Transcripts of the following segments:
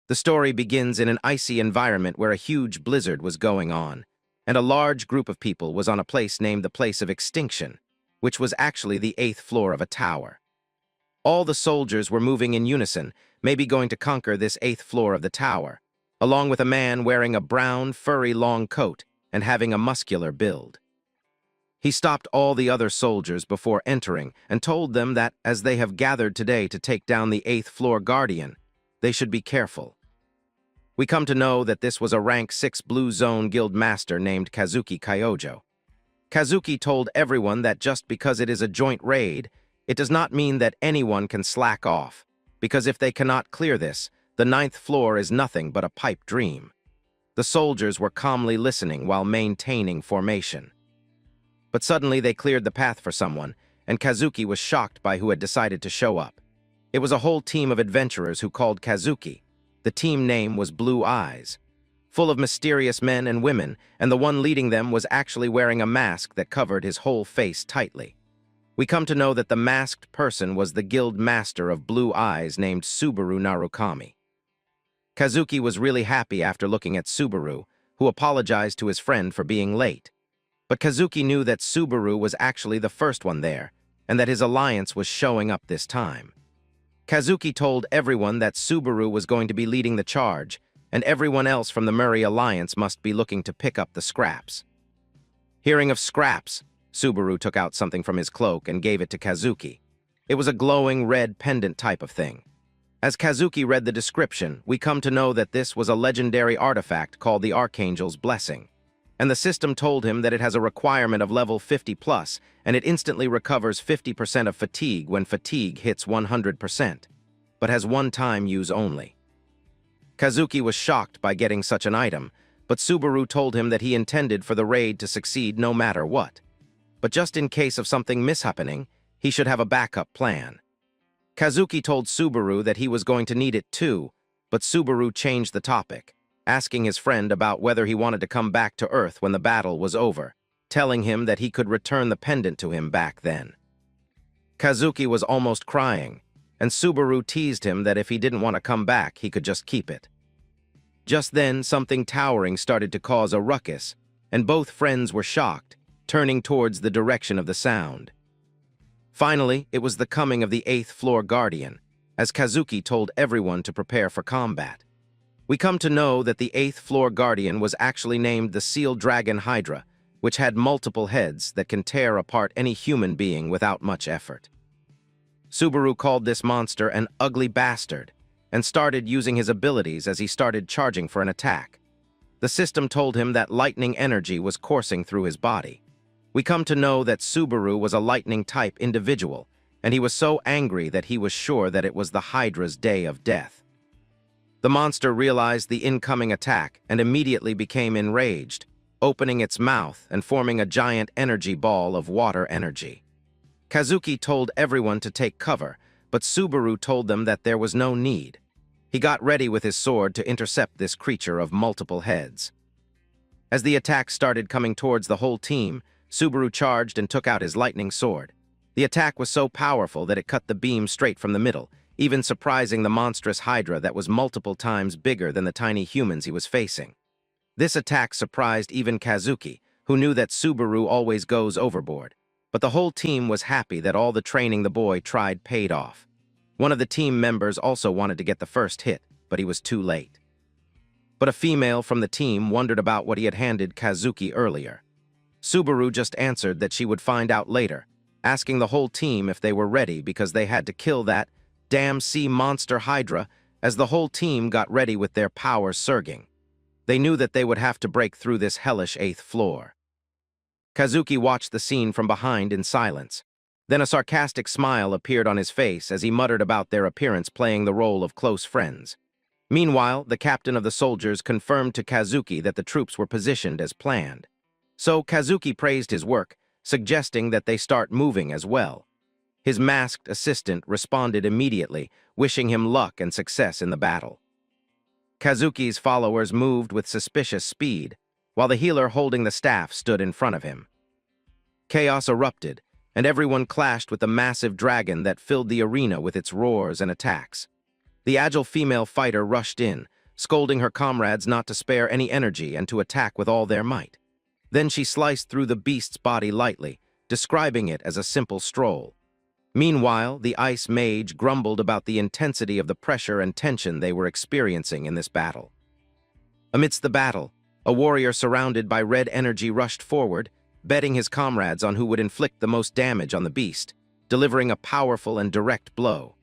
The story begins in an icy environment where a huge blizzard was going on, and a large group of people was on a place named the Place of Extinction, which was actually the 8th floor of a tower. All the soldiers were moving in unison, maybe going to conquer this 8th floor of the tower, along with a man wearing a brown, furry long coat and having a muscular build. He stopped all the other soldiers before entering and told them that, as they have gathered today to take down the 8th floor guardian, they should be careful. We come to know that this was a rank 6 Blue Zone Guild Master named Kazuki Kyojo. Kazuki told everyone that just because it is a joint raid, it does not mean that anyone can slack off, because if they cannot clear this, the 9th floor is nothing but a pipe dream. The soldiers were calmly listening while maintaining formation. But suddenly they cleared the path for someone, and Kazuki was shocked by who had decided to show up. It was a whole team of adventurers who called Kazuki. The team name was Blue Eyes, full of mysterious men and women, and the one leading them was actually wearing a mask that covered his whole face tightly. We come to know that the masked person was the guild master of Blue Eyes named Subaru Narukami. Kazuki was really happy after looking at Subaru, who apologized to his friend for being late. But Kazuki knew that Subaru was actually the first one there, and that his alliance was showing up this time. Kazuki told everyone that Subaru was going to be leading the charge, and everyone else from the Murray Alliance must be looking to pick up the scraps. Hearing of scraps, Subaru took out something from his cloak and gave it to Kazuki. It was a glowing red pendant type of thing. As Kazuki read the description, we come to know that this was a legendary artifact called the Archangel's Blessing. And the system told him that it has a requirement of level 50+, and it instantly recovers 50% of fatigue when fatigue hits 100%, but has one-time use only. Kazuki was shocked by getting such an item, but Subaru told him that he intended for the raid to succeed no matter what. But just in case of something mishappening, he should have a backup plan. Kazuki told Subaru that he was going to need it too, but Subaru changed the topic, asking his friend about whether he wanted to come back to Earth when the battle was over, telling him that he could return the pendant to him back then. Kazuki was almost crying, and Subaru teased him that if he didn't want to come back, he could just keep it. Just then, something towering started to cause a ruckus, and both friends were shocked, turning towards the direction of the sound. Finally, it was the coming of the 8th floor guardian, as Kazuki told everyone to prepare for combat. We come to know that the 8th floor guardian was actually named the Seal Dragon Hydra, which had multiple heads that can tear apart any human being without much effort. Subaru called this monster an ugly bastard, and started using his abilities as he started charging for an attack. The system told him that lightning energy was coursing through his body. We come to know that Subaru was a lightning-type individual, and he was so angry that he was sure that it was the Hydra's day of death. The monster realized the incoming attack and immediately became enraged, opening its mouth and forming a giant energy ball of water energy. Kazuki told everyone to take cover, but Subaru told them that there was no need. He got ready with his sword to intercept this creature of multiple heads. As the attack started coming towards the whole team, Subaru charged and took out his lightning sword. The attack was so powerful that it cut the beam straight from the middle, even surprising the monstrous Hydra that was multiple times bigger than the tiny humans he was facing. This attack surprised even Kazuki, who knew that Subaru always goes overboard. But the whole team was happy that all the training the boy tried paid off. One of the team members also wanted to get the first hit, but he was too late. But a female from the team wondered about what he had handed Kazuki earlier. Subaru just answered that she would find out later, asking the whole team if they were ready because they had to kill that damn sea monster Hydra as the whole team got ready with their power surging. They knew that they would have to break through this hellish 8th floor. Kazuki watched the scene from behind in silence. Then a sarcastic smile appeared on his face as he muttered about their appearance playing the role of close friends. Meanwhile, the captain of the soldiers confirmed to Kazuki that the troops were positioned as planned. So Kazuki praised his work, suggesting that they start moving as well. His masked assistant responded immediately, wishing him luck and success in the battle. Kazuki's followers moved with suspicious speed, while the healer holding the staff stood in front of him. Chaos erupted, and everyone clashed with the massive dragon that filled the arena with its roars and attacks. The agile female fighter rushed in, scolding her comrades not to spare any energy and to attack with all their might. Then she sliced through the beast's body lightly, describing it as a simple stroll. Meanwhile, the ice mage grumbled about the intensity of the pressure and tension they were experiencing in this battle. Amidst the battle, a warrior surrounded by red energy rushed forward, betting his comrades on who would inflict the most damage on the beast, delivering a powerful and direct blow.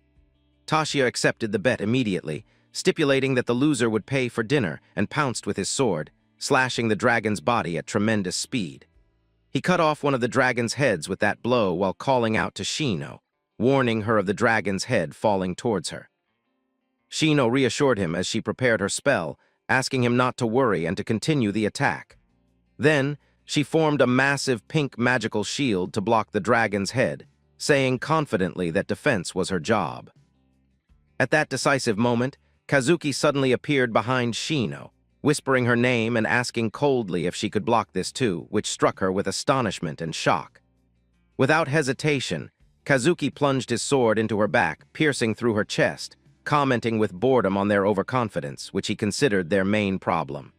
Tasha accepted the bet immediately, stipulating that the loser would pay for dinner, and pounced with his sword, slashing the dragon's body at tremendous speed. He cut off one of the dragon's heads with that blow while calling out to Shino, warning her of the dragon's head falling towards her. Shino reassured him as she prepared her spell, asking him not to worry and to continue the attack. Then, she formed a massive pink magical shield to block the dragon's head, saying confidently that defense was her job. At that decisive moment, Kazuki suddenly appeared behind Shino, whispering her name and asking coldly if she could block this too, which struck her with astonishment and shock. Without hesitation, Kazuki plunged his sword into her back, piercing through her chest, commenting with boredom on their overconfidence, which he considered their main problem.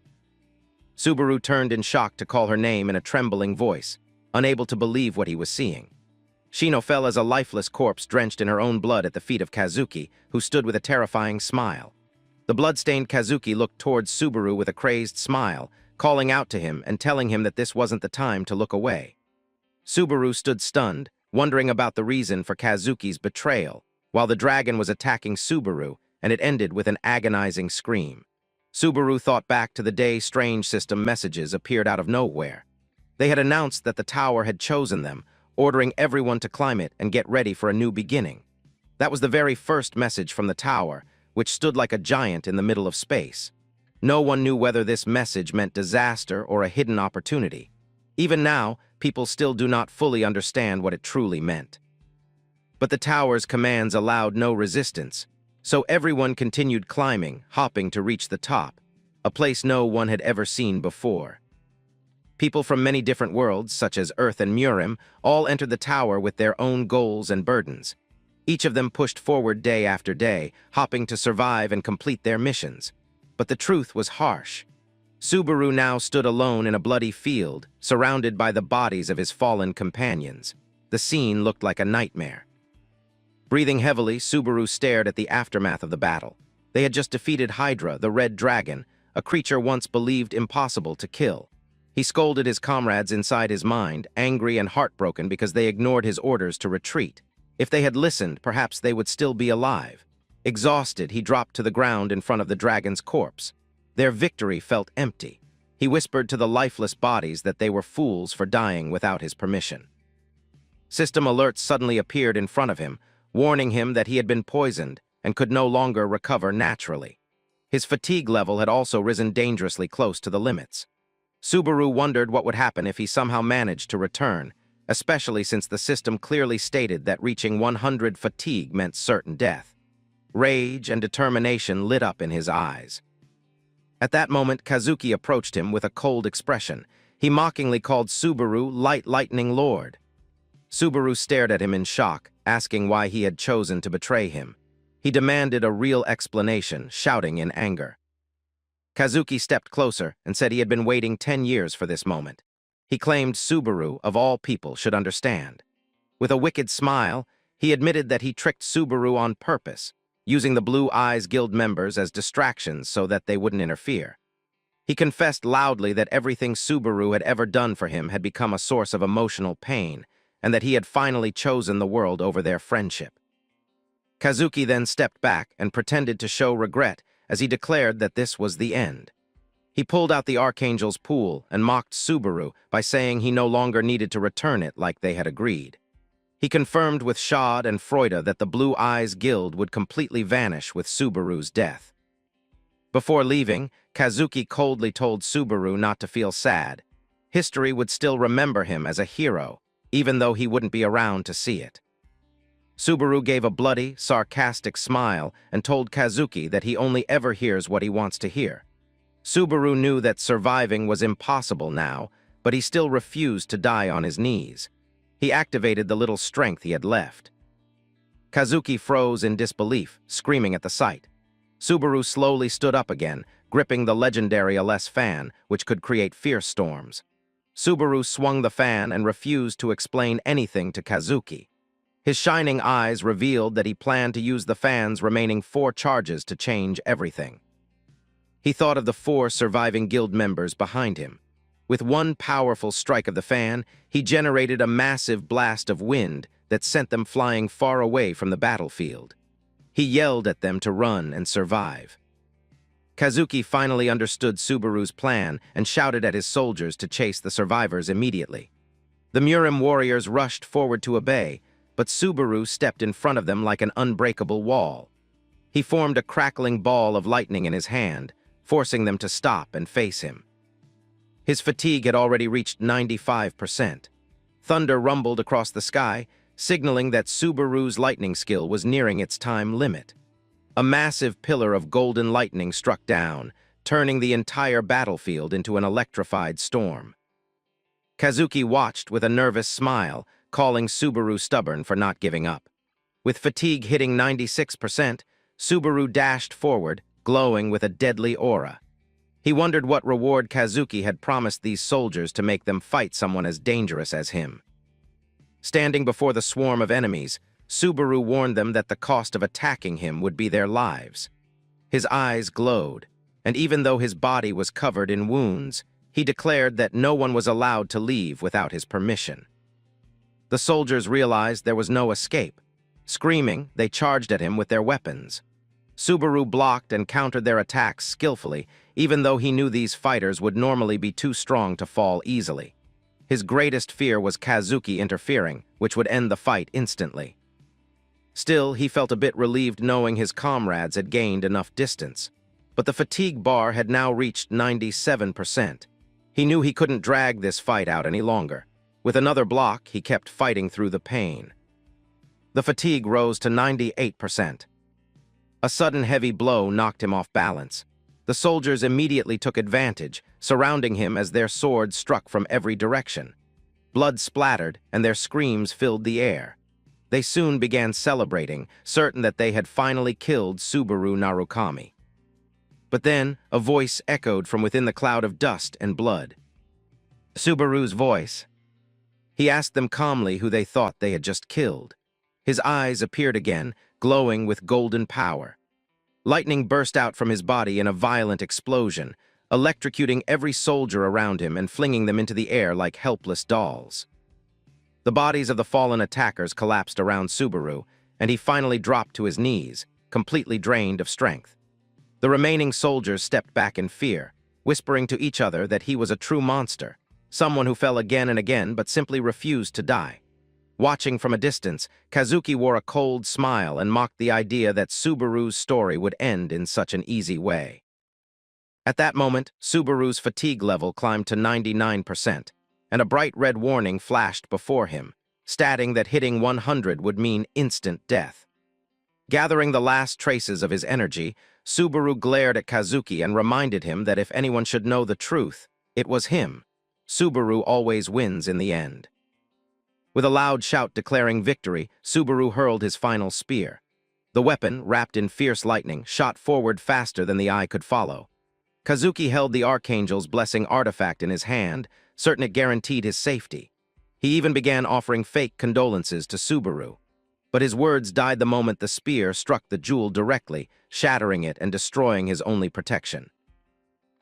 Subaru turned in shock to call her name in a trembling voice, unable to believe what he was seeing. Shino fell as a lifeless corpse drenched in her own blood at the feet of Kazuki, who stood with a terrifying smile. The blood-stained Kazuki looked towards Subaru with a crazed smile, calling out to him and telling him that this wasn't the time to look away. Subaru stood stunned, wondering about the reason for Kazuki's betrayal, while the dragon was attacking Subaru, and it ended with an agonizing scream. Subaru thought back to the day strange system messages appeared out of nowhere. They had announced that the tower had chosen them, ordering everyone to climb it and get ready for a new beginning. That was the very first message from the tower, which stood like a giant in the middle of space. No one knew whether this message meant disaster or a hidden opportunity. Even now, people still do not fully understand what it truly meant. But the tower's commands allowed no resistance, so everyone continued climbing, hopping to reach the top, a place no one had ever seen before. People from many different worlds, such as Earth and Murim, all entered the tower with their own goals and burdens. Each of them pushed forward day after day, hopping to survive and complete their missions. But the truth was harsh. Subaru now stood alone in a bloody field, surrounded by the bodies of his fallen companions. The scene looked like a nightmare. Breathing heavily, Subaru stared at the aftermath of the battle. They had just defeated Hydra, the Red Dragon, a creature once believed impossible to kill. He scolded his comrades inside his mind, angry and heartbroken because they ignored his orders to retreat. If they had listened, perhaps they would still be alive. Exhausted, he dropped to the ground in front of the dragon's corpse. Their victory felt empty. He whispered to the lifeless bodies that they were fools for dying without his permission. System alerts suddenly appeared in front of him, warning him that he had been poisoned and could no longer recover naturally. His fatigue level had also risen dangerously close to the limits. Subaru wondered what would happen if he somehow managed to return, especially since the system clearly stated that reaching 100 fatigue meant certain death. Rage and determination lit up in his eyes. At that moment, Kazuki approached him with a cold expression. He mockingly called Subaru Light Lightning Lord. Subaru stared at him in shock, asking why he had chosen to betray him. He demanded a real explanation, shouting in anger. Kazuki stepped closer and said he had been waiting 10 years for this moment. He claimed Subaru, of all people, should understand. With a wicked smile, he admitted that he tricked Subaru on purpose, using the Blue Eyes Guild members as distractions so that they wouldn't interfere. He confessed loudly that everything Subaru had ever done for him had become a source of emotional pain, and that he had finally chosen the world over their friendship. Kazuki then stepped back and pretended to show regret as he declared that this was the end. He pulled out the Archangel's pool and mocked Subaru by saying he no longer needed to return it like they had agreed. He confirmed with Shad and Freuda that the Blue Eyes Guild would completely vanish with Subaru's death. Before leaving, Kazuki coldly told Subaru not to feel sad. History would still remember him as a hero, even though he wouldn't be around to see it. Subaru gave a bloody, sarcastic smile and told Kazuki that he only ever hears what he wants to hear. Subaru knew that surviving was impossible now, but he still refused to die on his knees. He activated the little strength he had left. Kazuki froze in disbelief, screaming at the sight. Subaru slowly stood up again, gripping the legendary LS fan, which could create fierce storms. Subaru swung the fan and refused to explain anything to Kazuki. His shining eyes revealed that he planned to use the fan's remaining 4 charges to change everything. He thought of the 4 surviving guild members behind him. With one powerful strike of the fan, he generated a massive blast of wind that sent them flying far away from the battlefield. He yelled at them to run and survive. Kazuki finally understood Subaru's plan and shouted at his soldiers to chase the survivors immediately. The Murim warriors rushed forward to obey, but Subaru stepped in front of them like an unbreakable wall. He formed a crackling ball of lightning in his hand, forcing them to stop and face him. His fatigue had already reached 95%. Thunder rumbled across the sky, signaling that Subaru's lightning skill was nearing its time limit. A massive pillar of golden lightning struck down, turning the entire battlefield into an electrified storm. Kazuki watched with a nervous smile, calling Subaru stubborn for not giving up. With fatigue hitting 96%, Subaru dashed forward, glowing with a deadly aura. He wondered what reward Kazuki had promised these soldiers to make them fight someone as dangerous as him. Standing before the swarm of enemies, Subaru warned them that the cost of attacking him would be their lives. His eyes glowed, and even though his body was covered in wounds, he declared that no one was allowed to leave without his permission. The soldiers realized there was no escape. Screaming, they charged at him with their weapons. Subaru blocked and countered their attacks skillfully, even though he knew these fighters would normally be too strong to fall easily. His greatest fear was Kazuki interfering, which would end the fight instantly. Still, he felt a bit relieved knowing his comrades had gained enough distance. But the fatigue bar had now reached 97%. He knew he couldn't drag this fight out any longer. With another block, he kept fighting through the pain. The fatigue rose to 98%. A sudden heavy blow knocked him off balance. The soldiers immediately took advantage, surrounding him as their swords struck from every direction. Blood splattered, and their screams filled the air. They soon began celebrating, certain that they had finally killed Subaru Narukami. But then, a voice echoed from within the cloud of dust and blood. Subaru's voice. He asked them calmly who they thought they had just killed. His eyes appeared again, glowing with golden power. Lightning burst out from his body in a violent explosion, electrocuting every soldier around him and flinging them into the air like helpless dolls. The bodies of the fallen attackers collapsed around Subaru, and he finally dropped to his knees, completely drained of strength. The remaining soldiers stepped back in fear, whispering to each other that he was a true monster, someone who fell again and again but simply refused to die. Watching from a distance, Kazuki wore a cold smile and mocked the idea that Subaru's story would end in such an easy way. At that moment, Subaru's fatigue level climbed to 99%, and a bright red warning flashed before him, stating that hitting 100 would mean instant death. Gathering the last traces of his energy, Subaru glared at Kazuki and reminded him that if anyone should know the truth, it was him. Subaru always wins in the end. With a loud shout declaring victory, Subaru hurled his final spear. The weapon, wrapped in fierce lightning, shot forward faster than the eye could follow. Kazuki held the Archangel's blessing artifact in his hand, certain it guaranteed his safety. He even began offering fake condolences to Subaru. But his words died the moment the spear struck the jewel directly, shattering it and destroying his only protection.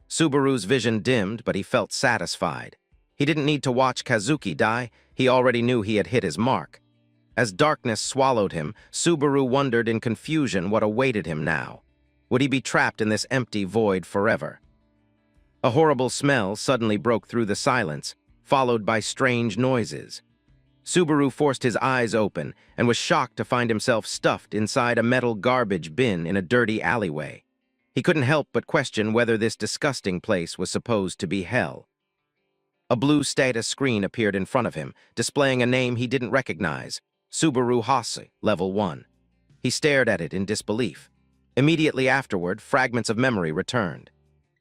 Subaru's vision dimmed, but he felt satisfied. He didn't need to watch Kazuki die, he already knew he had hit his mark. As darkness swallowed him, Subaru wondered in confusion what awaited him now. Would he be trapped in this empty void forever? A horrible smell suddenly broke through the silence, followed by strange noises. Subaru forced his eyes open and was shocked to find himself stuffed inside a metal garbage bin in a dirty alleyway. He couldn't help but question whether this disgusting place was supposed to be hell. A blue status screen appeared in front of him, displaying a name he didn't recognize, Subaru Hase, Level 1. He stared at it in disbelief. Immediately afterward, fragments of memory returned.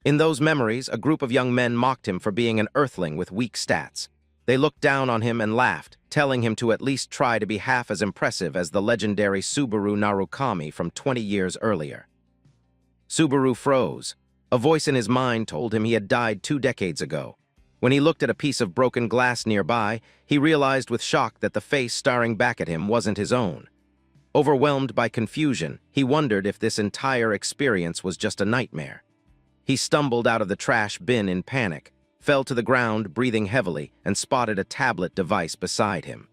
In those memories, a group of young men mocked him for being an earthling with weak stats. They looked down on him and laughed, telling him to at least try to be half as impressive as the legendary Subaru Narukami from 20 years earlier. Subaru froze. A voice in his mind told him he had died 2 decades ago. When he looked at a piece of broken glass nearby, he realized with shock that the face staring back at him wasn't his own. Overwhelmed by confusion, he wondered if this entire experience was just a nightmare. He stumbled out of the trash bin in panic, fell to the ground, breathing heavily, and spotted a tablet device beside him.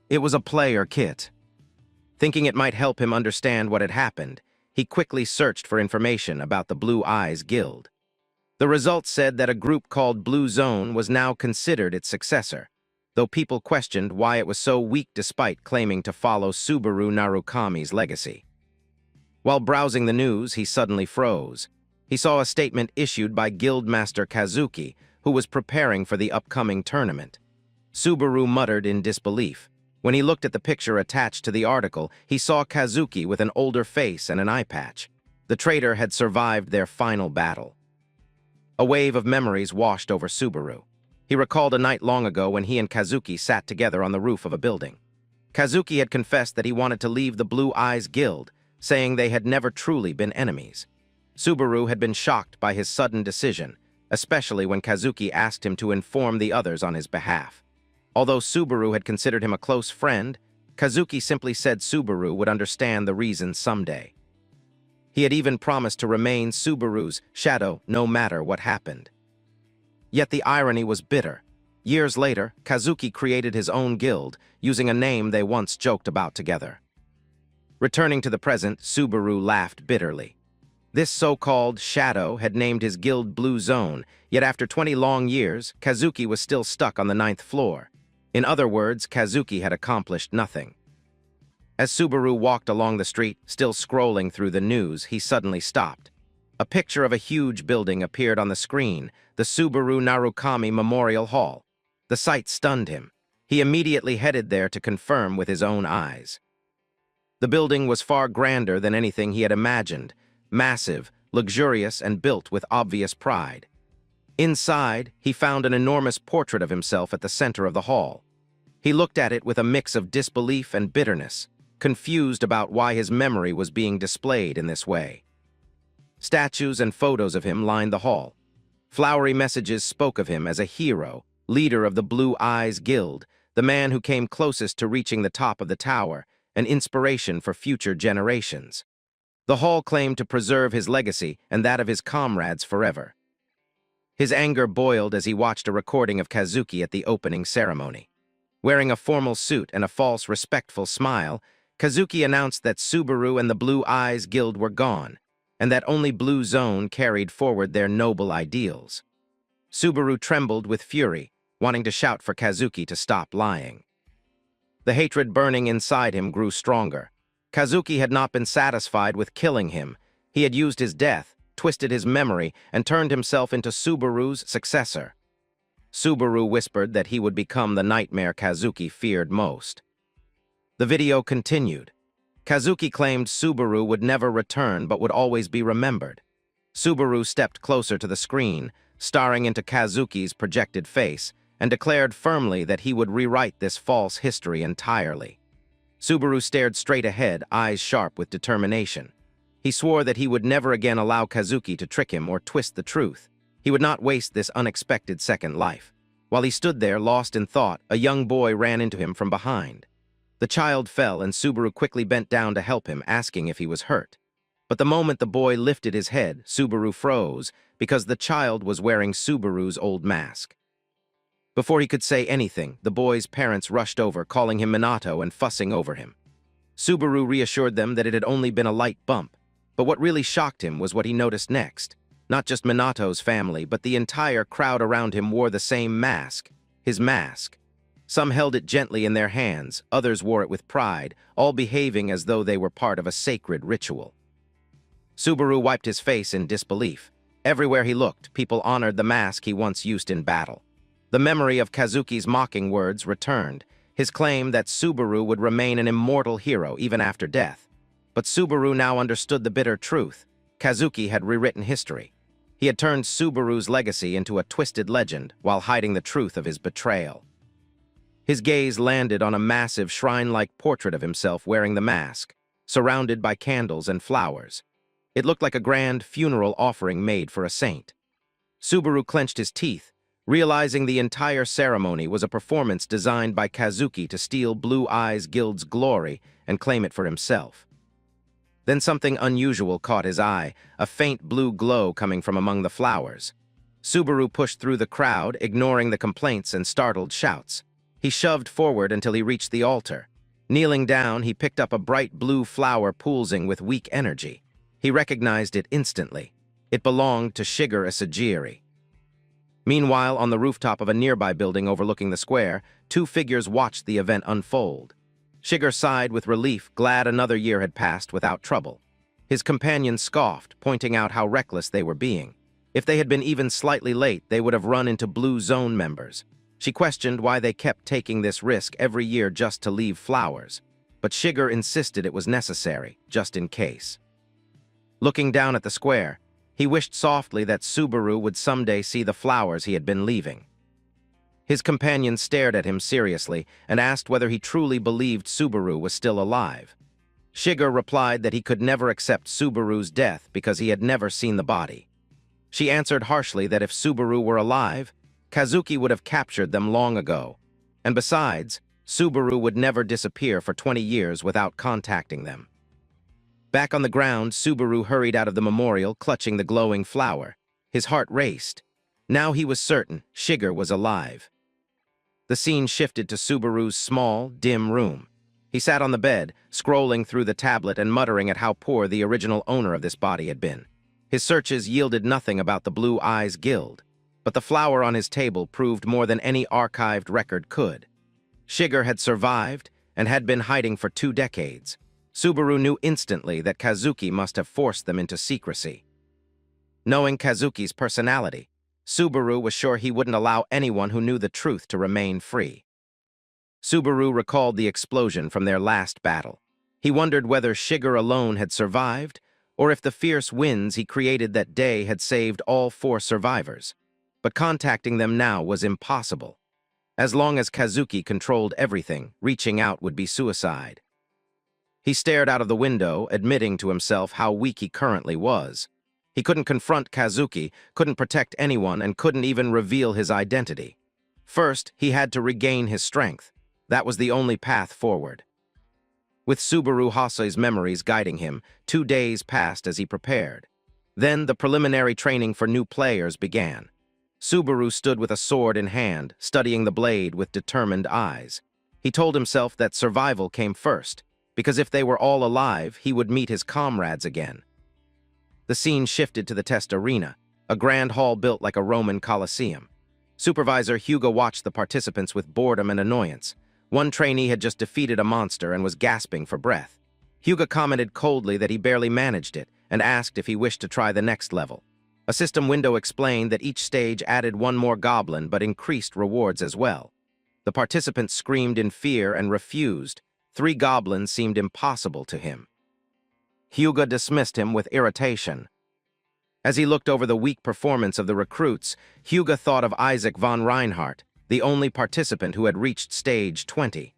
It was a player kit. Thinking it might help him understand what had happened, he quickly searched for information about the Blue Eyes Guild. The results said that a group called Blue Zone was now considered its successor, though people questioned why it was so weak despite claiming to follow Subaru Narukami's legacy. While browsing the news, he suddenly froze. He saw a statement issued by Guildmaster Kazuki, who was preparing for the upcoming tournament. Subaru muttered in disbelief. When he looked at the picture attached to the article, he saw Kazuki with an older face and an eye patch. The traitor had survived their final battle. A wave of memories washed over Subaru. He recalled a night long ago when he and Kazuki sat together on the roof of a building. Kazuki had confessed that he wanted to leave the Blue Eyes Guild, saying they had never truly been enemies. Subaru had been shocked by his sudden decision, especially when Kazuki asked him to inform the others on his behalf. Although Subaru had considered him a close friend, Kazuki simply said Subaru would understand the reason someday. He had even promised to remain Subaru's shadow no matter what happened. Yet the irony was bitter. Years later, Kazuki created his own guild, using a name they once joked about together. Returning to the present, Subaru laughed bitterly. This so-called shadow had named his guild Blue Zone, yet after 20 long years, Kazuki was still stuck on the 9th floor. In other words, Kazuki had accomplished nothing. As Subaru walked along the street, still scrolling through the news, he suddenly stopped. A picture of a huge building appeared on the screen, the Subaru Narukami Memorial Hall. The sight stunned him. He immediately headed there to confirm with his own eyes. The building was far grander than anything he had imagined, massive, luxurious, and built with obvious pride. Inside, he found an enormous portrait of himself at the center of the hall. He looked at it with a mix of disbelief and bitterness, confused about why his memory was being displayed in this way. Statues and photos of him lined the hall. Flowery messages spoke of him as a hero, leader of the Blue Eyes Guild, the man who came closest to reaching the top of the tower, an inspiration for future generations. The hall claimed to preserve his legacy and that of his comrades forever. His anger boiled as he watched a recording of Kazuki at the opening ceremony. Wearing a formal suit and a false, respectful smile, Kazuki announced that Subaru and the Blue Eyes Guild were gone, and that only Blue Zone carried forward their noble ideals. Subaru trembled with fury, wanting to shout for Kazuki to stop lying. The hatred burning inside him grew stronger. Kazuki had not been satisfied with killing him. He had used his death, twisted his memory, and turned himself into Subaru's successor. Subaru whispered that he would become the nightmare Kazuki feared most. The video continued. Kazuki claimed Subaru would never return but would always be remembered. Subaru stepped closer to the screen, staring into Kazuki's projected face, and declared firmly that he would rewrite this false history entirely. Subaru stared straight ahead, eyes sharp with determination. He swore that he would never again allow Kazuki to trick him or twist the truth. He would not waste this unexpected second life. While he stood there, lost in thought, a young boy ran into him from behind. The child fell, and Subaru quickly bent down to help him, asking if he was hurt. But the moment the boy lifted his head, Subaru froze, because the child was wearing Subaru's old mask. Before he could say anything, the boy's parents rushed over, calling him Minato and fussing over him. Subaru reassured them that it had only been a light bump, but what really shocked him was what he noticed next. Not just Minato's family, but the entire crowd around him wore the same mask, his mask. Some held it gently in their hands, others wore it with pride, all behaving as though they were part of a sacred ritual. Subaru wiped his face in disbelief. Everywhere he looked, people honored the mask he once used in battle. The memory of Kazuki's mocking words returned, his claim that Subaru would remain an immortal hero even after death. But Subaru now understood the bitter truth. Kazuki had rewritten history. He had turned Subaru's legacy into a twisted legend while hiding the truth of his betrayal. His gaze landed on a massive shrine-like portrait of himself wearing the mask, surrounded by candles and flowers. It looked like a grand funeral offering made for a saint. Subaru clenched his teeth, realizing the entire ceremony was a performance designed by Kazuki to steal Blue Eyes Guild's glory and claim it for himself. Then something unusual caught his eye, a faint blue glow coming from among the flowers. Subaru pushed through the crowd, ignoring the complaints and startled shouts. He shoved forward until he reached the altar. Kneeling down, he picked up a bright blue flower pulsing with weak energy. He recognized it instantly. It belonged to Shiger Asajiri. Meanwhile, on the rooftop of a nearby building overlooking the square, two figures watched the event unfold. Shiger sighed with relief, glad another year had passed without trouble. His companion scoffed, pointing out how reckless they were being. If they had been even slightly late, they would have run into Blue Zone members. She questioned why they kept taking this risk every year just to leave flowers, but Shiger insisted it was necessary, just in case. Looking down at the square, he wished softly that Subaru would someday see the flowers he had been leaving. His companion stared at him seriously and asked whether he truly believed Subaru was still alive. Shiger replied that he could never accept Subaru's death because he had never seen the body. She answered harshly that if Subaru were alive, Kazuki would have captured them long ago, and besides, Subaru would never disappear for 20 years without contacting them. Back on the ground, Subaru hurried out of the memorial, clutching the glowing flower. His heart raced. Now he was certain Shiger was alive. The scene shifted to Subaru's small, dim room. He sat on the bed, scrolling through the tablet and muttering at how poor the original owner of this body had been. His searches yielded nothing about the Blue Eyes Guild, but the flower on his table proved more than any archived record could. Shiger had survived and had been hiding for 2 decades. Subaru knew instantly that Kazuki must have forced them into secrecy. Knowing Kazuki's personality, Subaru was sure he wouldn't allow anyone who knew the truth to remain free. Subaru recalled the explosion from their last battle. He wondered whether Shiger alone had survived, or if the fierce winds he created that day had saved all 4 survivors. But contacting them now was impossible. As long as Kazuki controlled everything, reaching out would be suicide. He stared out of the window, admitting to himself how weak he currently was. He couldn't confront Kazuki, couldn't protect anyone, and couldn't even reveal his identity. First, he had to regain his strength. That was the only path forward. With Subaru Hase's memories guiding him, 2 days passed as he prepared. Then the preliminary training for new players began. Subaru stood with a sword in hand, studying the blade with determined eyes. He told himself that survival came first, because if they were all alive, he would meet his comrades again. The scene shifted to the test arena, a grand hall built like a Roman Colosseum. Supervisor Hyuga watched the participants with boredom and annoyance. One trainee had just defeated a monster and was gasping for breath. Hyuga commented coldly that he barely managed it and asked if he wished to try the next level. A system window explained that each stage added 1 more goblin but increased rewards as well. The participants screamed in fear and refused. 3 goblins seemed impossible to him. Hyuga dismissed him with irritation. As he looked over the weak performance of the recruits, Hyuga thought of Isaac von Reinhardt, the only participant who had reached stage 20.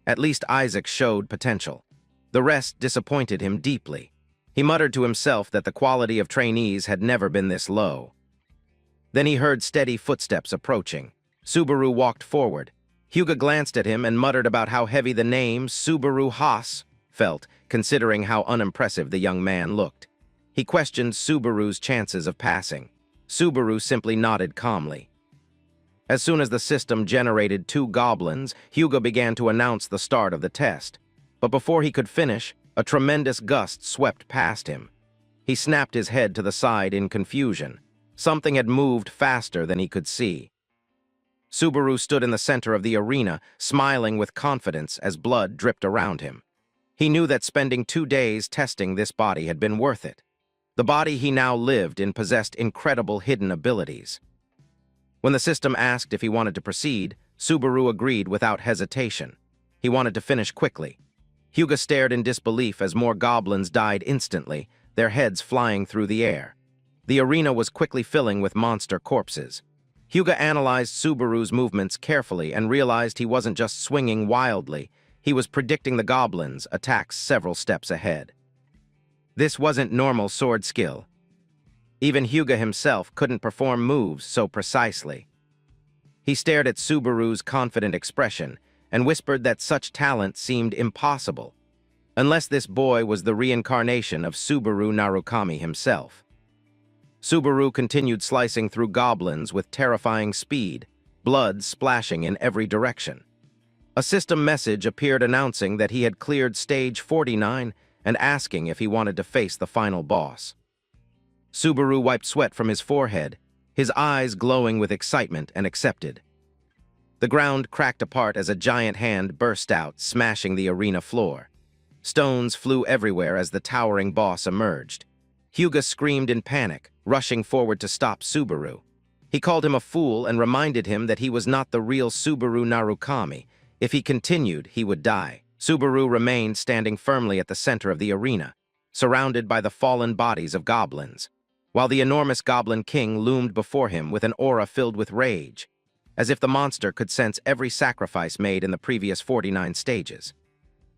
At least Isaac showed potential. The rest disappointed him deeply. He muttered to himself that the quality of trainees had never been this low. Then he heard steady footsteps approaching. Subaru walked forward. Hyuga glanced at him and muttered about how heavy the name Subaru Hase felt, considering how unimpressive the young man looked. He questioned Subaru's chances of passing. Subaru simply nodded calmly. As soon as the system generated 2 goblins, Hyuga began to announce the start of the test. But before he could finish, a tremendous gust swept past him. He snapped his head to the side in confusion. Something had moved faster than he could see. Subaru stood in the center of the arena, smiling with confidence as blood dripped around him. He knew that spending 2 days testing this body had been worth it. The body he now lived in possessed incredible hidden abilities. When the system asked if he wanted to proceed, Subaru agreed without hesitation. He wanted to finish quickly. Hyuga stared in disbelief as more goblins died instantly, their heads flying through the air. The arena was quickly filling with monster corpses. Hyuga analyzed Subaru's movements carefully and realized he wasn't just swinging wildly, he was predicting the goblins' attacks several steps ahead. This wasn't normal sword skill. Even Hyuga himself couldn't perform moves so precisely. He stared at Subaru's confident expression and whispered that such talent seemed impossible, unless this boy was the reincarnation of Subaru Narukami himself. Subaru continued slicing through goblins with terrifying speed, blood splashing in every direction. A system message appeared announcing that he had cleared stage 49 and asking if he wanted to face the final boss. Subaru wiped sweat from his forehead, his eyes glowing with excitement, and accepted. The ground cracked apart as a giant hand burst out, smashing the arena floor. Stones flew everywhere as the towering boss emerged. Hyuga screamed in panic, rushing forward to stop Subaru. He called him a fool and reminded him that he was not the real Subaru Narukami. If he continued, he would die. Subaru remained standing firmly at the center of the arena, surrounded by the fallen bodies of goblins, while the enormous Goblin King loomed before him with an aura filled with rage, as if the monster could sense every sacrifice made in the previous 49 stages.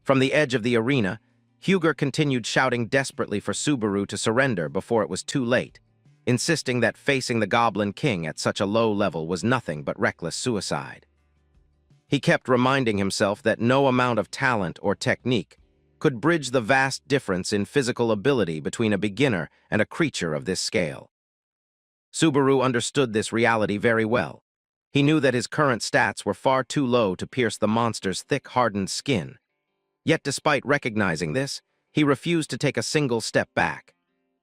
From the edge of the arena, Hyuga continued shouting desperately for Subaru to surrender before it was too late, insisting that facing the Goblin King at such a low level was nothing but reckless suicide. He kept reminding himself that no amount of talent or technique could bridge the vast difference in physical ability between a beginner and a creature of this scale. Subaru understood this reality very well. He knew that his current stats were far too low to pierce the monster's thick, hardened skin. Yet despite recognizing this, he refused to take a single step back.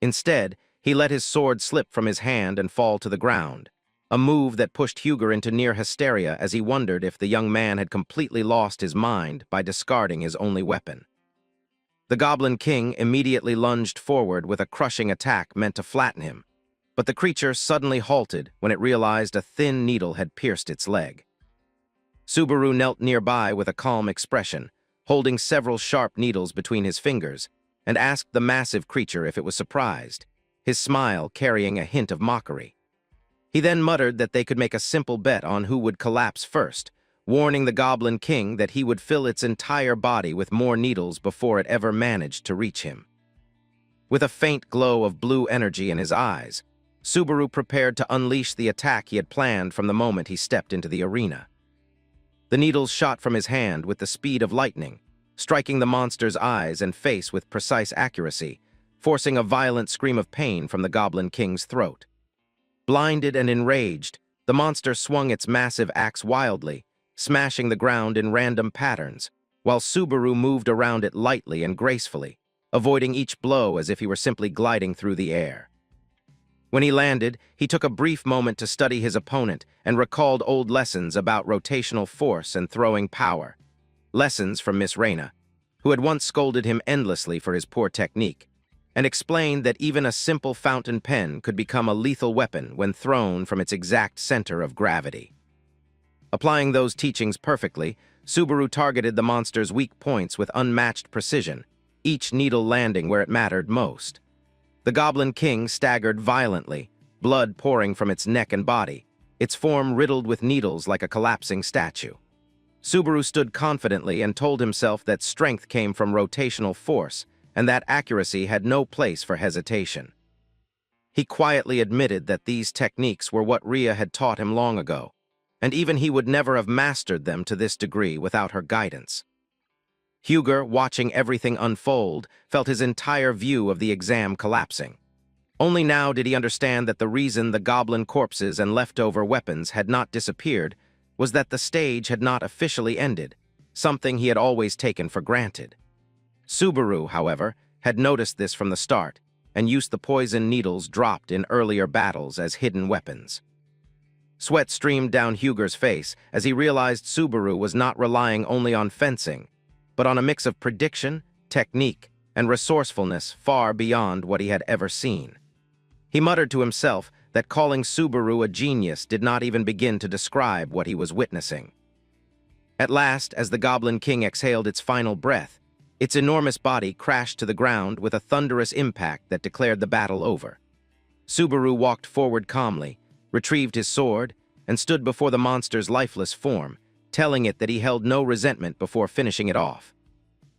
Instead, he let his sword slip from his hand and fall to the ground, a move that pushed Hyuga into near hysteria as he wondered if the young man had completely lost his mind by discarding his only weapon. The Goblin King immediately lunged forward with a crushing attack meant to flatten him, but the creature suddenly halted when it realized a thin needle had pierced its leg. Subaru knelt nearby with a calm expression, holding several sharp needles between his fingers, and asked the massive creature if it was surprised, his smile carrying a hint of mockery. He then muttered that they could make a simple bet on who would collapse first, warning the Goblin King that he would fill its entire body with more needles before it ever managed to reach him. With a faint glow of blue energy in his eyes, Subaru prepared to unleash the attack he had planned from the moment he stepped into the arena. The needles shot from his hand with the speed of lightning, striking the monster's eyes and face with precise accuracy, forcing a violent scream of pain from the Goblin King's throat. Blinded and enraged, the monster swung its massive axe wildly, smashing the ground in random patterns, while Subaru moved around it lightly and gracefully, avoiding each blow as if he were simply gliding through the air. When he landed, he took a brief moment to study his opponent and recalled old lessons about rotational force and throwing power. Lessons from Miss Reina, who had once scolded him endlessly for his poor technique, and explained that even a simple fountain pen could become a lethal weapon when thrown from its exact center of gravity. Applying those teachings perfectly, Subaru targeted the monster's weak points with unmatched precision, each needle landing where it mattered most. The Goblin King staggered violently, blood pouring from its neck and body, its form riddled with needles like a collapsing statue. Subaru stood confidently and told himself that strength came from rotational force, and that accuracy had no place for hesitation. He quietly admitted that these techniques were what Ria had taught him long ago, and even he would never have mastered them to this degree without her guidance. Hyuga, watching everything unfold, felt his entire view of the exam collapsing. Only now did he understand that the reason the goblin corpses and leftover weapons had not disappeared was that the stage had not officially ended, something he had always taken for granted. Subaru, however, had noticed this from the start and used the poison needles dropped in earlier battles as hidden weapons. Sweat streamed down Hyuga's face as he realized Subaru was not relying only on fencing, but on a mix of prediction, technique, and resourcefulness far beyond what he had ever seen. He muttered to himself that calling Subaru a genius did not even begin to describe what he was witnessing. At last, as the Goblin King exhaled its final breath, its enormous body crashed to the ground with a thunderous impact that declared the battle over. Subaru walked forward calmly, retrieved his sword, and stood before the monster's lifeless form, telling it that he held no resentment before finishing it off.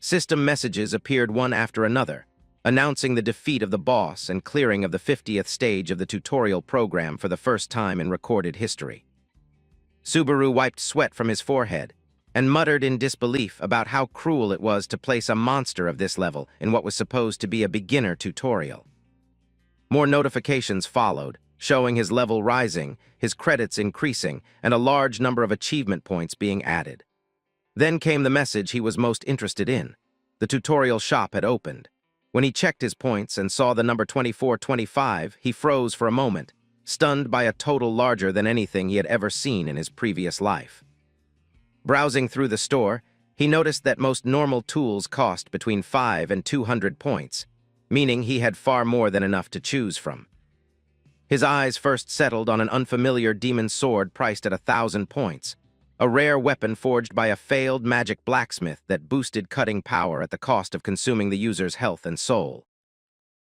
System messages appeared one after another, announcing the defeat of the boss and clearing of the 50th stage of the tutorial program for the first time in recorded history. Subaru wiped sweat from his forehead and muttered in disbelief about how cruel it was to place a monster of this level in what was supposed to be a beginner tutorial. More notifications followed, showing his level rising, his credits increasing, and a large number of achievement points being added. Then came the message he was most interested in. The tutorial shop had opened. When he checked his points and saw the number 2425, he froze for a moment, stunned by a total larger than anything he had ever seen in his previous life. Browsing through the store, he noticed that most normal tools cost between 5 and 200 points, meaning he had far more than enough to choose from. His eyes first settled on an unfamiliar demon sword priced at 1,000 points, a rare weapon forged by a failed magic blacksmith that boosted cutting power at the cost of consuming the user's health and soul.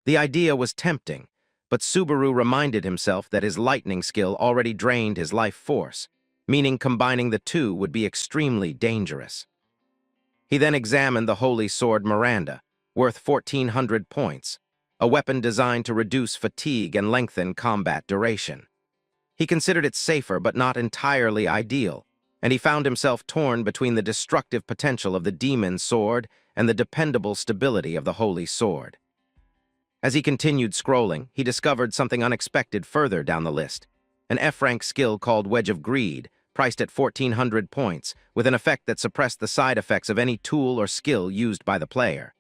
The idea was tempting, but Subaru reminded himself that his lightning skill already drained his life force, meaning combining the two would be extremely dangerous. He then examined the holy sword Miranda, worth 1,400 points, a weapon designed to reduce fatigue and lengthen combat duration. He considered it safer but not entirely ideal, and he found himself torn between the destructive potential of the demon sword and the dependable stability of the holy sword. As he continued scrolling, he discovered something unexpected further down the list, an F-rank skill called Wedge of Greed, priced at 1,400 points, with an effect that suppressed the side effects of any tool or skill used by the player.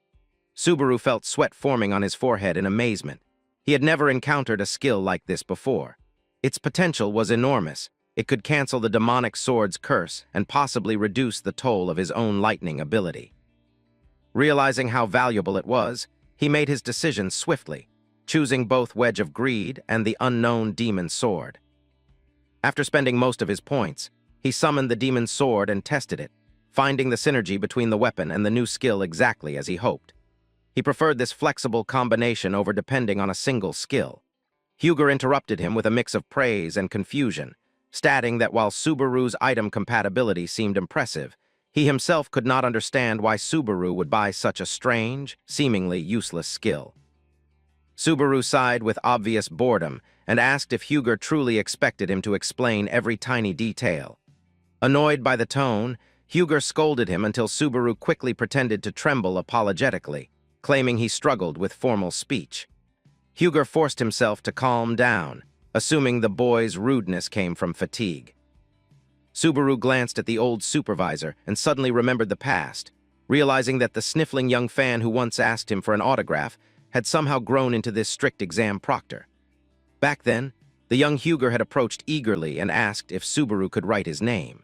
Subaru felt sweat forming on his forehead in amazement. He had never encountered a skill like this before. Its potential was enormous. It could cancel the demonic sword's curse and possibly reduce the toll of his own lightning ability. Realizing how valuable it was, he made his decision swiftly, choosing both Wedge of Greed and the unknown demon sword. After spending most of his points, he summoned the demon sword and tested it, finding the synergy between the weapon and the new skill exactly as he hoped. He preferred this flexible combination over depending on a single skill. Huger interrupted him with a mix of praise and confusion, stating that while Subaru's item compatibility seemed impressive, he himself could not understand why Subaru would buy such a strange, seemingly useless skill. Subaru sighed with obvious boredom and asked if Huger truly expected him to explain every tiny detail. Annoyed by the tone, Huger scolded him until Subaru quickly pretended to tremble apologetically, claiming he struggled with formal speech. Huger forced himself to calm down, assuming the boy's rudeness came from fatigue. Subaru glanced at the old supervisor and suddenly remembered the past, realizing that the sniffling young fan who once asked him for an autograph had somehow grown into this strict exam proctor. Back then, the young Huger had approached eagerly and asked if Subaru could write his name.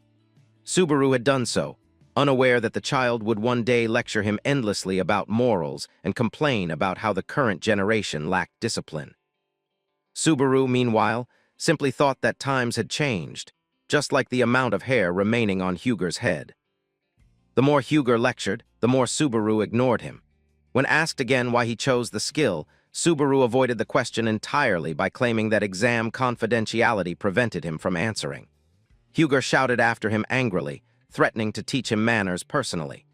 Subaru had done so, unaware that the child would one day lecture him endlessly about morals and complain about how the current generation lacked discipline. Subaru, meanwhile, simply thought that times had changed, just like the amount of hair remaining on Huger's head. The more Huger lectured, the more Subaru ignored him. When asked again why he chose the skill, Subaru avoided the question entirely by claiming that exam confidentiality prevented him from answering. Huger shouted after him angrily, threatening to teach him manners personally.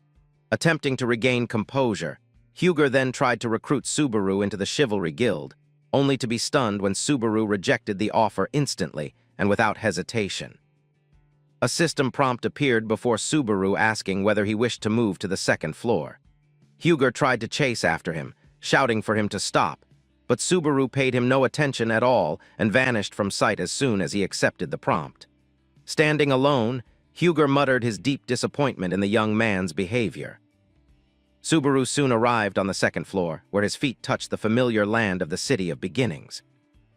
Attempting to regain composure, Huger then tried to recruit Subaru into the Chivalry Guild, only to be stunned when Subaru rejected the offer instantly and without hesitation. A system prompt appeared before Subaru asking whether he wished to move to the second floor. Huger tried to chase after him, shouting for him to stop, but Subaru paid him no attention at all and vanished from sight as soon as he accepted the prompt. Standing alone, Huger muttered his deep disappointment in the young man's behavior. Subaru soon arrived on the second floor, where his feet touched the familiar land of the City of Beginnings.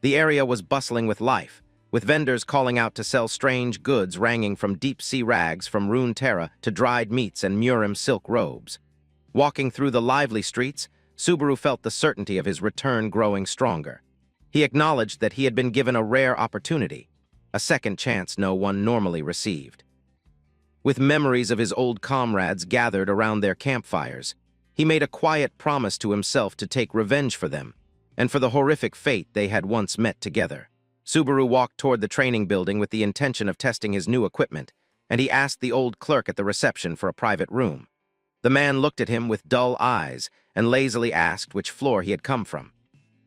The area was bustling with life, with vendors calling out to sell strange goods ranging from deep-sea rags from Runeterra to dried meats and Murim silk robes. Walking through the lively streets, Subaru felt the certainty of his return growing stronger. He acknowledged that he had been given a rare opportunity, a second chance no one normally received. With memories of his old comrades gathered around their campfires, he made a quiet promise to himself to take revenge for them, and for the horrific fate they had once met together. Subaru walked toward the training building with the intention of testing his new equipment, and he asked the old clerk at the reception for a private room. The man looked at him with dull eyes and lazily asked which floor he had come from.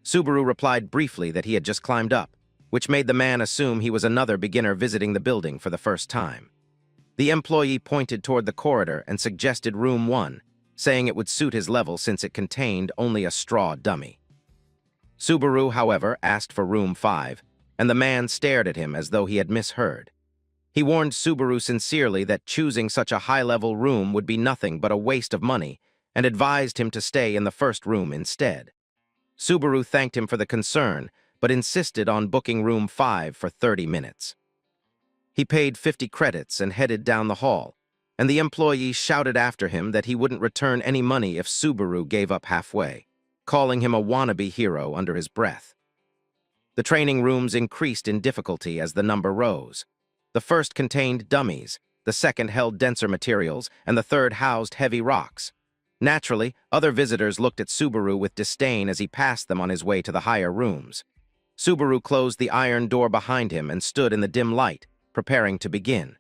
Subaru replied briefly that he had just climbed up, which made the man assume he was another beginner visiting the building for the first time. The employee pointed toward the corridor and suggested room 1, saying it would suit his level since it contained only a straw dummy. Subaru, however, asked for room 5, and the man stared at him as though he had misheard. He warned Subaru sincerely that choosing such a high-level room would be nothing but a waste of money, and advised him to stay in the first room instead. Subaru thanked him for the concern, but insisted on booking room 5 for 30 minutes. He paid 50 credits and headed down the hall, and the employee shouted after him that he wouldn't return any money if Subaru gave up halfway, calling him a wannabe hero under his breath. The training rooms increased in difficulty as the number rose. The first contained dummies, the second held denser materials, and the third housed heavy rocks. Naturally, other visitors looked at Subaru with disdain as he passed them on his way to the higher rooms. Subaru closed the iron door behind him and stood in the dim light, preparing to begin.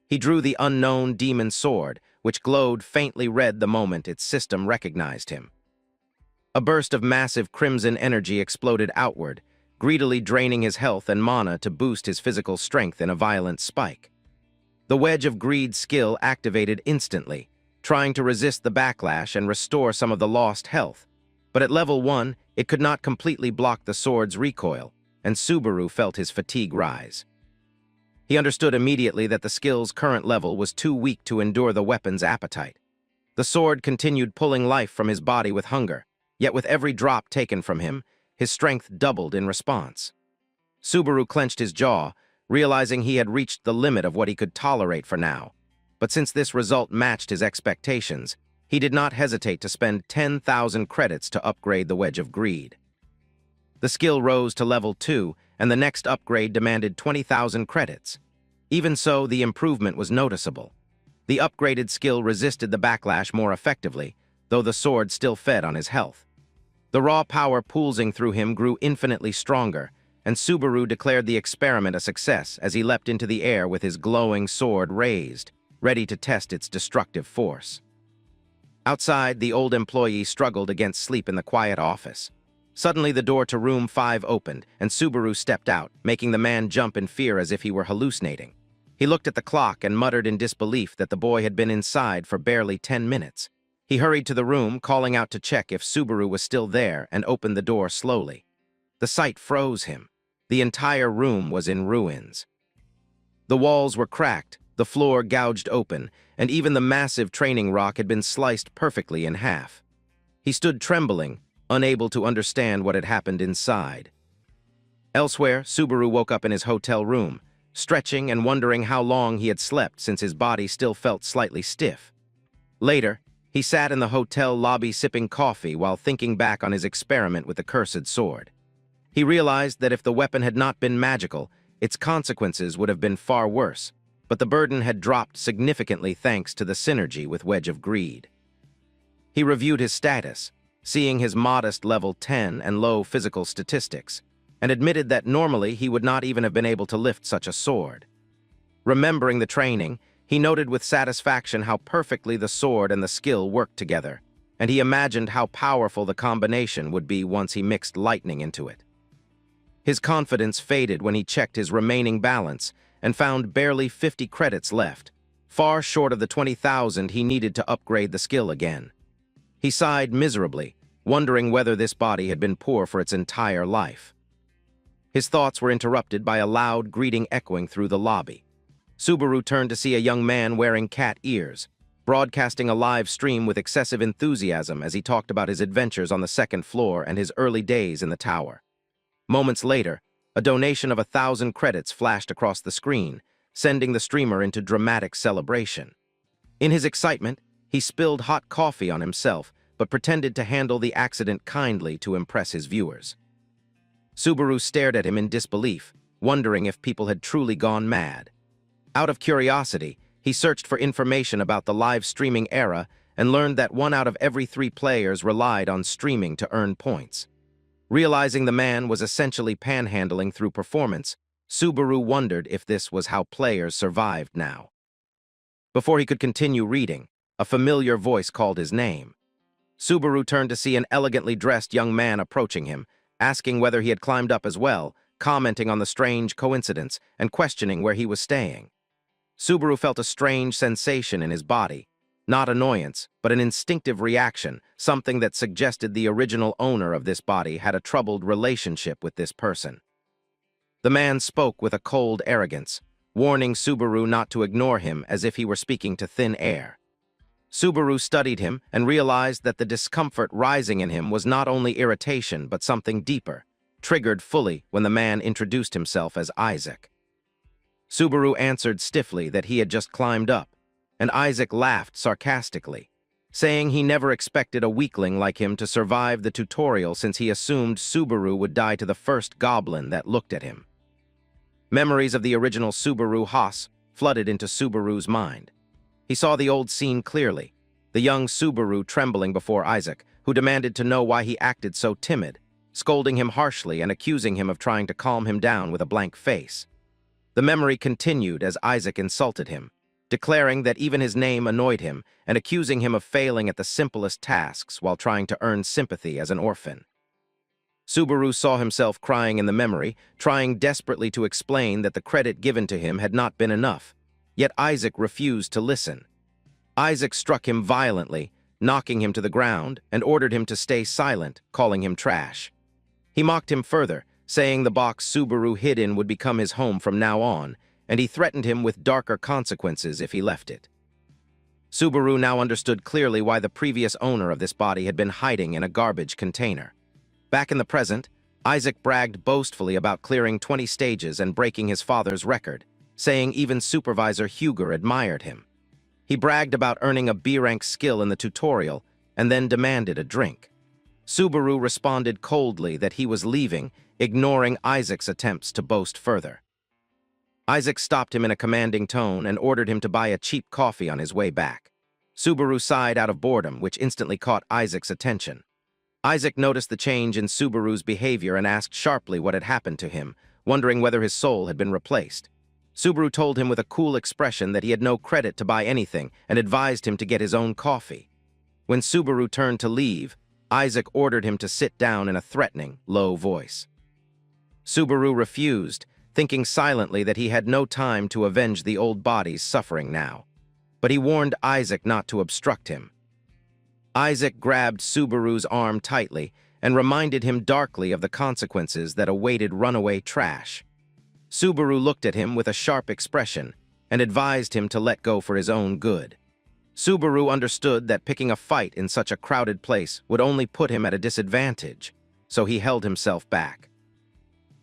He drew the unknown demon sword, which glowed faintly red the moment its system recognized him. A burst of massive crimson energy exploded outward, greedily draining his health and mana to boost his physical strength in a violent spike. The Wedge of Greed skill activated instantly, trying to resist the backlash and restore some of the lost health. But at level 1, it could not completely block the sword's recoil, and Subaru felt his fatigue rise. He understood immediately that the skill's current level was too weak to endure the weapon's appetite. The sword continued pulling life from his body with hunger, yet with every drop taken from him, his strength doubled in response. Subaru clenched his jaw, realizing he had reached the limit of what he could tolerate for now. But since this result matched his expectations, he did not hesitate to spend 10,000 credits to upgrade the Wedge of Greed. The skill rose to level 2, and the next upgrade demanded 20,000 credits. Even so, the improvement was noticeable. The upgraded skill resisted the backlash more effectively, though the sword still fed on his health. The raw power pulsing through him grew infinitely stronger, and Subaru declared the experiment a success as he leapt into the air with his glowing sword raised, ready to test its destructive force. Outside, the old employee struggled against sleep in the quiet office. Suddenly, the door to room 5 opened, and Subaru stepped out, making the man jump in fear as if he were hallucinating. He looked at the clock and muttered in disbelief that the boy had been inside for barely 10 minutes. He hurried to the room, calling out to check if Subaru was still there, and opened the door slowly. The sight froze him. The entire room was in ruins. The walls were cracked, the floor gouged open, and even the massive training rock had been sliced perfectly in half. He stood trembling, unable to understand what had happened inside. Elsewhere, Subaru woke up in his hotel room, stretching and wondering how long he had slept since his body still felt slightly stiff. Later, he sat in the hotel lobby sipping coffee while thinking back on his experiment with the cursed sword. He realized that if the weapon had not been magical, its consequences would have been far worse, but the burden had dropped significantly thanks to the synergy with Wedge of Greed. He reviewed his status, seeing his modest level 10 and low physical statistics, and admitted that normally he would not even have been able to lift such a sword. Remembering the training, he noted with satisfaction how perfectly the sword and the skill worked together, and he imagined how powerful the combination would be once he mixed lightning into it. His confidence faded when he checked his remaining balance and found barely 50 credits left, far short of the 20,000 he needed to upgrade the skill again. He sighed miserably, wondering whether this body had been poor for its entire life. His thoughts were interrupted by a loud greeting echoing through the lobby. Subaru turned to see a young man wearing cat ears, broadcasting a live stream with excessive enthusiasm as he talked about his adventures on the second floor and his early days in the tower. Moments later, a donation of 1,000 credits flashed across the screen, sending the streamer into dramatic celebration. In his excitement, he spilled hot coffee on himself, but pretended to handle the accident kindly to impress his viewers. Subaru stared at him in disbelief, wondering if people had truly gone mad. Out of curiosity, he searched for information about the live streaming era and learned that 1 out of every 3 players relied on streaming to earn points. Realizing the man was essentially panhandling through performance, Subaru wondered if this was how players survived now. Before he could continue reading, A familiar voice called his name. Subaru turned to see an elegantly dressed young man approaching him, asking whether he had climbed up as well, commenting on the strange coincidence and questioning where he was staying. Subaru felt a strange sensation in his body, not annoyance, but an instinctive reaction, something that suggested the original owner of this body had a troubled relationship with this person. The man spoke with a cold arrogance, warning Subaru not to ignore him as if he were speaking to thin air. Subaru studied him and realized that the discomfort rising in him was not only irritation but something deeper, triggered fully when the man introduced himself as Isaac. Subaru answered stiffly that he had just climbed up, and Isaac laughed sarcastically, saying he never expected a weakling like him to survive the tutorial since he assumed Subaru would die to the first goblin that looked at him. Memories of the original Subaru Haas flooded into Subaru's mind. He saw the old scene clearly, the young Subaru trembling before Isaac, who demanded to know why he acted so timid, scolding him harshly and accusing him of trying to calm him down with a blank face. The memory continued as Isaac insulted him, declaring that even his name annoyed him and accusing him of failing at the simplest tasks while trying to earn sympathy as an orphan. Subaru saw himself crying in the memory, trying desperately to explain that the credit given to him had not been enough, yet Isaac refused to listen. Isaac struck him violently, knocking him to the ground, and ordered him to stay silent, calling him trash. He mocked him further, saying the box Subaru hid in would become his home from now on, and he threatened him with darker consequences if he left it. Subaru now understood clearly why the previous owner of this body had been hiding in a garbage container. Back in the present, Isaac bragged boastfully about clearing 20 stages and breaking his father's record, saying even Supervisor Huger admired him. He bragged about earning a B-rank skill in the tutorial and then demanded a drink. Subaru responded coldly that he was leaving, ignoring Isaac's attempts to boast further. Isaac stopped him in a commanding tone and ordered him to buy a cheap coffee on his way back. Subaru sighed out of boredom, which instantly caught Isaac's attention. Isaac noticed the change in Subaru's behavior and asked sharply what had happened to him, wondering whether his soul had been replaced. Subaru told him with a cool expression that he had no credit to buy anything and advised him to get his own coffee. When Subaru turned to leave, Isaac ordered him to sit down in a threatening, low voice. Subaru refused, thinking silently that he had no time to avenge the old body's suffering now. But he warned Isaac not to obstruct him. Isaac grabbed Subaru's arm tightly and reminded him darkly of the consequences that awaited runaway trash. Subaru looked at him with a sharp expression and advised him to let go for his own good. Subaru understood that picking a fight in such a crowded place would only put him at a disadvantage, so he held himself back.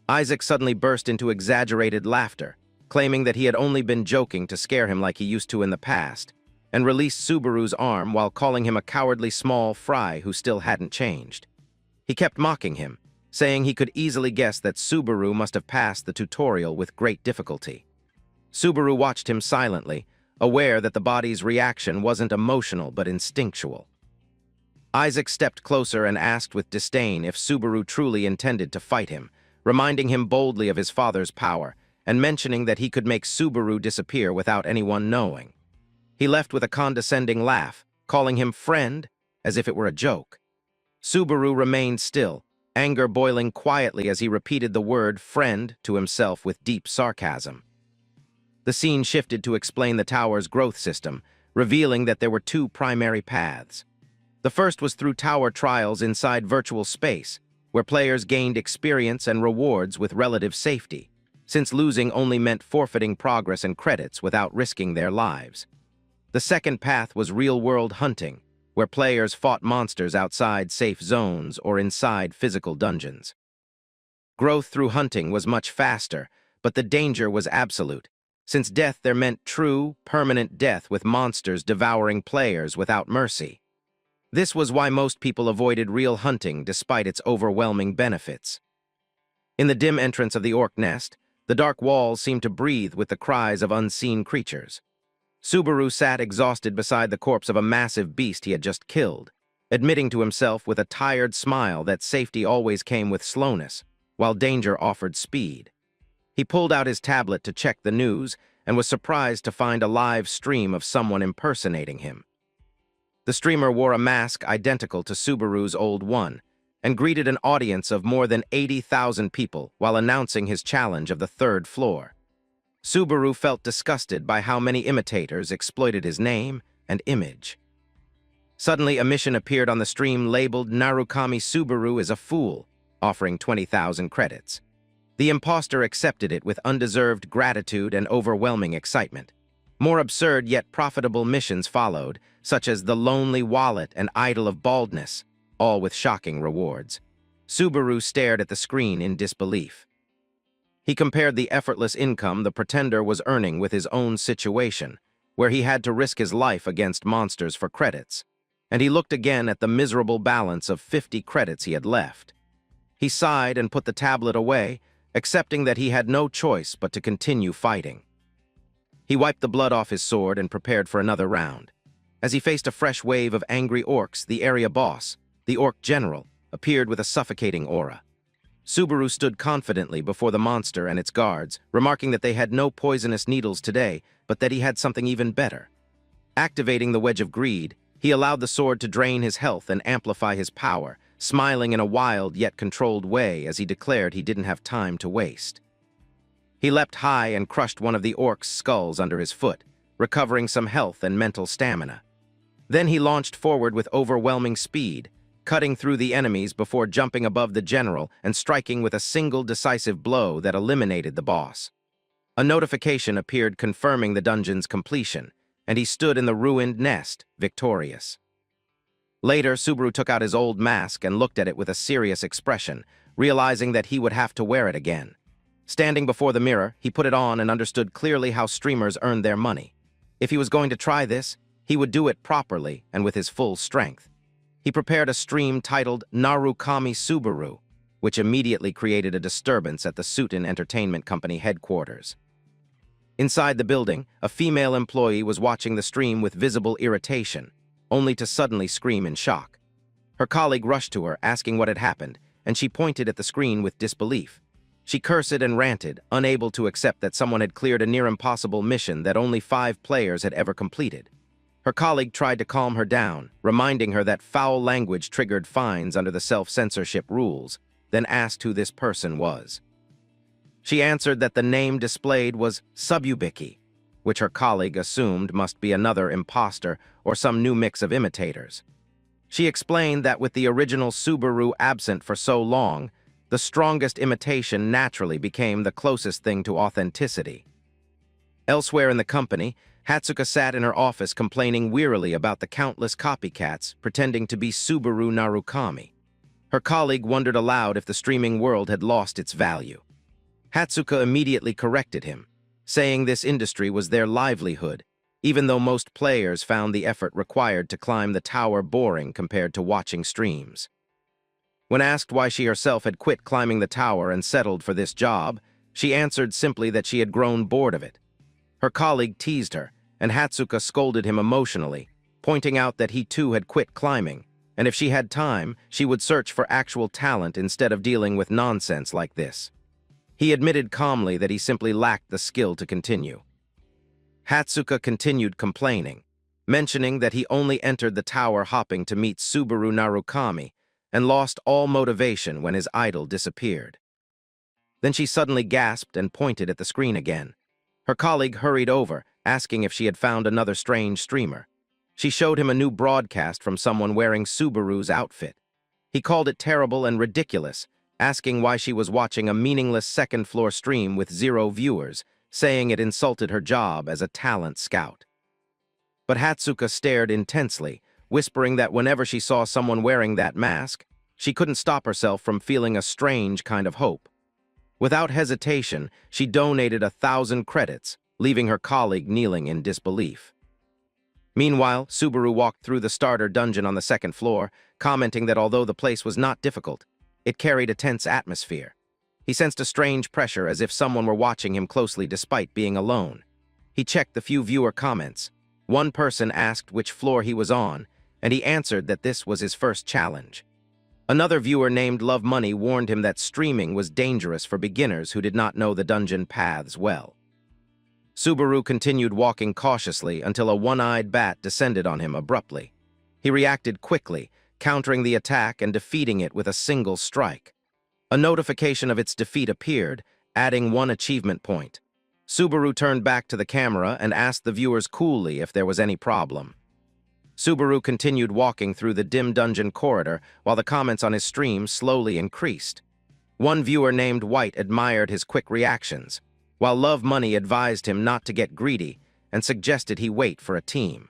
Isaac suddenly burst into exaggerated laughter, claiming that he had only been joking to scare him like he used to in the past, and released Subaru's arm while calling him a cowardly small fry who still hadn't changed. He kept mocking him, saying he could easily guess that Subaru must have passed the tutorial with great difficulty. Subaru watched him silently, aware that the body's reaction wasn't emotional but instinctual. Isaac stepped closer and asked with disdain if Subaru truly intended to fight him, reminding him boldly of his father's power and mentioning that he could make Subaru disappear without anyone knowing. He left with a condescending laugh, calling him friend as if it were a joke. Subaru remained still, anger boiling quietly as he repeated the word friend to himself with deep sarcasm. The scene shifted to explain the tower's growth system, revealing that there were two primary paths. The first was through tower trials inside virtual space, where players gained experience and rewards with relative safety, since losing only meant forfeiting progress and credits without risking their lives. The second path was real-world hunting, where players fought monsters outside safe zones or inside physical dungeons. Growth through hunting was much faster, but the danger was absolute, since death there meant true, permanent death with monsters devouring players without mercy. This was why most people avoided real hunting despite its overwhelming benefits. In the dim entrance of the orc nest, the dark walls seemed to breathe with the cries of unseen creatures. Subaru sat exhausted beside the corpse of a massive beast he had just killed, admitting to himself with a tired smile that safety always came with slowness, while danger offered speed. He pulled out his tablet to check the news and was surprised to find a live stream of someone impersonating him. The streamer wore a mask identical to Subaru's old one and greeted an audience of more than 80,000 people while announcing his challenge of the third floor. Subaru felt disgusted by how many imitators exploited his name and image. Suddenly, a mission appeared on the stream labeled "Narukami Subaru is a fool," offering 20,000 credits. The imposter accepted it with undeserved gratitude and overwhelming excitement. More absurd yet profitable missions followed, such as the Lonely Wallet and Idol of Baldness, all with shocking rewards. Subaru stared at the screen in disbelief. He compared the effortless income the pretender was earning with his own situation, where he had to risk his life against monsters for credits, and he looked again at the miserable balance of 50 credits he had left. He sighed and put the tablet away, accepting that he had no choice but to continue fighting. He wiped the blood off his sword and prepared for another round. As he faced a fresh wave of angry orcs, the area boss, the orc general, appeared with a suffocating aura. Subaru stood confidently before the monster and its guards, remarking that they had no poisonous needles today, but that he had something even better. Activating the Wedge of Greed, he allowed the sword to drain his health and amplify his power, smiling in a wild yet controlled way as he declared he didn't have time to waste. He leapt high and crushed one of the orc's skulls under his foot, recovering some health and mental stamina. Then he launched forward with overwhelming speed, cutting through the enemies before jumping above the general and striking with a single decisive blow that eliminated the boss. A notification appeared confirming the dungeon's completion, and he stood in the ruined nest, victorious. Later, Subaru took out his old mask and looked at it with a serious expression, realizing that he would have to wear it again. Standing before the mirror, he put it on and understood clearly how streamers earned their money. If he was going to try this, he would do it properly and with his full strength. He prepared a stream titled Narukami Subaru, which immediately created a disturbance at the Sutin Entertainment Company headquarters. Inside the building, a female employee was watching the stream with visible irritation, only to suddenly scream in shock. Her colleague rushed to her, asking what had happened, and she pointed at the screen with disbelief. She cursed and ranted, unable to accept that someone had cleared a near-impossible mission that only 5 players had ever completed. Her colleague tried to calm her down, reminding her that foul language triggered fines under the self-censorship rules, then asked who this person was. She answered that the name displayed was Sububiki, which her colleague assumed must be another imposter or some new mix of imitators. She explained that with the original Subaru absent for so long, the strongest imitation naturally became the closest thing to authenticity. Elsewhere in the company, Hatsuka sat in her office complaining wearily about the countless copycats pretending to be Subaru Narukami. Her colleague wondered aloud if the streaming world had lost its value. Hatsuka immediately corrected him, saying this industry was their livelihood, even though most players found the effort required to climb the tower boring compared to watching streams. When asked why she herself had quit climbing the tower and settled for this job, she answered simply that she had grown bored of it. Her colleague teased her, and Hatsuka scolded him emotionally, pointing out that he too had quit climbing, and if she had time, she would search for actual talent instead of dealing with nonsense like this. He admitted calmly that he simply lacked the skill to continue. Hatsuka continued complaining, mentioning that he only entered the tower hopping to meet Subaru Narukami and lost all motivation when his idol disappeared. Then she suddenly gasped and pointed at the screen again. Her colleague hurried over, asking if she had found another strange streamer. She showed him a new broadcast from someone wearing Subaru's outfit. He called it terrible and ridiculous, asking why she was watching a meaningless second-floor stream with 0 viewers, saying it insulted her job as a talent scout. But Hatsuka stared intensely, whispering that whenever she saw someone wearing that mask, she couldn't stop herself from feeling a strange kind of hope. Without hesitation, she donated 1,000 credits, leaving her colleague kneeling in disbelief. Meanwhile, Subaru walked through the starter dungeon on the 2nd floor, commenting that although the place was not difficult, it carried a tense atmosphere. He sensed a strange pressure as if someone were watching him closely despite being alone. He checked the few viewer comments. One person asked which floor he was on, and he answered that this was his first challenge. Another viewer named Love Money warned him that streaming was dangerous for beginners who did not know the dungeon paths well. Subaru continued walking cautiously until a one-eyed bat descended on him abruptly. He reacted quickly, countering the attack and defeating it with a single strike. A notification of its defeat appeared, adding 1 achievement point. Subaru turned back to the camera and asked the viewers coolly if there was any problem. Subaru continued walking through the dim dungeon corridor while the comments on his stream slowly increased. One viewer named White admired his quick reactions, while Love Money advised him not to get greedy and suggested he wait for a team.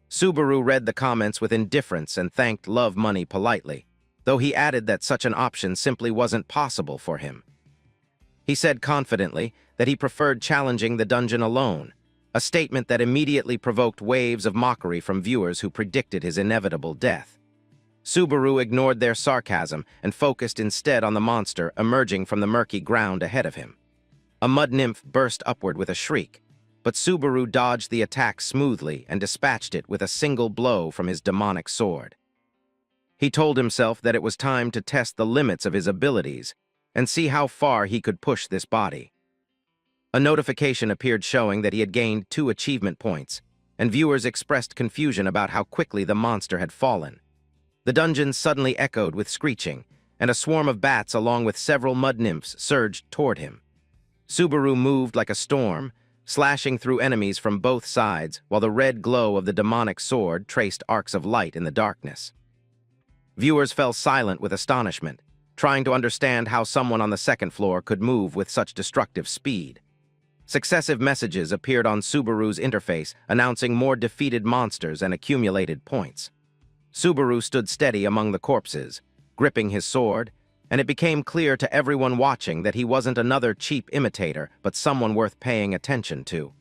Subaru read the comments with indifference and thanked Love Money politely, though he added that such an option simply wasn't possible for him. He said confidently that he preferred challenging the dungeon alone, a statement that immediately provoked waves of mockery from viewers who predicted his inevitable death. Subaru ignored their sarcasm and focused instead on the monster emerging from the murky ground ahead of him. A mud nymph burst upward with a shriek, but Subaru dodged the attack smoothly and dispatched it with a single blow from his demonic sword. He told himself that it was time to test the limits of his abilities and see how far he could push this body. A notification appeared showing that he had gained 2 achievement points, and viewers expressed confusion about how quickly the monster had fallen. The dungeon suddenly echoed with screeching, and a swarm of bats along with several mud nymphs surged toward him. Subaru moved like a storm, slashing through enemies from both sides while the red glow of the demonic sword traced arcs of light in the darkness. Viewers fell silent with astonishment, trying to understand how someone on the second floor could move with such destructive speed. Successive messages appeared on Subaru's interface announcing more defeated monsters and accumulated points. Subaru stood steady among the corpses, gripping his sword, and it became clear to everyone watching that he wasn't another cheap imitator but someone worth paying attention to.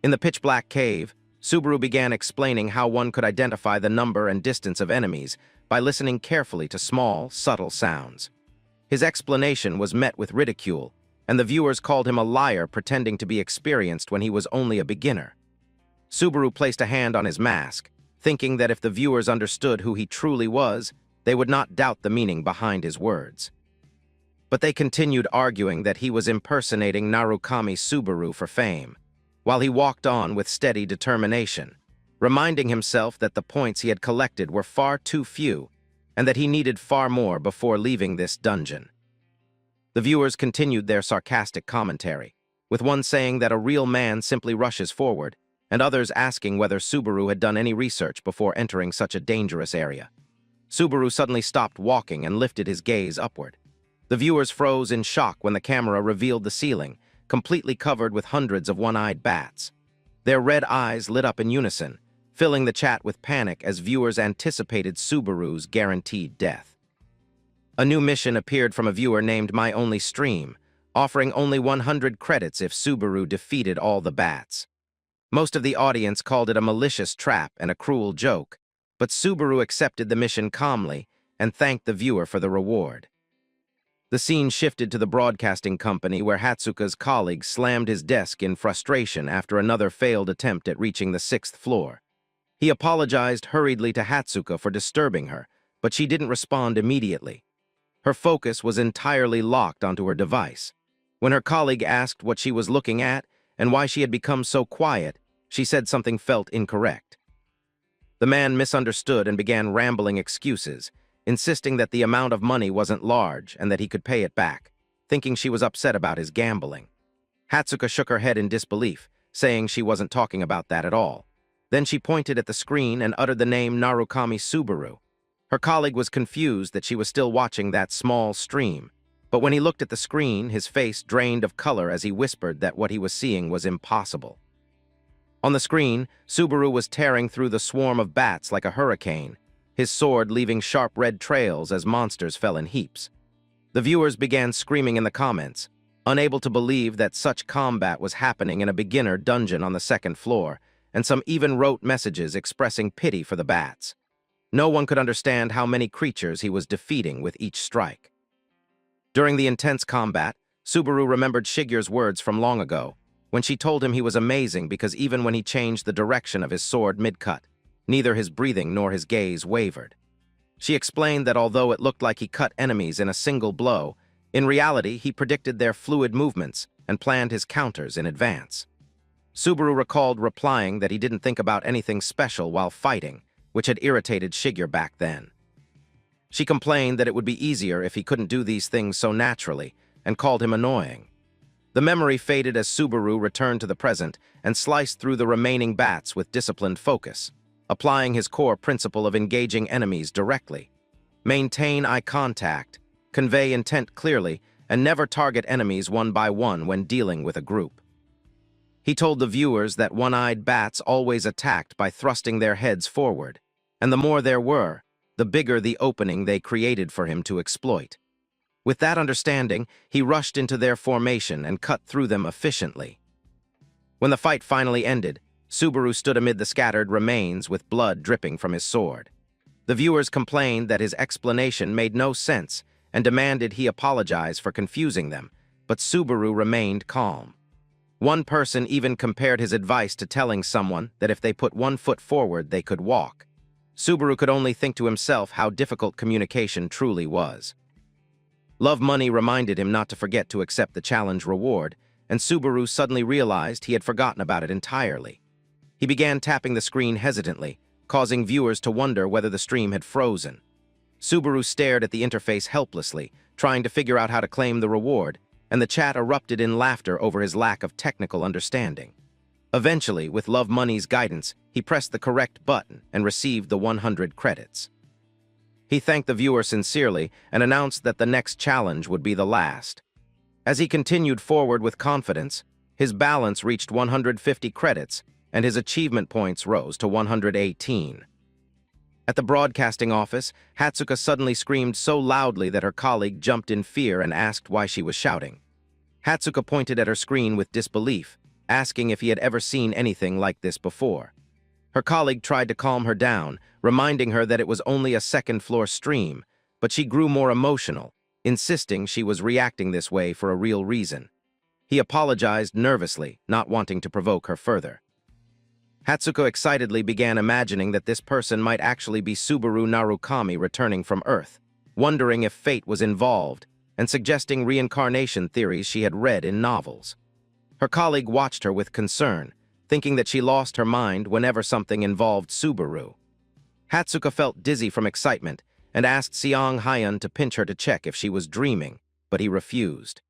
In the pitch-black cave, Subaru began explaining how one could identify the number and distance of enemies by listening carefully to small, subtle sounds. His explanation was met with ridicule, and the viewers called him a liar pretending to be experienced when he was only a beginner. Subaru placed a hand on his mask, thinking that if the viewers understood who he truly was, they would not doubt the meaning behind his words. But they continued arguing that he was impersonating Narukami Subaru for fame, while he walked on with steady determination, reminding himself that the points he had collected were far too few and that he needed far more before leaving this dungeon. The viewers continued their sarcastic commentary, with one saying that a real man simply rushes forward, and others asking whether Subaru had done any research before entering such a dangerous area. Subaru suddenly stopped walking and lifted his gaze upward. The viewers froze in shock when the camera revealed the ceiling, completely covered with hundreds of one-eyed bats. Their red eyes lit up in unison, filling the chat with panic as viewers anticipated Subaru's guaranteed death. A new mission appeared from a viewer named My Only Stream, offering only 100 credits if Subaru defeated all the bats. Most of the audience called it a malicious trap and a cruel joke, but Subaru accepted the mission calmly and thanked the viewer for the reward. The scene shifted to the broadcasting company where Hatsuka's colleague slammed his desk in frustration after another failed attempt at reaching the 6th floor. He apologized hurriedly to Hatsuka for disturbing her, but she didn't respond immediately. Her focus was entirely locked onto her device. When her colleague asked what she was looking at and why she had become so quiet, she said something felt incorrect. The man misunderstood and began rambling excuses, insisting that the amount of money wasn't large and that he could pay it back, thinking she was upset about his gambling. Hatsuka shook her head in disbelief, saying she wasn't talking about that at all. Then she pointed at the screen and uttered the name Narukami Subaru. Her colleague was confused that she was still watching that small stream, but when he looked at the screen, his face drained of color as he whispered that what he was seeing was impossible. On the screen, Subaru was tearing through the swarm of bats like a hurricane, his sword leaving sharp red trails as monsters fell in heaps. The viewers began screaming in the comments, unable to believe that such combat was happening in a beginner dungeon on the 2nd floor, and some even wrote messages expressing pity for the bats. No one could understand how many creatures he was defeating with each strike. During the intense combat, Subaru remembered Shigur's words from long ago, when she told him he was amazing because even when he changed the direction of his sword mid-cut, neither his breathing nor his gaze wavered. She explained that although it looked like he cut enemies in a single blow, in reality he predicted their fluid movements and planned his counters in advance. Subaru recalled replying that he didn't think about anything special while fighting, which had irritated Shigeru back then. She complained that it would be easier if he couldn't do these things so naturally, and called him annoying. The memory faded as Subaru returned to the present and sliced through the remaining bats with disciplined focus, applying his core principle of engaging enemies directly. Maintain eye contact, convey intent clearly, and never target enemies one by one when dealing with a group. He told the viewers that one-eyed bats always attacked by thrusting their heads forward, and the more there were, the bigger the opening they created for him to exploit. With that understanding, he rushed into their formation and cut through them efficiently. When the fight finally ended, Subaru stood amid the scattered remains with blood dripping from his sword. The viewers complained that his explanation made no sense and demanded he apologize for confusing them, but Subaru remained calm. One person even compared his advice to telling someone that if they put one foot forward, they could walk. Subaru could only think to himself how difficult communication truly was. Love money reminded him not to forget to accept the challenge reward, and Subaru suddenly realized he had forgotten about it entirely. He began tapping the screen hesitantly, causing viewers to wonder whether the stream had frozen. Subaru stared at the interface helplessly, trying to figure out how to claim the reward, and the chat erupted in laughter over his lack of technical understanding. Eventually, with Love Money's guidance, he pressed the correct button and received the 100 credits. He thanked the viewer sincerely and announced that the next challenge would be the last. As he continued forward with confidence, his balance reached 150 credits, and his achievement points rose to 118. At the broadcasting office, Hatsuka suddenly screamed so loudly that her colleague jumped in fear and asked why she was shouting. Hatsuka pointed at her screen with disbelief, asking if he had ever seen anything like this before. Her colleague tried to calm her down, reminding her that it was only a second-floor stream, but she grew more emotional, insisting she was reacting this way for a real reason. He apologized nervously, not wanting to provoke her further. Hatsuko excitedly began imagining that this person might actually be Subaru Narukami returning from Earth, wondering if fate was involved, and suggesting reincarnation theories she had read in novels. Her colleague watched her with concern, thinking that she lost her mind whenever something involved Subaru. Hatsuka felt dizzy from excitement and asked Seong Hyun to pinch her to check if she was dreaming, but he refused.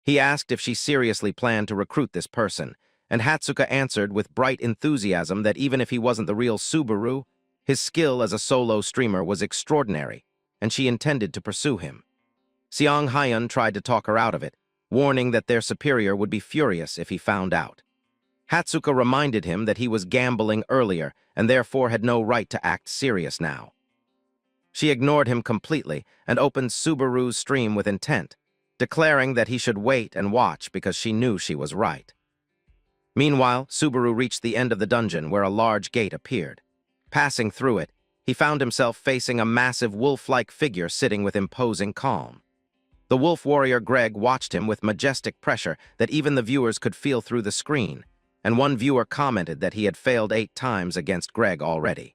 He asked if she seriously planned to recruit this person, and Hatsuka answered with bright enthusiasm that even if he wasn't the real Subaru, his skill as a solo streamer was extraordinary, and she intended to pursue him. Seong Hyun tried to talk her out of it, warning that their superior would be furious if he found out. Hatsuka reminded him that he was gambling earlier and therefore had no right to act serious now. She ignored him completely and opened Subaru's stream with intent, declaring that he should wait and watch because she knew she was right. Meanwhile, Subaru reached the end of the dungeon where a large gate appeared. Passing through it, he found himself facing a massive wolf-like figure sitting with imposing calm. The wolf warrior Greg watched him with majestic pressure that even the viewers could feel through the screen, and one viewer commented that he had failed 8 times against Greg already.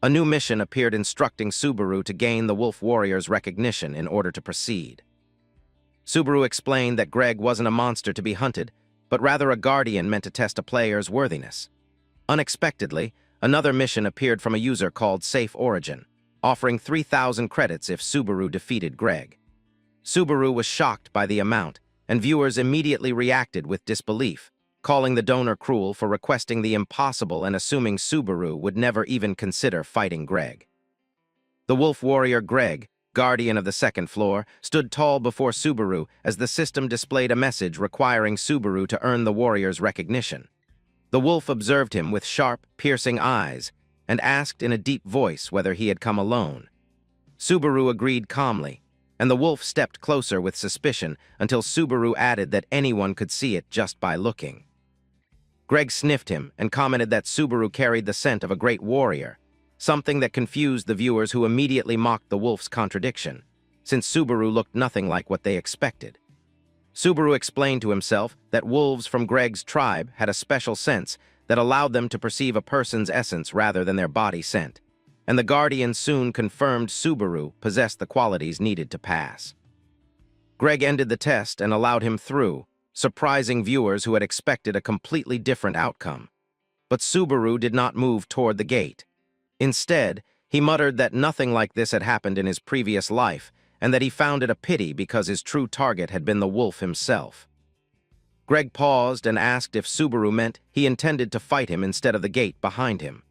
A new mission appeared instructing Subaru to gain the wolf warrior's recognition in order to proceed. Subaru explained that Greg wasn't a monster to be hunted, but rather a guardian meant to test a player's worthiness. Unexpectedly, another mission appeared from a user called Safe Origin, offering 3,000 credits if Subaru defeated Greg. Subaru was shocked by the amount, and viewers immediately reacted with disbelief, calling the donor cruel for requesting the impossible and assuming Subaru would never even consider fighting Greg. The wolf warrior Greg, guardian of the second floor, stood tall before Subaru as the system displayed a message requiring Subaru to earn the warrior's recognition. The wolf observed him with sharp, piercing eyes and asked in a deep voice whether he had come alone. Subaru agreed calmly, and the wolf stepped closer with suspicion until Subaru added that anyone could see it just by looking. Greg sniffed him and commented that Subaru carried the scent of a great warrior, something that confused the viewers who immediately mocked the wolf's contradiction, since Subaru looked nothing like what they expected. Subaru explained to himself that wolves from Greg's tribe had a special sense that allowed them to perceive a person's essence rather than their body scent, and the Guardian soon confirmed Subaru possessed the qualities needed to pass. Greg ended the test and allowed him through, surprising viewers who had expected a completely different outcome. But Subaru did not move toward the gate. Instead, he muttered that nothing like this had happened in his previous life, and that he found it a pity because his true target had been the wolf himself. Greg paused and asked if Subaru meant he intended to fight him instead of the gate behind him.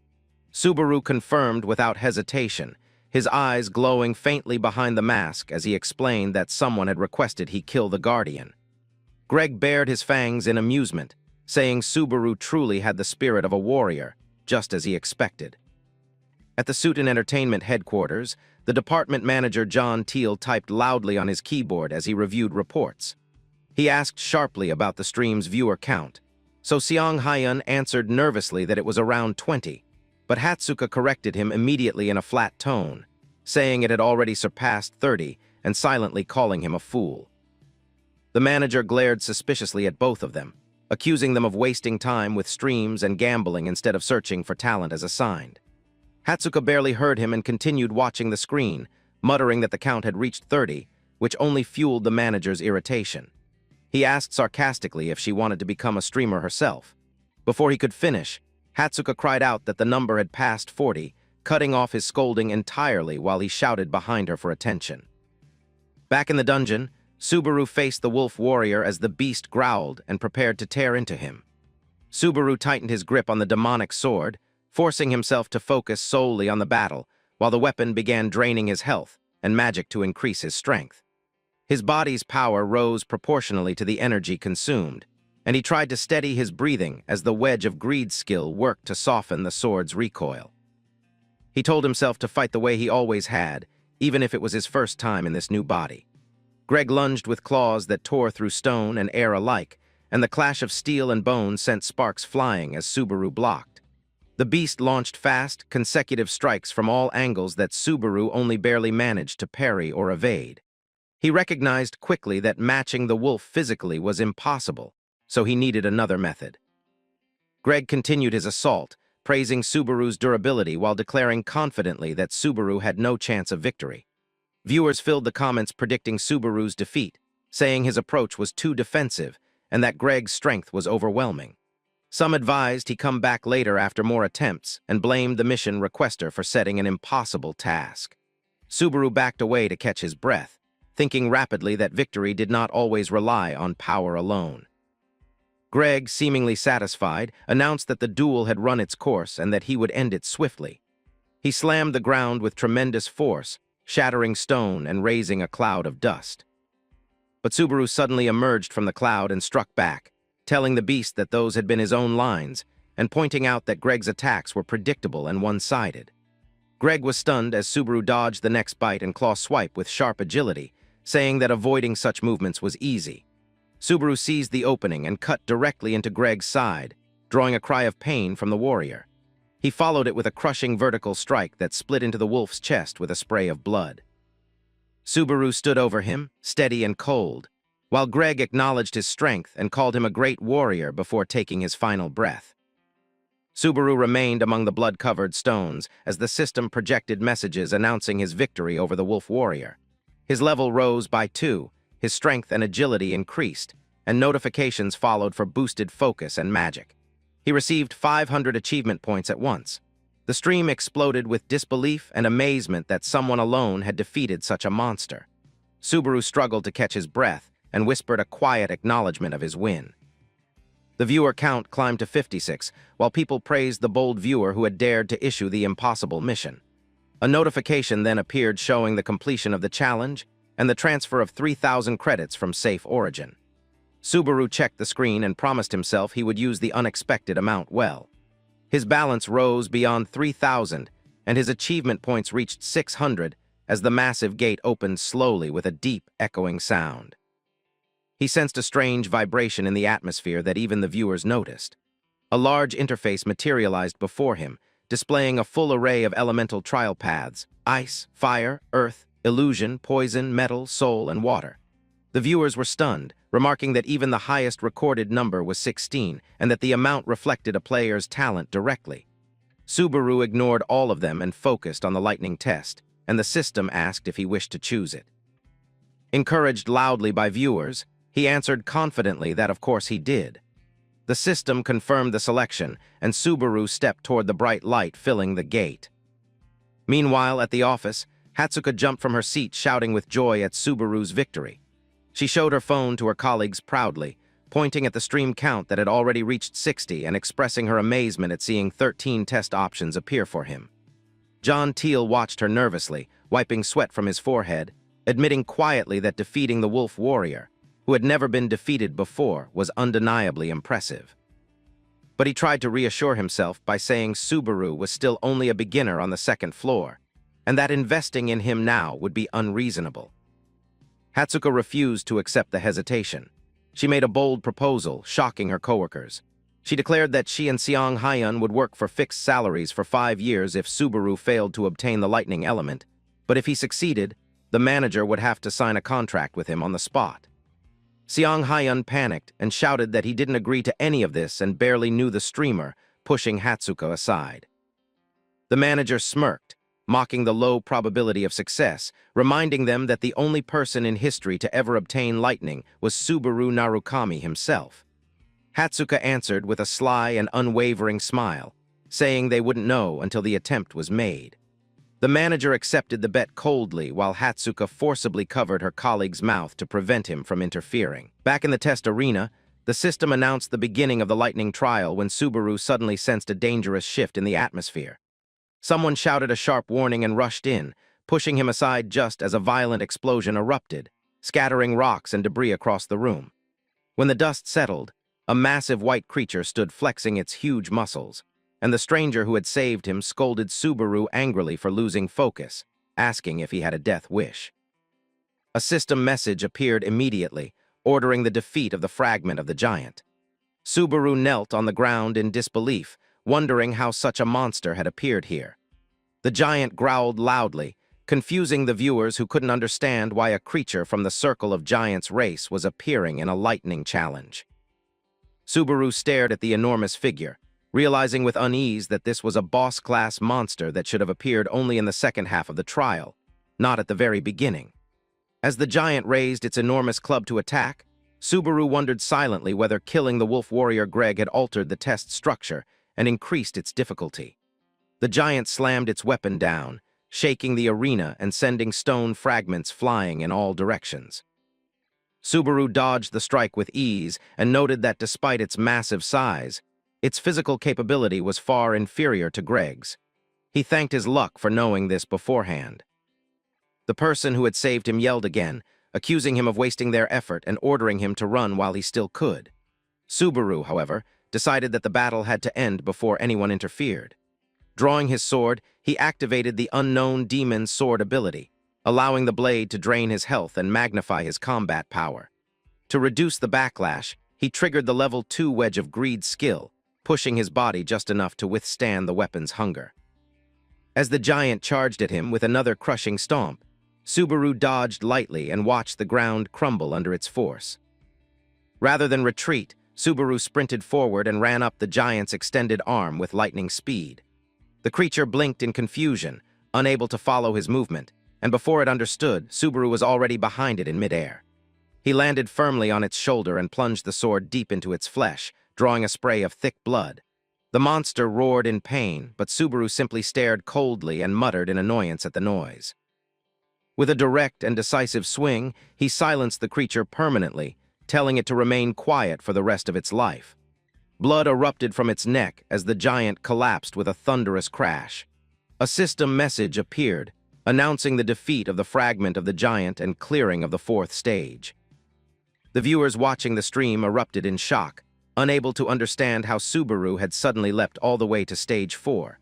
Subaru confirmed without hesitation, his eyes glowing faintly behind the mask as he explained that someone had requested he kill the Guardian. Greg bared his fangs in amusement, saying Subaru truly had the spirit of a warrior, just as he expected. At the Suit and Entertainment headquarters, the department manager John Teal typed loudly on his keyboard as he reviewed reports. He asked sharply about the stream's viewer count, so Seong Hyun answered nervously that it was around 20, but Hatsuka corrected him immediately in a flat tone, saying it had already surpassed 30 and silently calling him a fool. The manager glared suspiciously at both of them, accusing them of wasting time with streams and gambling instead of searching for talent as assigned. Hatsuka barely heard him and continued watching the screen, muttering that the count had reached 30, which only fueled the manager's irritation. He asked sarcastically if she wanted to become a streamer herself. Before he could finish, Hatsuka cried out that the number had passed 40, cutting off his scolding entirely while he shouted behind her for attention. Back in the dungeon, Subaru faced the wolf warrior as the beast growled and prepared to tear into him. Subaru tightened his grip on the demonic sword, forcing himself to focus solely on the battle, while the weapon began draining his health and magic to increase his strength. His body's power rose proportionally to the energy consumed, and he tried to steady his breathing as the wedge of greed skill worked to soften the sword's recoil. He told himself to fight the way he always had, even if it was his first time in this new body. Greg lunged with claws that tore through stone and air alike, and the clash of steel and bone sent sparks flying as Subaru blocked. The beast launched fast, consecutive strikes from all angles that Subaru only barely managed to parry or evade. He recognized quickly that matching the wolf physically was impossible, so he needed another method. Greg continued his assault, praising Subaru's durability while declaring confidently that Subaru had no chance of victory. Viewers filled the comments predicting Subaru's defeat, saying his approach was too defensive and that Greg's strength was overwhelming. Some advised he come back later after more attempts and blamed the mission requester for setting an impossible task. Subaru backed away to catch his breath, thinking rapidly that victory did not always rely on power alone. Greg, seemingly satisfied, announced that the duel had run its course and that he would end it swiftly. He slammed the ground with tremendous force, shattering stone and raising a cloud of dust. But Subaru suddenly emerged from the cloud and struck back, telling the beast that those had been his own lines, and pointing out that Greg's attacks were predictable and one-sided. Greg was stunned as Subaru dodged the next bite and claw swipe with sharp agility, saying that avoiding such movements was easy. Subaru seized the opening and cut directly into Greg's side, drawing a cry of pain from the warrior. He followed it with a crushing vertical strike that split into the wolf's chest with a spray of blood. Subaru stood over him, steady and cold, while Greg acknowledged his strength and called him a great warrior before taking his final breath. Subaru remained among the blood-covered stones as the system projected messages announcing his victory over the wolf warrior. His level rose by 2, his strength and agility increased, and notifications followed for boosted focus and magic. He received 500 achievement points at once. The stream exploded with disbelief and amazement that someone alone had defeated such a monster. Subaru struggled to catch his breath and whispered a quiet acknowledgement of his win. The viewer count climbed to 56, while people praised the bold viewer who had dared to issue the impossible mission. A notification then appeared showing the completion of the challenge and the transfer of 3,000 credits from Safe Origin. Subaru checked the screen and promised himself he would use the unexpected amount well. His balance rose beyond 3,000, and his achievement points reached 600 as the massive gate opened slowly with a deep, echoing sound. He sensed a strange vibration in the atmosphere that even the viewers noticed. A large interface materialized before him, displaying a full array of elemental trial paths: ice, fire, earth, illusion, poison, metal, soul, and water. The viewers were stunned, remarking that even the highest recorded number was 16, and that the amount reflected a player's talent directly. Subaru ignored all of them and focused on the lightning test, and the system asked if he wished to choose it. Encouraged loudly by viewers, he answered confidently that of course he did. The system confirmed the selection, and Subaru stepped toward the bright light filling the gate. Meanwhile, at the office, Hatsuka jumped from her seat shouting with joy at Subaru's victory. She showed her phone to her colleagues proudly, pointing at the stream count that had already reached 60 and expressing her amazement at seeing 13 test options appear for him. John Teal watched her nervously, wiping sweat from his forehead, admitting quietly that defeating the Wolf Warrior, who had never been defeated before, was undeniably impressive. But he tried to reassure himself by saying Subaru was still only a beginner on the second floor, and that investing in him now would be unreasonable. Hatsuka refused to accept the hesitation. She made a bold proposal, shocking her coworkers. She declared that she and Seong Hyun would work for fixed salaries for 5 years if Subaru failed to obtain the lightning element, but if he succeeded, the manager would have to sign a contract with him on the spot. Seong Hyun panicked and shouted that he didn't agree to any of this and barely knew the streamer, pushing Hatsuka aside. The manager smirked, mocking the low probability of success, reminding them that the only person in history to ever obtain lightning was Subaru Narukami himself. Hatsuka answered with a sly and unwavering smile, saying they wouldn't know until the attempt was made. The manager accepted the bet coldly while Hatsuka forcibly covered her colleague's mouth to prevent him from interfering. Back in the test arena, the system announced the beginning of the lightning trial when Subaru suddenly sensed a dangerous shift in the atmosphere. Someone shouted a sharp warning and rushed in, pushing him aside just as a violent explosion erupted, scattering rocks and debris across the room. When the dust settled, a massive white creature stood flexing its huge muscles, and the stranger who had saved him scolded Subaru angrily for losing focus, asking if he had a death wish. A system message appeared immediately, ordering the defeat of the fragment of the giant. Subaru knelt on the ground in disbelief, wondering how such a monster had appeared here. The giant growled loudly, confusing the viewers who couldn't understand why a creature from the Circle of Giants race was appearing in a lightning challenge. Subaru stared at the enormous figure, realizing with unease that this was a boss-class monster that should have appeared only in the second half of the trial, not at the very beginning. As the giant raised its enormous club to attack, Subaru wondered silently whether killing the Wolf Warrior Greg had altered the test structure and increased its difficulty. The giant slammed its weapon down, shaking the arena and sending stone fragments flying in all directions. Subaru dodged the strike with ease and noted that despite its massive size, its physical capability was far inferior to Greg's. He thanked his luck for knowing this beforehand. The person who had saved him yelled again, accusing him of wasting their effort and ordering him to run while he still could. Subaru, however, decided that the battle had to end before anyone interfered. Drawing his sword, he activated the unknown demon's sword ability, allowing the blade to drain his health and magnify his combat power. To reduce the backlash, he triggered the level 2 Wedge of Greed skill, pushing his body just enough to withstand the weapon's hunger. As the giant charged at him with another crushing stomp, Subaru dodged lightly and watched the ground crumble under its force. Rather than retreat, Subaru sprinted forward and ran up the giant's extended arm with lightning speed. The creature blinked in confusion, unable to follow his movement, and before it understood, Subaru was already behind it in midair. He landed firmly on its shoulder and plunged the sword deep into its flesh, drawing a spray of thick blood. The monster roared in pain, but Subaru simply stared coldly and muttered in annoyance at the noise. With a direct and decisive swing, he silenced the creature permanently, telling it to remain quiet for the rest of its life. Blood erupted from its neck as the giant collapsed with a thunderous crash. A system message appeared, announcing the defeat of the fragment of the giant and clearing of the 4th stage. The viewers watching the stream erupted in shock, unable to understand how Subaru had suddenly leapt all the way to stage 4.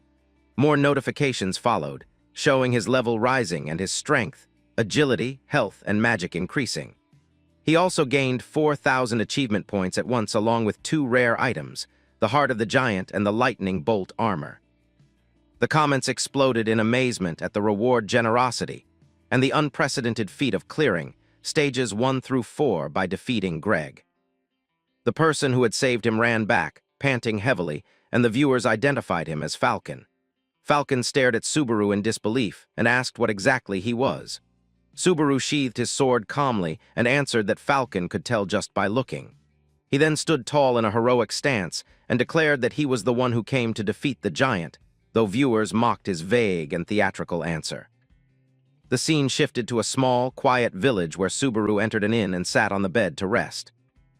More notifications followed, showing his level rising and his strength, agility, health, and magic increasing. He also gained 4,000 achievement points at once along with 2 rare items, the Heart of the Giant and the Lightning Bolt armor. The comments exploded in amazement at the reward generosity and the unprecedented feat of clearing stages 1 through 4 by defeating Greg. The person who had saved him ran back, panting heavily, and the viewers identified him as Falcon. Falcon stared at Subaru in disbelief and asked what exactly he was. Subaru sheathed his sword calmly and answered that Falcon could tell just by looking. He then stood tall in a heroic stance and declared that he was the one who came to defeat the giant, though viewers mocked his vague and theatrical answer. The scene shifted to a small, quiet village where Subaru entered an inn and sat on the bed to rest.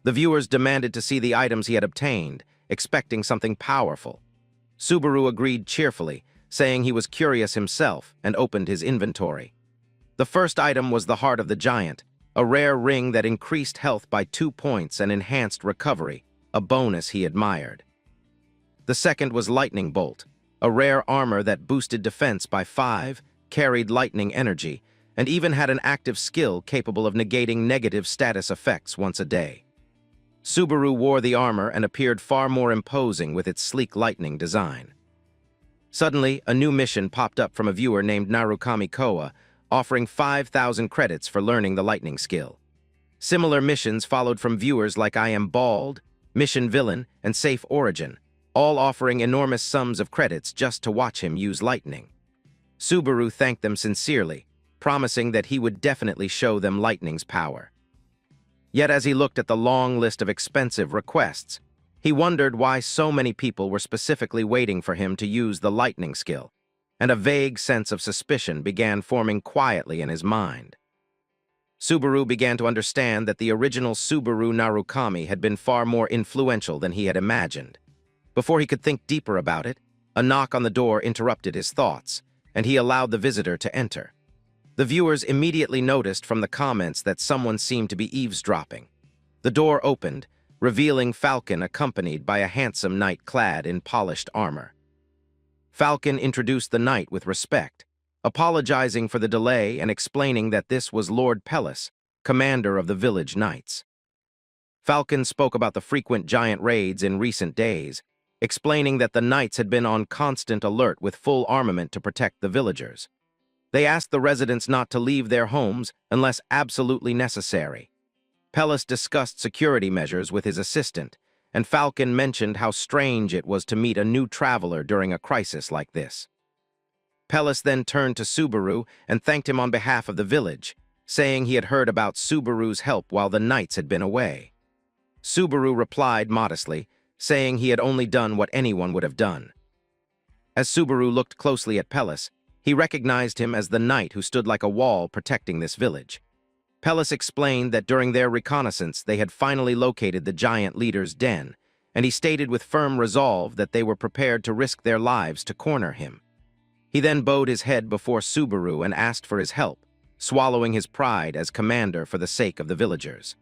The viewers demanded to see the items he had obtained, expecting something powerful. Subaru agreed cheerfully, saying he was curious himself, and opened his inventory. The first item was the Heart of the Giant, a rare ring that increased health by 2 points and enhanced recovery, a bonus he admired. The second was Lightning Bolt, a rare armor that boosted defense by 5, carried lightning energy, and even had an active skill capable of negating negative status effects once a day. Subaru wore the armor and appeared far more imposing with its sleek lightning design. Suddenly, a new mission popped up from a viewer named Narukami Koa, offering 5,000 credits for learning the lightning skill. Similar missions followed from viewers like I Am Bald, Mission Villain, and Safe Origin, all offering enormous sums of credits just to watch him use lightning. Subaru thanked them sincerely, promising that he would definitely show them lightning's power. Yet as he looked at the long list of expensive requests, he wondered why so many people were specifically waiting for him to use the lightning skill, and a vague sense of suspicion began forming quietly in his mind. Subaru began to understand that the original Subaru Narukami had been far more influential than he had imagined. Before he could think deeper about it, a knock on the door interrupted his thoughts, and he allowed the visitor to enter. The viewers immediately noticed from the comments that someone seemed to be eavesdropping. The door opened, revealing Falcon accompanied by a handsome knight clad in polished armor. Falcon introduced the knight with respect, apologizing for the delay and explaining that this was Lord Pellis, commander of the village knights. Falcon spoke about the frequent giant raids in recent days, explaining that the knights had been on constant alert with full armament to protect the villagers. They asked the residents not to leave their homes unless absolutely necessary. Pellis discussed security measures with his assistant, and Falcon mentioned how strange it was to meet a new traveler during a crisis like this. Pellis then turned to Subaru and thanked him on behalf of the village, saying he had heard about Subaru's help while the knights had been away. Subaru replied modestly, saying he had only done what anyone would have done. As Subaru looked closely at Pellis, he recognized him as the knight who stood like a wall protecting this village. Pellis explained that during their reconnaissance they had finally located the giant leader's den, and he stated with firm resolve that they were prepared to risk their lives to corner him. He then bowed his head before Subaru and asked for his help, swallowing his pride as commander for the sake of the villagers.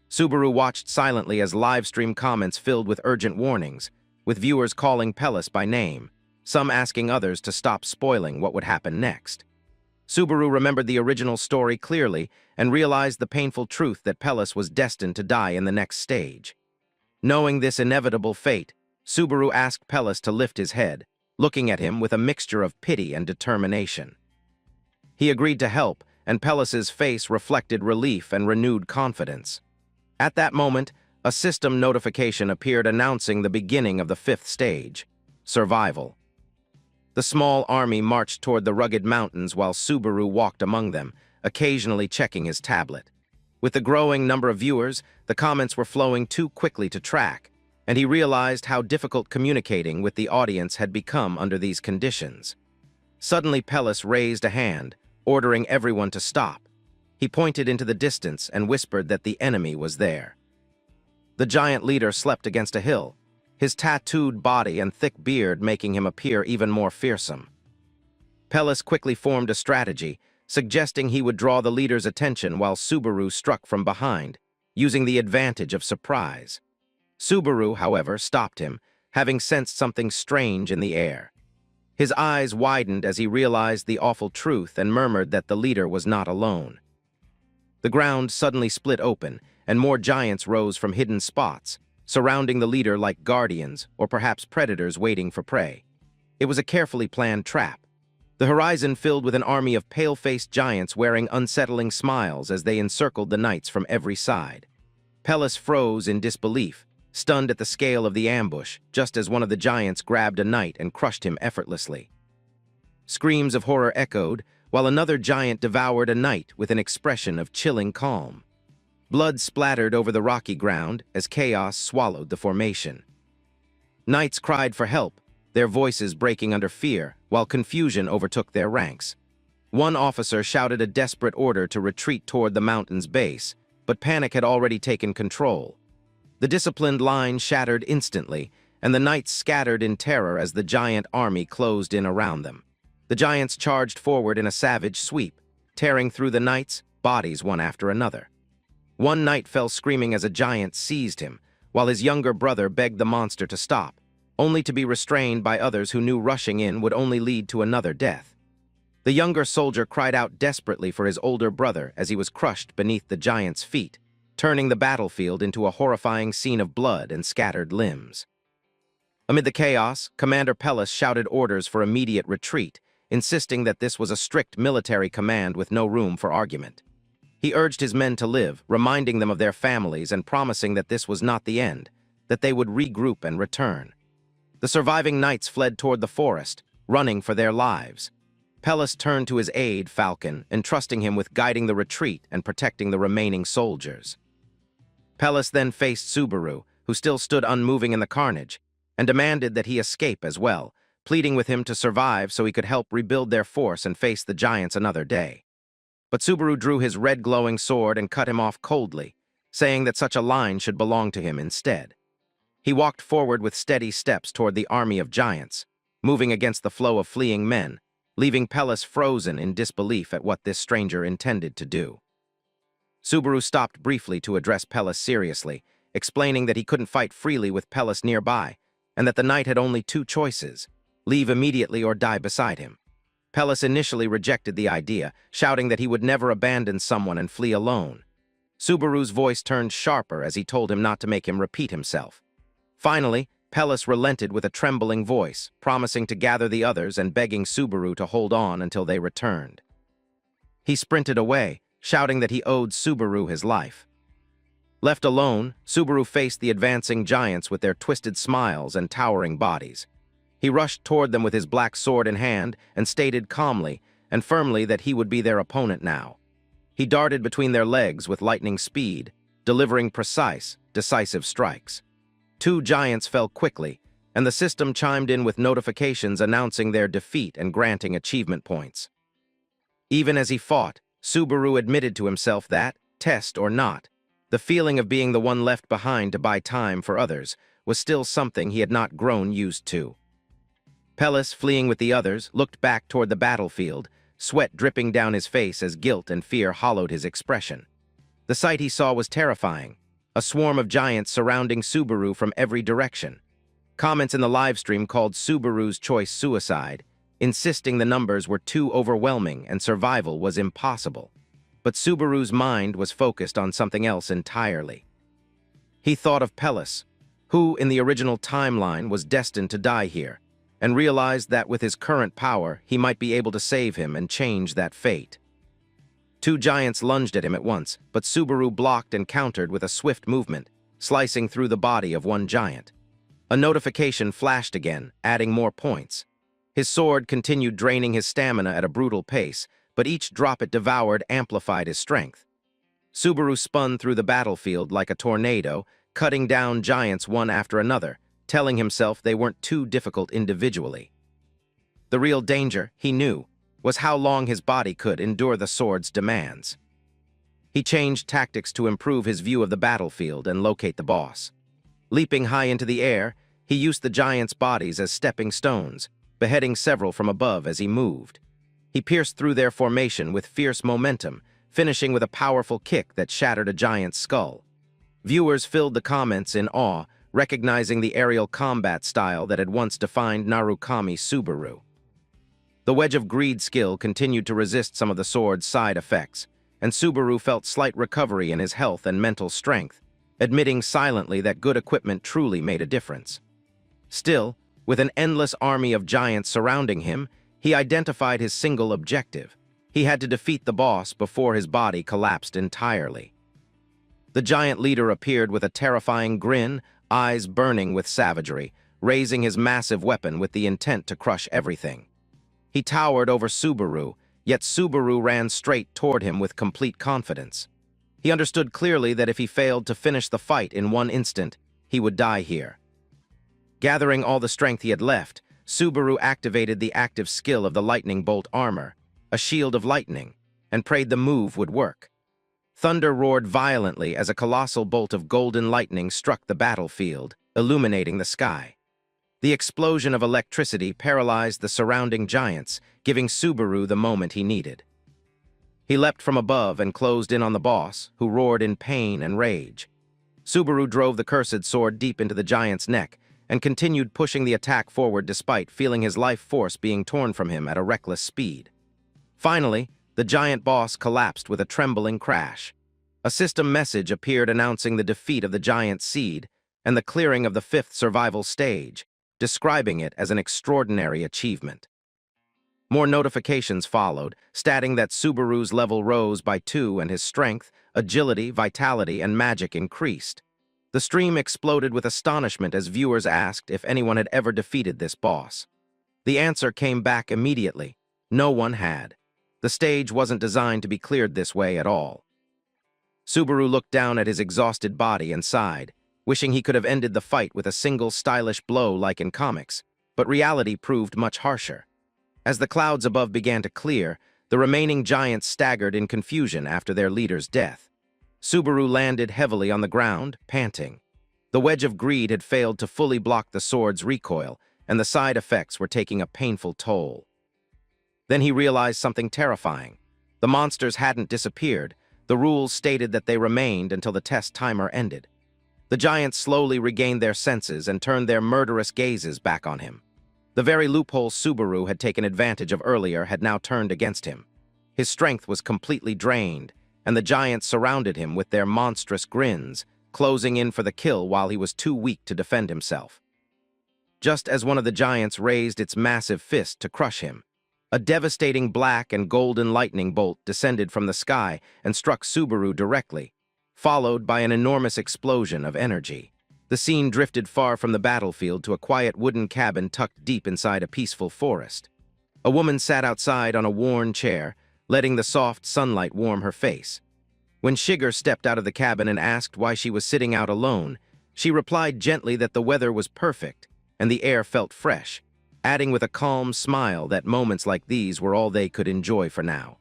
Subaru watched silently as livestream comments filled with urgent warnings, with viewers calling Pellis by name, some asking others to stop spoiling what would happen next. Subaru remembered the original story clearly and realized the painful truth that Pellis was destined to die in the next stage. Knowing this inevitable fate, Subaru asked Pellis to lift his head, looking at him with a mixture of pity and determination. He agreed to help, and Pellis's face reflected relief and renewed confidence. At that moment, a system notification appeared announcing the beginning of the 5th stage, survival. The small army marched toward the rugged mountains while Subaru walked among them, occasionally checking his tablet. With the growing number of viewers, the comments were flowing too quickly to track, and he realized how difficult communicating with the audience had become under these conditions. Suddenly Pellis raised a hand, ordering everyone to stop. He pointed into the distance and whispered that the enemy was there. The giant leader slept against a hill, his tattooed body and thick beard making him appear even more fearsome. Pellis quickly formed a strategy, suggesting he would draw the leader's attention while Subaru struck from behind, using the advantage of surprise. Subaru, however, stopped him, having sensed something strange in the air. His eyes widened as he realized the awful truth and murmured that the leader was not alone. The ground suddenly split open, and more giants rose from hidden spots, surrounding the leader like guardians or perhaps predators waiting for prey. It was a carefully planned trap. The horizon filled with an army of pale-faced giants wearing unsettling smiles as they encircled the knights from every side. Pellis froze in disbelief, stunned at the scale of the ambush, just as one of the giants grabbed a knight and crushed him effortlessly. Screams of horror echoed, while another giant devoured a knight with an expression of chilling calm. Blood splattered over the rocky ground as chaos swallowed the formation. Knights cried for help, their voices breaking under fear, while confusion overtook their ranks. One officer shouted a desperate order to retreat toward the mountain's base, but panic had already taken control. The disciplined line shattered instantly, and the knights scattered in terror as the giant army closed in around them. The giants charged forward in a savage sweep, tearing through the knights, bodies one after another. One knight fell screaming as a giant seized him, while his younger brother begged the monster to stop, only to be restrained by others who knew rushing in would only lead to another death. The younger soldier cried out desperately for his older brother as he was crushed beneath the giant's feet, turning the battlefield into a horrifying scene of blood and scattered limbs. Amid the chaos, Commander Pellis shouted orders for immediate retreat, insisting that this was a strict military command with no room for argument. He urged his men to live, reminding them of their families and promising that this was not the end, that they would regroup and return. The surviving knights fled toward the forest, running for their lives. Pellis turned to his aide, Falcon, entrusting him with guiding the retreat and protecting the remaining soldiers. Pellis then faced Subaru, who still stood unmoving in the carnage, and demanded that he escape as well, pleading with him to survive so he could help rebuild their force and face the giants another day. But Subaru drew his red glowing sword and cut him off coldly, saying that such a line should belong to him instead. He walked forward with steady steps toward the army of giants, moving against the flow of fleeing men, leaving Pellis frozen in disbelief at what this stranger intended to do. Subaru stopped briefly to address Pellis seriously, explaining that he couldn't fight freely with Pellis nearby, and that the knight had only two choices: leave immediately or die beside him. Pellis initially rejected the idea, shouting that he would never abandon someone and flee alone. Subaru's voice turned sharper as he told him not to make him repeat himself. Finally, Pellis relented with a trembling voice, promising to gather the others and begging Subaru to hold on until they returned. He sprinted away, shouting that he owed Subaru his life. Left alone, Subaru faced the advancing giants with their twisted smiles and towering bodies. He rushed toward them with his black sword in hand and stated calmly and firmly that he would be their opponent now. He darted between their legs with lightning speed, delivering precise, decisive strikes. Two giants fell quickly, and the system chimed in with notifications announcing their defeat and granting achievement points. Even as he fought, Subaru admitted to himself that, test or not, the feeling of being the one left behind to buy time for others was still something he had not grown used to. Pellis, fleeing with the others, looked back toward the battlefield, sweat dripping down his face as guilt and fear hollowed his expression. The sight he saw was terrifying. A swarm of giants surrounding Subaru from every direction. Comments in the livestream called Subaru's choice suicide, insisting the numbers were too overwhelming and survival was impossible. But Subaru's mind was focused on something else entirely. He thought of Pellis, who, in the original timeline, was destined to die here, and realized that with his current power, he might be able to save him and change that fate. Two giants lunged at him at once, but Subaru blocked and countered with a swift movement, slicing through the body of one giant. A notification flashed again, adding more points. His sword continued draining his stamina at a brutal pace, but each drop it devoured amplified his strength. Subaru spun through the battlefield like a tornado, cutting down giants one after another, telling himself they weren't too difficult individually. The real danger, he knew, was how long his body could endure the sword's demands. He changed tactics to improve his view of the battlefield and locate the boss. Leaping high into the air, he used the giants' bodies as stepping stones, beheading several from above as he moved. He pierced through their formation with fierce momentum, finishing with a powerful kick that shattered a giant's skull. Viewers filled the comments in awe, recognizing the aerial combat style that had once defined Narukami Subaru. The Wedge of Greed skill continued to resist some of the sword's side effects, and Subaru felt slight recovery in his health and mental strength, admitting silently that good equipment truly made a difference. Still, with an endless army of giants surrounding him, he identified his single objective. He had to defeat the boss before his body collapsed entirely. The giant leader appeared with a terrifying grin, eyes burning with savagery, raising his massive weapon with the intent to crush everything. He towered over Subaru, yet Subaru ran straight toward him with complete confidence. He understood clearly that if he failed to finish the fight in one instant, he would die here. Gathering all the strength he had left, Subaru activated the active skill of the lightning bolt armor, a shield of lightning, and prayed the move would work. Thunder roared violently as a colossal bolt of golden lightning struck the battlefield, illuminating the sky. The explosion of electricity paralyzed the surrounding giants, giving Subaru the moment he needed. He leapt from above and closed in on the boss, who roared in pain and rage. Subaru drove the cursed sword deep into the giant's neck and continued pushing the attack forward despite feeling his life force being torn from him at a reckless speed. Finally, the giant boss collapsed with a trembling crash. A system message appeared announcing the defeat of the giant seed and the clearing of the 5th survival stage, describing it as an extraordinary achievement. More notifications followed, stating that Subaru's level rose by 2 and his strength, agility, vitality, and magic increased. The stream exploded with astonishment as viewers asked if anyone had ever defeated this boss. The answer came back immediately. No one had. The stage wasn't designed to be cleared this way at all. Subaru looked down at his exhausted body and sighed, wishing he could have ended the fight with a single stylish blow like in comics, but reality proved much harsher. As the clouds above began to clear, the remaining giants staggered in confusion after their leader's death. Subaru landed heavily on the ground, panting. The wedge of greed had failed to fully block the sword's recoil, and the side effects were taking a painful toll. Then he realized something terrifying. The monsters hadn't disappeared. The rules stated that they remained until the test timer ended. The giants slowly regained their senses and turned their murderous gazes back on him. The very loophole Subaru had taken advantage of earlier had now turned against him. His strength was completely drained, and the giants surrounded him with their monstrous grins, closing in for the kill while he was too weak to defend himself. Just as one of the giants raised its massive fist to crush him, a devastating black and golden lightning bolt descended from the sky and struck Subaru directly, followed by an enormous explosion of energy. The scene drifted far from the battlefield to a quiet wooden cabin tucked deep inside a peaceful forest. A woman sat outside on a worn chair, letting the soft sunlight warm her face. When Shiger stepped out of the cabin and asked why she was sitting out alone, she replied gently that the weather was perfect and the air felt fresh, adding with a calm smile that moments like these were all they could enjoy for now.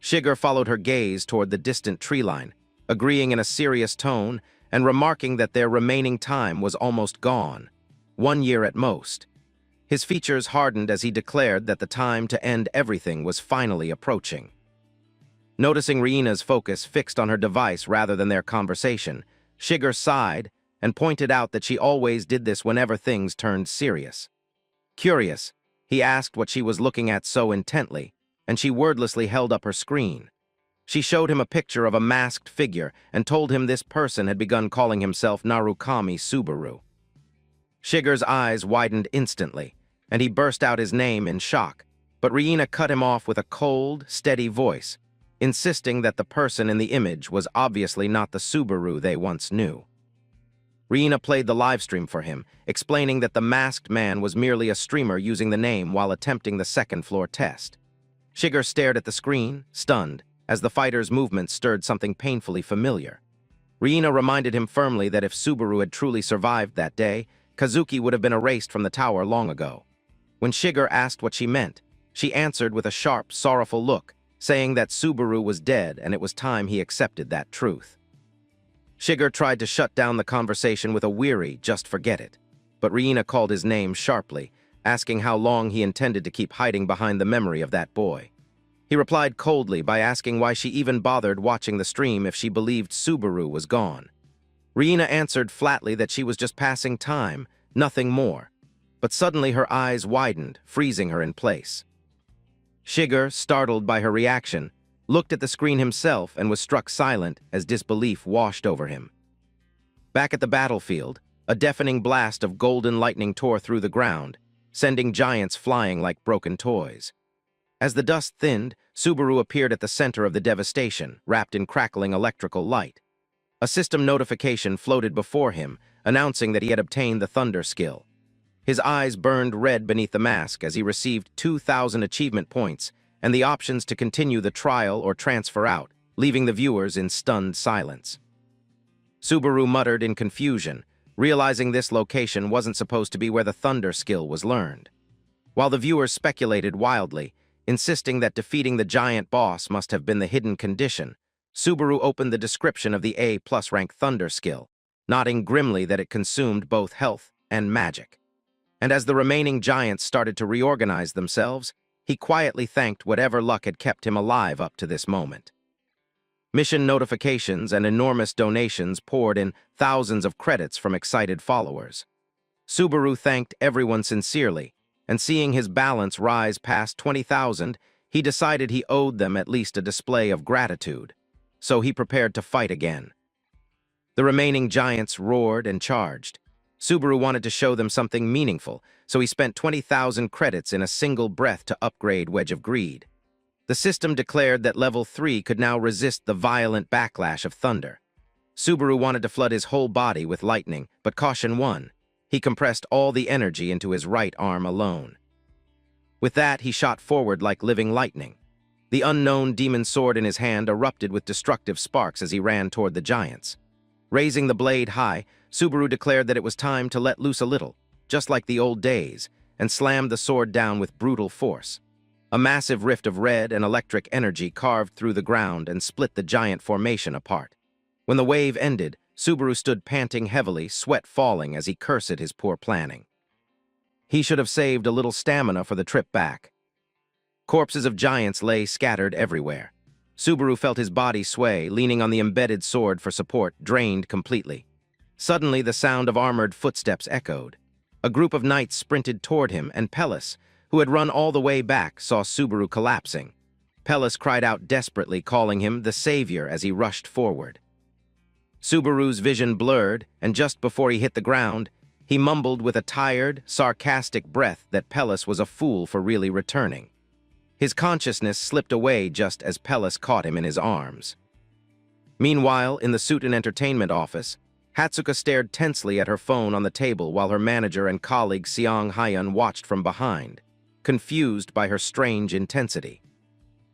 Shiger followed her gaze toward the distant tree line, agreeing in a serious tone and remarking that their remaining time was almost gone, 1 year at most. His features hardened as he declared that the time to end everything was finally approaching. Noticing Riena's focus fixed on her device rather than their conversation, Shiger sighed and pointed out that she always did this whenever things turned serious. Curious, he asked what she was looking at so intently, and she wordlessly held up her screen. She showed him a picture of a masked figure and told him this person had begun calling himself Narukami Subaru. Shiger's eyes widened instantly, and he burst out his name in shock, but Riina cut him off with a cold, steady voice, insisting that the person in the image was obviously not the Subaru they once knew. Riina played the livestream for him, explaining that the masked man was merely a streamer using the name while attempting the second-floor test. Shiger stared at the screen, stunned, as the fighter's movements stirred something painfully familiar. Riina reminded him firmly that if Subaru had truly survived that day, Kazuki would have been erased from the tower long ago. When Shiger asked what she meant, she answered with a sharp, sorrowful look, saying that Subaru was dead and it was time he accepted that truth. Shiger tried to shut down the conversation with a weary, just forget it, but Riina called his name sharply, asking how long he intended to keep hiding behind the memory of that boy. He replied coldly by asking why she even bothered watching the stream if she believed Subaru was gone. Riina answered flatly that she was just passing time, nothing more, but suddenly her eyes widened, freezing her in place. Shiger, startled by her reaction, looked at the screen himself and was struck silent as disbelief washed over him. Back at the battlefield, a deafening blast of golden lightning tore through the ground, sending giants flying like broken toys. As the dust thinned, Subaru appeared at the center of the devastation, wrapped in crackling electrical light. A system notification floated before him, announcing that he had obtained the Thunder skill. His eyes burned red beneath the mask as he received 2,000 achievement points and the options to continue the trial or transfer out, leaving the viewers in stunned silence. Subaru muttered in confusion, realizing this location wasn't supposed to be where the thunder skill was learned. While the viewers speculated wildly, insisting that defeating the giant boss must have been the hidden condition, Subaru opened the description of the A+ rank thunder skill, nodding grimly that it consumed both health and magic. And as the remaining giants started to reorganize themselves, he quietly thanked whatever luck had kept him alive up to this moment. Mission notifications and enormous donations poured in thousands of credits from excited followers. Subaru thanked everyone sincerely, and seeing his balance rise past 20,000, he decided he owed them at least a display of gratitude. So he prepared to fight again. The remaining giants roared and charged. Subaru wanted to show them something meaningful, so he spent 20,000 credits in a single breath to upgrade Wedge of Greed. The system declared that level 3 could now resist the violent backlash of thunder. Subaru wanted to flood his whole body with lightning, but caution won. He compressed all the energy into his right arm alone. With that, he shot forward like living lightning. The unknown demon sword in his hand erupted with destructive sparks as he ran toward the giants. Raising the blade high, Subaru declared that it was time to let loose a little, just like the old days, and slammed the sword down with brutal force. A massive rift of red and electric energy carved through the ground and split the giant formation apart. When the wave ended, Subaru stood panting heavily, sweat falling as he cursed his poor planning. He should have saved a little stamina for the trip back. Corpses of giants lay scattered everywhere. Subaru felt his body sway, leaning on the embedded sword for support, drained completely. Suddenly, the sound of armored footsteps echoed. A group of knights sprinted toward him, and Pellis, who had run all the way back, saw Subaru collapsing. Pellis cried out desperately, calling him the savior as he rushed forward. Subaru's vision blurred, and just before he hit the ground, he mumbled with a tired, sarcastic breath that Pellis was a fool for really returning. His consciousness slipped away just as Pellis caught him in his arms. Meanwhile, in the suit and entertainment office, Hatsuka stared tensely at her phone on the table while her manager and colleague Seong Hyun watched from behind, confused by her strange intensity.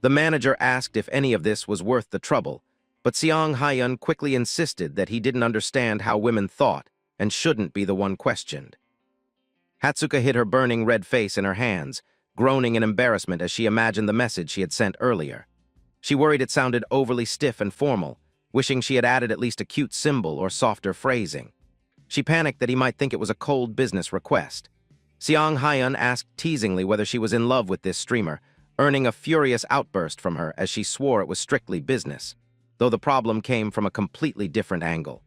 The manager asked if any of this was worth the trouble, but Seong Hyun quickly insisted that he didn't understand how women thought and shouldn't be the one questioned. Hatsuka hid her burning red face in her hands, groaning in embarrassment as she imagined the message she had sent earlier. She worried it sounded overly stiff and formal, wishing she had added at least a cute symbol or softer phrasing. She panicked that he might think it was a cold business request. Seong Hyun asked teasingly whether she was in love with this streamer, earning a furious outburst from her as she swore it was strictly business, though the problem came from a completely different angle.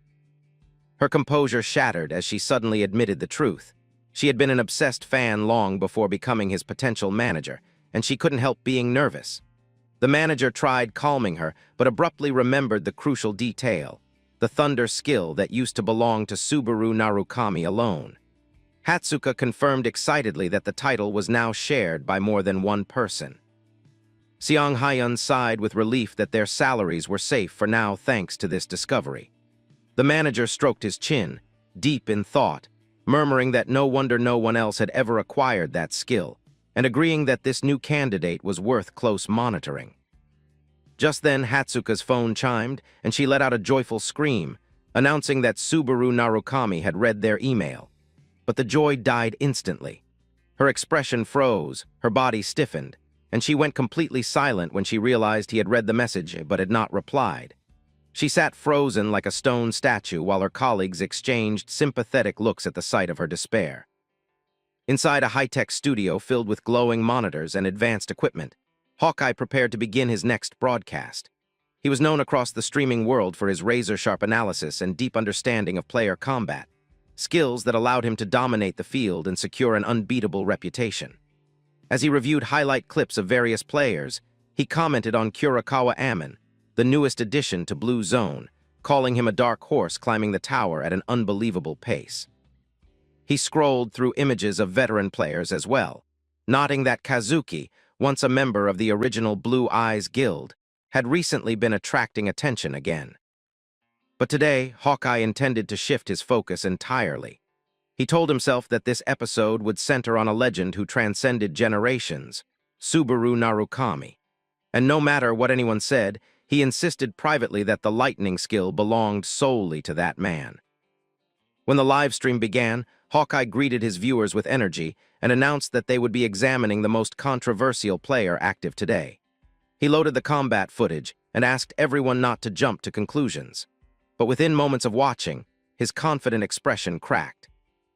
Her composure shattered as she suddenly admitted the truth. She had been an obsessed fan long before becoming his potential manager, and she couldn't help being nervous. The manager tried calming her, but abruptly remembered the crucial detail, the thunder skill that used to belong to Subaru Narukami alone. Hatsuka confirmed excitedly that the title was now shared by more than one person. Seong Hyun sighed with relief that their salaries were safe for now thanks to this discovery. The manager stroked his chin, deep in thought, murmuring that no wonder no one else had ever acquired that skill, and agreeing that this new candidate was worth close monitoring. Just then, Hatsuka's phone chimed, and she let out a joyful scream, announcing that Subaru Narukami had read their email. But the joy died instantly. Her expression froze, her body stiffened, and she went completely silent when she realized he had read the message but had not replied. She sat frozen like a stone statue while her colleagues exchanged sympathetic looks at the sight of her despair. Inside a high-tech studio filled with glowing monitors and advanced equipment, Hawkeye prepared to begin his next broadcast. He was known across the streaming world for his razor-sharp analysis and deep understanding of player combat, skills that allowed him to dominate the field and secure an unbeatable reputation. As he reviewed highlight clips of various players, he commented on Kurakawa Ammon, the newest addition to Blue Zone, calling him a dark horse climbing the tower at an unbelievable pace. He scrolled through images of veteran players as well, noting that Kazuki, once a member of the original Blue Eyes Guild, had recently been attracting attention again. But today, Hawkeye intended to shift his focus entirely. He told himself that this episode would center on a legend who transcended generations, Subaru Narukami. And no matter what anyone said, he insisted privately that the lightning skill belonged solely to that man. When the live stream began, Hawkeye greeted his viewers with energy and announced that they would be examining the most controversial player active today. He loaded the combat footage and asked everyone not to jump to conclusions. But within moments of watching, his confident expression cracked.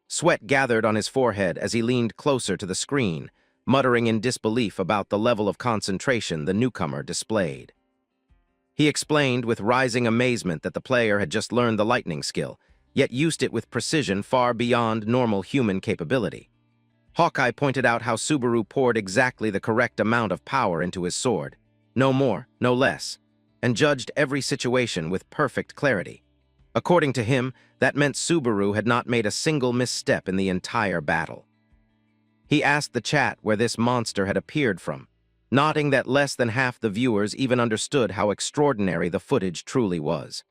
Sweat gathered on his forehead as he leaned closer to the screen, muttering in disbelief about the level of concentration the newcomer displayed. He explained with rising amazement that the player had just learned the lightning skill, yet used it with precision far beyond normal human capability. Hawkeye pointed out how Subaru poured exactly the correct amount of power into his sword, no more, no less, and judged every situation with perfect clarity. According to him, that meant Subaru had not made a single misstep in the entire battle. He asked the chat where this monster had appeared from, noting that less than half the viewers even understood how extraordinary the footage truly was.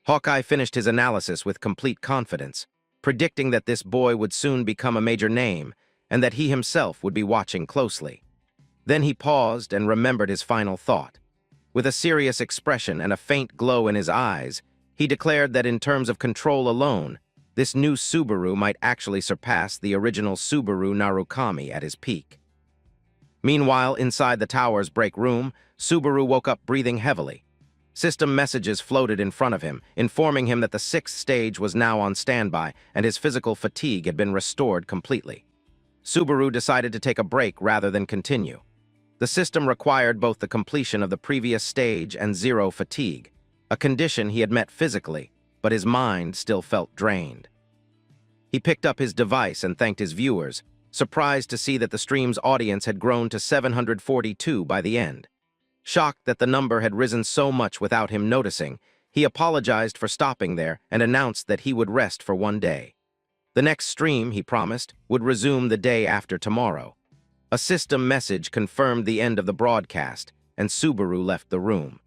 Hawkeye finished his analysis with complete confidence, predicting that this boy would soon become a major name and that he himself would be watching closely. Then he paused and remembered his final thought. With a serious expression and a faint glow in his eyes, he declared that in terms of control alone, this new Subaru might actually surpass the original Subaru Narukami at his peak. Meanwhile, inside the tower's break room, Subaru woke up breathing heavily. System messages floated in front of him, informing him that the 6th stage was now on standby and his physical fatigue had been restored completely. Subaru decided to take a break rather than continue. The system required both the completion of the previous stage and 0 fatigue, a condition he had met physically, but his mind still felt drained. He picked up his device and thanked his viewers, surprised to see that the stream's audience had grown to 742 by the end. Shocked that the number had risen so much without him noticing, he apologized for stopping there and announced that he would rest for one day. The next stream, he promised, would resume the day after tomorrow. A system message confirmed the end of the broadcast, and Subaru left the room.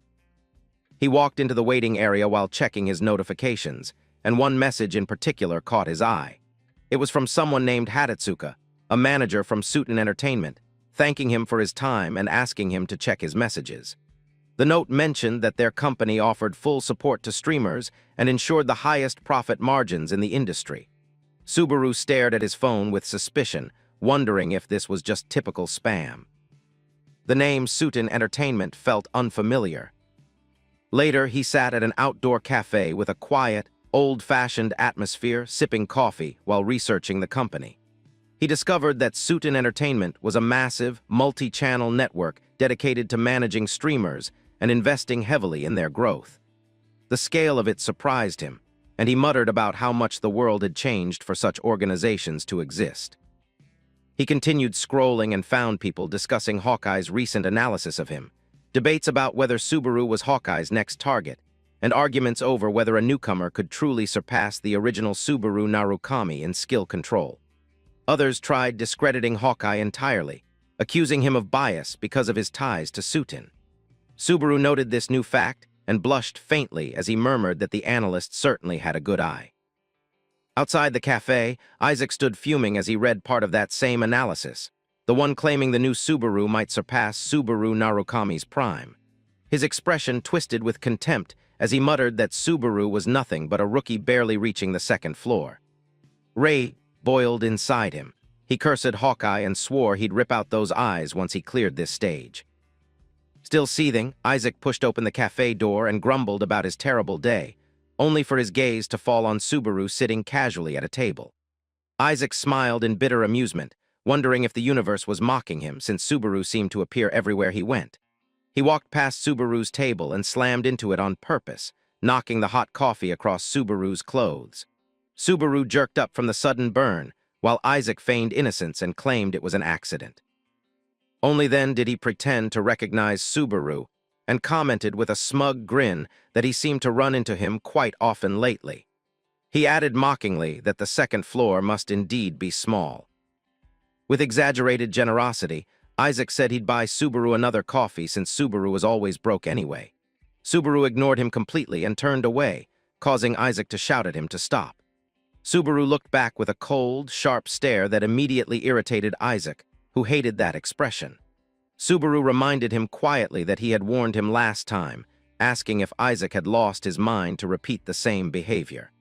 He walked into the waiting area while checking his notifications, and one message in particular caught his eye. It was from someone named Hatatsuka, a manager from Suiten Entertainment, thanking him for his time and asking him to check his messages. The note mentioned that their company offered full support to streamers and ensured the highest profit margins in the industry. Subaru stared at his phone with suspicion, wondering if this was just typical spam. The name Suiten Entertainment felt unfamiliar. Later, he sat at an outdoor cafe with a quiet, old-fashioned atmosphere, sipping coffee while researching the company. He discovered that Suiten Entertainment was a massive, multi-channel network dedicated to managing streamers and investing heavily in their growth. The scale of it surprised him, and he muttered about how much the world had changed for such organizations to exist. He continued scrolling and found people discussing Hawkeye's recent analysis of him, debates about whether Subaru was Hawkeye's next target, and arguments over whether a newcomer could truly surpass the original Subaru Narukami in skill control. Others tried discrediting Hawkeye entirely, accusing him of bias because of his ties to Suiten. Subaru noted this new fact and blushed faintly as he murmured that the analyst certainly had a good eye. Outside the cafe, Isaac stood fuming as he read part of that same analysis, the one claiming the new Subaru might surpass Subaru Narukami's prime. His expression twisted with contempt as he muttered that Subaru was nothing but a rookie barely reaching the 2nd floor. Rage boiled inside him. He cursed Hawkeye and swore he'd rip out those eyes once he cleared this stage. Still seething, Isaac pushed open the cafe door and grumbled about his terrible day, only for his gaze to fall on Subaru sitting casually at a table. Isaac smiled in bitter amusement, wondering if the universe was mocking him since Subaru seemed to appear everywhere he went. He walked past Subaru's table and slammed into it on purpose, knocking the hot coffee across Subaru's clothes. Subaru jerked up from the sudden burn, while Isaac feigned innocence and claimed it was an accident. Only then did he pretend to recognize Subaru and commented with a smug grin that he seemed to run into him quite often lately. He added mockingly that the 2nd floor must indeed be small. With exaggerated generosity, Isaac said he'd buy Subaru another coffee since Subaru was always broke anyway. Subaru ignored him completely and turned away, causing Isaac to shout at him to stop. Subaru looked back with a cold, sharp stare that immediately irritated Isaac, who hated that expression. Subaru reminded him quietly that he had warned him last time, asking if Isaac had lost his mind to repeat the same behavior.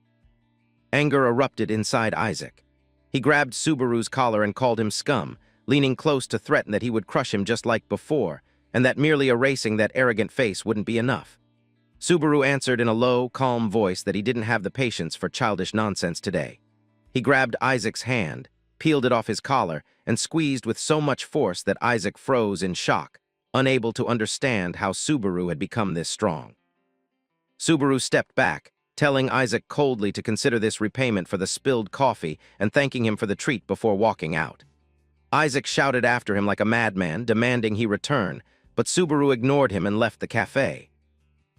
Anger erupted inside Isaac. He grabbed Subaru's collar and called him scum, leaning close to threaten that he would crush him just like before, and that merely erasing that arrogant face wouldn't be enough. Subaru answered in a low, calm voice that he didn't have the patience for childish nonsense today. He grabbed Isaac's hand, peeled it off his collar, and squeezed with so much force that Isaac froze in shock, unable to understand how Subaru had become this strong. Subaru stepped back, telling Isaac coldly to consider this repayment for the spilled coffee and thanking him for the treat before walking out. Isaac shouted after him like a madman, demanding he return, but Subaru ignored him and left the cafe.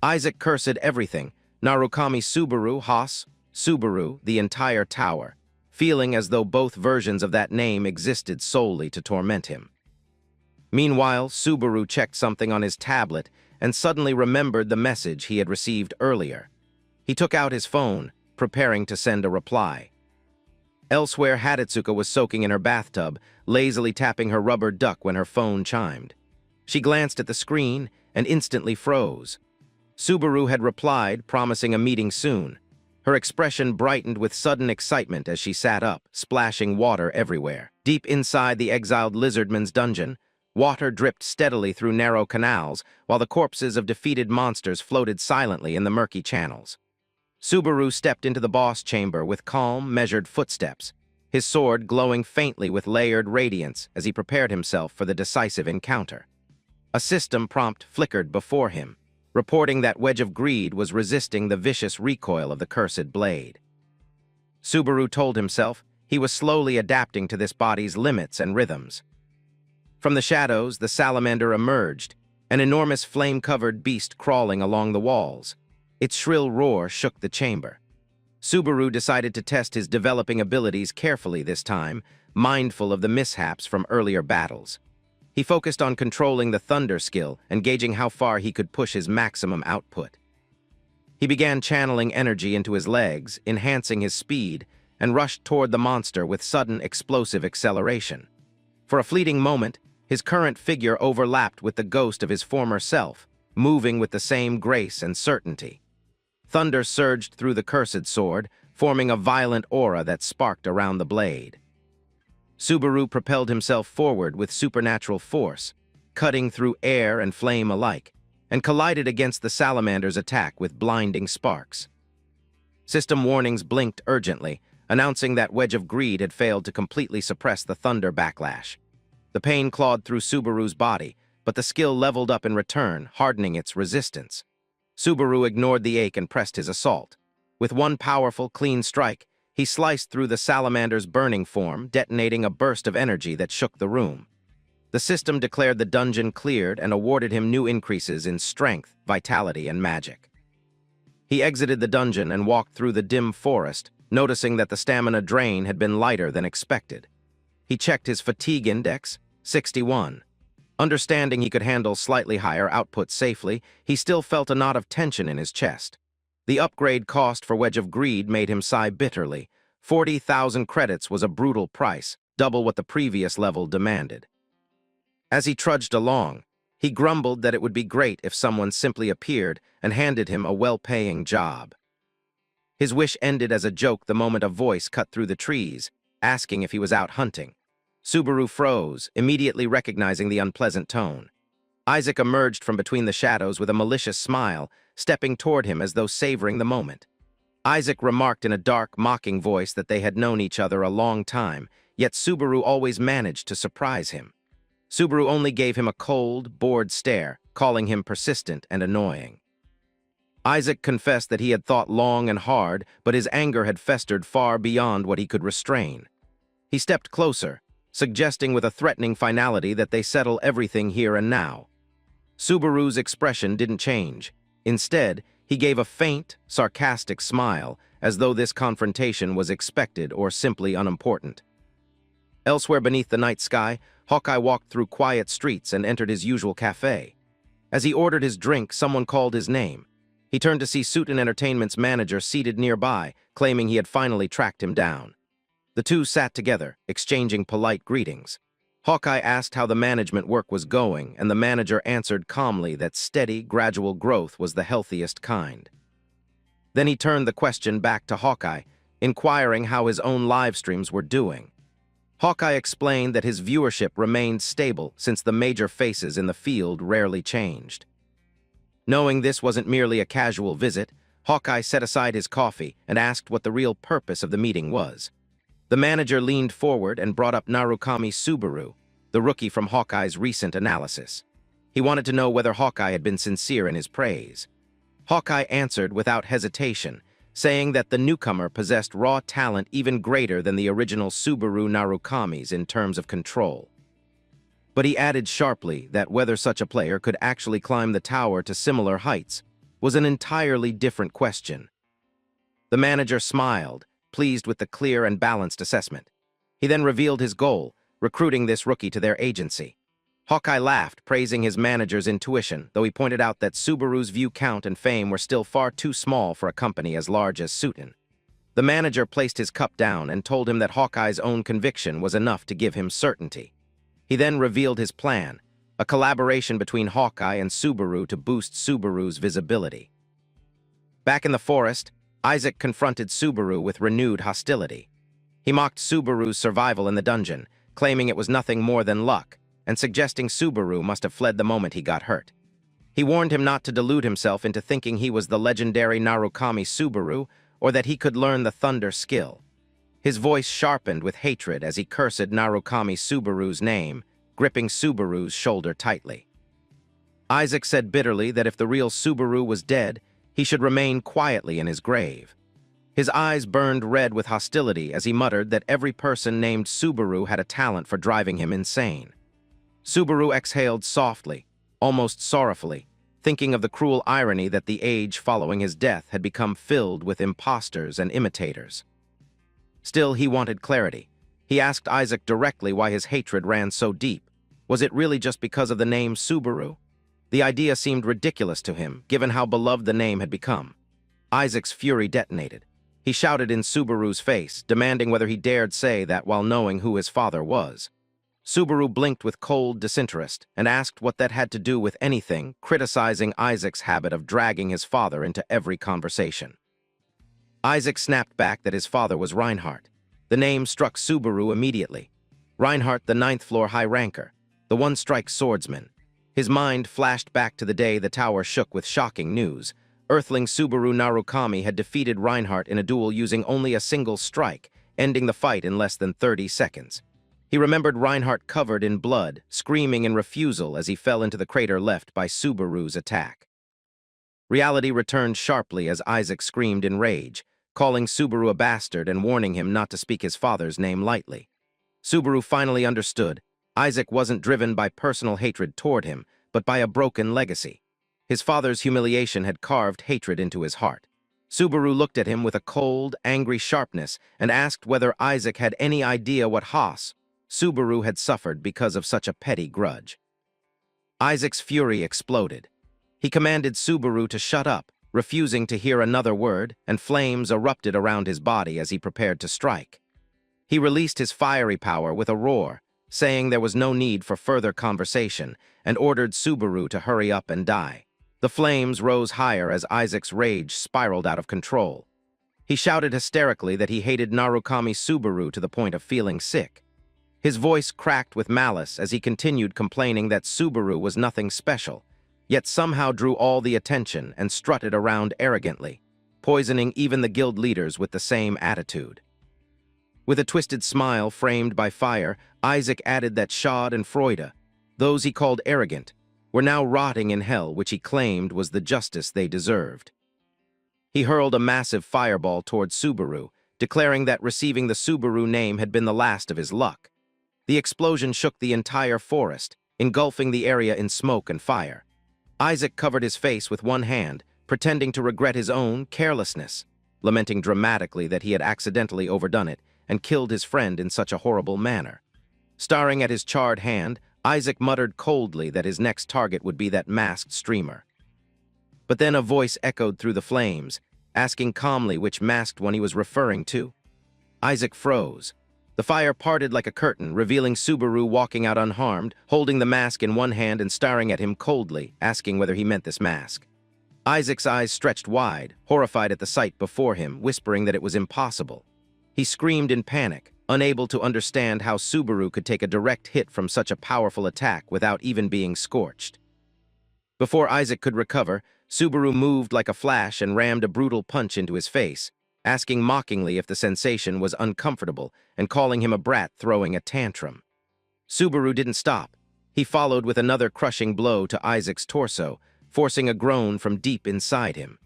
Isaac cursed everything, Narukami Subaru, Haas, Subaru, the entire tower, feeling as though both versions of that name existed solely to torment him. Meanwhile, Subaru checked something on his tablet and suddenly remembered the message he had received earlier. He took out his phone, preparing to send a reply. Elsewhere, Hatetsuka was soaking in her bathtub, lazily tapping her rubber duck when her phone chimed. She glanced at the screen and instantly froze. Subaru had replied, promising a meeting soon. Her expression brightened with sudden excitement as she sat up, splashing water everywhere. Deep inside the exiled lizardman's dungeon, water dripped steadily through narrow canals, while the corpses of defeated monsters floated silently in the murky channels. Subaru stepped into the boss chamber with calm, measured footsteps, his sword glowing faintly with layered radiance as he prepared himself for the decisive encounter. A system prompt flickered before him, reporting that Wedge of Greed was resisting the vicious recoil of the cursed blade. Subaru told himself he was slowly adapting to this body's limits and rhythms. From the shadows, the salamander emerged, an enormous flame-covered beast crawling along the walls. Its shrill roar shook the chamber. Subaru decided to test his developing abilities carefully this time, mindful of the mishaps from earlier battles. He focused on controlling the thunder skill and gauging how far he could push his maximum output. He began channeling energy into his legs, enhancing his speed, and rushed toward the monster with sudden explosive acceleration. For a fleeting moment, his current figure overlapped with the ghost of his former self, moving with the same grace and certainty. Thunder surged through the cursed sword, forming a violent aura that sparked around the blade. Subaru propelled himself forward with supernatural force, cutting through air and flame alike, and collided against the salamander's attack with blinding sparks. System warnings blinked urgently, announcing that Wedge of Greed had failed to completely suppress the thunder backlash. The pain clawed through Subaru's body, but the skill leveled up in return, hardening its resistance. Subaru ignored the ache and pressed his assault. With one powerful, clean strike, he sliced through the salamander's burning form, detonating a burst of energy that shook the room. The system declared the dungeon cleared and awarded him new increases in strength, vitality, and magic. He exited the dungeon and walked through the dim forest, noticing that the stamina drain had been lighter than expected. He checked his fatigue index, 61. Understanding he could handle slightly higher output safely, he still felt a knot of tension in his chest. The upgrade cost for Wedge of Greed made him sigh bitterly. 40,000 credits was a brutal price, double what the previous level demanded. As he trudged along, he grumbled that it would be great if someone simply appeared and handed him a well-paying job. His wish ended as a joke the moment a voice cut through the trees, asking if he was out hunting. Subaru froze, immediately recognizing the unpleasant tone. Isaac emerged from between the shadows with a malicious smile, stepping toward him as though savoring the moment. Isaac remarked in a dark, mocking voice that they had known each other a long time, yet Subaru always managed to surprise him. Subaru only gave him a cold, bored stare, calling him persistent and annoying. Isaac confessed that he had thought long and hard, but his anger had festered far beyond what he could restrain. He stepped closer, suggesting with a threatening finality that they settle everything here and now. Subaru's expression didn't change. Instead, he gave a faint, sarcastic smile, as though this confrontation was expected or simply unimportant. Elsewhere beneath the night sky, Hawkeye walked through quiet streets and entered his usual cafe. As he ordered his drink, someone called his name. He turned to see Suiton Entertainment's manager seated nearby, claiming he had finally tracked him down. The two sat together, exchanging polite greetings. Hawkeye asked how the management work was going, and the manager answered calmly that steady, gradual growth was the healthiest kind. Then he turned the question back to Hawkeye, inquiring how his own live streams were doing. Hawkeye explained that his viewership remained stable since the major faces in the field rarely changed. Knowing this wasn't merely a casual visit, Hawkeye set aside his coffee and asked what the real purpose of the meeting was. The manager leaned forward and brought up Narukami Subaru, the rookie from Hawkeye's recent analysis. He wanted to know whether Hawkeye had been sincere in his praise. Hawkeye answered without hesitation, saying that the newcomer possessed raw talent even greater than the original Subaru Narukami's in terms of control. But he added sharply that whether such a player could actually climb the tower to similar heights was an entirely different question. The manager smiled, pleased with the clear and balanced assessment. He then revealed his goal, recruiting this rookie to their agency. Hawkeye laughed, praising his manager's intuition, though he pointed out that Subaru's view count and fame were still far too small for a company as large as Suiten. The manager placed his cup down and told him that Hawkeye's own conviction was enough to give him certainty. He then revealed his plan, a collaboration between Hawkeye and Subaru to boost Subaru's visibility. Back in the forest, Isaac confronted Subaru with renewed hostility. He mocked Subaru's survival in the dungeon, claiming it was nothing more than luck, and suggesting Subaru must have fled the moment he got hurt. He warned him not to delude himself into thinking he was the legendary Narukami Subaru or that he could learn the thunder skill. His voice sharpened with hatred as he cursed Narukami Subaru's name, gripping Subaru's shoulder tightly. Isaac said bitterly that if the real Subaru was dead, he should remain quietly in his grave. His eyes burned red with hostility as he muttered that every person named Subaru had a talent for driving him insane. Subaru exhaled softly, almost sorrowfully, thinking of the cruel irony that the age following his death had become filled with imposters and imitators. Still, he wanted clarity. He asked Isaac directly why his hatred ran so deep. Was it really just because of the name Subaru? The idea seemed ridiculous to him, given how beloved the name had become. Isaac's fury detonated. He shouted in Subaru's face, demanding whether he dared say that while knowing who his father was. Subaru blinked with cold disinterest and asked what that had to do with anything, criticizing Isaac's habit of dragging his father into every conversation. Isaac snapped back that his father was Reinhardt. The name struck Subaru immediately. Reinhardt, the ninth-floor high-ranker, the one-strike swordsman. His mind flashed back to the day the tower shook with shocking news. Earthling Subaru Narukami had defeated Reinhardt in a duel using only a single strike, ending the fight in less than 30 seconds. He remembered Reinhardt covered in blood, screaming in refusal as he fell into the crater left by Subaru's attack. Reality returned sharply as Isaac screamed in rage, calling Subaru a bastard and warning him not to speak his father's name lightly. Subaru finally understood. Isaac wasn't driven by personal hatred toward him, but by a broken legacy. His father's humiliation had carved hatred into his heart. Subaru looked at him with a cold, angry sharpness and asked whether Isaac had any idea what Subaru had suffered because of such a petty grudge. Isaac's fury exploded. He commanded Subaru to shut up, refusing to hear another word, and flames erupted around his body as he prepared to strike. He released his fiery power with a roar, saying there was no need for further conversation, and ordered Subaru to hurry up and die. The flames rose higher as Isaac's rage spiraled out of control. He shouted hysterically that he hated Narukami Subaru to the point of feeling sick. His voice cracked with malice as he continued complaining that Subaru was nothing special, yet somehow drew all the attention and strutted around arrogantly, poisoning even the guild leaders with the same attitude. With a twisted smile framed by fire, Isaac added that Shad and Freude, those he called arrogant, were now rotting in hell, which he claimed was the justice they deserved. He hurled a massive fireball toward Subaru, declaring that receiving the Subaru name had been the last of his luck. The explosion shook the entire forest, engulfing the area in smoke and fire. Isaac covered his face with one hand, pretending to regret his own carelessness, lamenting dramatically that he had accidentally overdone it and killed his friend in such a horrible manner. Staring at his charred hand, Isaac muttered coldly that his next target would be that masked streamer. But then a voice echoed through the flames, asking calmly which masked one he was referring to. Isaac froze. The fire parted like a curtain, revealing Subaru walking out unharmed, holding the mask in one hand and staring at him coldly, asking whether he meant this mask. Isaac's eyes stretched wide, horrified at the sight before him, whispering that it was impossible. He screamed in panic, unable to understand how Subaru could take a direct hit from such a powerful attack without even being scorched. Before Isaac could recover, Subaru moved like a flash and rammed a brutal punch into his face, asking mockingly if the sensation was uncomfortable and calling him a brat throwing a tantrum. Subaru didn't stop. He followed with another crushing blow to Isaac's torso, forcing a groan from deep inside him.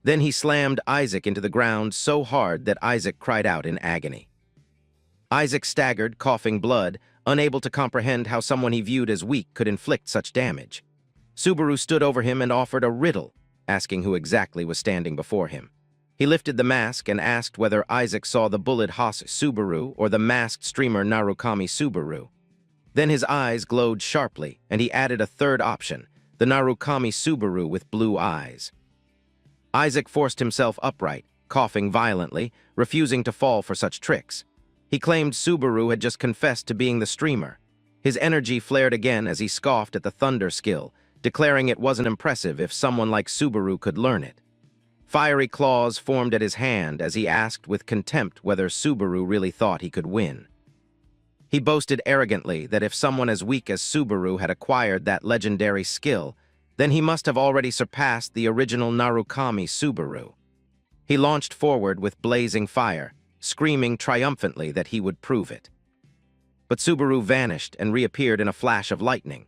Then he slammed Isaac into the ground so hard that Isaac cried out in agony. Isaac staggered, coughing blood, unable to comprehend how someone he viewed as weak could inflict such damage. Subaru stood over him and offered a riddle, asking who exactly was standing before him. He lifted the mask and asked whether Isaac saw the bullet Haas Subaru or the masked streamer Narukami Subaru. Then his eyes glowed sharply, and he added a third option, the Narukami Subaru with blue eyes. Isaac forced himself upright, coughing violently, refusing to fall for such tricks. He claimed Subaru had just confessed to being the streamer. His energy flared again as he scoffed at the thunder skill, declaring it wasn't impressive if someone like Subaru could learn it. Fiery claws formed at his hand as he asked with contempt whether Subaru really thought he could win. He boasted arrogantly that if someone as weak as Subaru had acquired that legendary skill, then he must have already surpassed the original Narukami Subaru. He launched forward with blazing fire, screaming triumphantly that he would prove it. But Subaru vanished and reappeared in a flash of lightning.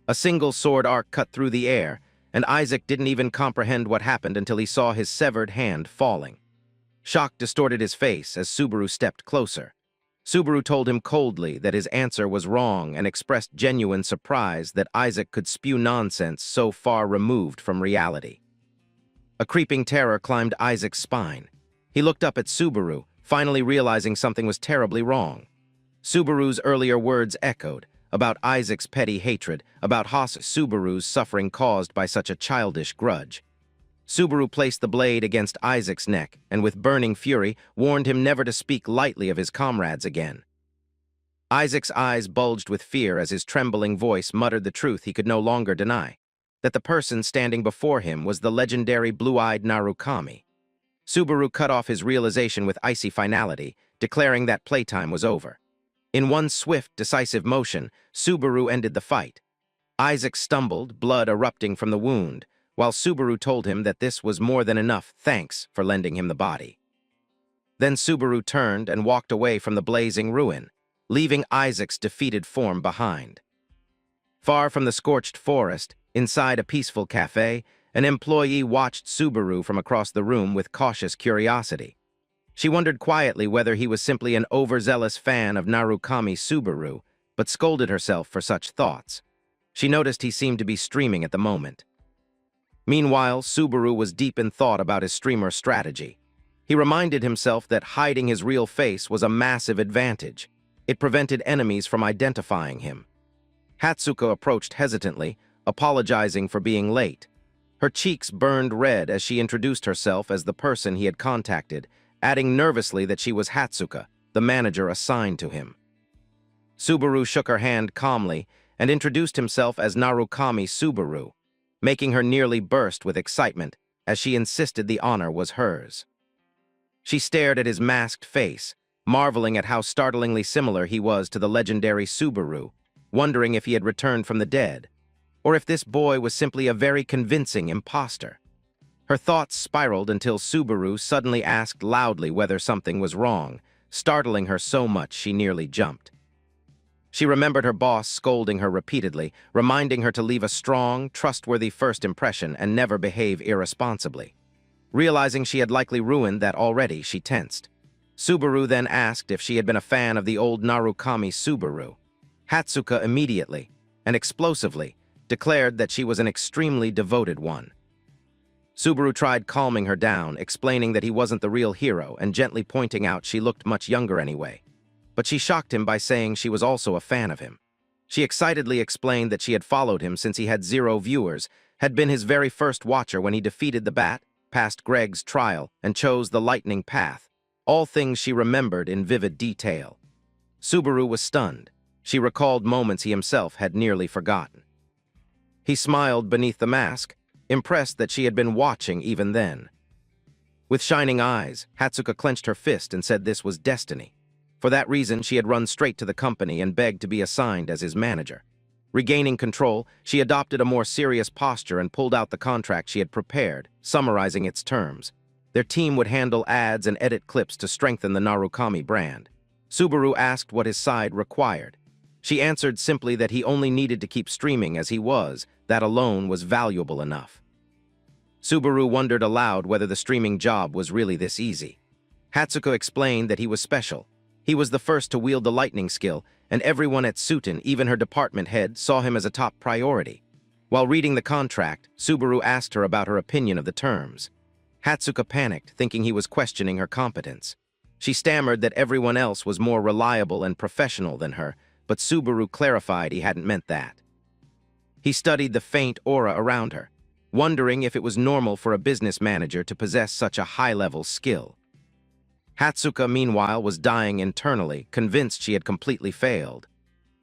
A single sword arc cut through the air, and Isaac didn't even comprehend what happened until he saw his severed hand falling. Shock distorted his face as Subaru stepped closer. Subaru told him coldly that his answer was wrong and expressed genuine surprise that Isaac could spew nonsense so far removed from reality. A creeping terror climbed Isaac's spine. He looked up at Subaru, finally realizing something was terribly wrong. Subaru's earlier words echoed, about Isaac's petty hatred, about Haas Subaru's suffering caused by such a childish grudge. Subaru placed the blade against Isaac's neck and with burning fury warned him never to speak lightly of his comrades again. Isaac's eyes bulged with fear as his trembling voice muttered the truth he could no longer deny, that the person standing before him was the legendary blue-eyed Narukami. Subaru cut off his realization with icy finality, declaring that playtime was over. In one swift, decisive motion, Subaru ended the fight. Isaac stumbled, blood erupting from the wound, while Subaru told him that this was more than enough thanks for lending him the body. Then Subaru turned and walked away from the blazing ruin, leaving Isaac's defeated form behind. Far from the scorched forest, inside a peaceful cafe, an employee watched Subaru from across the room with cautious curiosity. She wondered quietly whether he was simply an overzealous fan of Narukami Subaru, but scolded herself for such thoughts. She noticed he seemed to be streaming at the moment. Meanwhile, Subaru was deep in thought about his streamer strategy. He reminded himself that hiding his real face was a massive advantage. It prevented enemies from identifying him. Hatsuko approached hesitantly, apologizing for being late. Her cheeks burned red as she introduced herself as the person he had contacted, adding nervously that she was Hatsuka, the manager assigned to him. Subaru shook her hand calmly and introduced himself as Narukami Subaru, making her nearly burst with excitement as she insisted the honor was hers. She stared at his masked face, marveling at how startlingly similar he was to the legendary Subaru, wondering if he had returned from the dead, or if this boy was simply a very convincing imposter. Her thoughts spiraled until Subaru suddenly asked loudly whether something was wrong, startling her so much she nearly jumped. She remembered her boss scolding her repeatedly, reminding her to leave a strong, trustworthy first impression and never behave irresponsibly. Realizing she had likely ruined that already, she tensed. Subaru then asked if she had been a fan of the old Narukami Subaru. Hatsuka immediately, and explosively, declared that she was an extremely devoted one. Subaru tried calming her down, explaining that he wasn't the real hero and gently pointing out she looked much younger anyway. But she shocked him by saying she was also a fan of him. She excitedly explained that she had followed him since he had 0 viewers, had been his very first watcher when he defeated the Bat, passed Greg's trial, and chose the lightning path, all things she remembered in vivid detail. Subaru was stunned. She recalled moments he himself had nearly forgotten. He smiled beneath the mask, impressed that she had been watching even then. With shining eyes, Hatsuka clenched her fist and said this was destiny. For that reason, she had run straight to the company and begged to be assigned as his manager. Regaining control, she adopted a more serious posture and pulled out the contract she had prepared, summarizing its terms. Their team would handle ads and edit clips to strengthen the Narukami brand. Subaru asked what his side required. She answered simply that he only needed to keep streaming as he was. That alone was valuable enough. Subaru wondered aloud whether the streaming job was really this easy. Hatsuka explained that he was special. He was the first to wield the lightning skill, and everyone at Suiten, even her department head, saw him as a top priority. While reading the contract, Subaru asked her about her opinion of the terms. Hatsuka panicked, thinking he was questioning her competence. She stammered that everyone else was more reliable and professional than her, but Subaru clarified he hadn't meant that. He studied the faint aura around her, wondering if it was normal for a business manager to possess such a high-level skill. Hatsuka, meanwhile, was dying internally, convinced she had completely failed.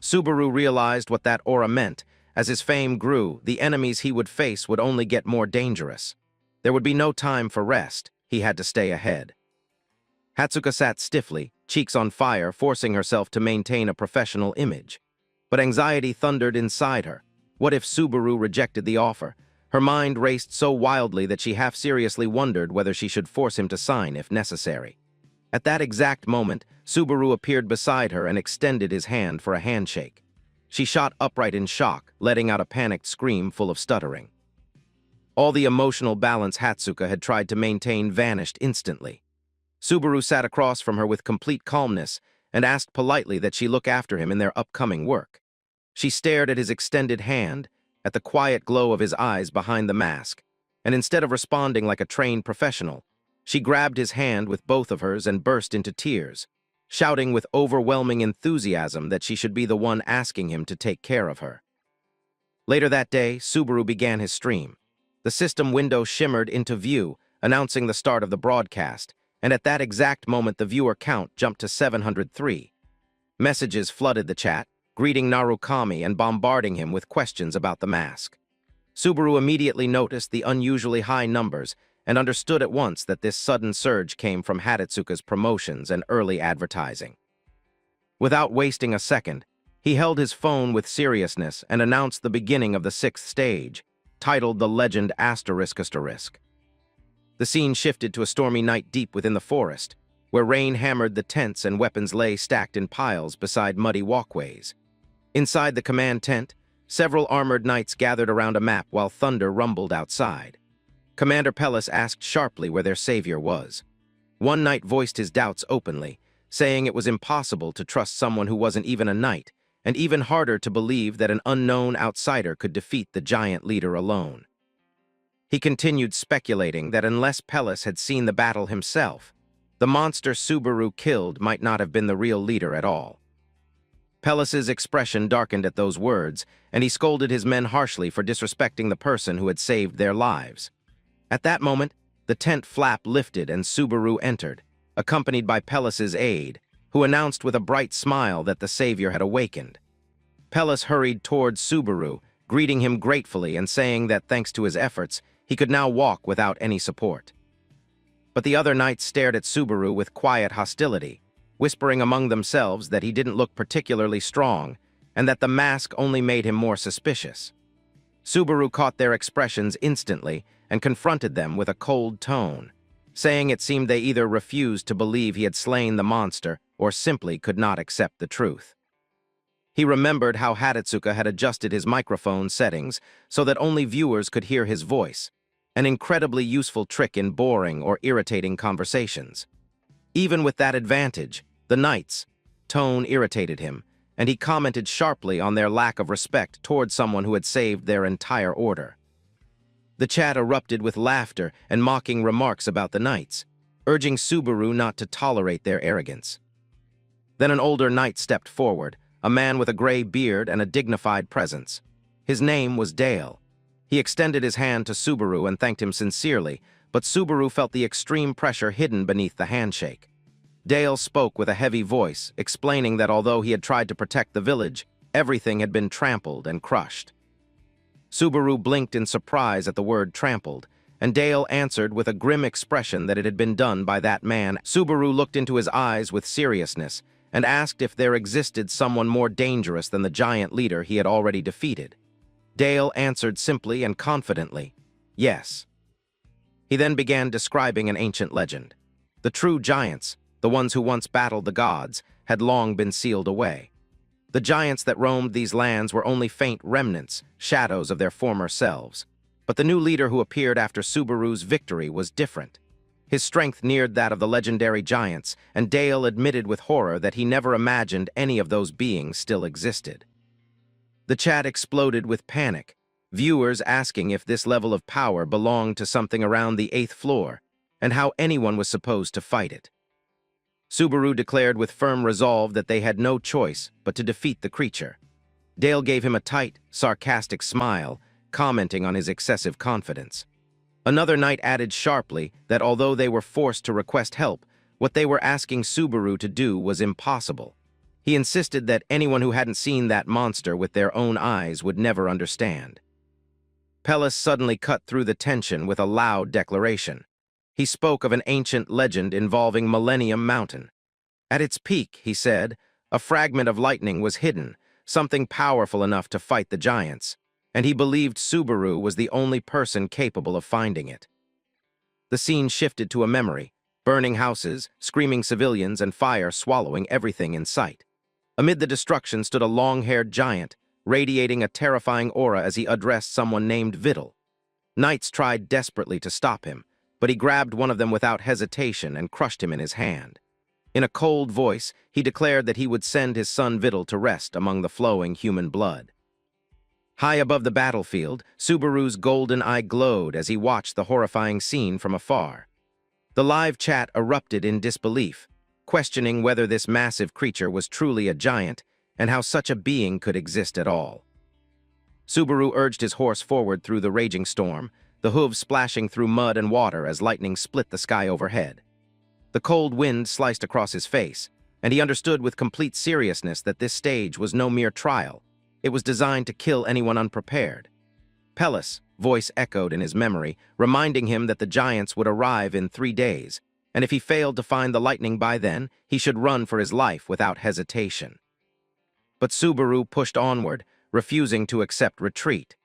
Subaru realized what that aura meant. As his fame grew, the enemies he would face would only get more dangerous. There would be no time for rest. He had to stay ahead. Hatsuka sat stiffly, cheeks on fire, forcing herself to maintain a professional image. But anxiety thundered inside her. What if Subaru rejected the offer? Her mind raced so wildly that she half-seriously wondered whether she should force him to sign if necessary. At that exact moment, Subaru appeared beside her and extended his hand for a handshake. She shot upright in shock, letting out a panicked scream full of stuttering. All the emotional balance Hatsuka had tried to maintain vanished instantly. Subaru sat across from her with complete calmness and asked politely that she look after him in their upcoming work. She stared at his extended hand, at the quiet glow of his eyes behind the mask, and instead of responding like a trained professional, she grabbed his hand with both of hers and burst into tears, shouting with overwhelming enthusiasm that she should be the one asking him to take care of her. Later that day, Subaru began his stream. The system window shimmered into view, announcing the start of the broadcast, and at that exact moment the viewer count jumped to 703. Messages flooded the chat, greeting Narukami and bombarding him with questions about the mask. Subaru immediately noticed the unusually high numbers and understood at once that this sudden surge came from Hatsuka's promotions and early advertising. Without wasting a second, he held his phone with seriousness and announced the beginning of the 6th stage, titled The Legend ****. The scene shifted to a stormy night deep within the forest, where rain hammered the tents and weapons lay stacked in piles beside muddy walkways. Inside the command tent, several armored knights gathered around a map while thunder rumbled outside. Commander Pellis asked sharply where their savior was. One knight voiced his doubts openly, saying it was impossible to trust someone who wasn't even a knight, and even harder to believe that an unknown outsider could defeat the giant leader alone. He continued speculating that unless Pellis had seen the battle himself, the monster Subaru killed might not have been the real leader at all. Pellis's expression darkened at those words, and he scolded his men harshly for disrespecting the person who had saved their lives. At that moment, the tent flap lifted and Subaru entered, accompanied by Pellis's aide, who announced with a bright smile that the savior had awakened. Pellis hurried towards Subaru, greeting him gratefully and saying that thanks to his efforts, he could now walk without any support. But the other knights stared at Subaru with quiet hostility, whispering among themselves that he didn't look particularly strong and that the mask only made him more suspicious. Subaru caught their expressions instantly and confronted them with a cold tone, saying it seemed they either refused to believe he had slain the monster or simply could not accept the truth. He remembered how Hatsuka had adjusted his microphone settings so that only viewers could hear his voice, an incredibly useful trick in boring or irritating conversations. Even with that advantage, the knights' tone irritated him, and he commented sharply on their lack of respect toward someone who had saved their entire order. The chat erupted with laughter and mocking remarks about the knights, urging Subaru not to tolerate their arrogance. Then an older knight stepped forward, a man with a gray beard and a dignified presence. His name was Dale. He extended his hand to Subaru and thanked him sincerely, but Subaru felt the extreme pressure hidden beneath the handshake. Dale spoke with a heavy voice, explaining that although he had tried to protect the village, everything had been trampled and crushed. Subaru blinked in surprise at the word trampled, and Dale answered with a grim expression that it had been done by that man. Subaru looked into his eyes with seriousness and asked if there existed someone more dangerous than the giant leader he had already defeated. Dale answered simply and confidently, yes. He then began describing an ancient legend. The true giants, the ones who once battled the gods, had long been sealed away. The giants that roamed these lands were only faint remnants, shadows of their former selves. But the new leader who appeared after Subaru's victory was different. His strength neared that of the legendary giants, and Dale admitted with horror that he never imagined any of those beings still existed. The chat exploded with panic, viewers asking if this level of power belonged to something around the 8th floor, and how anyone was supposed to fight it. Subaru declared with firm resolve that they had no choice but to defeat the creature. Dale gave him a tight, sarcastic smile, commenting on his excessive confidence. Another knight added sharply that although they were forced to request help, what they were asking Subaru to do was impossible. He insisted that anyone who hadn't seen that monster with their own eyes would never understand. Pellis suddenly cut through the tension with a loud declaration. He spoke of an ancient legend involving Millennium Mountain. At its peak, he said, a fragment of lightning was hidden, something powerful enough to fight the giants, and he believed Subaru was the only person capable of finding it. The scene shifted to a memory, burning houses, screaming civilians, and fire swallowing everything in sight. Amid the destruction stood a long-haired giant, radiating a terrifying aura as he addressed someone named Vidal. Knights tried desperately to stop him, but he grabbed one of them without hesitation and crushed him in his hand. In a cold voice, he declared that he would send his son Vidal to rest among the flowing human blood. High above the battlefield, Subaru's golden eye glowed as he watched the horrifying scene from afar. The live chat erupted in disbelief, questioning whether this massive creature was truly a giant and how such a being could exist at all. Subaru urged his horse forward through the raging storm, the hooves splashing through mud and water as lightning split the sky overhead. The cold wind sliced across his face, and he understood with complete seriousness that this stage was no mere trial. It was designed to kill anyone unprepared. Pellis' voice echoed in his memory, reminding him that the giants would arrive in 3 days, and if he failed to find the lightning by then, he should run for his life without hesitation. But Subaru pushed onward, refusing to accept retreat.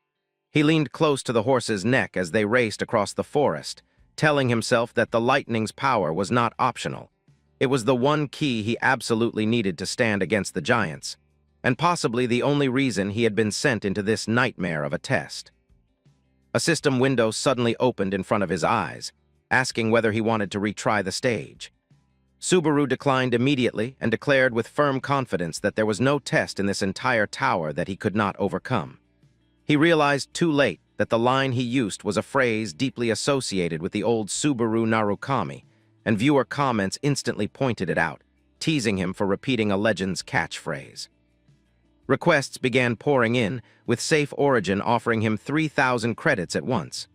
He leaned close to the horse's neck as they raced across the forest, telling himself that the lightning's power was not optional. It was the one key he absolutely needed to stand against the giants, and possibly the only reason he had been sent into this nightmare of a test. A system window suddenly opened in front of his eyes, asking whether he wanted to retry the stage. Subaru declined immediately and declared with firm confidence that there was no test in this entire tower that he could not overcome. He realized too late that the line he used was a phrase deeply associated with the old Subaru Narukami, and viewer comments instantly pointed it out, teasing him for repeating a legend's catchphrase. Requests began pouring in, with Safe Origin offering him 3,000 credits at once.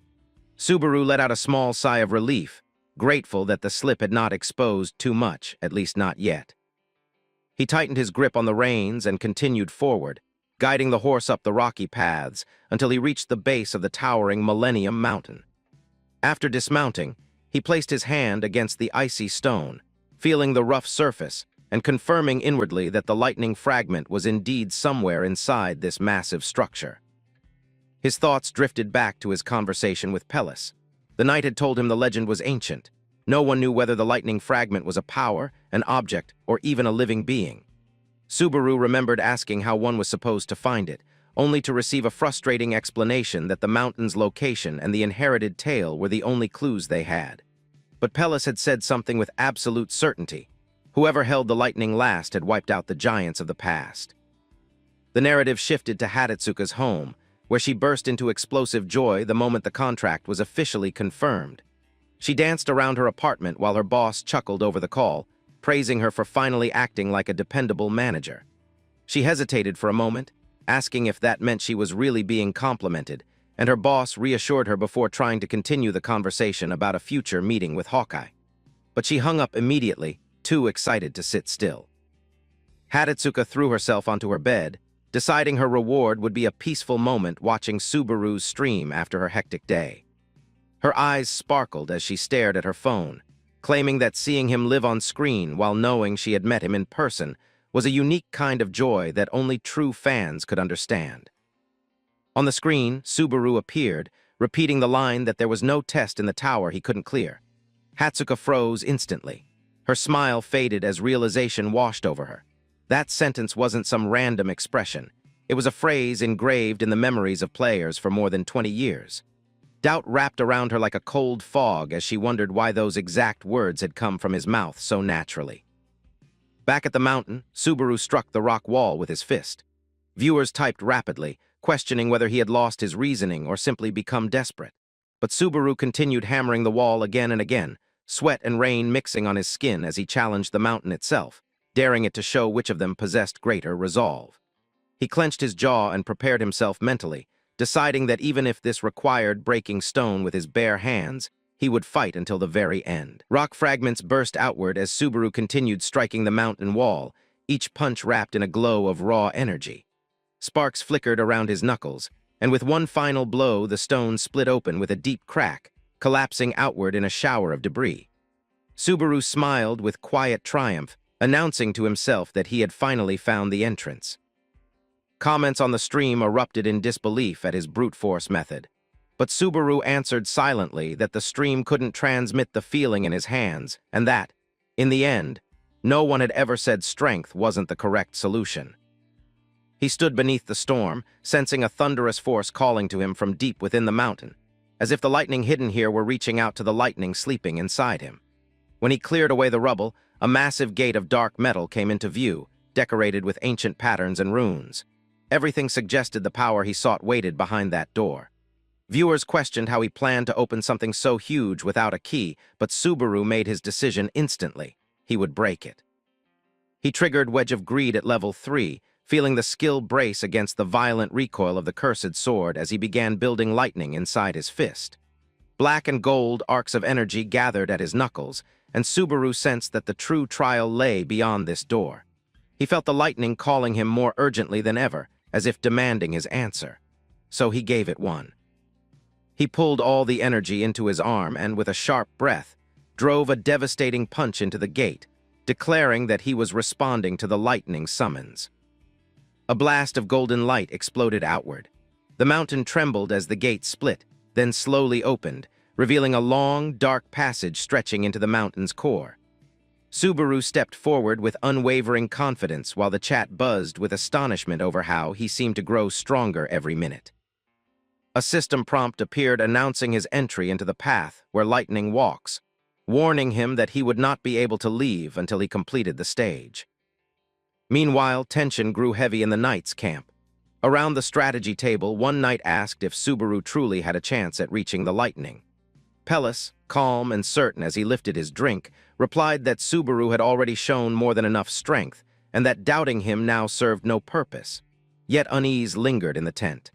Subaru let out a small sigh of relief, grateful that the slip had not exposed too much, at least not yet. He tightened his grip on the reins and continued forward, guiding the horse up the rocky paths until he reached the base of the towering Millennium Mountain. After dismounting, he placed his hand against the icy stone, feeling the rough surface and confirming inwardly that the lightning fragment was indeed somewhere inside this massive structure. His thoughts drifted back to his conversation with Pellis. The knight had told him the legend was ancient. No one knew whether the lightning fragment was a power, an object, or even a living being. Subaru remembered asking how one was supposed to find it, only to receive a frustrating explanation that the mountain's location and the inherited tale were the only clues they had. But Pellis had said something with absolute certainty. Whoever held the lightning last had wiped out the giants of the past. The narrative shifted to Hatetsuka's home, where she burst into explosive joy the moment the contract was officially confirmed. She danced around her apartment while her boss chuckled over the call, praising her for finally acting like a dependable manager. She hesitated for a moment, asking if that meant she was really being complimented, and her boss reassured her before trying to continue the conversation about a future meeting with Hawkeye. But she hung up immediately, too excited to sit still. Hatetsuka threw herself onto her bed, deciding her reward would be a peaceful moment watching Subaru's stream after her hectic day. Her eyes sparkled as she stared at her phone, claiming that seeing him live on screen while knowing she had met him in person was a unique kind of joy that only true fans could understand. On the screen, Subaru appeared, repeating the line that there was no test in the tower he couldn't clear. Hatsuka froze instantly. Her smile faded as realization washed over her. That sentence wasn't some random expression. It was a phrase engraved in the memories of players for more than 20 years. Doubt wrapped around her like a cold fog as she wondered why those exact words had come from his mouth so naturally. Back at the mountain, Subaru struck the rock wall with his fist. Viewers typed rapidly, questioning whether he had lost his reasoning or simply become desperate. But Subaru continued hammering the wall again and again, sweat and rain mixing on his skin as he challenged the mountain itself, daring it to show which of them possessed greater resolve. He clenched his jaw and prepared himself mentally, deciding that even if this required breaking stone with his bare hands, he would fight until the very end. Rock fragments burst outward as Subaru continued striking the mountain wall, each punch wrapped in a glow of raw energy. Sparks flickered around his knuckles, and with one final blow the stone split open with a deep crack, collapsing outward in a shower of debris. Subaru smiled with quiet triumph, announcing to himself that he had finally found the entrance. Comments on the stream erupted in disbelief at his brute force method, but Subaru answered silently that the stream couldn't transmit the feeling in his hands, and that, in the end, no one had ever said strength wasn't the correct solution. He stood beneath the storm, sensing a thunderous force calling to him from deep within the mountain, as if the lightning hidden here were reaching out to the lightning sleeping inside him. When he cleared away the rubble, a massive gate of dark metal came into view, decorated with ancient patterns and runes. Everything suggested the power he sought waited behind that door. Viewers questioned how he planned to open something so huge without a key, but Subaru made his decision instantly. He would break it. He triggered Wedge of Greed at level 3, feeling the skill brace against the violent recoil of the cursed sword as he began building lightning inside his fist. Black and gold arcs of energy gathered at his knuckles, and Subaru sensed that the true trial lay beyond this door. He felt the lightning calling him more urgently than ever, as if demanding his answer. So he gave it one. He pulled all the energy into his arm and, with a sharp breath, drove a devastating punch into the gate, declaring that he was responding to the lightning summons. A blast of golden light exploded outward. The mountain trembled as the gate split, then slowly opened, revealing a long, dark passage stretching into the mountain's core. Subaru stepped forward with unwavering confidence while the chat buzzed with astonishment over how he seemed to grow stronger every minute. A system prompt appeared announcing his entry into the path where lightning walks, warning him that he would not be able to leave until he completed the stage. Meanwhile, tension grew heavy in the Knights' camp. Around the strategy table, one knight asked if Subaru truly had a chance at reaching the lightning. Pellis, calm and certain as he lifted his drink, replied that Subaru had already shown more than enough strength, and that doubting him now served no purpose. Yet unease lingered in the tent.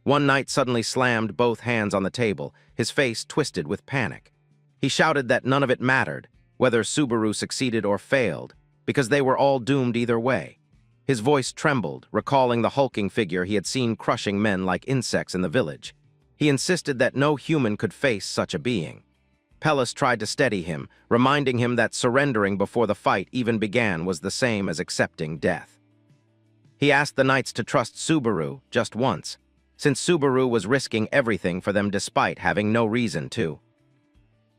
One knight suddenly slammed both hands on the table, his face twisted with panic. He shouted that none of it mattered, whether Subaru succeeded or failed, because they were all doomed either way. His voice trembled, recalling the hulking figure he had seen crushing men like insects in the village. He insisted that no human could face such a being. Pellis tried to steady him, reminding him that surrendering before the fight even began was the same as accepting death. He asked the knights to trust Subaru just once, since Subaru was risking everything for them despite having no reason to.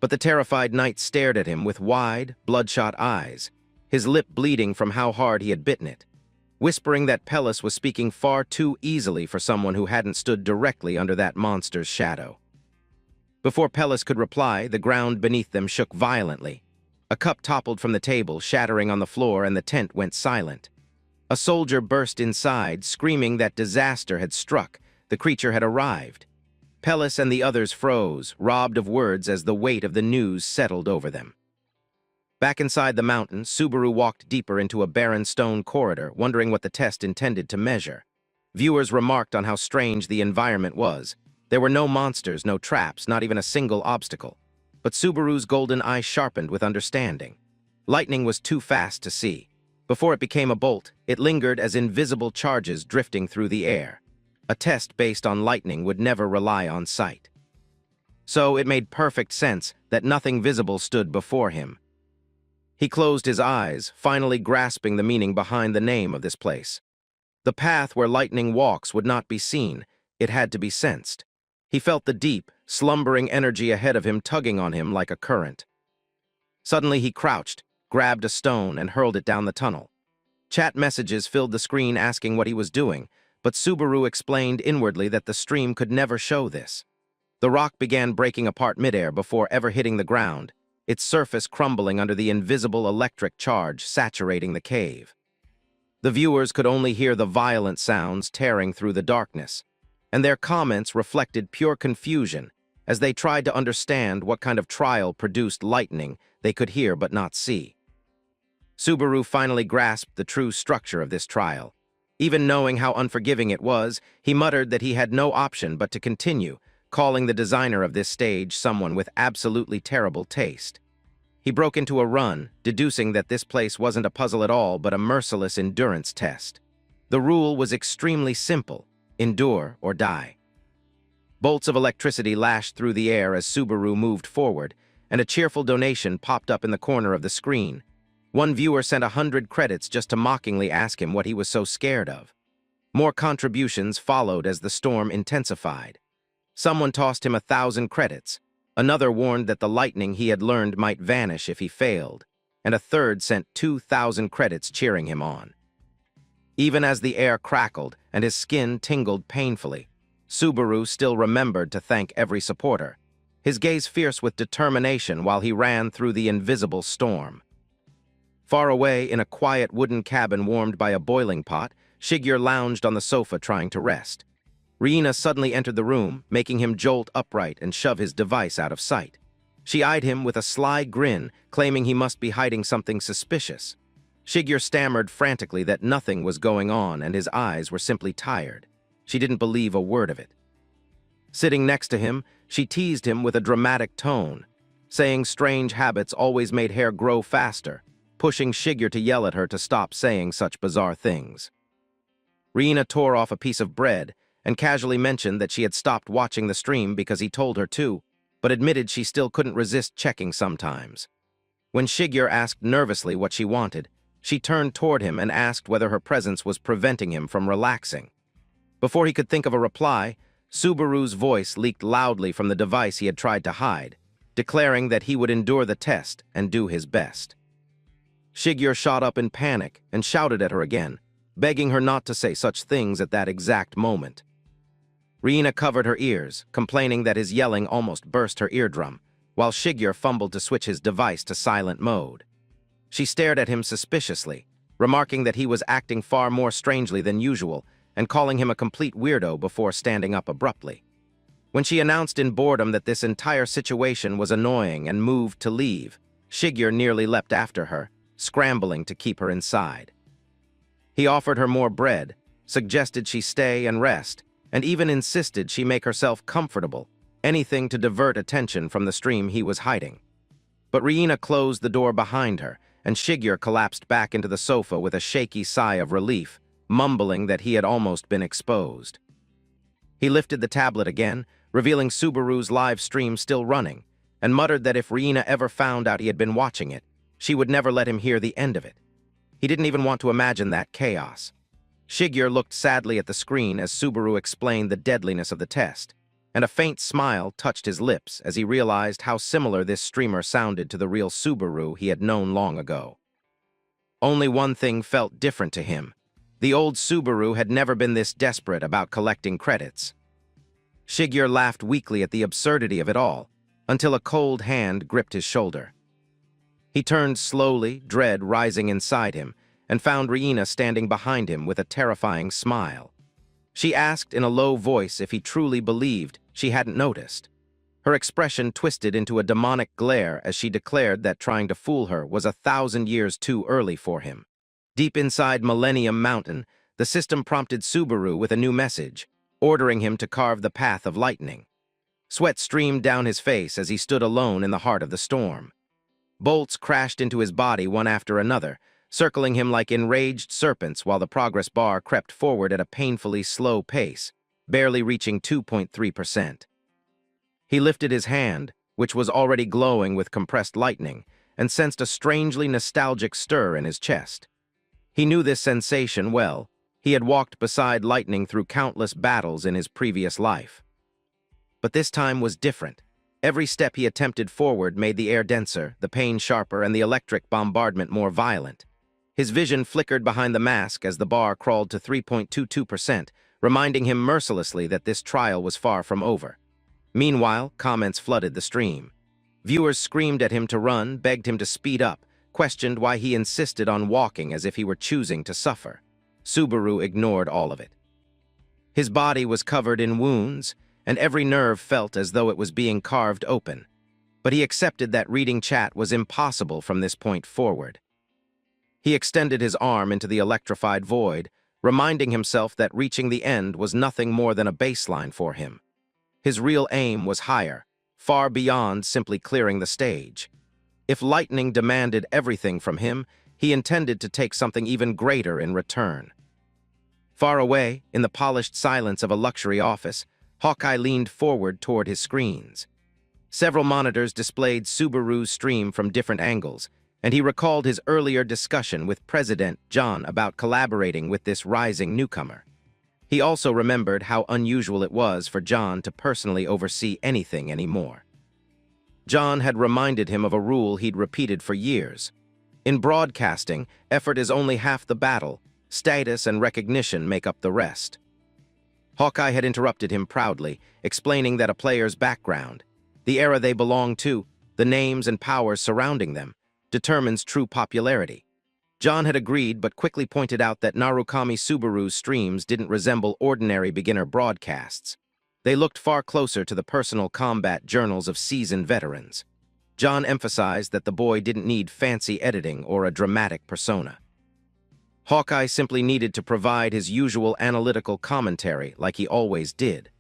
But the terrified knight stared at him with wide, bloodshot eyes, his lip bleeding from how hard he had bitten it, whispering that Pellis was speaking far too easily for someone who hadn't stood directly under that monster's shadow. Before Pellis could reply, the ground beneath them shook violently. A cup toppled from the table, shattering on the floor, and the tent went silent. A soldier burst inside, screaming that disaster had struck. The creature had arrived. Pellis and the others froze, robbed of words as the weight of the news settled over them. Back inside the mountain, Subaru walked deeper into a barren stone corridor, wondering what the test intended to measure. Viewers remarked on how strange the environment was. There were no monsters, no traps, not even a single obstacle. But Subaru's golden eye sharpened with understanding. Lightning was too fast to see. Before it became a bolt, it lingered as invisible charges drifting through the air. A test based on lightning would never rely on sight. so it made perfect sense that nothing visible stood before him. He closed his eyes, finally grasping the meaning behind the name of this place. The path where lightning walks would not be seen, it had to be sensed. He felt the deep, slumbering energy ahead of him tugging on him like a current. Suddenly he crouched, grabbed a stone, and hurled it down the tunnel. Chat messages filled the screen asking what he was doing, but Subaru explained inwardly that the stream could never show this. The rock began breaking apart midair before ever hitting the ground, its surface crumbling under the invisible electric charge saturating the cave. The viewers could only hear the violent sounds tearing through the darkness, and their comments reflected pure confusion as they tried to understand what kind of trial produced lightning they could hear but not see. Subaru finally grasped the true structure of this trial. Even knowing how unforgiving it was, he muttered that he had no option but to continue, calling the designer of this stage someone with absolutely terrible taste. He broke into a run, deducing that this place wasn't a puzzle at all but a merciless endurance test. The rule was extremely simple: endure or die. Bolts of electricity lashed through the air as Subaru moved forward, and a cheerful donation popped up in the corner of the screen. One viewer sent 100 credits just to mockingly ask him what he was so scared of. More contributions followed as the storm intensified. Someone tossed him 1,000 credits. Another warned that the lightning he had learned might vanish if he failed, and a third sent 2,000 credits cheering him on. Even as the air crackled and his skin tingled painfully, Subaru still remembered to thank every supporter, his gaze fierce with determination while he ran through the invisible storm. Far away in a quiet wooden cabin warmed by a boiling pot, Shigeru lounged on the sofa trying to rest. Riina suddenly entered the room, making him jolt upright and shove his device out of sight. She eyed him with a sly grin, claiming he must be hiding something suspicious. Shigeru stammered frantically that nothing was going on and his eyes were simply tired. She didn't believe a word of it. Sitting next to him, she teased him with a dramatic tone, saying strange habits always made hair grow faster, pushing Shigeru to yell at her to stop saying such bizarre things. Riina tore off a piece of bread and casually mentioned that she had stopped watching the stream because he told her to, but admitted she still couldn't resist checking sometimes. When Shigeru asked nervously what she wanted, she turned toward him and asked whether her presence was preventing him from relaxing. Before he could think of a reply, Subaru's voice leaked loudly from the device he had tried to hide, declaring that he would endure the test and do his best. Shigeru shot up in panic and shouted at her again, begging her not to say such things at that exact moment. Riina covered her ears, complaining that his yelling almost burst her eardrum, while Shigeru fumbled to switch his device to silent mode. She stared at him suspiciously, remarking that he was acting far more strangely than usual and calling him a complete weirdo before standing up abruptly. When she announced in boredom that this entire situation was annoying and moved to leave, Shigeru nearly leapt after her, scrambling to keep her inside. He offered her more bread, suggested she stay and rest, and even insisted she make herself comfortable, anything to divert attention from the stream he was hiding. But Riina closed the door behind her, and Shigeru collapsed back into the sofa with a shaky sigh of relief, mumbling that he had almost been exposed. He lifted the tablet again, revealing Subaru's live stream still running, and muttered that if Riina ever found out he had been watching it, she would never let him hear the end of it. He didn't even want to imagine that chaos. Shigeru looked sadly at the screen as Subaru explained the deadliness of the test, and a faint smile touched his lips as he realized how similar this streamer sounded to the real Subaru he had known long ago. Only one thing felt different to him. The old Subaru had never been this desperate about collecting credits. Shigeru laughed weakly at the absurdity of it all, until a cold hand gripped his shoulder. He turned slowly, dread rising inside him, and found Riina standing behind him with a terrifying smile. She asked in a low voice if he truly believed she hadn't noticed. Her expression twisted into a demonic glare as she declared that trying to fool her was 1,000 years too early for him. Deep inside Millennium Mountain, the system prompted Subaru with a new message, ordering him to carve the path of lightning. Sweat streamed down his face as he stood alone in the heart of the storm. Bolts crashed into his body one after another, circling him like enraged serpents while the progress bar crept forward at a painfully slow pace, barely reaching 2.3%. He lifted his hand, which was already glowing with compressed lightning, and sensed a strangely nostalgic stir in his chest. He knew this sensation well. He had walked beside lightning through countless battles in his previous life. But this time was different. Every step he attempted forward made the air denser, the pain sharper, and the electric bombardment more violent. His vision flickered behind the mask as the bar crawled to 3.22%, reminding him mercilessly that this trial was far from over. Meanwhile, comments flooded the stream. Viewers screamed at him to run, begged him to speed up, questioned why he insisted on walking as if he were choosing to suffer. Subaru ignored all of it. His body was covered in wounds, and every nerve felt as though it was being carved open. But he accepted that reading chat was impossible from this point forward. He extended his arm into the electrified void, reminding himself that reaching the end was nothing more than a baseline for him. His real aim was higher, far beyond simply clearing the stage. If lightning demanded everything from him, he intended to take something even greater in return. Far away, in the polished silence of a luxury office, Hawkeye leaned forward toward his screens. Several monitors displayed Subaru's stream from different angles, and he recalled his earlier discussion with President John about collaborating with this rising newcomer. He also remembered how unusual it was for John to personally oversee anything anymore. John had reminded him of a rule he'd repeated for years. In broadcasting, effort is only half the battle. Status and recognition make up the rest. Hawkeye had interrupted him proudly, explaining that a player's background, the era they belong to, the names and powers surrounding them, determines true popularity. John had agreed but quickly pointed out that Narukami Subaru's streams didn't resemble ordinary beginner broadcasts. They looked far closer to the personal combat journals of seasoned veterans. John emphasized that the boy didn't need fancy editing or a dramatic persona. Hawkeye simply needed to provide his usual analytical commentary like he always did.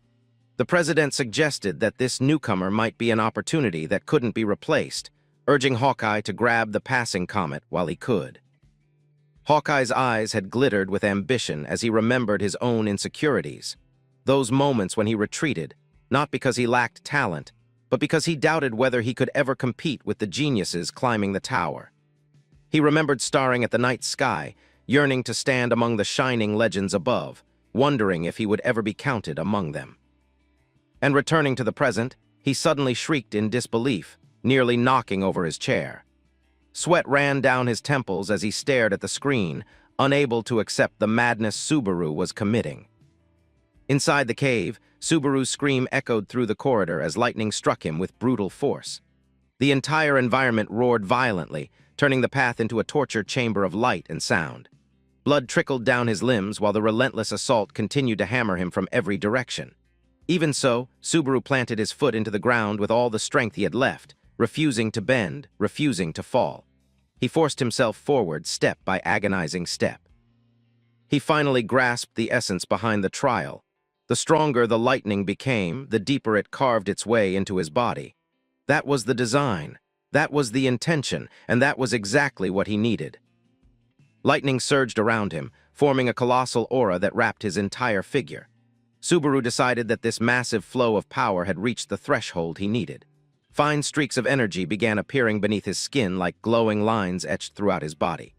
The president suggested that this newcomer might be an opportunity that couldn't be replaced, urging Hawkeye to grab the passing comet while he could. Hawkeye's eyes had glittered with ambition as he remembered his own insecurities. Those moments when he retreated, not because he lacked talent, but because he doubted whether he could ever compete with the geniuses climbing the tower. He remembered staring at the night sky, yearning to stand among the shining legends above, wondering if he would ever be counted among them. And returning to the present, he suddenly shrieked in disbelief, nearly knocking over his chair. Sweat ran down his temples as he stared at the screen, unable to accept the madness Subaru was committing. Inside the cave, Subaru's scream echoed through the corridor as lightning struck him with brutal force. The entire environment roared violently, turning the path into a torture chamber of light and sound. Blood trickled down his limbs while the relentless assault continued to hammer him from every direction. Even so, Subaru planted his foot into the ground with all the strength he had left, refusing to bend, refusing to fall. He forced himself forward step by agonizing step. He finally grasped the essence behind the trial. The stronger the lightning became, the deeper it carved its way into his body. That was the design, that was the intention, and that was exactly what he needed. Lightning surged around him, forming a colossal aura that wrapped his entire figure. Subaru decided that this massive flow of power had reached the threshold he needed. Fine streaks of energy began appearing beneath his skin like glowing lines etched throughout his body.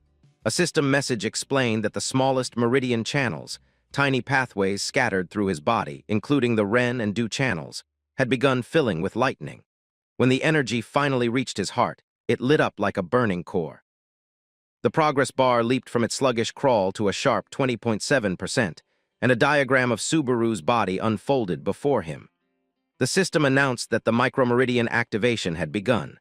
A system message explained that the smallest meridian channels, tiny pathways scattered through his body, including the Ren and Du channels, had begun filling with lightning. When the energy finally reached his heart, it lit up like a burning core. The progress bar leaped from its sluggish crawl to a sharp 20.7%, and a diagram of Subaru's body unfolded before him. The system announced that the micromeridian activation had begun.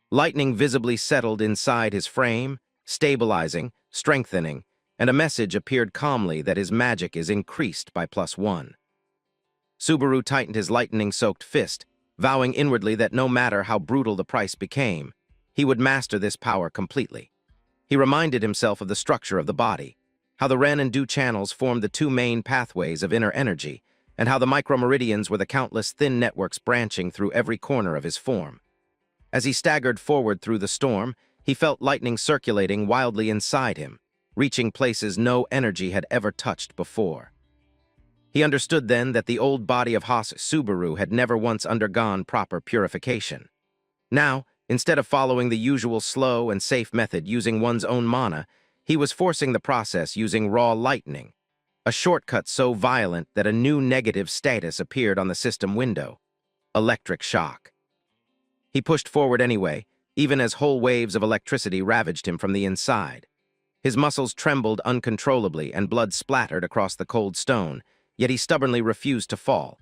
Lightning visibly settled inside his frame, stabilizing, strengthening, and a message appeared calmly that his magic is increased by +1. Subaru tightened his lightning-soaked fist, vowing inwardly that no matter how brutal the price became, he would master this power completely. He reminded himself of the structure of the body, how the Ren and Du channels formed the two main pathways of inner energy, and how the micromeridians were the countless thin networks branching through every corner of his form. As he staggered forward through the storm, he felt lightning circulating wildly inside him, reaching places no energy had ever touched before. He understood then that the old body of Haas Subaru had never once undergone proper purification. Now, instead of following the usual slow and safe method using one's own mana, he was forcing the process using raw lightning, a shortcut so violent that a new negative status appeared on the system window: electric shock. He pushed forward anyway, even as whole waves of electricity ravaged him from the inside. His muscles trembled uncontrollably and blood splattered across the cold stone, yet he stubbornly refused to fall.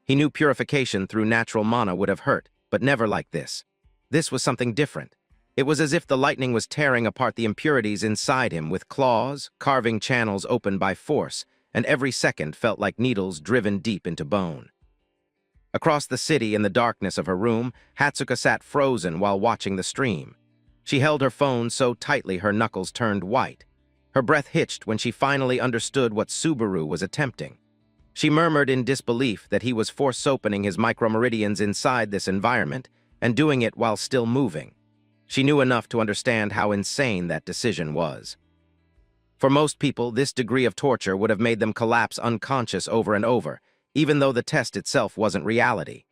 He knew purification through natural mana would have hurt, but never like this. This was something different. It was as if the lightning was tearing apart the impurities inside him with claws, carving channels open by force, and every second felt like needles driven deep into bone. Across the city in the darkness of her room, Hatsuka sat frozen while watching the stream. She held her phone so tightly her knuckles turned white. Her breath hitched when she finally understood what Subaru was attempting. She murmured in disbelief that he was force-opening his micromeridians inside this environment and doing it while still moving. She knew enough to understand how insane that decision was. For most people, this degree of torture would have made them collapse unconscious over and over, even though the test itself wasn't reality.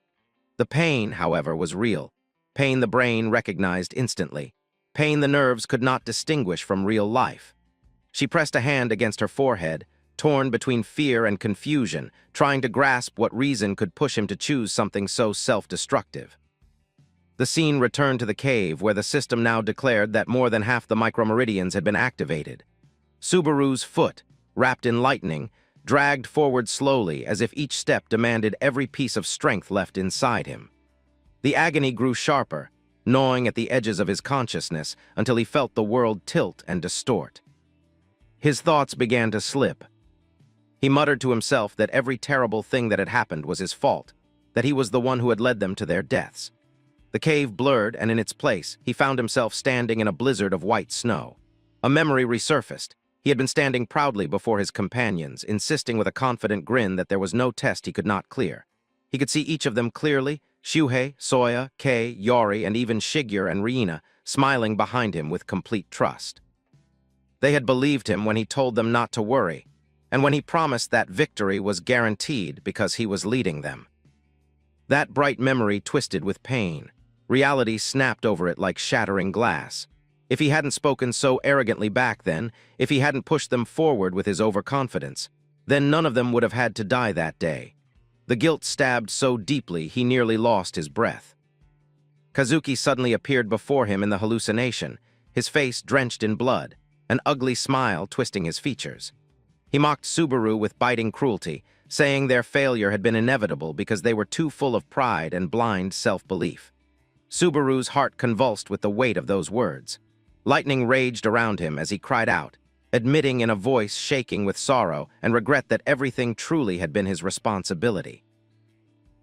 The pain, however, was real. Pain the brain recognized instantly. Pain the nerves could not distinguish from real life. She pressed a hand against her forehead, torn between fear and confusion, trying to grasp what reason could push him to choose something so self-destructive. The scene returned to the cave, where the system now declared that more than half the micromeridians had been activated. Subaru's foot, wrapped in lightning, dragged forward slowly as if each step demanded every piece of strength left inside him. The agony grew sharper, gnawing at the edges of his consciousness until he felt the world tilt and distort. His thoughts began to slip. He muttered to himself that every terrible thing that had happened was his fault, that he was the one who had led them to their deaths. The cave blurred, and in its place, he found himself standing in a blizzard of white snow. A memory resurfaced. He had been standing proudly before his companions, insisting with a confident grin that there was no test he could not clear. He could see each of them clearly: Shuhei, Soya, Kei, Yori, and even Shigeru and Riina, smiling behind him with complete trust. They had believed him when he told them not to worry, and when he promised that victory was guaranteed because he was leading them. That bright memory twisted with pain. Reality snapped over it like shattering glass. If he hadn't spoken so arrogantly back then, if he hadn't pushed them forward with his overconfidence, then none of them would have had to die that day. The guilt stabbed so deeply he nearly lost his breath. Kazuki suddenly appeared before him in the hallucination, his face drenched in blood, an ugly smile twisting his features. He mocked Subaru with biting cruelty, saying their failure had been inevitable because they were too full of pride and blind self-belief. Subaru's heart convulsed with the weight of those words. Lightning raged around him as he cried out, admitting in a voice shaking with sorrow and regret that everything truly had been his responsibility.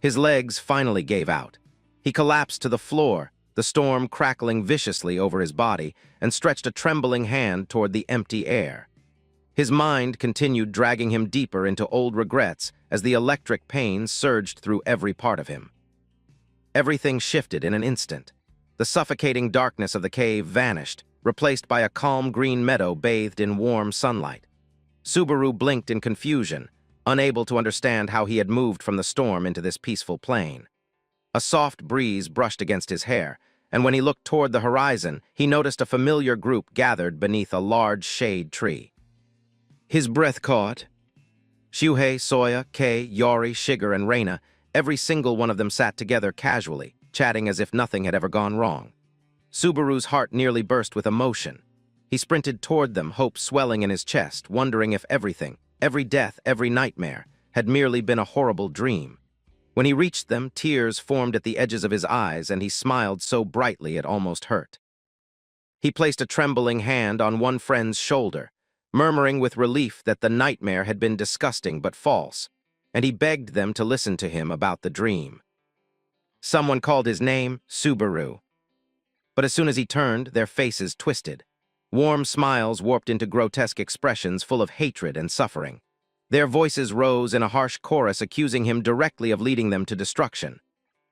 His legs finally gave out. He collapsed to the floor, the storm crackling viciously over his body, and stretched a trembling hand toward the empty air. His mind continued dragging him deeper into old regrets as the electric pain surged through every part of him. Everything shifted in an instant. The suffocating darkness of the cave vanished, replaced by a calm green meadow bathed in warm sunlight. Subaru blinked in confusion, unable to understand how he had moved from the storm into this peaceful plain. A soft breeze brushed against his hair, and when he looked toward the horizon, he noticed a familiar group gathered beneath a large shade tree. His breath caught. Shuhei, Soya, Kei, Yori, Shigeru, and Reina, every single one of them sat together casually, chatting as if nothing had ever gone wrong. Subaru's heart nearly burst with emotion. He sprinted toward them, hope swelling in his chest, wondering if everything, every death, every nightmare, had merely been a horrible dream. When he reached them, tears formed at the edges of his eyes, and he smiled so brightly it almost hurt. He placed a trembling hand on one friend's shoulder, murmuring with relief that the nightmare had been disgusting but false, and he begged them to listen to him about the dream. Someone called his name, Subaru. But as soon as he turned, their faces twisted. Warm smiles warped into grotesque expressions full of hatred and suffering. Their voices rose in a harsh chorus accusing him directly of leading them to destruction.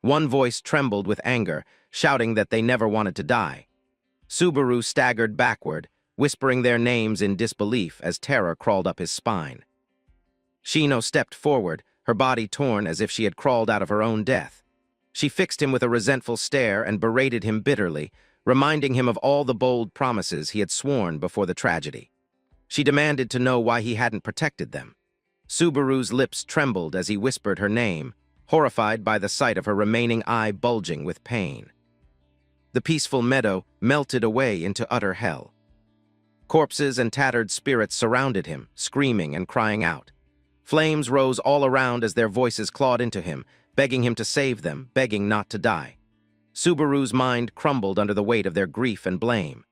One voice trembled with anger, shouting that they never wanted to die. Subaru staggered backward, whispering their names in disbelief as terror crawled up his spine. Shino stepped forward, her body torn as if she had crawled out of her own death. She fixed him with a resentful stare and berated him bitterly, reminding him of all the bold promises he had sworn before the tragedy. She demanded to know why he hadn't protected them. Subaru's lips trembled as he whispered her name, horrified by the sight of her remaining eye bulging with pain. The peaceful meadow melted away into utter hell. Corpses and tattered spirits surrounded him, screaming and crying out. Flames rose all around as their voices clawed into him, begging him to save them, begging not to die. Subaru's mind crumbled under the weight of their grief and blame.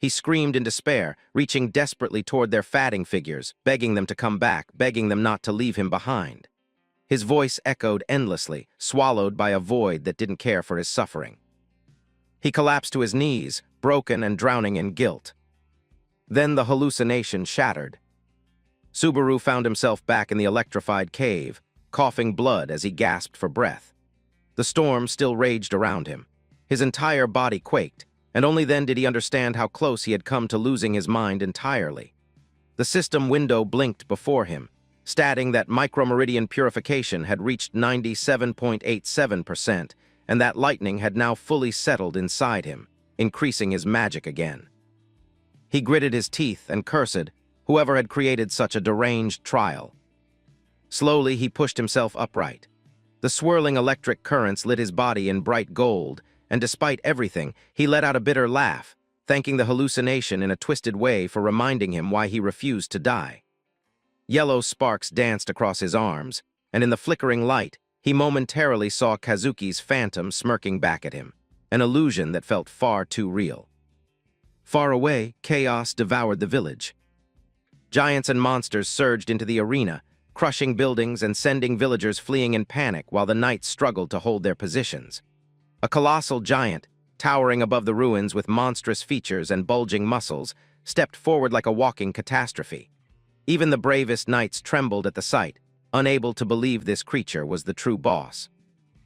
He screamed in despair, reaching desperately toward their fatting figures, begging them to come back, begging them not to leave him behind. His voice echoed endlessly, swallowed by a void that didn't care for his suffering. He collapsed to his knees, broken and drowning in guilt. Then the hallucination shattered. Subaru found himself back in the electrified cave, coughing blood as he gasped for breath. The storm still raged around him. His entire body quaked, and only then did he understand how close he had come to losing his mind entirely. The system window blinked before him, stating that micromeridian purification had reached 97.87%, and that lightning had now fully settled inside him, increasing his magic again. He gritted his teeth and cursed whoever had created such a deranged trial. Slowly, he pushed himself upright. The swirling electric currents lit his body in bright gold, and despite everything, he let out a bitter laugh, thanking the hallucination in a twisted way for reminding him why he refused to die. Yellow sparks danced across his arms, and in the flickering light, he momentarily saw Kazuki's phantom smirking back at him, an illusion that felt far too real. Far away, chaos devoured the village. Giants and monsters surged into the arena, crushing buildings and sending villagers fleeing in panic while the knights struggled to hold their positions. A colossal giant, towering above the ruins with monstrous features and bulging muscles, stepped forward like a walking catastrophe. Even the bravest knights trembled at the sight, unable to believe this creature was the true boss.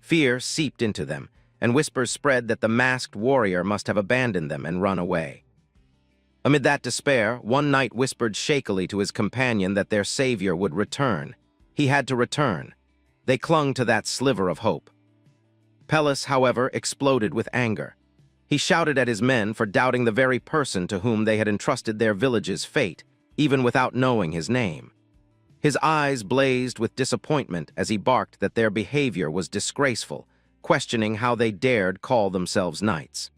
Fear seeped into them, and whispers spread that the masked warrior must have abandoned them and run away. Amid that despair, one knight whispered shakily to his companion that their savior would return. He had to return. They clung to that sliver of hope. Pelles, however, exploded with anger. He shouted at his men for doubting the very person to whom they had entrusted their village's fate, even without knowing his name. His eyes blazed with disappointment as he barked that their behavior was disgraceful, questioning how they dared call themselves knights.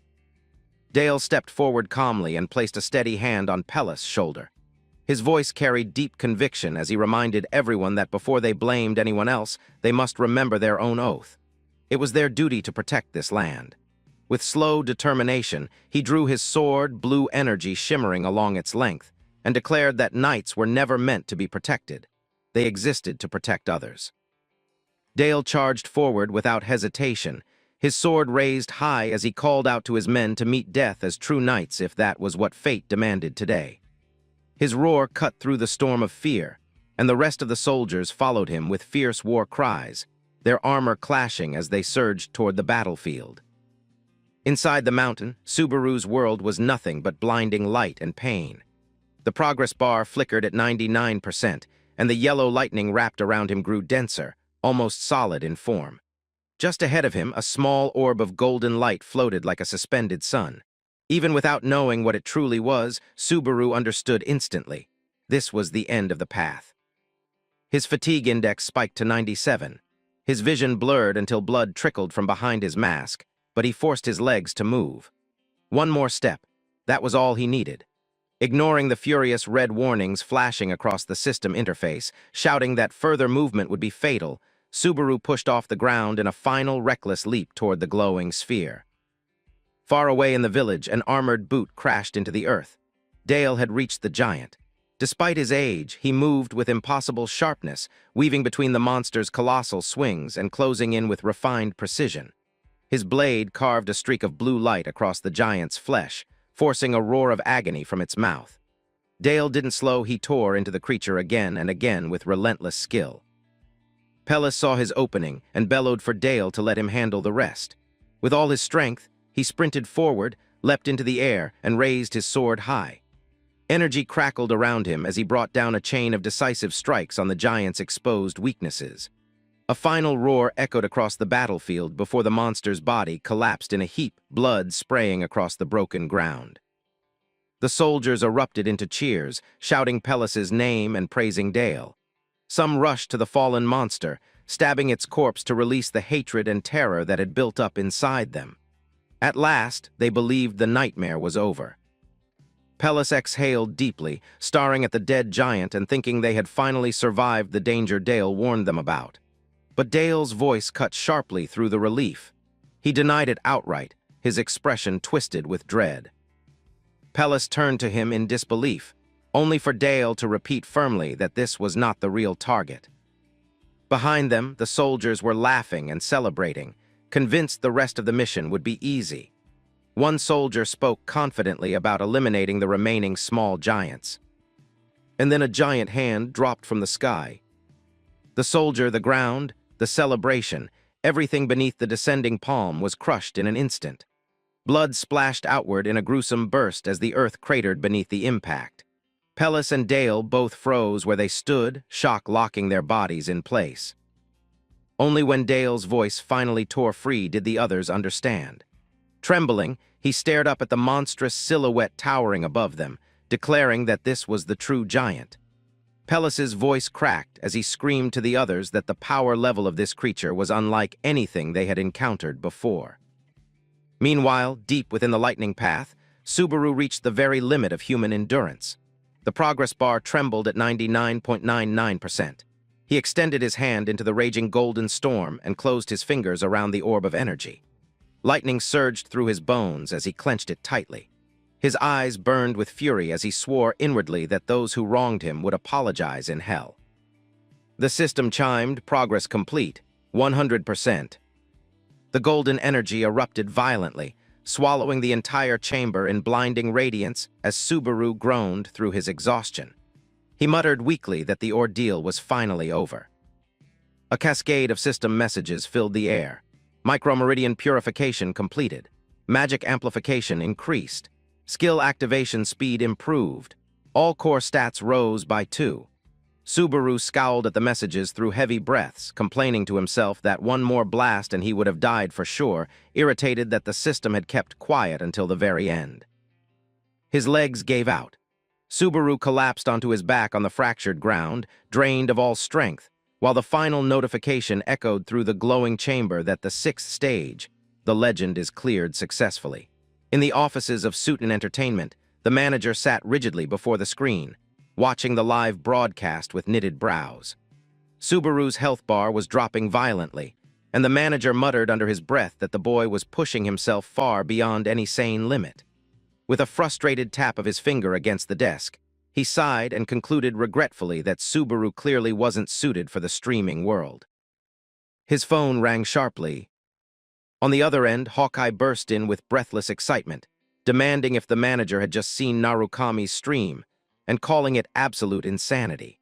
Dale stepped forward calmly and placed a steady hand on Pelles' shoulder. His voice carried deep conviction as he reminded everyone that before they blamed anyone else, they must remember their own oath. It was their duty to protect this land. With slow determination, he drew his sword, blue energy shimmering along its length, and declared that knights were never meant to be protected. They existed to protect others. Dale charged forward without hesitation, his sword raised high as he called out to his men to meet death as true knights if that was what fate demanded today. His roar cut through the storm of fear, and the rest of the soldiers followed him with fierce war cries, their armor clashing as they surged toward the battlefield. Inside the mountain, Subaru's world was nothing but blinding light and pain. The progress bar flickered at 99%, and the yellow lightning wrapped around him grew denser, almost solid in form. Just ahead of him, a small orb of golden light floated like a suspended sun. Even without knowing what it truly was, Subaru understood instantly. This was the end of the path. His fatigue index spiked to 97. His vision blurred until blood trickled from behind his mask, but he forced his legs to move. One more step. That was all he needed. Ignoring the furious red warnings flashing across the system interface, shouting that further movement would be fatal, Subaru pushed off the ground in a final reckless leap toward the glowing sphere. Far away in the village, an armored boot crashed into the earth. Dale had reached the giant. Despite his age, he moved with impossible sharpness, weaving between the monster's colossal swings and closing in with refined precision. His blade carved a streak of blue light across the giant's flesh, forcing a roar of agony from its mouth. Dale didn't slow, he tore into the creature again and again with relentless skill. Pelles saw his opening and bellowed for Dale to let him handle the rest. With all his strength, he sprinted forward, leapt into the air, and raised his sword high. Energy crackled around him as he brought down a chain of decisive strikes on the giant's exposed weaknesses. A final roar echoed across the battlefield before the monster's body collapsed in a heap, blood spraying across the broken ground. The soldiers erupted into cheers, shouting Pellis's name and praising Dale. Some rushed to the fallen monster, stabbing its corpse to release the hatred and terror that had built up inside them. At last, they believed the nightmare was over. Pellis exhaled deeply, staring at the dead giant and thinking they had finally survived the danger Dale warned them about. But Dale's voice cut sharply through the relief. He denied it outright, his expression twisted with dread. Pellis turned to him in disbelief, only for Dale to repeat firmly that this was not the real target. Behind them, the soldiers were laughing and celebrating, convinced the rest of the mission would be easy. One soldier spoke confidently about eliminating the remaining small giants. And then a giant hand dropped from the sky. The soldier, the ground, the celebration, everything beneath the descending palm was crushed in an instant. Blood splashed outward in a gruesome burst as the earth cratered beneath the impact. Pellis and Dale both froze where they stood, shock locking their bodies in place. Only when Dale's voice finally tore free did the others understand. Trembling, he stared up at the monstrous silhouette towering above them, declaring that this was the true giant. Pellis's voice cracked as he screamed to the others that the power level of this creature was unlike anything they had encountered before. Meanwhile, deep within the lightning path, Subaru reached the very limit of human endurance. The progress bar trembled at 99.99%. He extended his hand into the raging golden storm and closed his fingers around the orb of energy. Lightning surged through his bones as he clenched it tightly. His eyes burned with fury as he swore inwardly that those who wronged him would apologize in hell. The system chimed, progress complete, 100%. The golden energy erupted violently, swallowing the entire chamber in blinding radiance as Subaru groaned through his exhaustion. He muttered weakly that the ordeal was finally over. A cascade of system messages filled the air. Micromeridian purification completed. Magic amplification increased. Skill activation speed improved. All core stats rose by 2. Subaru scowled at the messages through heavy breaths, complaining to himself that one more blast and he would have died for sure, irritated that the system had kept quiet until the very end. His legs gave out. Subaru collapsed onto his back on the fractured ground, drained of all strength, while the final notification echoed through the glowing chamber that the 6th stage, the legend is cleared successfully. In the offices of Suitin Entertainment, the manager sat rigidly before the screen, watching the live broadcast with knitted brows. Subaru's health bar was dropping violently, and the manager muttered under his breath that the boy was pushing himself far beyond any sane limit. With a frustrated tap of his finger against the desk, he sighed and concluded regretfully that Subaru clearly wasn't suited for the streaming world. His phone rang sharply. On the other end, Hawkeye burst in with breathless excitement, demanding if the manager had just seen Narukami's stream, and calling it absolute insanity.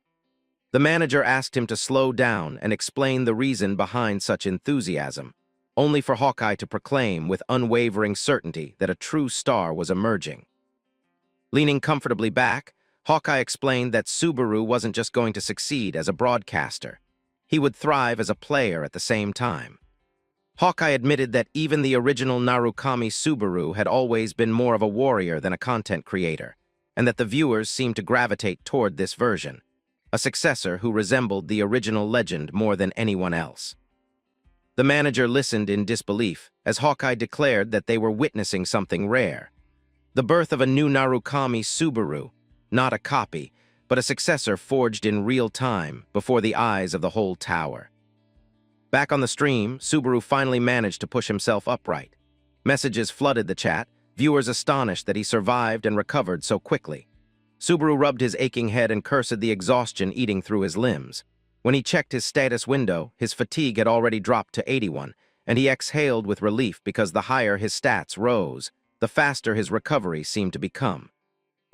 The manager asked him to slow down and explain the reason behind such enthusiasm, only for Hawkeye to proclaim with unwavering certainty that a true star was emerging. Leaning comfortably back, Hawkeye explained that Subaru wasn't just going to succeed as a broadcaster. He would thrive as a player at the same time. Hawkeye admitted that even the original Narukami Subaru had always been more of a warrior than a content creator, and that the viewers seemed to gravitate toward this version, a successor who resembled the original legend more than anyone else. The manager listened in disbelief as Hawkeye declared that they were witnessing something rare. The birth of a new Narukami Subaru, not a copy, but a successor forged in real time before the eyes of the whole tower. Back on the stream, Subaru finally managed to push himself upright. Messages flooded the chat, viewers astonished that he survived and recovered so quickly. Subaru rubbed his aching head and cursed the exhaustion eating through his limbs. When he checked his status window, his fatigue had already dropped to 81, and he exhaled with relief because the higher his stats rose, the faster his recovery seemed to become.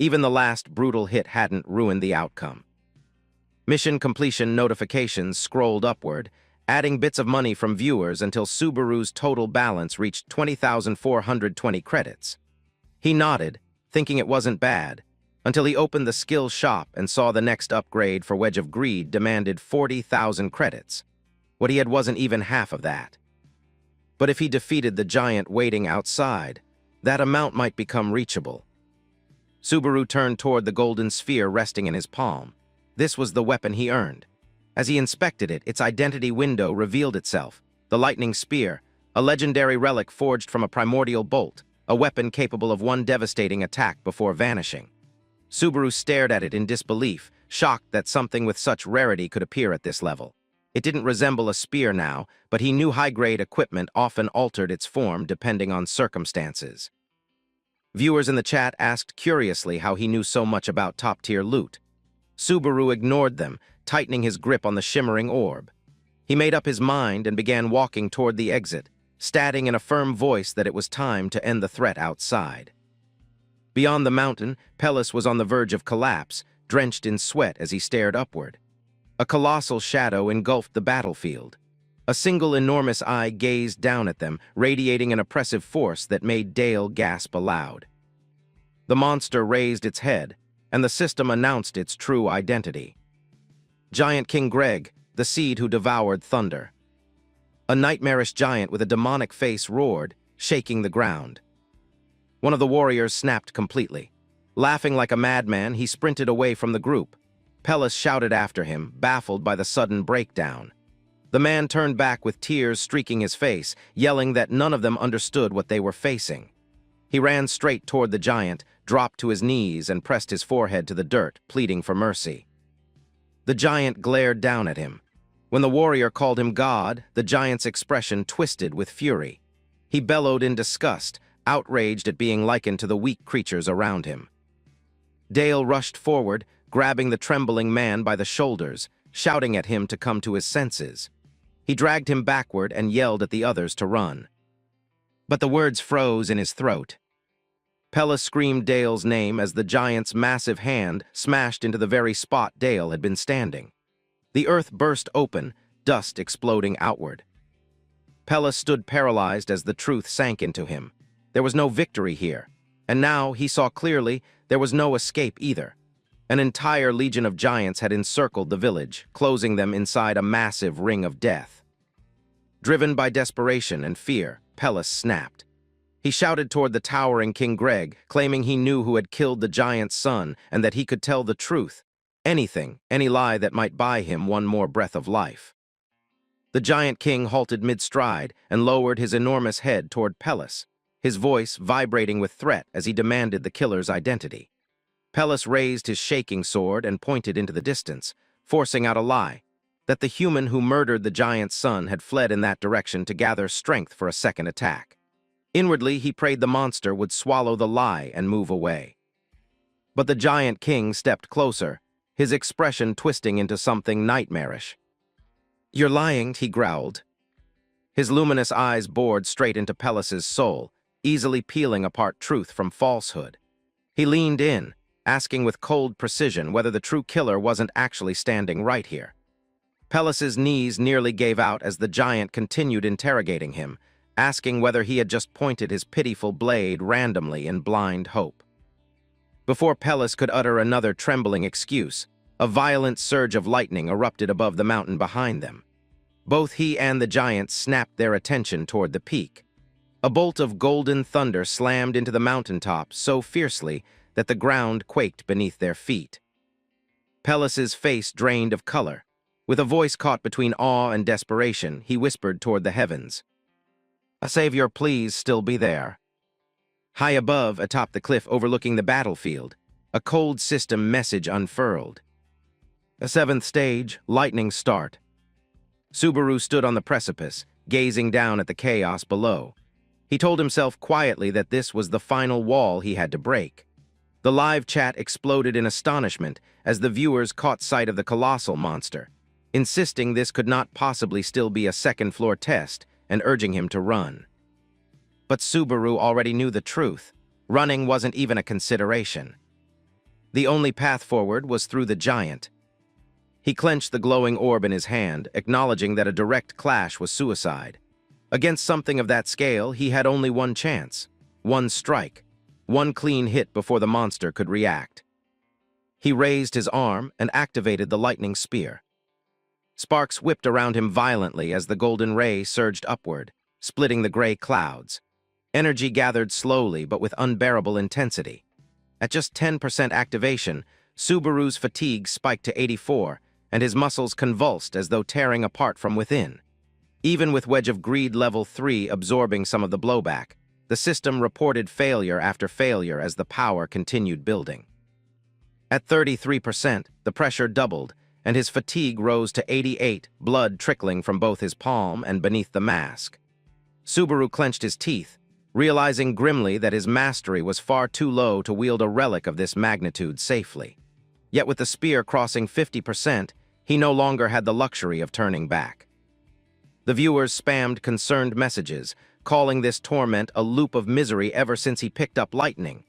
Even the last brutal hit hadn't ruined the outcome. Mission completion notifications scrolled upward, adding bits of money from viewers until Subaru's total balance reached 20,420 credits. He nodded, thinking it wasn't bad, until he opened the skill shop and saw the next upgrade for Wedge of Greed demanded 40,000 credits. What he had wasn't even half of that. But if he defeated the giant waiting outside, that amount might become reachable. Subaru turned toward the golden sphere resting in his palm. This was the weapon he earned. As he inspected it, its identity window revealed itself. The lightning spear, a legendary relic forged from a primordial bolt, a weapon capable of one devastating attack before vanishing. Subaru stared at it in disbelief, shocked that something with such rarity could appear at this level. It didn't resemble a spear now, but he knew high-grade equipment often altered its form depending on circumstances. Viewers in the chat asked curiously how he knew so much about top-tier loot. Subaru ignored them, tightening his grip on the shimmering orb. He made up his mind and began walking toward the exit, stating in a firm voice that it was time to end the threat outside. Beyond the mountain, Pellis was on the verge of collapse, drenched in sweat as he stared upward. A colossal shadow engulfed the battlefield. A single enormous eye gazed down at them, radiating an oppressive force that made Dale gasp aloud. The monster raised its head, and the system announced its true identity. Giant King Greg, the seed who devoured thunder. A nightmarish giant with a demonic face roared, shaking the ground. One of the warriors snapped completely. Laughing like a madman, he sprinted away from the group. Pellis shouted after him, baffled by the sudden breakdown. The man turned back with tears streaking his face, yelling that none of them understood what they were facing. He ran straight toward the giant, dropped to his knees, and pressed his forehead to the dirt, pleading for mercy. The giant glared down at him. When the warrior called him God, the giant's expression twisted with fury. He bellowed in disgust, outraged at being likened to the weak creatures around him. Dale rushed forward, grabbing the trembling man by the shoulders, shouting at him to come to his senses. He dragged him backward and yelled at the others to run. But the words froze in his throat. Pellis screamed Dale's name as the giant's massive hand smashed into the very spot Dale had been standing. The earth burst open, dust exploding outward. Pellis stood paralyzed as the truth sank into him. There was no victory here, and now he saw clearly there was no escape either. An entire legion of giants had encircled the village, closing them inside a massive ring of death. Driven by desperation and fear, Pellis snapped. He shouted toward the towering King Greg, claiming he knew who had killed the giant's son and that he could tell the truth. Anything, any lie that might buy him one more breath of life. The giant king halted mid-stride and lowered his enormous head toward Pellis, his voice vibrating with threat as he demanded the killer's identity. Pellis raised his shaking sword and pointed into the distance, forcing out a lie, that the human who murdered the giant's son had fled in that direction to gather strength for a second attack. Inwardly, he prayed the monster would swallow the lie and move away. But the giant king stepped closer, his expression twisting into something nightmarish. "You're lying," he growled. His luminous eyes bored straight into Pellis's soul, easily peeling apart truth from falsehood. He leaned in, asking with cold precision whether the true killer wasn't actually standing right here. Pellis's knees nearly gave out as the giant continued interrogating him, asking whether he had just pointed his pitiful blade randomly in blind hope. Before Pellis could utter another trembling excuse, a violent surge of lightning erupted above the mountain behind them. Both he and the giant snapped their attention toward the peak. A bolt of golden thunder slammed into the mountaintop so fiercely that the ground quaked beneath their feet. Pellis's face drained of color. With a voice caught between awe and desperation, he whispered toward the heavens, "A savior, please still be there." High above, atop the cliff overlooking the battlefield, a cold system message unfurled. "A 7th stage, lightning start." Subaru stood on the precipice, gazing down at the chaos below. He told himself quietly that this was the final wall he had to break. The live chat exploded in astonishment as the viewers caught sight of the colossal monster, insisting this could not possibly still be a second-floor test and urging him to run. But Subaru already knew the truth. Running wasn't even a consideration. The only path forward was through the giant. He clenched the glowing orb in his hand, acknowledging that a direct clash was suicide. Against something of that scale, he had only one chance, one strike, one clean hit before the monster could react. He raised his arm and activated the lightning spear. Sparks whipped around him violently as the golden ray surged upward, splitting the gray clouds. Energy gathered slowly but with unbearable intensity. At just 10% activation, Subaru's fatigue spiked to 84, and his muscles convulsed as though tearing apart from within. Even with Wedge of Greed Level 3 absorbing some of the blowback, the system reported failure after failure as the power continued building. At 33%, the pressure doubled, and his fatigue rose to 88, blood trickling from both his palm and beneath the mask. Subaru clenched his teeth, realizing grimly that his mastery was far too low to wield a relic of this magnitude safely. Yet with the spear crossing 50%, he no longer had the luxury of turning back. The viewers spammed concerned messages, calling this torment a loop of misery ever since he picked up lightning.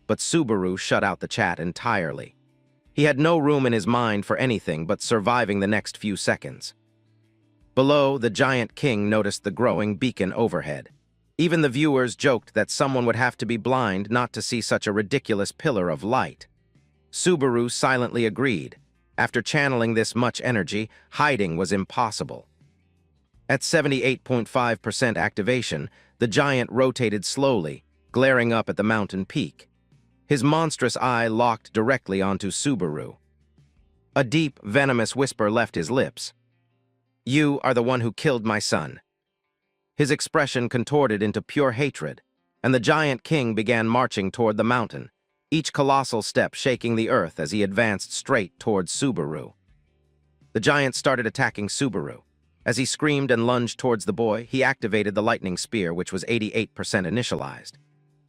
But Subaru shut out the chat entirely. He had no room in his mind for anything but surviving the next few seconds. Below, the giant king noticed the growing beacon overhead. Even the viewers joked that someone would have to be blind not to see such a ridiculous pillar of light. Subaru silently agreed. After channeling this much energy, hiding was impossible. At 78.5% activation, the giant rotated slowly, glaring up at the mountain peak. His monstrous eye locked directly onto Subaru. A deep, venomous whisper left his lips. "You are the one who killed my son." His expression contorted into pure hatred, and the giant king began marching toward the mountain, each colossal step shaking the earth as he advanced straight towards Subaru. The giant started attacking Subaru. As he screamed and lunged towards the boy, he activated the lightning spear, which was 88% initialized.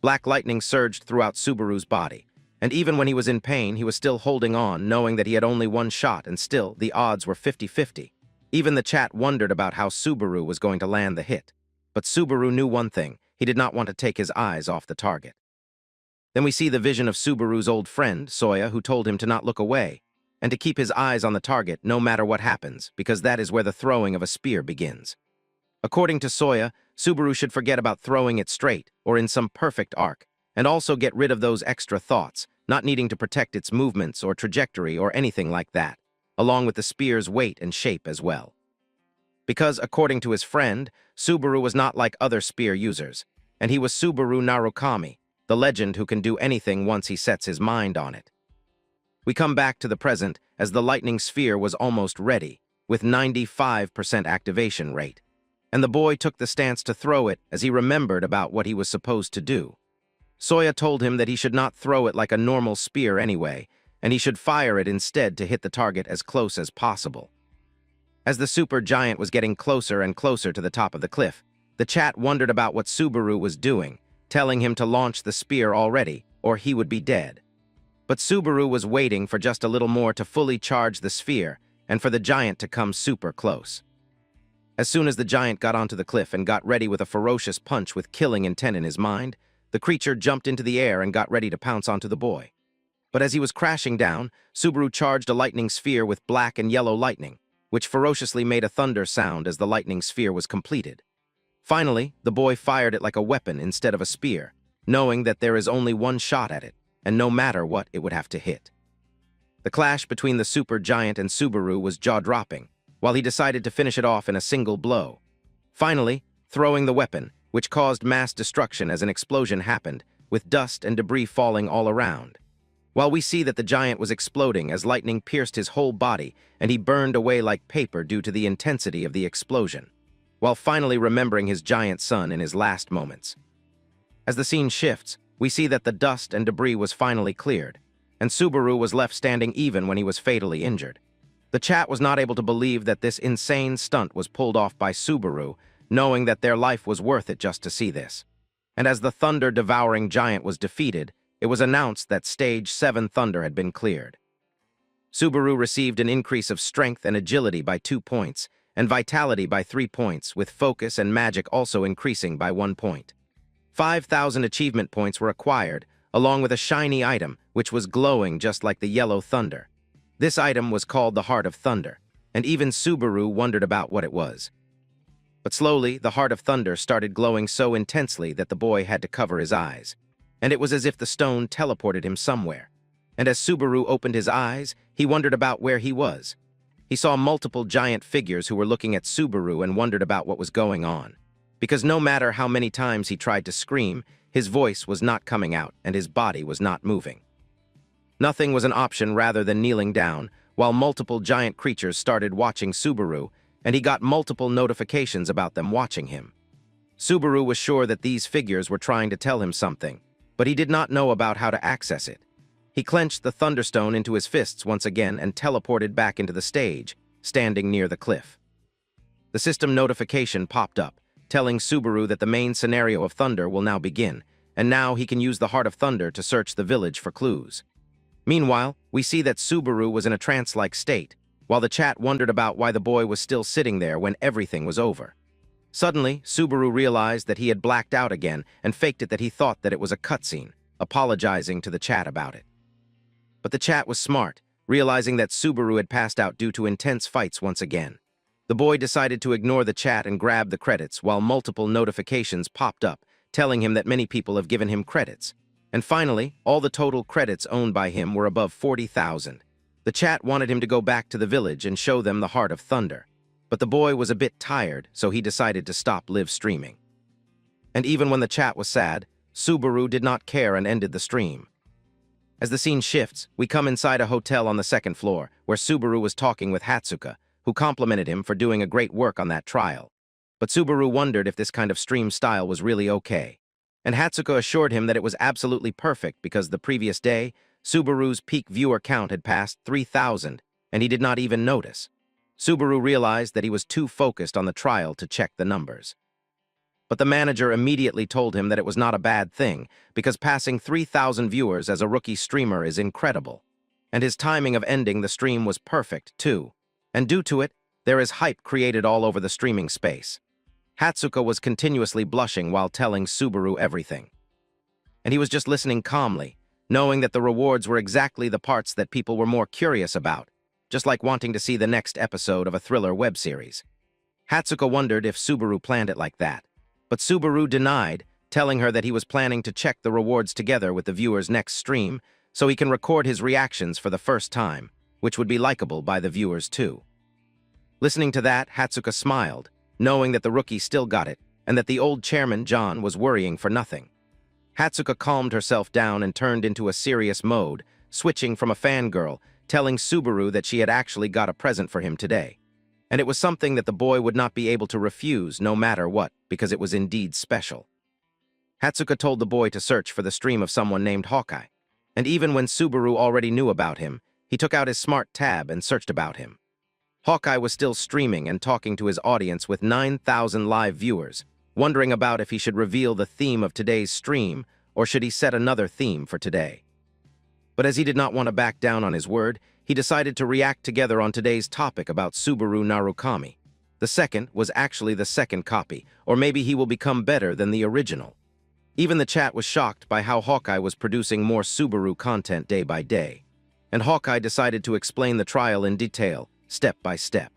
Black lightning surged throughout Subaru's body, and even when he was in pain, he was still holding on, knowing that he had only one shot, and still, the odds were 50-50. Even the chat wondered about how Subaru was going to land the hit. But Subaru knew one thing: he did not want to take his eyes off the target. Then we see the vision of Subaru's old friend, Soya, who told him to not look away, and to keep his eyes on the target no matter what happens, because that is where the throwing of a spear begins. According to Soya, Subaru should forget about throwing it straight, or in some perfect arc, and also get rid of those extra thoughts, not needing to protect its movements or trajectory or anything like that, along with the spear's weight and shape as well. Because, according to his friend, Subaru was not like other spear users, and he was Subaru Narukami, the legend who can do anything once he sets his mind on it. We come back to the present as the lightning sphere was almost ready, with 95% activation rate, and the boy took the stance to throw it as he remembered about what he was supposed to do. Soya told him that he should not throw it like a normal spear anyway, and he should fire it instead to hit the target as close as possible. As the super giant was getting closer and closer to the top of the cliff, the chat wondered about what Subaru was doing, telling him to launch the spear already, or he would be dead. But Subaru was waiting for just a little more to fully charge the sphere, and for the giant to come super close. As soon as the giant got onto the cliff and got ready with a ferocious punch with killing intent in his mind, the creature jumped into the air and got ready to pounce onto the boy. But as he was crashing down, Subaru charged a lightning sphere with black and yellow lightning, which ferociously made a thunder sound as the lightning sphere was completed. Finally, the boy fired it like a weapon instead of a spear, knowing that there is only one shot at it, and no matter what, it would have to hit. The clash between the super giant and Subaru was jaw-dropping, while he decided to finish it off in a single blow. Finally, throwing the weapon, which caused mass destruction as an explosion happened, with dust and debris falling all around. While we see that the giant was exploding as lightning pierced his whole body and he burned away like paper due to the intensity of the explosion, while finally remembering his giant son in his last moments. As the scene shifts, we see that the dust and debris was finally cleared, and Subaru was left standing even when he was fatally injured. The chat was not able to believe that this insane stunt was pulled off by Subaru, knowing that their life was worth it just to see this. And as the thunder-devouring giant was defeated, it was announced that Stage 7 Thunder had been cleared. Subaru received an increase of strength and agility by 2 points, and vitality by 3 points, with focus and magic also increasing by 1 point. 5,000 achievement points were acquired, along with a shiny item, which was glowing just like the yellow thunder. This item was called the Heart of Thunder, and even Subaru wondered about what it was. But slowly, the Heart of Thunder started glowing so intensely that the boy had to cover his eyes, and it was as if the stone teleported him somewhere. and as Subaru opened his eyes, he wondered about where he was. He saw multiple giant figures who were looking at Subaru and wondered about what was going on. Because no matter how many times he tried to scream, his voice was not coming out and his body was not moving. Nothing was an option rather than kneeling down, while multiple giant creatures started watching Subaru, and he got multiple notifications about them watching him. Subaru was sure that these figures were trying to tell him something, but he did not know about how to access it. He clenched the thunderstone into his fists once again and teleported back into the stage, standing near the cliff. The system notification popped up, telling Subaru that the main scenario of Thunder will now begin, and now he can use the Heart of Thunder to search the village for clues. Meanwhile, we see that Subaru was in a trance-like state, while the chat wondered about why the boy was still sitting there when everything was over. Suddenly, Subaru realized that he had blacked out again and faked it that he thought that it was a cutscene, apologizing to the chat about it. But the chat was smart, realizing that Subaru had passed out due to intense fights once again. The boy decided to ignore the chat and grab the credits while multiple notifications popped up, telling him that many people have given him credits. And finally, all the total credits owned by him were above 40,000. The chat wanted him to go back to the village and show them the Heart of Thunder. But the boy was a bit tired, so he decided to stop live streaming. And even when the chat was sad, Subaru did not care and ended the stream. As the scene shifts, we come inside a hotel on the second floor, where Subaru was talking with Hatsuka, who complimented him for doing a great work on that trial. But Subaru wondered if this kind of stream style was really okay. And Hatsuka assured him that it was absolutely perfect because the previous day, Subaru's peak viewer count had passed 3,000, and he did not even notice. Subaru realized that he was too focused on the trial to check the numbers. But the manager immediately told him that it was not a bad thing, because passing 3,000 viewers as a rookie streamer is incredible. And his timing of ending the stream was perfect, too. And due to it, there is hype created all over the streaming space. Hatsuka was continuously blushing while telling Subaru everything. And he was just listening calmly, knowing that the rewards were exactly the parts that people were more curious about, just like wanting to see the next episode of a thriller web series. Hatsuka wondered if Subaru planned it like that, but Subaru denied, telling her that he was planning to check the rewards together with the viewer's next stream so he can record his reactions for the first time, which would be likable by the viewers too. Listening to that, Hatsuka smiled, knowing that the rookie still got it and that the old chairman, John, was worrying for nothing. Hatsuka calmed herself down and turned into a serious mode, switching from a fangirl, telling Subaru that she had actually got a present for him today. And it was something that the boy would not be able to refuse no matter what, because it was indeed special. Hatsuka told the boy to search for the stream of someone named Hawkeye, and even when Subaru already knew about him, he took out his smart tab and searched about him. Hawkeye was still streaming and talking to his audience with 9,000 live viewers, wondering about if he should reveal the theme of today's stream or should he set another theme for today. But as he did not want to back down on his word, he decided to react together on today's topic about Subaru Narukami. The second was actually the second copy, or maybe he will become better than the original. Even the chat was shocked by how Hawkeye was producing more Subaru content day by day. And Hawkeye decided to explain the trial in detail, step by step.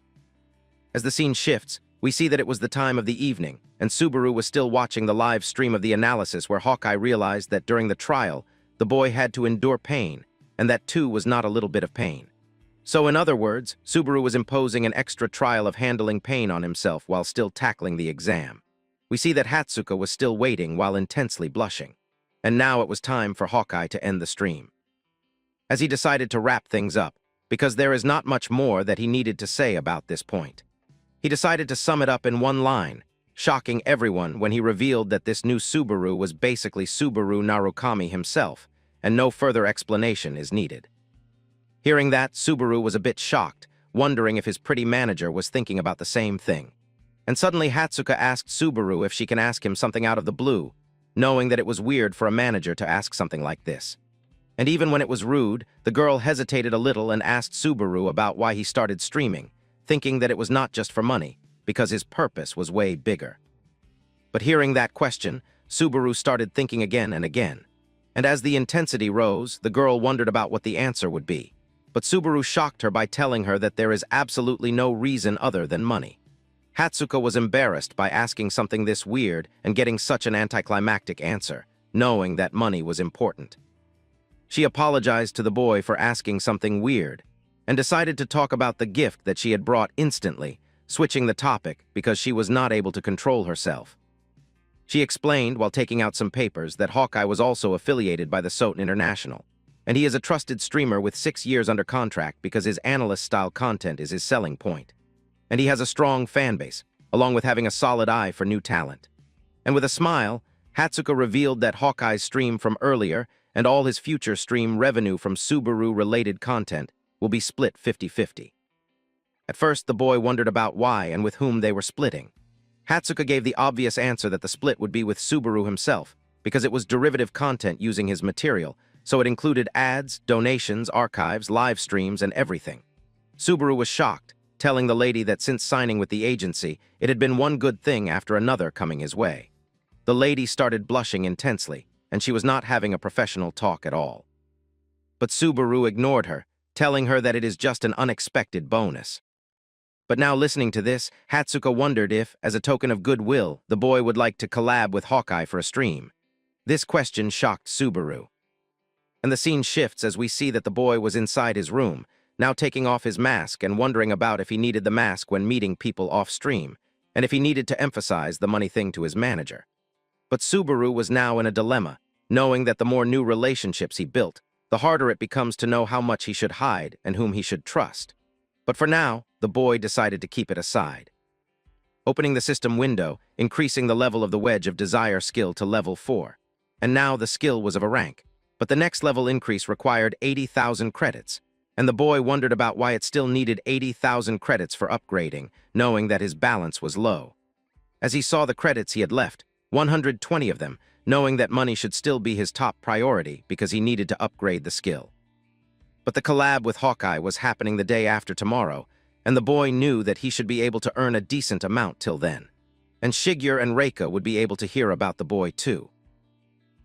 As the scene shifts, we see that it was the time of the evening, and Subaru was still watching the live stream of the analysis where Hawkeye realized that during the trial, the boy had to endure pain, and that too was not a little bit of pain. So in other words, Subaru was imposing an extra trial of handling pain on himself while still tackling the exam. We see that Hatsuka was still waiting while intensely blushing, and now it was time for Hawkeye to end the stream. As he decided to wrap things up, because there is not much more that he needed to say about this point. He decided to sum it up in one line, shocking everyone when he revealed that this new Subaru was basically Subaru Narukami himself, and no further explanation is needed. Hearing that, Subaru was a bit shocked, wondering if his pretty manager was thinking about the same thing. And suddenly Hatsuka asked Subaru if she can ask him something out of the blue, knowing that it was weird for a manager to ask something like this. And even when it was rude, the girl hesitated a little and asked Subaru about why he started streaming, thinking that it was not just for money, because his purpose was way bigger. But hearing that question, Subaru started thinking again and again. And as the intensity rose, the girl wondered about what the answer would be. But Subaru shocked her by telling her that there is absolutely no reason other than money. Hatsuka was embarrassed by asking something this weird and getting such an anticlimactic answer, knowing that money was important. She apologized to the boy for asking something weird, and decided to talk about the gift that she had brought instantly, switching the topic because she was not able to control herself. She explained, while taking out some papers, that Hawkeye was also affiliated by the Soten International, and he is a trusted streamer with 6 years under contract because his analyst-style content is his selling point. And he has a strong fan base, along with having a solid eye for new talent. And with a smile, Hatsuka revealed that Hawkeye's stream from earlier and all his future stream revenue from Subaru-related content will be split 50-50. At first, the boy wondered about why and with whom they were splitting. Hatsuka gave the obvious answer that the split would be with Subaru himself, because it was derivative content using his material, so it included ads, donations, archives, live streams, and everything. Subaru was shocked, telling the lady that since signing with the agency, it had been one good thing after another coming his way. The lady started blushing intensely, and she was not having a professional talk at all. But Subaru ignored her, telling her that it is just an unexpected bonus. But now listening to this, Hatsuka wondered if, as a token of goodwill, the boy would like to collab with Hawkeye for a stream. This question shocked Subaru. And the scene shifts as we see that the boy was inside his room, now taking off his mask and wondering about if he needed the mask when meeting people off-stream, and if he needed to emphasize the money thing to his manager. But Subaru was now in a dilemma, knowing that the more new relationships he built, the harder it becomes to know how much he should hide and whom he should trust. But for now, the boy decided to keep it aside. Opening the system window, increasing the level of the wedge of desire skill to level 4. And now the skill was of a rank, but the next level increase required 80,000 credits, and the boy wondered about why it still needed 80,000 credits for upgrading, knowing that his balance was low. As he saw the credits he had left, 120 of them, knowing that money should still be his top priority because he needed to upgrade the skill. But the collab with Hawkeye was happening the day after tomorrow, and the boy knew that he should be able to earn a decent amount till then. And Shigeru and Reika would be able to hear about the boy too.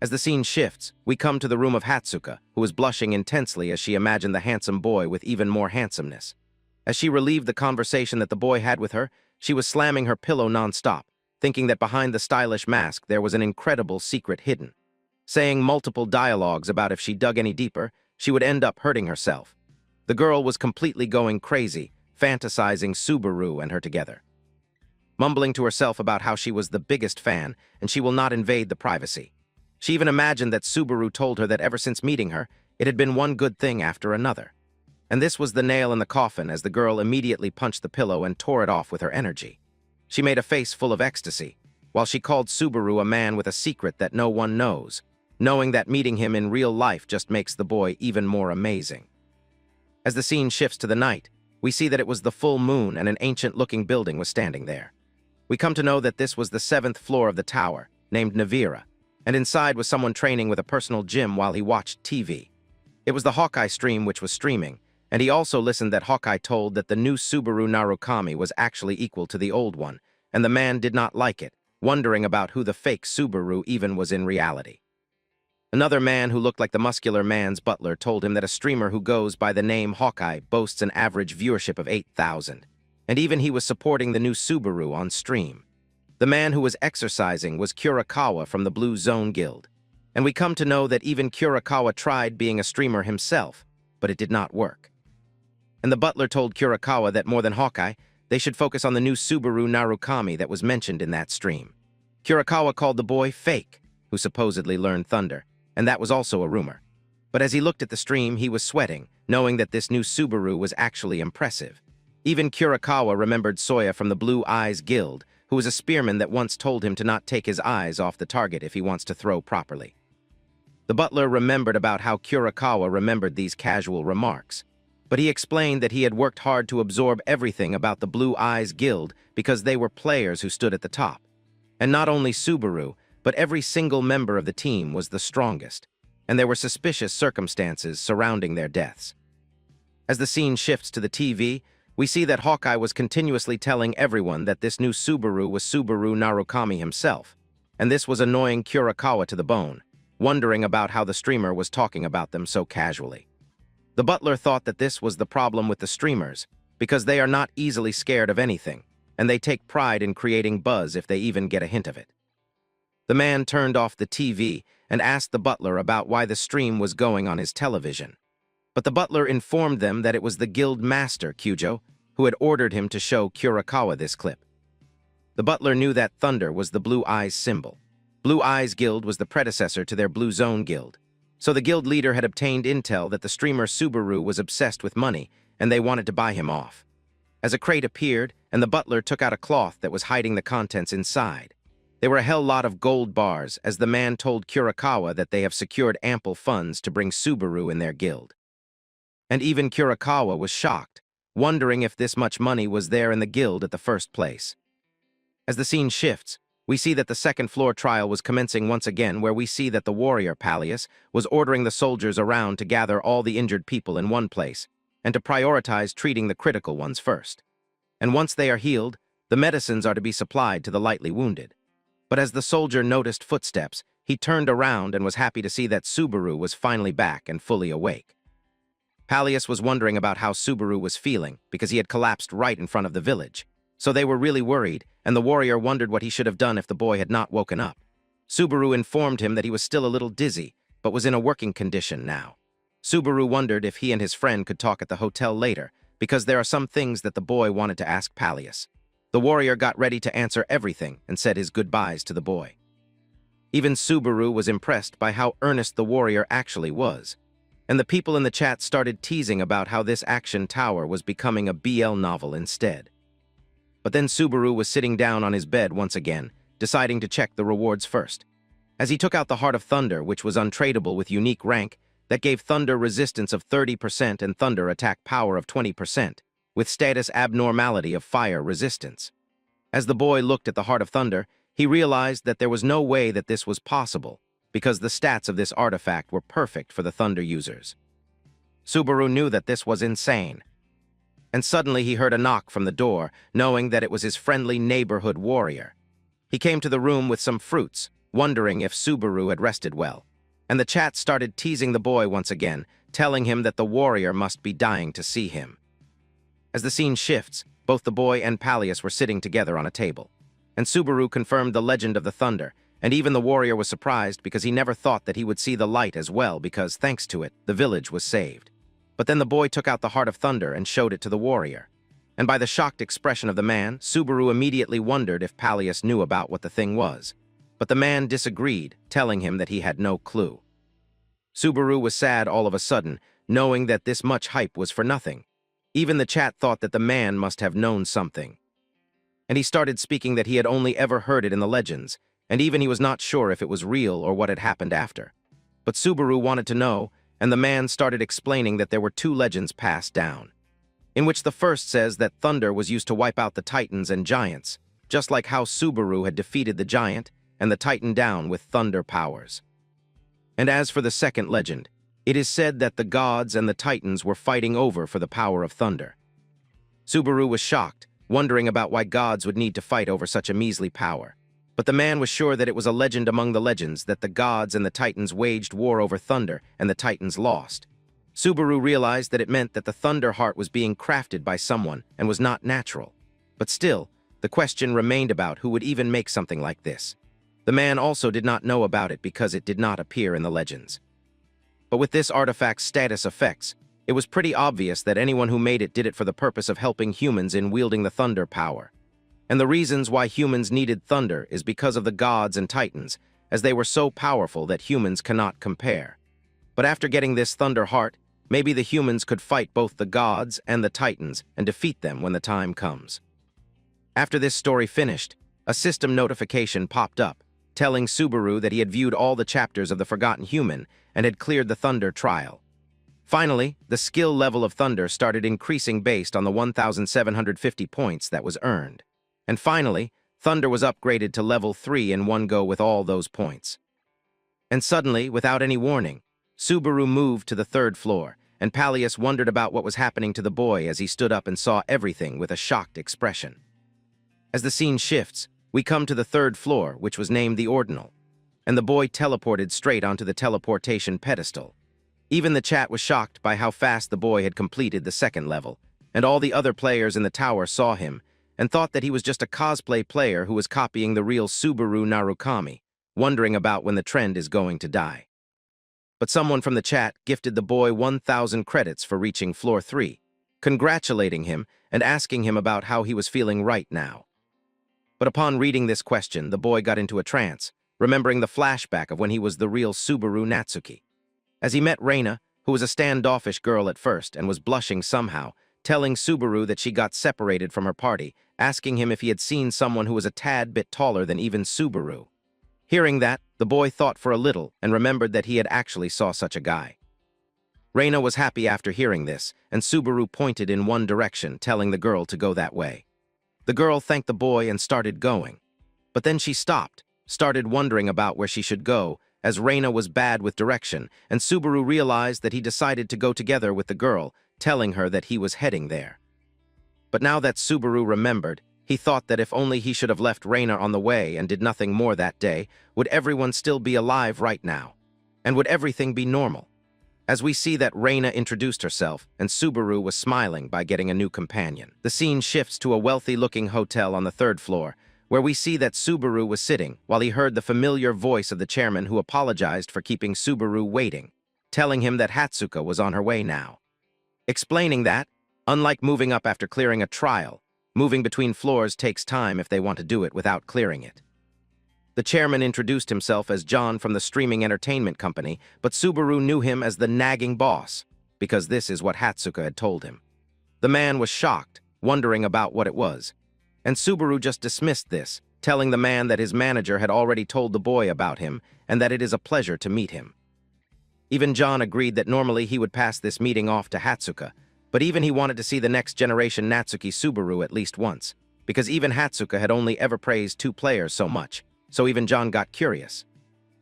As the scene shifts, we come to the room of Hatsuka, who is blushing intensely as she imagined the handsome boy with even more handsomeness. As she relieved the conversation that the boy had with her, she was slamming her pillow non-stop, thinking that behind the stylish mask there was an incredible secret hidden. Saying multiple dialogues about if she dug any deeper, she would end up hurting herself. The girl was completely going crazy, fantasizing Subaru and her together. Mumbling to herself about how she was the biggest fan and she will not invade the privacy. She even imagined that Subaru told her that ever since meeting her, it had been one good thing after another. And this was the nail in the coffin as the girl immediately punched the pillow and tore it off with her energy. She made a face full of ecstasy, while she called Subaru a man with a secret that no one knows, knowing that meeting him in real life just makes the boy even more amazing. As the scene shifts to the night, we see that it was the full moon and an ancient-looking building was standing there. We come to know that this was the 7th floor of the tower, named Navira, and inside was someone training with a personal gym while he watched TV. It was the Hawkeye stream which was streaming, and he also listened that Hawkeye told that the new Subaru Narukami was actually equal to the old one, and the man did not like it, wondering about who the fake Subaru even was in reality. Another man who looked like the muscular man's butler told him that a streamer who goes by the name Hawkeye boasts an average viewership of 8,000, and even he was supporting the new Subaru on stream. The man who was exercising was Kurakawa from the Blue Zone Guild, and we come to know that even Kurakawa tried being a streamer himself, but it did not work. And the butler told Kurakawa that more than Hawkeye, they should focus on the new Subaru Narukami that was mentioned in that stream. Kurakawa called the boy fake, who supposedly learned thunder, and that was also a rumor. But as he looked at the stream, he was sweating, knowing that this new Subaru was actually impressive. Even Kurakawa remembered Soya from the Blue Eyes Guild, who was a spearman that once told him to not take his eyes off the target if he wants to throw properly. The butler remembered about how Kurakawa remembered these casual remarks, but he explained that he had worked hard to absorb everything about the Blue Eyes Guild because they were players who stood at the top. And not only Subaru, but every single member of the team was the strongest, and there were suspicious circumstances surrounding their deaths. As the scene shifts to the TV, we see that Hawkeye was continuously telling everyone that this new Subaru was Subaru Narukami himself, and this was annoying Kurakawa to the bone, wondering about how the streamer was talking about them so casually. The butler thought that this was the problem with the streamers, because they are not easily scared of anything, and they take pride in creating buzz if they even get a hint of it. The man turned off the TV and asked the butler about why the stream was going on his television. But the butler informed them that it was the guild master, Kyujo, who had ordered him to show Kurikawa this clip. The butler knew that thunder was the Blue Eyes symbol. Blue Eyes Guild was the predecessor to their Blue Zone Guild. So the guild leader had obtained intel that the streamer Subaru was obsessed with money, and they wanted to buy him off. As a crate appeared, and the butler took out a cloth that was hiding the contents inside. They were a hell lot of gold bars, as the man told Kurikawa that they have secured ample funds to bring Subaru in their guild. And even Kurikawa was shocked, wondering if this much money was there in the guild at the first place. As the scene shifts, we see that the second-floor trial was commencing once again, where we see that the warrior, Pallius, was ordering the soldiers around to gather all the injured people in one place, and to prioritize treating the critical ones first. And once they are healed, the medicines are to be supplied to the lightly wounded. But as the soldier noticed footsteps, he turned around and was happy to see that Subaru was finally back and fully awake. Pallius was wondering about how Subaru was feeling, because he had collapsed right in front of the village. So they were really worried, and the warrior wondered what he should have done if the boy had not woken up. Subaru informed him that he was still a little dizzy, but was in a working condition now. Subaru wondered if he and his friend could talk at the hotel later, because there are some things that the boy wanted to ask Pallius. The warrior got ready to answer everything and said his goodbyes to the boy. Even Subaru was impressed by how earnest the warrior actually was, and the people in the chat started teasing about how this action tower was becoming a BL novel instead. But then Subaru was sitting down on his bed once again, deciding to check the rewards first. As he took out the Heart of Thunder, which was untradeable with unique rank, that gave Thunder resistance of 30% and Thunder attack power of 20%, with status abnormality of fire resistance. As the boy looked at the Heart of Thunder, he realized that there was no way that this was possible, because the stats of this artifact were perfect for the Thunder users. Subaru knew that this was insane. And suddenly he heard a knock from the door, knowing that it was his friendly neighborhood warrior. He came to the room with some fruits, wondering if Subaru had rested well. And the chat started teasing the boy once again, telling him that the warrior must be dying to see him. As the scene shifts, both the boy and Pallius were sitting together on a table. And Subaru confirmed the legend of the thunder, and even the warrior was surprised because he never thought that he would see the light as well because, thanks to it, the village was saved. But then the boy took out the Heart of Thunder and showed it to the warrior. And by the shocked expression of the man, Subaru immediately wondered if Pallius knew about what the thing was. But the man disagreed, telling him that he had no clue. Subaru was sad all of a sudden, knowing that this much hype was for nothing. Even the chat thought that the man must have known something. And he started speaking that he had only ever heard it in the legends, and even he was not sure if it was real or what had happened after. But Subaru wanted to know, and the man started explaining that there were two legends passed down, in which the first says that thunder was used to wipe out the titans and giants, just like how Subaru had defeated the giant and the titan down with thunder powers. And as for the second legend, it is said that the gods and the titans were fighting over for the power of thunder. Subaru was shocked, wondering about why gods would need to fight over such a measly power. But the man was sure that it was a legend among the legends that the gods and the titans waged war over thunder and the titans lost. Subaru realized that it meant that the thunder heart was being crafted by someone and was not natural. But still, the question remained about who would even make something like this. The man also did not know about it because it did not appear in the legends. But with this artifact's status effects, it was pretty obvious that anyone who made it did it for the purpose of helping humans in wielding the thunder power. And the reasons why humans needed thunder is because of the gods and titans, as they were so powerful that humans cannot compare. But after getting this thunder heart, maybe the humans could fight both the gods and the titans and defeat them when the time comes. After this story finished, a system notification popped up, telling Subaru that he had viewed all the chapters of The Forgotten Human and had cleared the thunder trial. Finally, the skill level of thunder started increasing based on the 1,750 points that was earned. And finally, Thunder was upgraded to level 3 in one go with all those points. And suddenly, without any warning, Subaru moved to the third floor, and Pallius wondered about what was happening to the boy as he stood up and saw everything with a shocked expression. As the scene shifts, we come to the third floor, which was named the Ordinal, and the boy teleported straight onto the teleportation pedestal. Even the chat was shocked by how fast the boy had completed the second level, and all the other players in the tower saw him and thought that he was just a cosplay player who was copying the real Subaru Narukami, wondering about when the trend is going to die. But someone from the chat gifted the boy 1,000 credits for reaching floor 3, congratulating him and asking him about how he was feeling right now. But upon reading this question, the boy got into a trance, remembering the flashback of when he was the real Subaru Natsuki. As he met Reina, who was a standoffish girl at first and was blushing somehow, telling Subaru that she got separated from her party, asking him if he had seen someone who was a tad bit taller than even Subaru. Hearing that, the boy thought for a little and remembered that he had actually saw such a guy. Reina was happy after hearing this, and Subaru pointed in one direction, telling the girl to go that way. The girl thanked the boy and started going. But then she stopped, started wondering about where she should go, as Reina was bad with direction, and Subaru realized that he decided to go together with the girl, telling her that he was heading there. But now that Subaru remembered, he thought that if only he should have left Reina on the way and did nothing more that day, would everyone still be alive right now? And would everything be normal? As we see that Reina introduced herself, and Subaru was smiling by getting a new companion. The scene shifts to a wealthy-looking hotel on the 3rd floor, where we see that Subaru was sitting while he heard the familiar voice of the chairman who apologized for keeping Subaru waiting, telling him that Hatsuka was on her way now. Explaining that, unlike moving up after clearing a trial, moving between floors takes time if they want to do it without clearing it. The chairman introduced himself as John from the streaming entertainment company, but Subaru knew him as the nagging boss, because this is what Hatsuka had told him. The man was shocked, wondering about what it was, and Subaru just dismissed this, telling the man that his manager had already told the boy about him and that it is a pleasure to meet him. Even John agreed that normally he would pass this meeting off to Hatsuka, but even he wanted to see the next generation Natsuki Subaru at least once, because even Hatsuka had only ever praised 2 players so much, so even John got curious.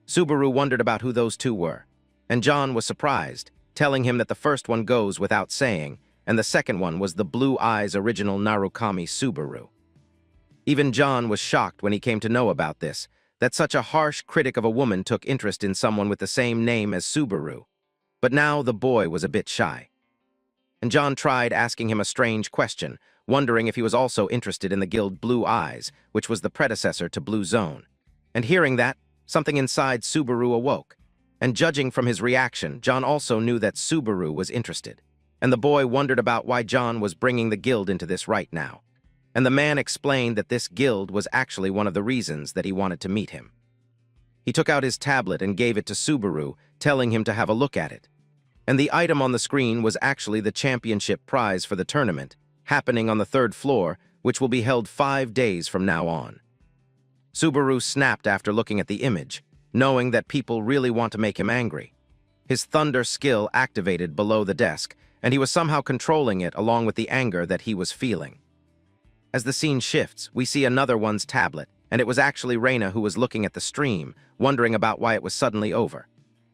Subaru wondered about who those 2 were, and John was surprised, telling him that the first one goes without saying, and the second one was the Blue Eyes original Narukami Subaru. Even John was shocked when he came to know about this, that such a harsh critic of a woman took interest in someone with the same name as Subaru. But now the boy was a bit shy. And John tried asking him a strange question, wondering if he was also interested in the guild Blue Eyes, which was the predecessor to Blue Zone. And hearing that, something inside Subaru awoke. And judging from his reaction, John also knew that Subaru was interested. And the boy wondered about why John was bringing the guild into this right now. And the man explained that this guild was actually one of the reasons that he wanted to meet him. He took out his tablet and gave it to Subaru, telling him to have a look at it. And the item on the screen was actually the championship prize for the tournament, happening on the 3rd floor, which will be held 5 days from now on. Subaru snapped after looking at the image, knowing that people really want to make him angry. His thunder skill activated below the desk, and he was somehow controlling it along with the anger that he was feeling. As the scene shifts, we see another one's tablet, and it was actually Reina who was looking at the stream, wondering about why it was suddenly over.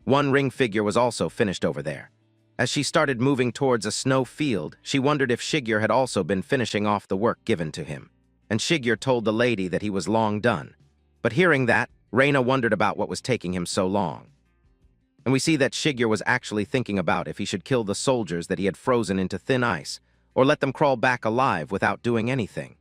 One ring figure was also finished over there. As she started moving towards a snow field, she wondered if Shigeru had also been finishing off the work given to him. And Shigeru told the lady that he was long done. But hearing that, Reina wondered about what was taking him so long. And we see that Shigeru was actually thinking about if he should kill the soldiers that he had frozen into thin ice, or let them crawl back alive without doing anything.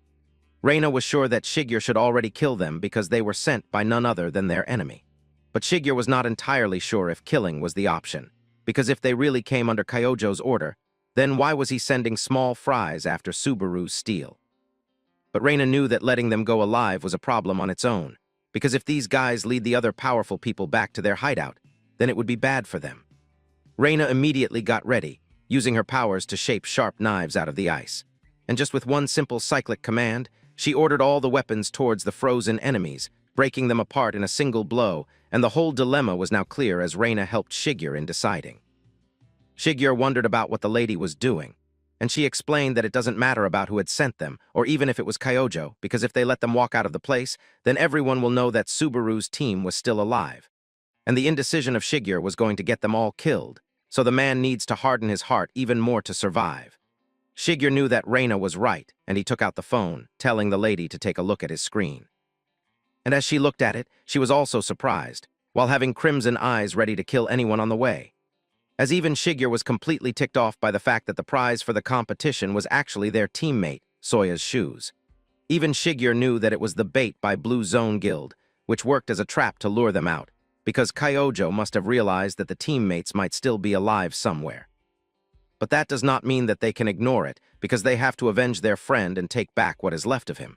Reina was sure that Shigeru should already kill them because they were sent by none other than their enemy. But Shigeru was not entirely sure if killing was the option, because if they really came under Kyojo's order, then why was he sending small fries after Subaru's steel? But Reina knew that letting them go alive was a problem on its own, because if these guys lead the other powerful people back to their hideout, then it would be bad for them. Reina immediately got ready, using her powers to shape sharp knives out of the ice. And just with one simple cyclic command, she ordered all the weapons towards the frozen enemies, breaking them apart in a single blow, and the whole dilemma was now clear as Reina helped Shigeru in deciding. Shigeru wondered about what the lady was doing, and she explained that it doesn't matter about who had sent them, or even if it was Kyojo, because if they let them walk out of the place, then everyone will know that Subaru's team was still alive. And the indecision of Shigeru was going to get them all killed, so the man needs to harden his heart even more to survive. Shigeru knew that Reina was right, and he took out the phone, telling the lady to take a look at his screen. And as she looked at it, she was also surprised, while having crimson eyes ready to kill anyone on the way. As even Shigeru was completely ticked off by the fact that the prize for the competition was actually their teammate, Soya's shoes. Even Shigeru knew that it was the bait by Blue Zone Guild, which worked as a trap to lure them out, because Kyojo must have realized that the teammates might still be alive somewhere. But that does not mean that they can ignore it, because they have to avenge their friend and take back what is left of him.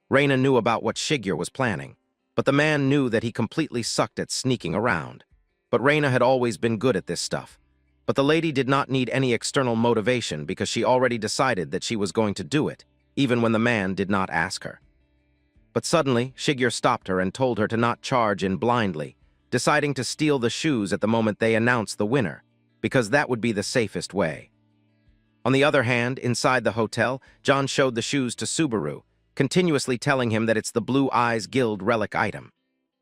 Reina knew about what Shigeru was planning, but the man knew that he completely sucked at sneaking around. But Reina had always been good at this stuff. But the lady did not need any external motivation because she already decided that she was going to do it, even when the man did not ask her. But suddenly, Shigeru stopped her and told her to not charge in blindly, deciding to steal the shoes at the moment they announced the winner, because that would be the safest way. On the other hand, inside the hotel, John showed the shoes to Subaru, continuously telling him that it's the Blue Eyes Guild relic item,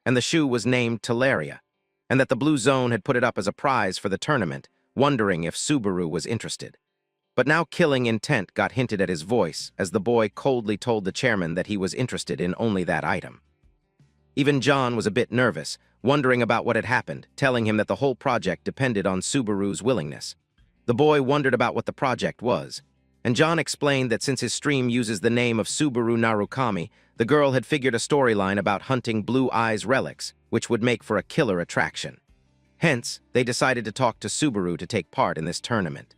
and the shoe was named Teleria, and that the Blue Zone had put it up as a prize for the tournament, wondering if Subaru was interested. But now killing intent got hinted at his voice as the boy coldly told the chairman that he was interested in only that item. Even John was a bit nervous, wondering about what had happened, telling him that the whole project depended on Subaru's willingness. The boy wondered about what the project was, and John explained that since his stream uses the name of Subaru Narukami, the girl had figured a storyline about hunting Blue Eyes relics, which would make for a killer attraction. Hence, they decided to talk to Subaru to take part in this tournament.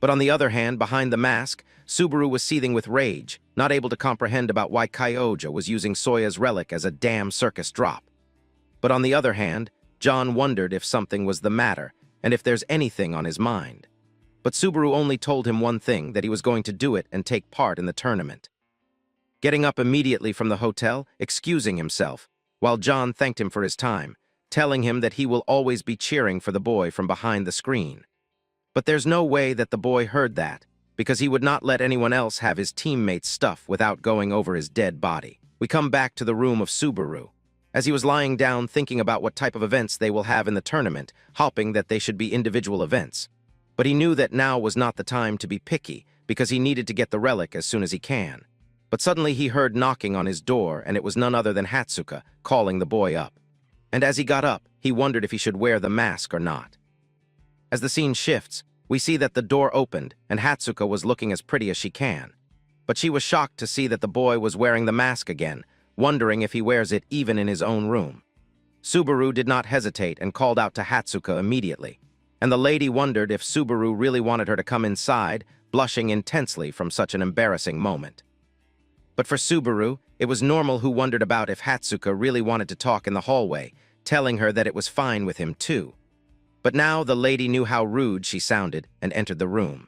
But on the other hand, behind the mask, Subaru was seething with rage, not able to comprehend about why Kyojo was using Soya's relic as a damn circus drop. But on the other hand, John wondered if something was the matter, and if there's anything on his mind. But Subaru only told him one thing, that he was going to do it and take part in the tournament. Getting up immediately from the hotel, excusing himself, while John thanked him for his time, telling him that he will always be cheering for the boy from behind the screen. But there's no way that the boy heard that, because he would not let anyone else have his teammates' stuff without going over his dead body. We come back to the room of Subaru, as he was lying down thinking about what type of events they will have in the tournament, hoping that they should be individual events. But he knew that now was not the time to be picky, because he needed to get the relic as soon as he can. But suddenly he heard knocking on his door, and it was none other than Hatsuka calling the boy up. And as he got up, he wondered if he should wear the mask or not. As the scene shifts, we see that the door opened, and Hatsuka was looking as pretty as she can. But she was shocked to see that the boy was wearing the mask again, wondering if he wears it even in his own room. Subaru did not hesitate and called out to Hatsuka immediately, and the lady wondered if Subaru really wanted her to come inside, blushing intensely from such an embarrassing moment. But for Subaru, it was normal, who wondered about if Hatsuka really wanted to talk in the hallway, telling her that it was fine with him too. But now the lady knew how rude she sounded and entered the room.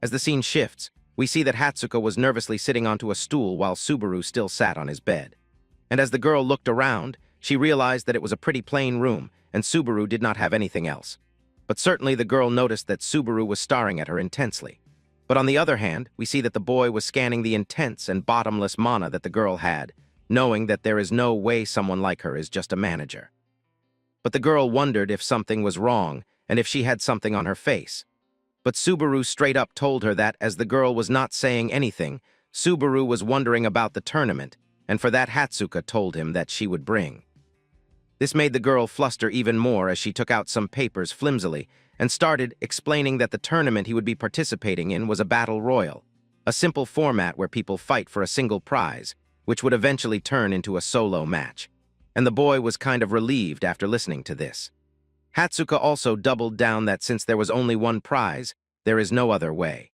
As the scene shifts, we see that Hatsuka was nervously sitting onto a stool while Subaru still sat on his bed. And as the girl looked around, she realized that it was a pretty plain room, and Subaru did not have anything else. But certainly the girl noticed that Subaru was staring at her intensely. But on the other hand, we see that the boy was scanning the intense and bottomless mana that the girl had, knowing that there is no way someone like her is just a manager. But the girl wondered if something was wrong, and if she had something on her face. But Subaru straight up told her that, as the girl was not saying anything, Subaru was wondering about the tournament, and for that Hatsuka told him that she would bring. This made the girl fluster even more as she took out some papers flimsily and started explaining that the tournament he would be participating in was a battle royal, a simple format where people fight for a single prize, which would eventually turn into a solo match. And the boy was kind of relieved after listening to this. Hatsuka also doubled down that since there was only one prize, there is no other way.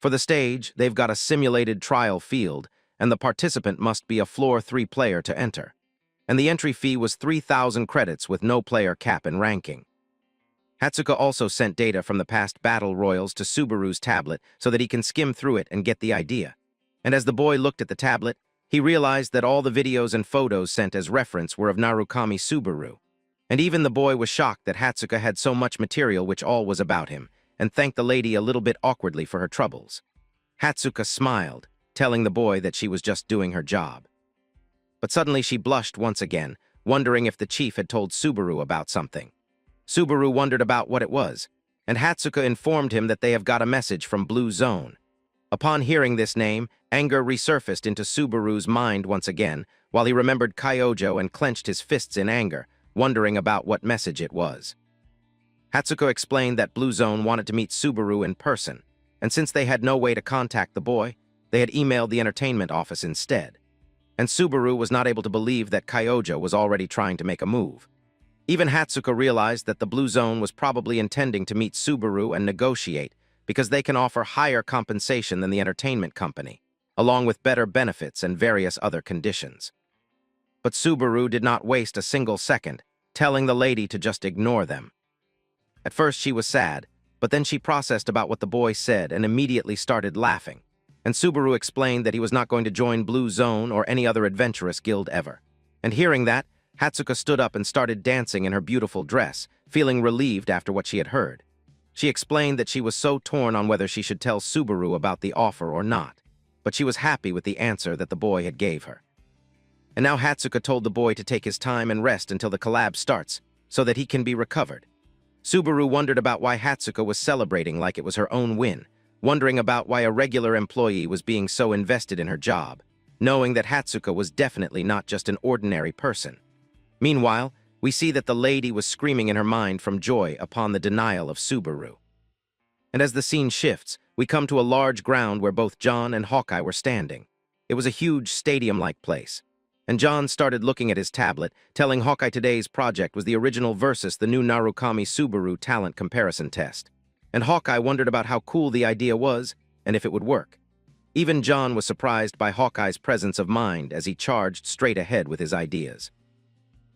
For the stage, they've got a simulated trial field, and the participant must be a floor 3 player to enter. And the entry fee was 3,000 credits with no player cap and ranking. Hatsuka also sent data from the past battle royals to Subaru's tablet so that he can skim through it and get the idea. And as the boy looked at the tablet, he realized that all the videos and photos sent as reference were of Narukami Subaru. And even the boy was shocked that Hatsuka had so much material which all was about him, and thanked the lady a little bit awkwardly for her troubles. Hatsuka smiled, telling the boy that she was just doing her job. But suddenly she blushed once again, wondering if the chief had told Subaru about something. Subaru wondered about what it was, and Hatsuka informed him that they have got a message from Blue Zone. Upon hearing this name, anger resurfaced into Subaru's mind once again, while he remembered Kyojo and clenched his fists in anger, wondering about what message it was. Hatsuka explained that Blue Zone wanted to meet Subaru in person, and since they had no way to contact the boy, they had emailed the entertainment office instead. and Subaru was not able to believe that Kyoja was already trying to make a move. Even Hatsuka realized that the Blue Zone was probably intending to meet Subaru and negotiate because they can offer higher compensation than the entertainment company, along with better benefits and various other conditions. But Subaru did not waste a single second, telling the lady to just ignore them. At first she was sad, but then she processed about what the boy said and immediately started laughing. And Subaru explained that he was not going to join Blue Zone or any other adventurous guild ever. And hearing that, Hatsuka stood up and started dancing in her beautiful dress, feeling relieved after what she had heard. She explained that she was so torn on whether she should tell Subaru about the offer or not, but she was happy with the answer that the boy had gave her. And now Hatsuka told the boy to take his time and rest until the collab starts, so that he can be recovered. Subaru wondered about why Hatsuka was celebrating like it was her own win, wondering about why a regular employee was being so invested in her job, knowing that Hatsuka was definitely not just an ordinary person. Meanwhile, we see that the lady was screaming in her mind from joy upon the denial of Subaru. And as the scene shifts, we come to a large ground where both John and Hawkeye were standing. It was a huge stadium-like place. And John started looking at his tablet, telling Hawkeye today's project was the original versus the new Narukami Subaru talent comparison test. And Hawkeye wondered about how cool the idea was and if it would work. Even John was surprised by Hawkeye's presence of mind as he charged straight ahead with his ideas.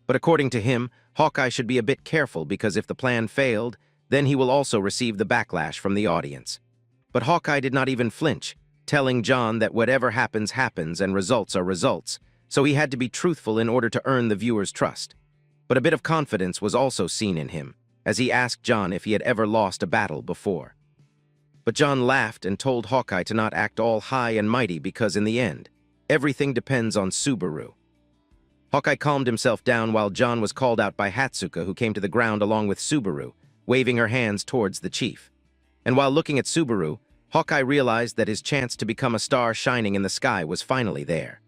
But according to him, Hawkeye should be a bit careful because if the plan failed, then he will also receive the backlash from the audience. But Hawkeye did not even flinch, telling John that whatever happens, happens and results are results, so he had to be truthful in order to earn the viewer's trust. But a bit of confidence was also seen in him, as he asked John if he had ever lost a battle before. But John laughed and told Hawkeye to not act all high and mighty because in the end, everything depends on Subaru. Hawkeye calmed himself down while John was called out by Hatsuka, who came to the ground along with Subaru, waving her hands towards the chief. And while looking at Subaru, Hawkeye realized that his chance to become a star shining in the sky was finally there.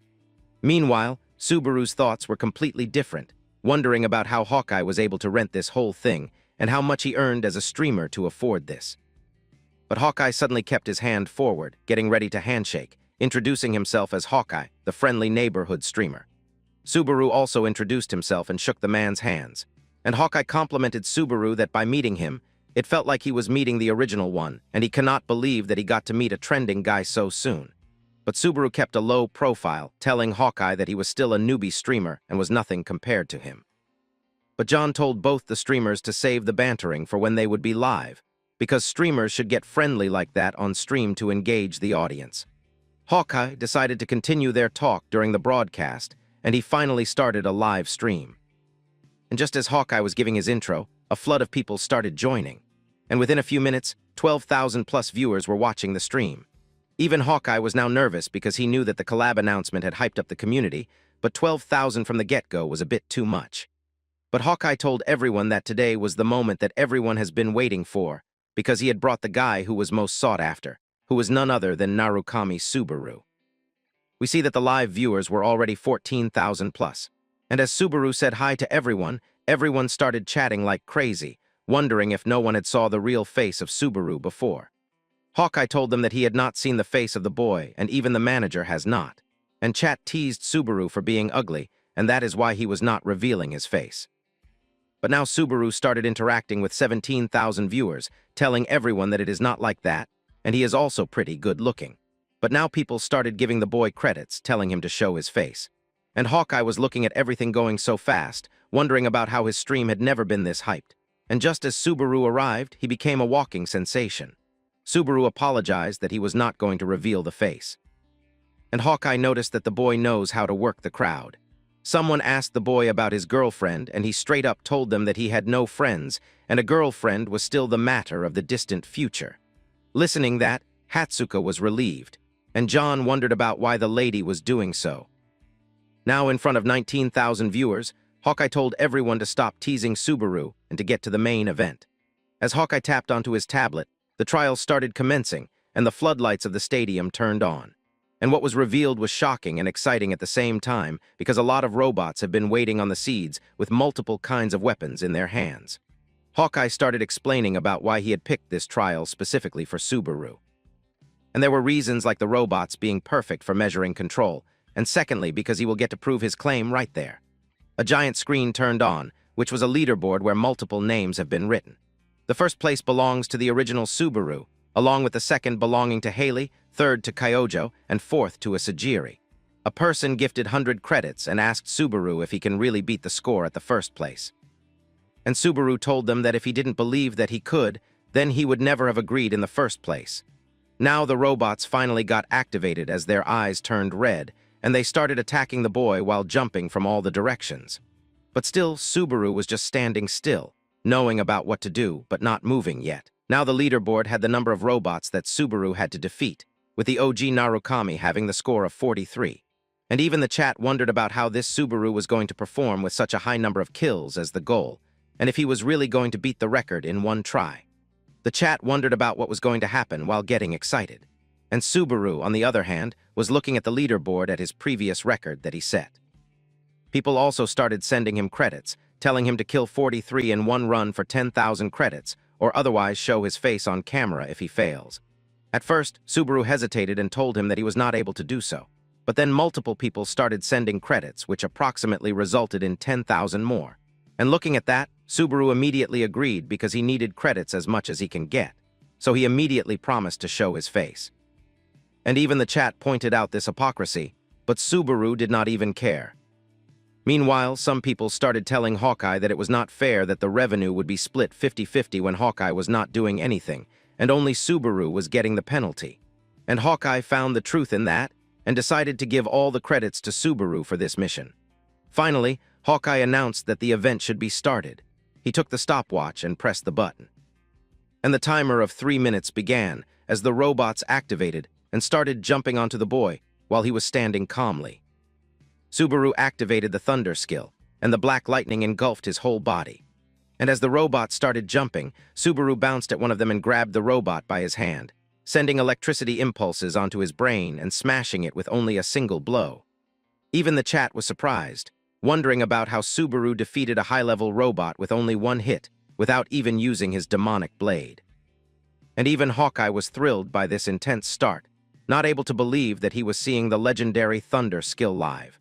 Meanwhile, Subaru's thoughts were completely different, wondering about how Hawkeye was able to rent this whole thing and how much he earned as a streamer to afford this. But Hawkeye suddenly kept his hand forward, getting ready to handshake, introducing himself as Hawkeye, the friendly neighborhood streamer. Subaru also introduced himself and shook the man's hands, and Hawkeye complimented Subaru that by meeting him, it felt like he was meeting the original one, and he cannot believe that he got to meet a trending guy so soon. But Subaru kept a low profile, telling Hawkeye that he was still a newbie streamer and was nothing compared to him. But John told both the streamers to save the bantering for when they would be live, because streamers should get friendly like that on stream to engage the audience. Hawkeye decided to continue their talk during the broadcast, and he finally started a live stream. And just as Hawkeye was giving his intro, a flood of people started joining. And within a few minutes, 12,000 plus viewers were watching the stream. Even Hawkeye was now nervous because he knew that the collab announcement had hyped up the community, but 12,000 from the get-go was a bit too much. But Hawkeye told everyone that today was the moment that everyone has been waiting for, because he had brought the guy who was most sought after, who was none other than Narukami Subaru. We see that the live viewers were already 14,000 plus, and as Subaru said hi to everyone, everyone started chatting like crazy, wondering if no one had saw the real face of Subaru before. Hawkeye told them that he had not seen the face of the boy, and even the manager has not. And chat teased Subaru for being ugly, and that is why he was not revealing his face. But now Subaru started interacting with 17,000 viewers, telling everyone that it is not like that, and he is also pretty good looking. But now people started giving the boy credits, telling him to show his face. And Hawkeye was looking at everything going so fast, wondering about how his stream had never been this hyped. And just as Subaru arrived, he became a walking sensation. Subaru apologized that he was not going to reveal the face. And Hawkeye noticed that the boy knows how to work the crowd. Someone asked the boy about his girlfriend, and he straight up told them that he had no friends, and a girlfriend was still the matter of the distant future. Listening that, Hatsuka was relieved, and John wondered about why the lady was doing so. Now in front of 19,000 viewers, Hawkeye told everyone to stop teasing Subaru and to get to the main event. As Hawkeye tapped onto his tablet, the trials started commencing, and the floodlights of the stadium turned on. And what was revealed was shocking and exciting at the same time because a lot of robots had been waiting on the seeds with multiple kinds of weapons in their hands. Hawkeye started explaining about why he had picked this trial specifically for Subaru. And there were reasons like the robots being perfect for measuring control, and secondly because he will get to prove his claim right there. A giant screen turned on, which was a leaderboard where multiple names have been written. The first place belongs to the original Subaru, along with the second belonging to Haley, third to Kyojo, and fourth to a Sajiri. A person gifted 100 credits and asked Subaru if he can really beat the score at the first place. And Subaru told them that if he didn't believe that he could, then he would never have agreed in the first place. Now the robots finally got activated as their eyes turned red, and they started attacking the boy while jumping from all the directions. But still, Subaru was just standing still, knowing about what to do, but not moving yet. Now the leaderboard had the number of robots that Subaru had to defeat, with the OG Narukami having the score of 43. And even the chat wondered about how this Subaru was going to perform with such a high number of kills as the goal, and if he was really going to beat the record in one try. The chat wondered about what was going to happen while getting excited. And Subaru, on the other hand, was looking at the leaderboard at his previous record that he set. People also started sending him credits, telling him to kill 43 in one run for 10,000 credits, or otherwise show his face on camera if he fails. At first, Subaru hesitated and told him that he was not able to do so. But then multiple people started sending credits, which approximately resulted in 10,000 more. And looking at that, Subaru immediately agreed because he needed credits as much as he can get. So he immediately promised to show his face. And even the chat pointed out this hypocrisy, but Subaru did not even care. Meanwhile, some people started telling Hawkeye that it was not fair that the revenue would be split 50-50 when Hawkeye was not doing anything, and only Subaru was getting the penalty. And Hawkeye found the truth in that, and decided to give all the credits to Subaru for this mission. Finally, Hawkeye announced that the event should be started. He took the stopwatch and pressed the button. And the timer of 3 minutes began as the robots activated and started jumping onto the boy while he was standing calmly. Subaru activated the thunder skill, and the black lightning engulfed his whole body. And as the robots started jumping, Subaru bounced at one of them and grabbed the robot by his hand, sending electricity impulses onto his brain and smashing it with only a single blow. Even the chat was surprised, wondering about how Subaru defeated a high-level robot with only one hit, without even using his demonic blade. And even Hawkeye was thrilled by this intense start, not able to believe that he was seeing the legendary thunder skill live.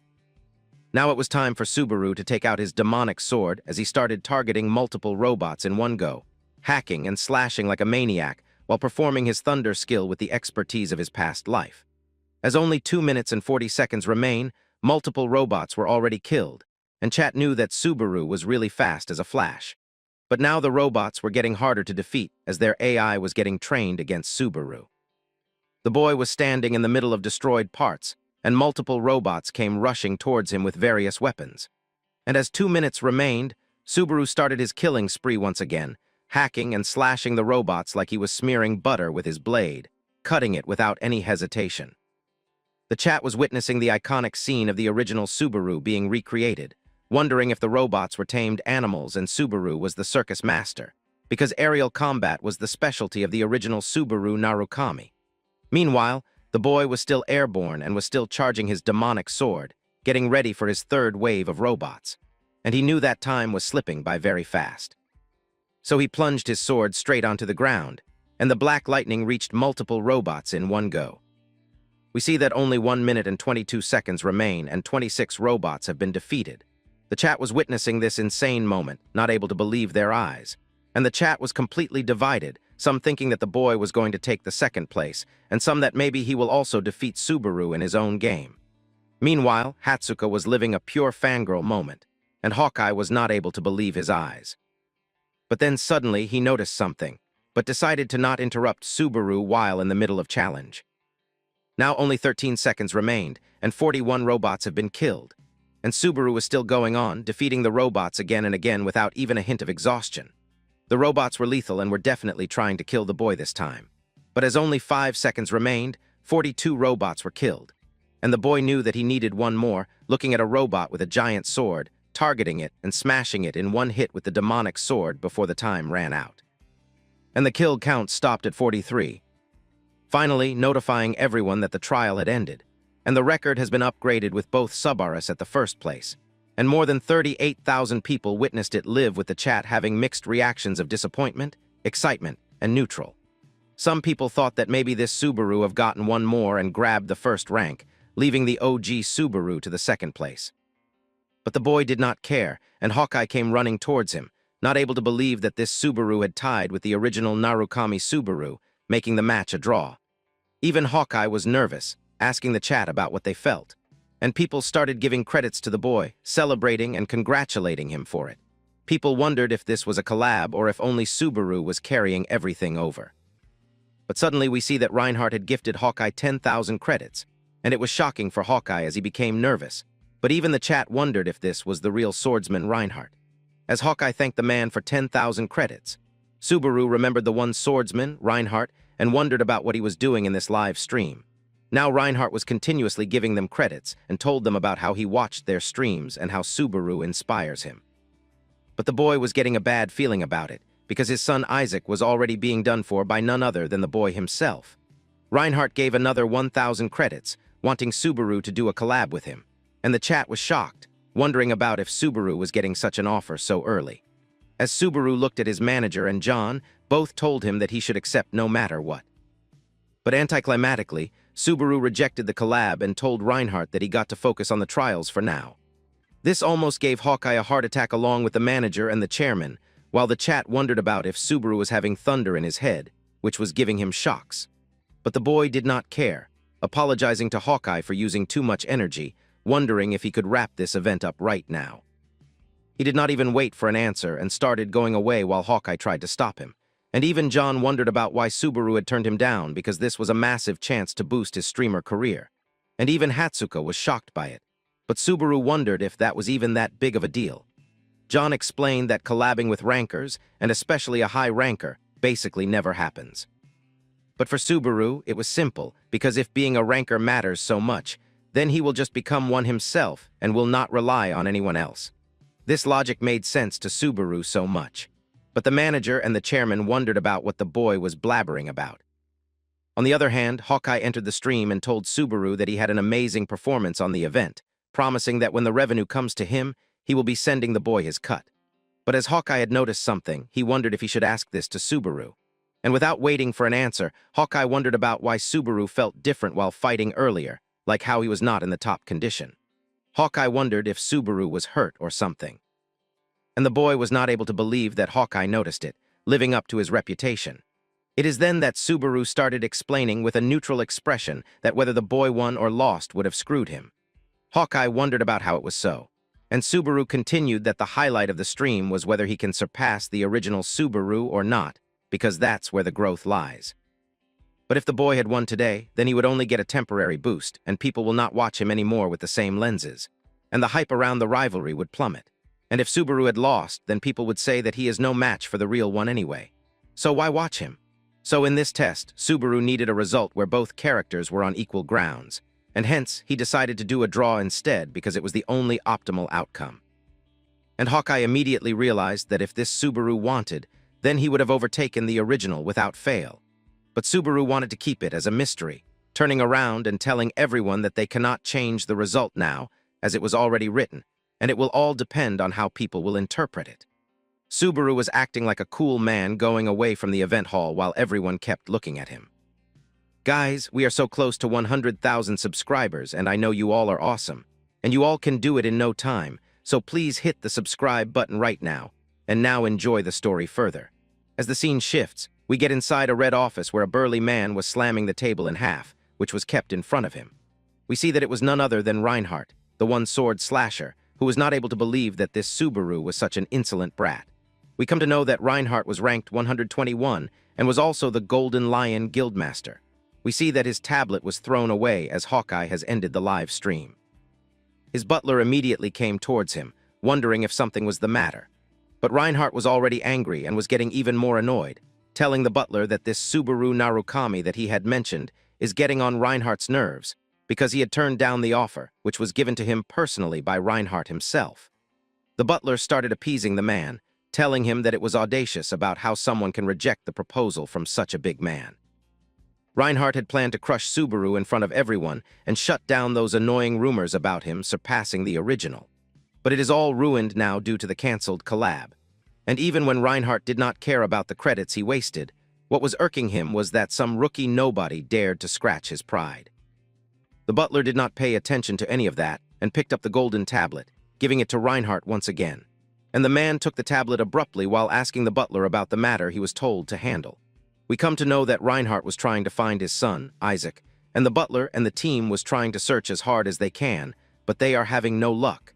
Now it was time for Subaru to take out his demonic sword as he started targeting multiple robots in one go, hacking and slashing like a maniac while performing his thunder skill with the expertise of his past life. As only 2 minutes and 40 seconds remain, multiple robots were already killed, and chat knew that Subaru was really fast as a flash. But now the robots were getting harder to defeat as their AI was getting trained against Subaru. The boy was standing in the middle of destroyed parts, and multiple robots came rushing towards him with various weapons. And as 2 minutes remained, Subaru started his killing spree once again, hacking and slashing the robots like he was smearing butter with his blade, cutting it without any hesitation. The chat was witnessing the iconic scene of the original Subaru being recreated, wondering if the robots were tamed animals and Subaru was the circus master, because aerial combat was the specialty of the original Subaru Narukami. Meanwhile, the boy was still airborne and was still charging his demonic sword, getting ready for his third wave of robots, and he knew that time was slipping by very fast. So he plunged his sword straight onto the ground, and the black lightning reached multiple robots in one go. We see that only 1 minute and 22 seconds remain and 26 robots have been defeated. The chat was witnessing this insane moment, not able to believe their eyes, and the chat was completely divided, some thinking that the boy was going to take the second place, and some that maybe he will also defeat Subaru in his own game. Meanwhile, Hatsuka was living a pure fangirl moment, and Hawkeye was not able to believe his eyes. But then suddenly he noticed something, but decided to not interrupt Subaru while in the middle of challenge. Now only 13 seconds remained, and 41 robots have been killed, and Subaru was still going on, defeating the robots again and again without even a hint of exhaustion. The robots were lethal and were definitely trying to kill the boy this time. But as only 5 seconds remained, 42 robots were killed. And the boy knew that he needed one more, looking at a robot with a giant sword, targeting it and smashing it in one hit with the demonic sword before the time ran out. And the kill count stopped at 43. Finally, notifying everyone that the trial had ended, and the record has been upgraded with both Subarus at the first place. And more than 38,000 people witnessed it live, with the chat having mixed reactions of disappointment, excitement, and neutral. Some people thought that maybe this Subaru have gotten one more and grabbed the first rank, leaving the OG Subaru to the second place. But the boy did not care, and Hawkeye came running towards him, not able to believe that this Subaru had tied with the original Narukami Subaru, making the match a draw. Even Hawkeye was nervous, asking the chat about what they felt, and people started giving credits to the boy, celebrating and congratulating him for it. People wondered if this was a collab or if only Subaru was carrying everything over. But suddenly we see that Reinhardt had gifted Hawkeye 10,000 credits, and it was shocking for Hawkeye as he became nervous, but even the chat wondered if this was the real swordsman Reinhardt. As Hawkeye thanked the man for 10,000 credits, Subaru remembered the one swordsman, Reinhardt, and wondered about what he was doing in this live stream. Now Reinhardt was continuously giving them credits and told them about how he watched their streams and how Subaru inspires him. But the boy was getting a bad feeling about it, because his son Isaac was already being done for by none other than the boy himself. Reinhardt gave another 1,000 credits, wanting Subaru to do a collab with him, and the chat was shocked, wondering about if Subaru was getting such an offer so early. As Subaru looked at his manager and John, both told him that he should accept no matter what. But anticlimactically, Subaru rejected the collab and told Reinhardt that he got to focus on the trials for now. This almost gave Hawkeye a heart attack along with the manager and the chairman, while the chat wondered about if Subaru was having thunder in his head, which was giving him shocks. But the boy did not care, apologizing to Hawkeye for using too much energy, wondering if he could wrap this event up right now. He did not even wait for an answer and started going away while Hawkeye tried to stop him. And even John wondered about why Subaru had turned him down, because this was a massive chance to boost his streamer career. And even Hatsuko was shocked by it. But Subaru wondered if that was even that big of a deal. John explained that collabing with rankers, and especially a high ranker, basically never happens. But for Subaru, it was simple, because if being a ranker matters so much, then he will just become one himself and will not rely on anyone else. This logic made sense to Subaru so much. But the manager and the chairman wondered about what the boy was blabbering about. On the other hand, Hawkeye entered the stream and told Subaru that he had an amazing performance on the event, promising that when the revenue comes to him, he will be sending the boy his cut. But as Hawkeye had noticed something, he wondered if he should ask this to Subaru. And without waiting for an answer, Hawkeye wondered about why Subaru felt different while fighting earlier, like how he was not in the top condition. Hawkeye wondered if Subaru was hurt or something. And the boy was not able to believe that Hawkeye noticed it, living up to his reputation. It is then that Subaru started explaining with a neutral expression that whether the boy won or lost would have screwed him. Hawkeye wondered about how it was so, and Subaru continued that the highlight of the stream was whether he can surpass the original Subaru or not, because that's where the growth lies. But if the boy had won today, then he would only get a temporary boost, and people will not watch him anymore with the same lenses, and the hype around the rivalry would plummet. And if Subaru had lost, then people would say that he is no match for the real one anyway. So why watch him? So in this test, Subaru needed a result where both characters were on equal grounds, and hence he decided to do a draw instead because it was the only optimal outcome. And Hawkeye immediately realized that if this Subaru wanted, then he would have overtaken the original without fail. But Subaru wanted to keep it as a mystery, turning around and telling everyone that they cannot change the result now, as it was already written, and it will all depend on how people will interpret it. Subaru was acting like a cool man going away from the event hall while everyone kept looking at him. Guys, we are so close to 100,000 subscribers, and I know you all are awesome, and you all can do it in no time, so please hit the subscribe button right now, and now enjoy the story further. As the scene shifts, we get inside a red office where a burly man was slamming the table in half, which was kept in front of him. We see that it was none other than Reinhardt, the one-sword slasher, who was not able to believe that this Subaru was such an insolent brat. We come to know that Reinhardt was ranked 121 and was also the Golden Lion Guildmaster. We see that his tablet was thrown away as Hawkeye has ended the live stream. His butler immediately came towards him, wondering if something was the matter. But Reinhardt was already angry and was getting even more annoyed, telling the butler that this Subaru Narukami that he had mentioned is getting on Reinhardt's nerves because he had turned down the offer, which was given to him personally by Reinhardt himself. The butler started appeasing the man, telling him that it was audacious about how someone can reject the proposal from such a big man. Reinhardt had planned to crush Subaru in front of everyone and shut down those annoying rumors about him surpassing the original. But it is all ruined now due to the cancelled collab. And even when Reinhardt did not care about the credits he wasted, what was irking him was that some rookie nobody dared to scratch his pride. The butler did not pay attention to any of that and picked up the golden tablet, giving it to Reinhardt once again. And the man took the tablet abruptly while asking the butler about the matter he was told to handle. We come to know that Reinhardt was trying to find his son, Isaac, and the butler and the team was trying to search as hard as they can, but they are having no luck.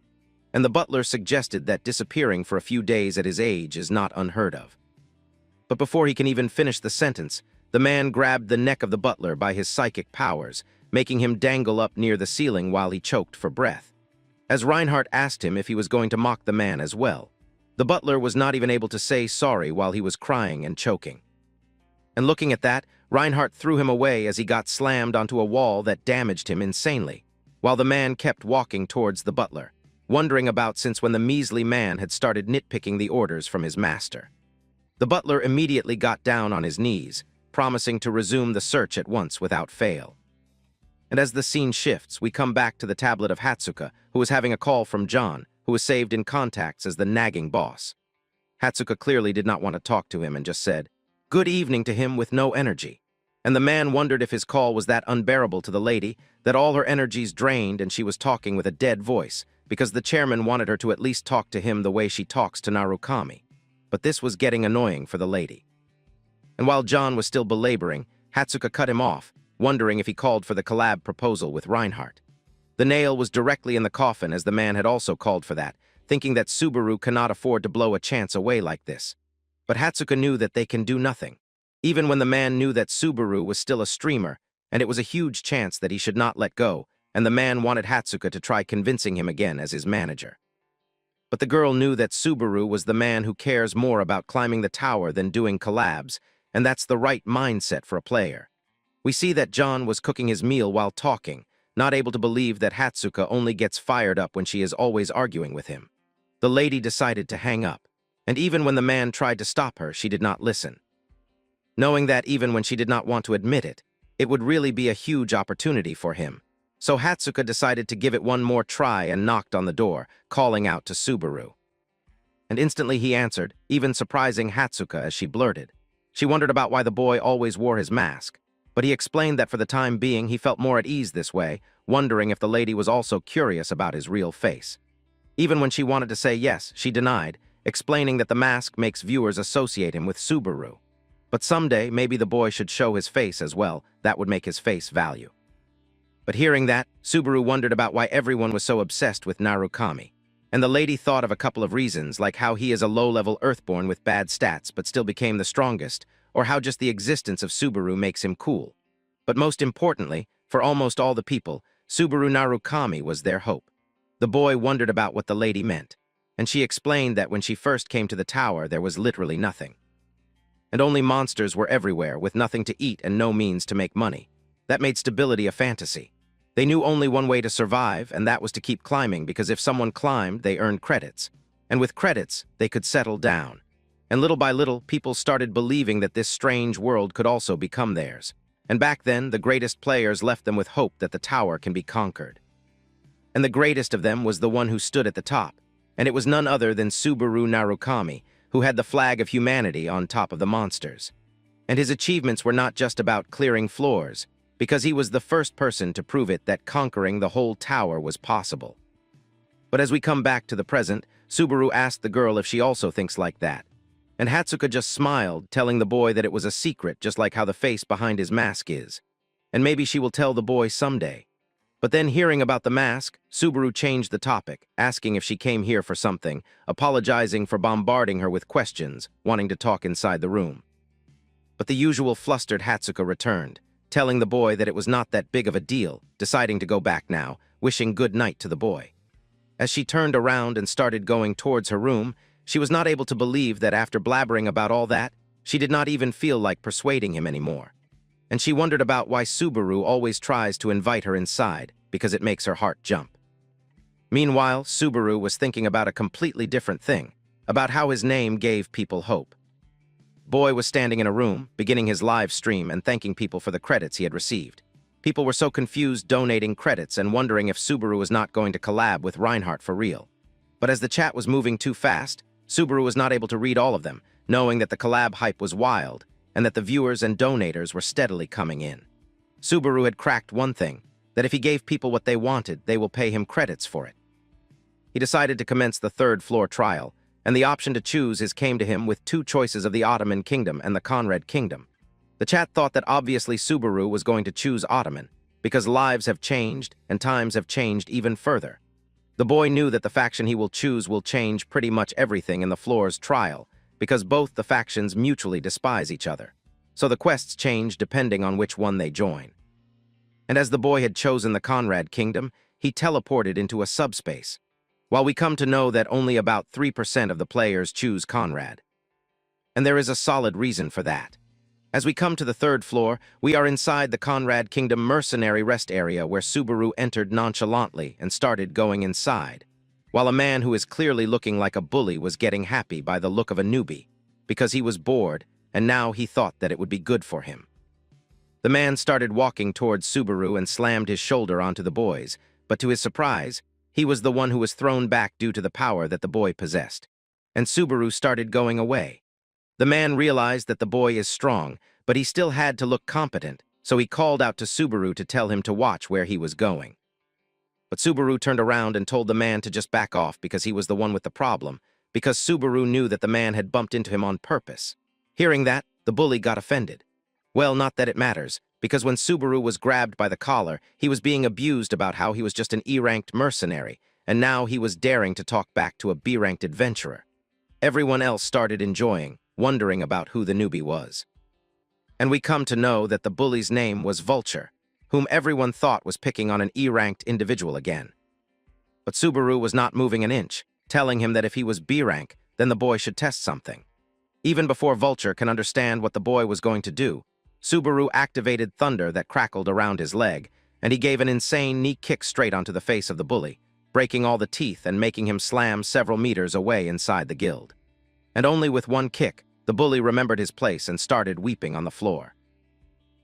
And the butler suggested that disappearing for a few days at his age is not unheard of. But before he can even finish the sentence, the man grabbed the neck of the butler by his psychic powers, making him dangle up near the ceiling while he choked for breath. As Reinhardt asked him if he was going to mock the man as well, the butler was not even able to say sorry while he was crying and choking. And looking at that, Reinhardt threw him away as he got slammed onto a wall that damaged him insanely, while the man kept walking towards the butler, wondering about since when the measly man had started nitpicking the orders from his master. The butler immediately got down on his knees, promising to resume the search at once without fail. And as the scene shifts, we come back to the tablet of Hatsuka, who is having a call from John, who was saved in contacts as the nagging boss. Hatsuka clearly did not want to talk to him and just said, "Good evening" to him with no energy. And the man wondered if his call was that unbearable to the lady, that all her energies drained and she was talking with a dead voice, because the chairman wanted her to at least talk to him the way she talks to Narukami. But this was getting annoying for the lady. And while John was still belaboring, Hatsuka cut him off, wondering if he called for the collab proposal with Reinhardt. The nail was directly in the coffin as the man had also called for that, thinking that Subaru cannot afford to blow a chance away like this. But Hatsuka knew that they can do nothing, even when the man knew that Subaru was still a streamer, and it was a huge chance that he should not let go, and the man wanted Hatsuka to try convincing him again as his manager. But the girl knew that Subaru was the man who cares more about climbing the tower than doing collabs, and that's the right mindset for a player. We see that John was cooking his meal while talking, not able to believe that Hatsuka only gets fired up when she is always arguing with him. The lady decided to hang up, and even when the man tried to stop her, she did not listen. Knowing that even when she did not want to admit it, it would really be a huge opportunity for him. So Hatsuka decided to give it one more try and knocked on the door, calling out to Subaru. And instantly he answered, even surprising Hatsuka as she blurted. She wondered about why the boy always wore his mask, but he explained that for the time being he felt more at ease this way, wondering if the lady was also curious about his real face. Even when she wanted to say yes, she denied, explaining that the mask makes viewers associate him with Subaru. But someday, maybe the boy should show his face as well, that would make his face value. But hearing that, Subaru wondered about why everyone was so obsessed with Narukami. And the lady thought of a couple of reasons, like how he is a low-level Earthborn with bad stats but still became the strongest, or how just the existence of Subaru makes him cool. But most importantly, for almost all the people, Subaru Narukami was their hope. The boy wondered about what the lady meant, and she explained that when she first came to the tower there was literally nothing. And only monsters were everywhere, with nothing to eat and no means to make money. That made stability a fantasy. They knew only one way to survive, and that was to keep climbing, because if someone climbed, they earned credits. And with credits, they could settle down. And little by little, people started believing that this strange world could also become theirs. And back then, the greatest players left them with hope that the tower can be conquered. And the greatest of them was the one who stood at the top, and it was none other than Subaru Narukami, who had the flag of humanity on top of the monsters. And his achievements were not just about clearing floors, because he was the first person to prove it that conquering the whole tower was possible. But as we come back to the present, Subaru asked the girl if she also thinks like that. And Hatsuka just smiled, telling the boy that it was a secret, just like how the face behind his mask is. And maybe she will tell the boy someday. But then hearing about the mask, Subaru changed the topic, asking if she came here for something, apologizing for bombarding her with questions, wanting to talk inside the room. But the usual flustered Hatsuka returned, telling the boy that it was not that big of a deal, deciding to go back now, wishing good night to the boy. As she turned around and started going towards her room, she was not able to believe that after blabbering about all that, she did not even feel like persuading him anymore. And she wondered about why Subaru always tries to invite her inside, because it makes her heart jump. Meanwhile, Subaru was thinking about a completely different thing, about how his name gave people hope. Boy was standing in a room, beginning his live stream and thanking people for the credits he had received. People were so confused donating credits and wondering if Subaru was not going to collab with Reinhardt for real. But as the chat was moving too fast, Subaru was not able to read all of them, knowing that the collab hype was wild and that the viewers and donators were steadily coming in. Subaru had cracked one thing, that if he gave people what they wanted, they will pay him credits for it. He decided to commence the third-floor trial, and the option to choose came to him with two choices of the Ottoman Kingdom and the Conrad Kingdom. The chat thought that obviously Subaru was going to choose Ottoman, because lives have changed and times have changed even further. The boy knew that the faction he will choose will change pretty much everything in the floor's trial, because both the factions mutually despise each other. So the quests change depending on which one they join. And as the boy had chosen the Conrad Kingdom, he teleported into a subspace, while we come to know that only about 3% of the players choose Conrad. And there is a solid reason for that. As we come to the third floor, we are inside the Conrad Kingdom mercenary rest area where Subaru entered nonchalantly and started going inside, while a man who is clearly looking like a bully was getting happy by the look of a newbie, because he was bored, and now he thought that it would be good for him. The man started walking towards Subaru and slammed his shoulder onto the boy's, but to his surprise, he was the one who was thrown back due to the power that the boy possessed, and Subaru started going away. The man realized that the boy is strong, but he still had to look competent, so he called out to Subaru to tell him to watch where he was going. But Subaru turned around and told the man to just back off because he was the one with the problem, because Subaru knew that the man had bumped into him on purpose. Hearing that, the bully got offended. Well, not that it matters, because when Subaru was grabbed by the collar, he was being abused about how he was just an E-ranked mercenary, and now he was daring to talk back to a B-ranked adventurer. Everyone else started enjoying, wondering about who the newbie was. And we come to know that the bully's name was Vulture, whom everyone thought was picking on an E-ranked individual again. But Subaru was not moving an inch, telling him that if he was B-rank, then the boy should test something. Even before Vulture can understand what the boy was going to do, Subaru activated thunder that crackled around his leg, and he gave an insane knee kick straight onto the face of the bully, breaking all the teeth and making him slam several meters away inside the guild. And only with one kick, the bully remembered his place and started weeping on the floor.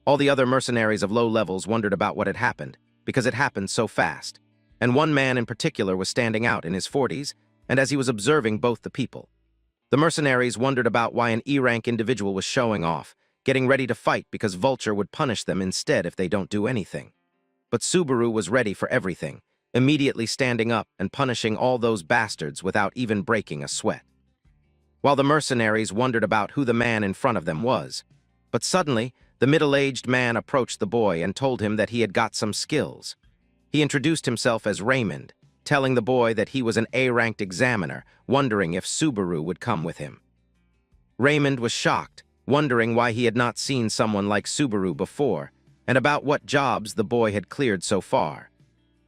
All the other mercenaries of low levels wondered about what had happened, because it happened so fast. And one man in particular was standing out in his 40s, and as he was observing both the people, the mercenaries wondered about why an E-rank individual was showing off, getting ready to fight because Vulture would punish them instead if they don't do anything. But Subaru was ready for everything, immediately standing up and punishing all those bastards without even breaking a sweat. While the mercenaries wondered about who the man in front of them was, but suddenly, the middle-aged man approached the boy and told him that he had got some skills. He introduced himself as Raymond, telling the boy that he was an A-ranked examiner, wondering if Subaru would come with him. Raymond was shocked, wondering why he had not seen someone like Subaru before, and about what jobs the boy had cleared so far.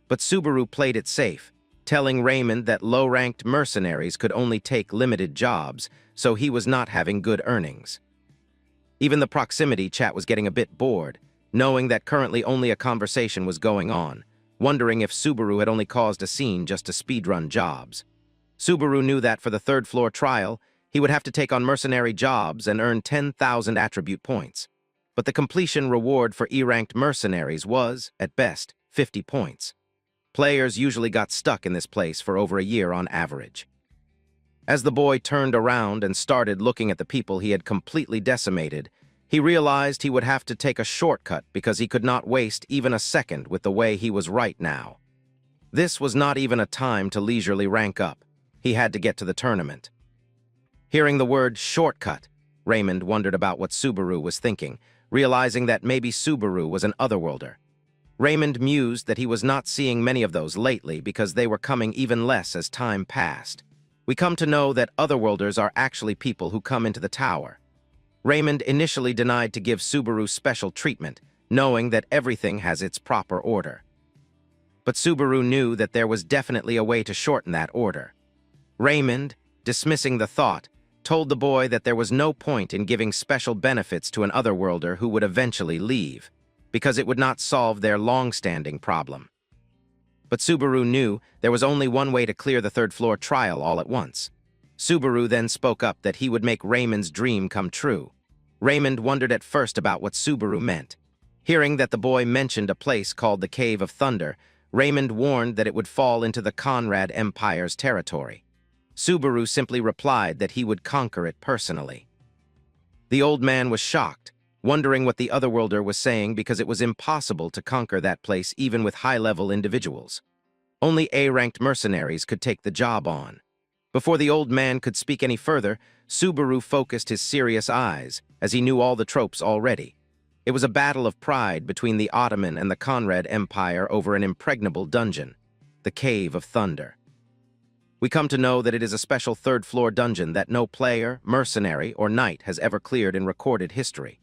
But Subaru played it safe, telling Raymond that low-ranked mercenaries could only take limited jobs, so he was not having good earnings. Even the proximity chat was getting a bit bored, knowing that currently only a conversation was going on, wondering if Subaru had only caused a scene just to speedrun jobs. Subaru knew that for the third-floor trial, he would have to take on mercenary jobs and earn 10,000 attribute points. But the completion reward for E-ranked mercenaries was, at best, 50 points. Players usually got stuck in this place for over a year on average. As the boy turned around and started looking at the people he had completely decimated, he realized he would have to take a shortcut because he could not waste even a second with the way he was right now. This was not even a time to leisurely rank up. He had to get to the tournament. Hearing the word shortcut, Raymond wondered about what Subaru was thinking, realizing that maybe Subaru was an otherworlder. Raymond mused that he was not seeing many of those lately because they were coming even less as time passed. We come to know that otherworlders are actually people who come into the tower. Raymond initially denied to give Subaru special treatment, knowing that everything has its proper order. But Subaru knew that there was definitely a way to shorten that order. Raymond, dismissing the thought, told the boy that there was no point in giving special benefits to an otherworlder who would eventually leave, because it would not solve their long-standing problem. But Subaru knew there was only one way to clear the third-floor trial all at once. Subaru then spoke up that he would make Raymond's dream come true. Raymond wondered at first about what Subaru meant. Hearing that the boy mentioned a place called the Cave of Thunder, Raymond warned that it would fall into the Conrad Empire's territory. Subaru simply replied that he would conquer it personally. The old man was shocked, wondering what the otherworlder was saying because it was impossible to conquer that place even with high-level individuals. Only A-ranked mercenaries could take the job on. Before the old man could speak any further, Subaru focused his serious eyes, as he knew all the tropes already. It was a battle of pride between the Ottoman and the Conrad Empire over an impregnable dungeon, the Cave of Thunder. We come to know that it is a special third-floor dungeon that no player, mercenary, or knight has ever cleared in recorded history.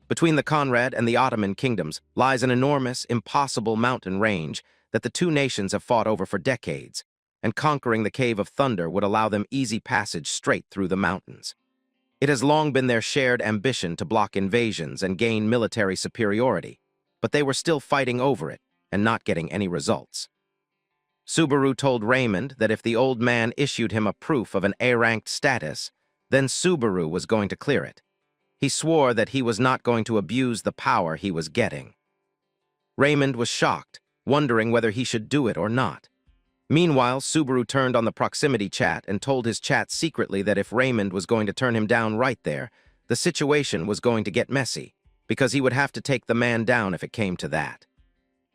Between the Conrad and the Ottoman kingdoms lies an enormous, impossible mountain range that the two nations have fought over for decades, and conquering the Cave of Thunder would allow them easy passage straight through the mountains. It has long been their shared ambition to block invasions and gain military superiority, but they were still fighting over it and not getting any results. Subaru told Raymond that if the old man issued him a proof of an A-ranked status, then Subaru was going to clear it. He swore that he was not going to abuse the power he was getting. Raymond was shocked, wondering whether he should do it or not. Meanwhile, Subaru turned on the proximity chat and told his chat secretly that if Raymond was going to turn him down right there, the situation was going to get messy, because he would have to take the man down if it came to that.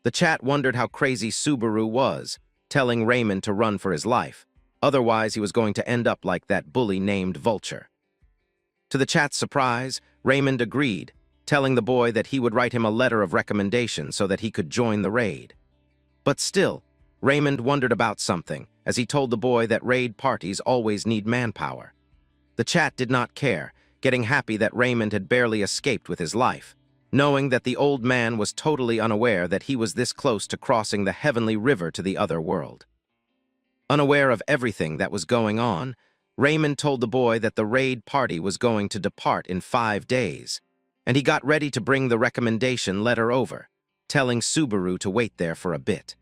The chat wondered how crazy Subaru was, telling Raymond to run for his life. Otherwise, he was going to end up like that bully named Vulture. To the chat's surprise, Raymond agreed, telling the boy that he would write him a letter of recommendation so that he could join the raid. But still, Raymond wondered about something, as he told the boy that raid parties always need manpower. The chat did not care, getting happy that Raymond had barely escaped with his life, knowing that the old man was totally unaware that he was this close to crossing the heavenly river to the other world. Unaware of everything that was going on, Raymond told the boy that the raid party was going to depart in 5 days, and he got ready to bring the recommendation letter over, telling Subaru to wait there for a bit.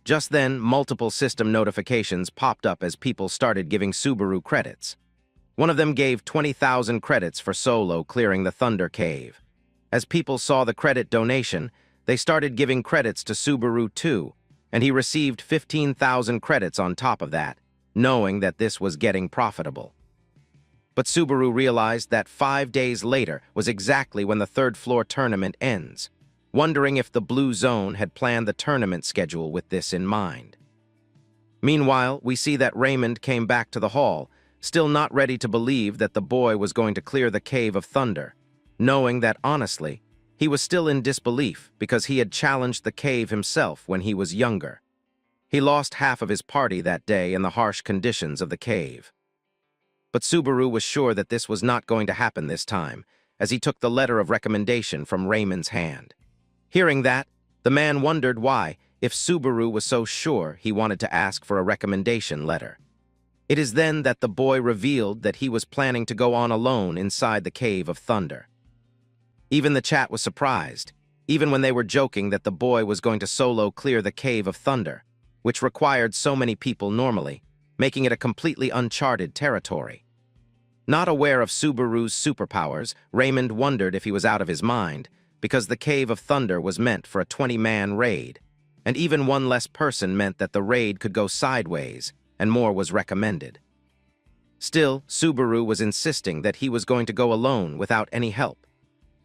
Just then, multiple system notifications popped up as people started giving Subaru credits. One of them gave 20,000 credits for solo clearing the Thunder Cave. As people saw the credit donation, they started giving credits to Subaru too, and he received 15,000 credits on top of that, knowing that this was getting profitable. But Subaru realized that 5 days later was exactly when the third-floor tournament ends, wondering if the Blue Zone had planned the tournament schedule with this in mind. Meanwhile, we see that Raymond came back to the hall, still not ready to believe that the boy was going to clear the Cave of Thunder, knowing that, honestly, he was still in disbelief because he had challenged the cave himself when he was younger. He lost half of his party that day in the harsh conditions of the cave. But Subaru was sure that this was not going to happen this time, as he took the letter of recommendation from Raymond's hand. Hearing that, the man wondered why, if Subaru was so sure he wanted to ask for a recommendation letter. It is then that the boy revealed that he was planning to go on alone inside the Cave of Thunder. Even the chat was surprised, even when they were joking that the boy was going to solo clear the Cave of Thunder, which required so many people normally, making it a completely uncharted territory. Not aware of Subaru's superpowers, Raymond wondered if he was out of his mind, because the Cave of Thunder was meant for a 20-man raid, and even one less person meant that the raid could go sideways, and more was recommended. Still, Subaru was insisting that he was going to go alone without any help.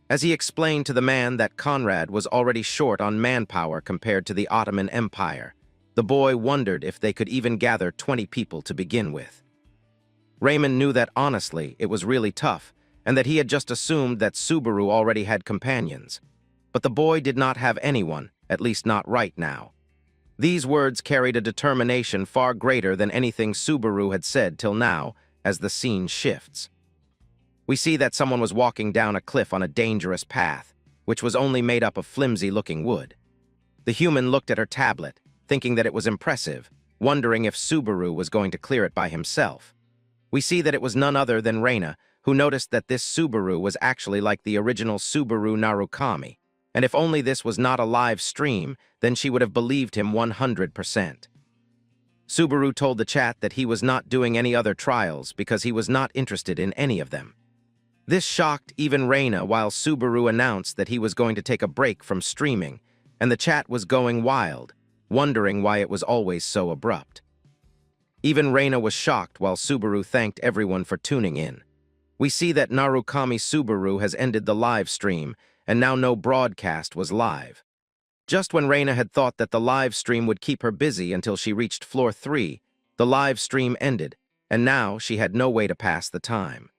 As he explained to the man that Conrad was already short on manpower compared to the Ottoman Empire, the boy wondered if they could even gather 20 people to begin with. Raymond knew that honestly it was really tough, and that he had just assumed that Subaru already had companions. But the boy did not have anyone, at least not right now. These words carried a determination far greater than anything Subaru had said till now, as the scene shifts. We see that someone was walking down a cliff on a dangerous path, which was only made up of flimsy-looking wood. The human looked at her tablet, thinking that it was impressive, wondering if Subaru was going to clear it by himself. We see that it was none other than Reina, who noticed that this Subaru was actually like the original Subaru Narukami, and if only this was not a live stream, then she would have believed him 100%. Subaru told the chat that he was not doing any other trials because he was not interested in any of them. This shocked even Reina while Subaru announced that he was going to take a break from streaming, and the chat was going wild, wondering why it was always so abrupt. Even Reina was shocked while Subaru thanked everyone for tuning in. We see that Narukami Subaru has ended the live stream, and now no broadcast was live. Just when Reina had thought that the live stream would keep her busy until she reached floor 3, the live stream ended, and now she had no way to pass the time.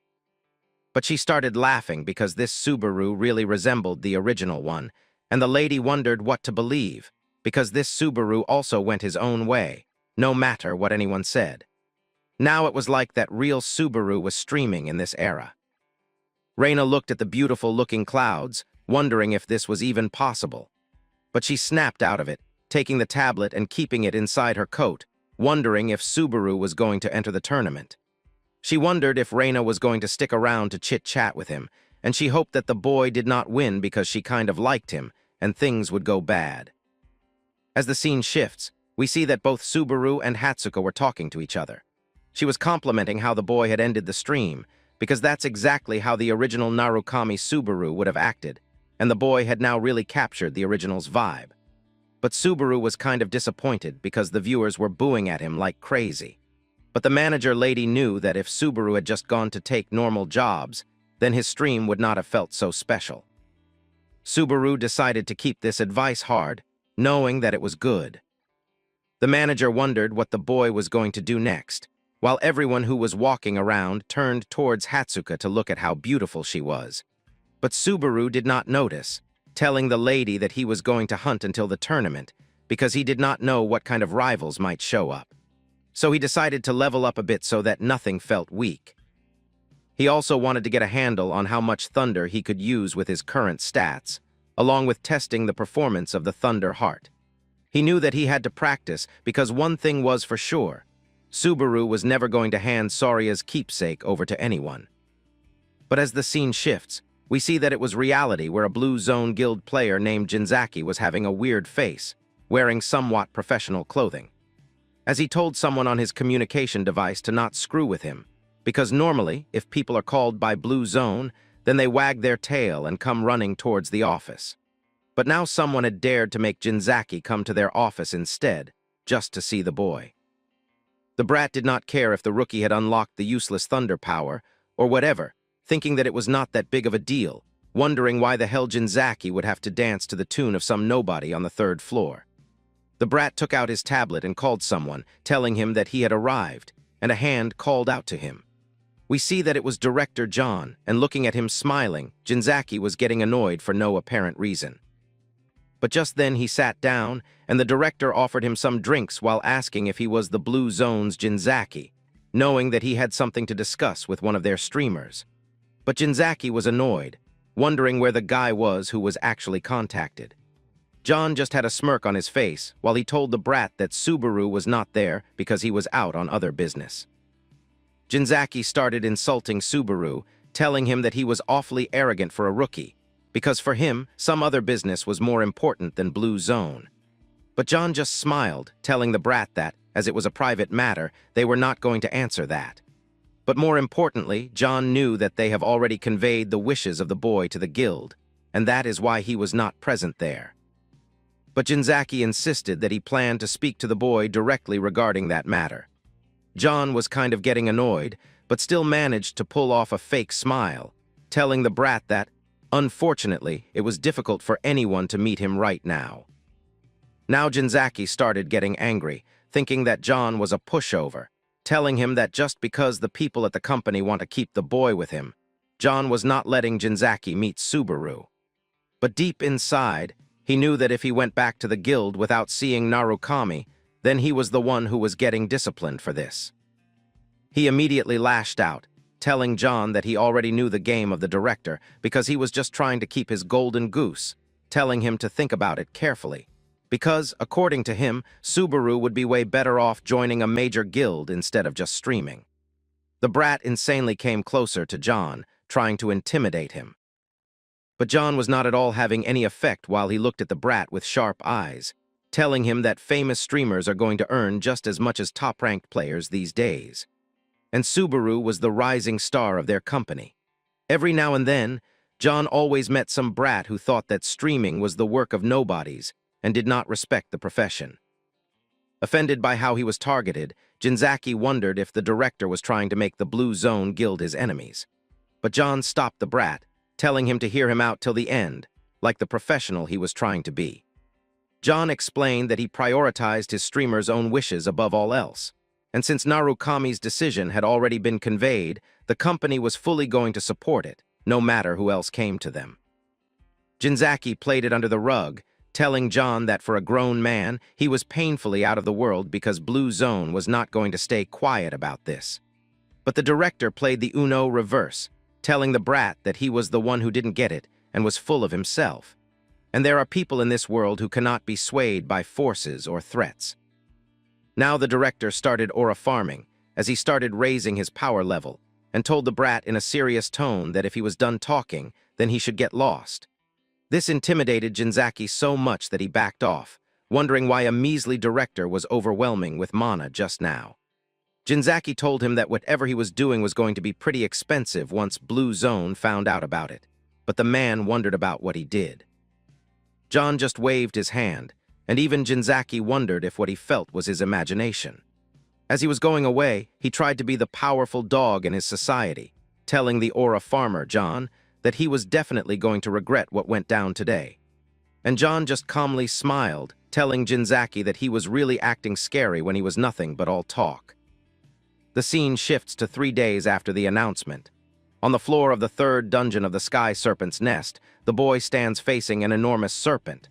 But she started laughing because this Subaru really resembled the original one, and the lady wondered what to believe, because this Subaru also went his own way, no matter what anyone said. Now it was like that real Subaru was streaming in this era. Reina looked at the beautiful-looking clouds, wondering if this was even possible. But she snapped out of it, taking the tablet and keeping it inside her coat, wondering if Subaru was going to enter the tournament. She wondered if Reina was going to stick around to chit-chat with him, and she hoped that the boy did not win because she kind of liked him, and things would go bad. As the scene shifts, we see that both Subaru and Hatsuko were talking to each other. She was complimenting how the boy had ended the stream, because that's exactly how the original Narukami Subaru would have acted, and the boy had now really captured the original's vibe. But Subaru was kind of disappointed because the viewers were booing at him like crazy. But the manager lady knew that if Subaru had just gone to take normal jobs, then his stream would not have felt so special. Subaru decided to keep this advice hard, knowing that it was good. The manager wondered what the boy was going to do next, while everyone who was walking around turned towards Hatsuka to look at how beautiful she was. But Subaru did not notice, telling the lady that he was going to hunt until the tournament because he did not know what kind of rivals might show up. So he decided to level up a bit so that nothing felt weak. He also wanted to get a handle on how much thunder he could use with his current stats, along with testing the performance of the Thunder Heart. He knew that he had to practice because one thing was for sure: Subaru was never going to hand Soria's keepsake over to anyone. But as the scene shifts, we see that it was reality where a Blue Zone Guild player named Jinzaki was having a weird face, wearing somewhat professional clothing. As he told someone on his communication device to not screw with him, because normally, if people are called by Blue Zone, then they wag their tail and come running towards the office. But now someone had dared to make Jinzaki come to their office instead, just to see the boy. The brat did not care if the rookie had unlocked the useless thunder power, or whatever, thinking that it was not that big of a deal, wondering why the hell Jinzaki would have to dance to the tune of some nobody on the 3rd floor. The brat took out his tablet and called someone, telling him that he had arrived, and a hand called out to him. We see that it was Director John, and looking at him smiling, Jinzaki was getting annoyed for no apparent reason. But just then he sat down, and the director offered him some drinks while asking if he was the Blue Zone's Jinzaki, knowing that he had something to discuss with one of their streamers. But Jinzaki was annoyed, wondering where the guy was who was actually contacted. John just had a smirk on his face while he told the brat that Subaru was not there because he was out on other business. Jinzaki started insulting Subaru, telling him that he was awfully arrogant for a rookie, because for him, some other business was more important than Blue Zone. But John just smiled, telling the brat that, as it was a private matter, they were not going to answer that. But more importantly, John knew that they have already conveyed the wishes of the boy to the guild, and that is why he was not present there. But Jinzaki insisted that he planned to speak to the boy directly regarding that matter. John was kind of getting annoyed, but still managed to pull off a fake smile, telling the brat that, unfortunately, it was difficult for anyone to meet him right now. Now Jinzaki started getting angry, thinking that John was a pushover, telling him that just because the people at the company want to keep the boy with him, John was not letting Jinzaki meet Subaru. But deep inside, he knew that if he went back to the guild without seeing Narukami, then he was the one who was getting disciplined for this. He immediately lashed out, telling John that he already knew the game of the director because he was just trying to keep his golden goose, telling him to think about it carefully. Because, according to him, Subaru would be way better off joining a major guild instead of just streaming. The brat insanely came closer to John, trying to intimidate him. But John was not at all having any effect while he looked at the brat with sharp eyes, telling him that famous streamers are going to earn just as much as top-ranked players these days. And Subaru was the rising star of their company. Every now and then, John always met some brat who thought that streaming was the work of nobodies and did not respect the profession. Offended by how he was targeted, Jinzaki wondered if the director was trying to make the Blue Zone Guild his enemies. but John stopped the brat, telling him to hear him out till the end, like the professional he was trying to be. John explained that he prioritized his streamer's own wishes above all else, and since Narukami's decision had already been conveyed, the company was fully going to support it, no matter who else came to them. Jinzaki played it under the rug, telling John that for a grown man, he was painfully out of the world because Blue Zone was not going to stay quiet about this. But the director played the Uno reverse, telling the brat that he was the one who didn't get it and was full of himself. And there are people in this world who cannot be swayed by forces or threats. Now the director started aura farming, as he started raising his power level, and told the brat in a serious tone that if he was done talking, then he should get lost. This intimidated Jinzaki so much that he backed off, wondering why a measly director was overwhelming with mana just now. Jinzaki told him that whatever he was doing was going to be pretty expensive once Blue Zone found out about it, but the man wondered about what he did. John just waved his hand, and even Jinzaki wondered if what he felt was his imagination. As he was going away, he tried to be the powerful dog in his society, telling the aura farmer, John, that he was definitely going to regret what went down today. And John just calmly smiled, telling Jinzaki that he was really acting scary when he was nothing but all talk. The scene shifts to 3 days after the announcement. On the floor of the third dungeon of the Sky Serpent's nest, the boy stands facing an enormous serpent.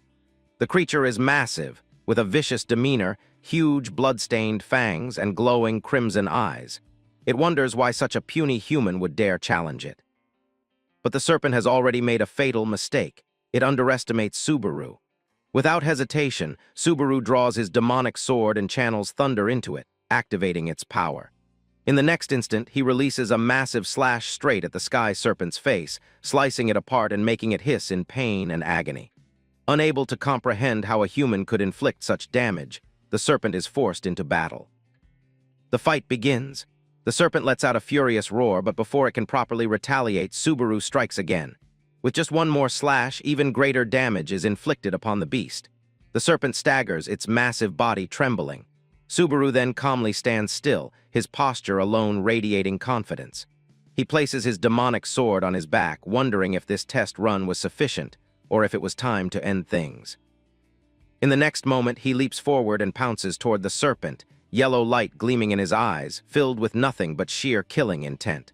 The creature is massive, with a vicious demeanor, huge blood-stained fangs, and glowing crimson eyes. It wonders why such a puny human would dare challenge it. But the serpent has already made a fatal mistake. It underestimates Subaru. Without hesitation, Subaru draws his demonic sword and channels thunder into it, activating its power. In the next instant, he releases a massive slash straight at the Sky Serpent's face, slicing it apart and making it hiss in pain and agony. Unable to comprehend how a human could inflict such damage, the serpent is forced into battle. The fight begins. The serpent lets out a furious roar, but before it can properly retaliate, Subaru strikes again. With just one more slash, even greater damage is inflicted upon the beast. The serpent staggers, its massive body trembling. Subaru then calmly stands still, his posture alone radiating confidence. He places his demonic sword on his back, wondering if this test run was sufficient, or if it was time to end things. In the next moment, he leaps forward and pounces toward the serpent, yellow light gleaming in his eyes, filled with nothing but sheer killing intent.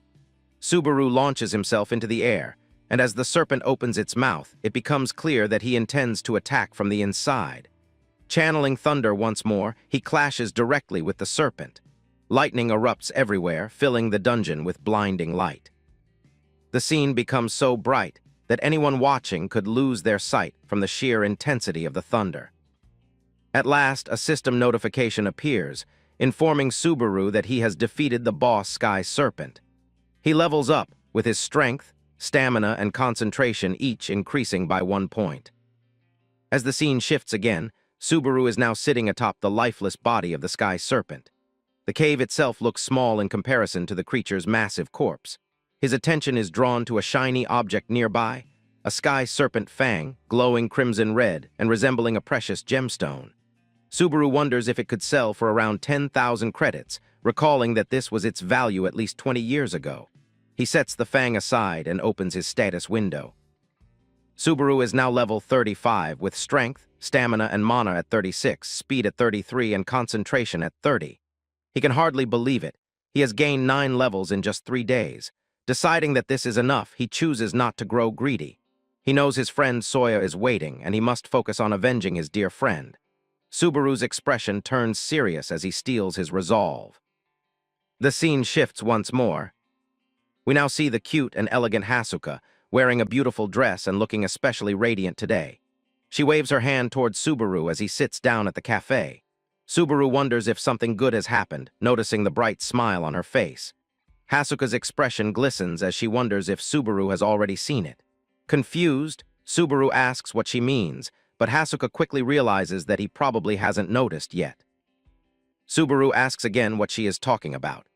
Subaru launches himself into the air, and as the serpent opens its mouth, it becomes clear that he intends to attack from the inside. Channeling thunder once more, he clashes directly with the serpent. Lightning erupts everywhere, filling the dungeon with blinding light. The scene becomes so bright that anyone watching could lose their sight from the sheer intensity of the thunder. At last, a system notification appears, informing Subaru that he has defeated the boss Sky Serpent. He levels up, with his strength, stamina, and concentration each increasing by 1 point. As the scene shifts again, Subaru is now sitting atop the lifeless body of the Sky Serpent. The cave itself looks small in comparison to the creature's massive corpse. His attention is drawn to a shiny object nearby, a Sky Serpent fang, glowing crimson red and resembling a precious gemstone. Subaru wonders if it could sell for around 10,000 credits, recalling that this was its value at least 20 years ago. He sets the fang aside and opens his status window. Subaru is now level 35 with strength, stamina, and mana at 36, speed at 33, and concentration at 30. He can hardly believe it. He has gained 9 levels in just 3 days. Deciding that this is enough, he chooses not to grow greedy. He knows his friend Soya is waiting, and he must focus on avenging his dear friend. Subaru's expression turns serious as he steels his resolve. The scene shifts once more. We now see the cute and elegant Hasuka, wearing a beautiful dress and looking especially radiant today. She waves her hand towards Subaru as he sits down at the cafe. Subaru wonders if something good has happened, noticing the bright smile on her face. Hasuka's expression glistens as she wonders if Subaru has already seen it. Confused, Subaru asks what she means, but Hasuka quickly realizes that he probably hasn't noticed yet. Subaru asks again what she is talking about.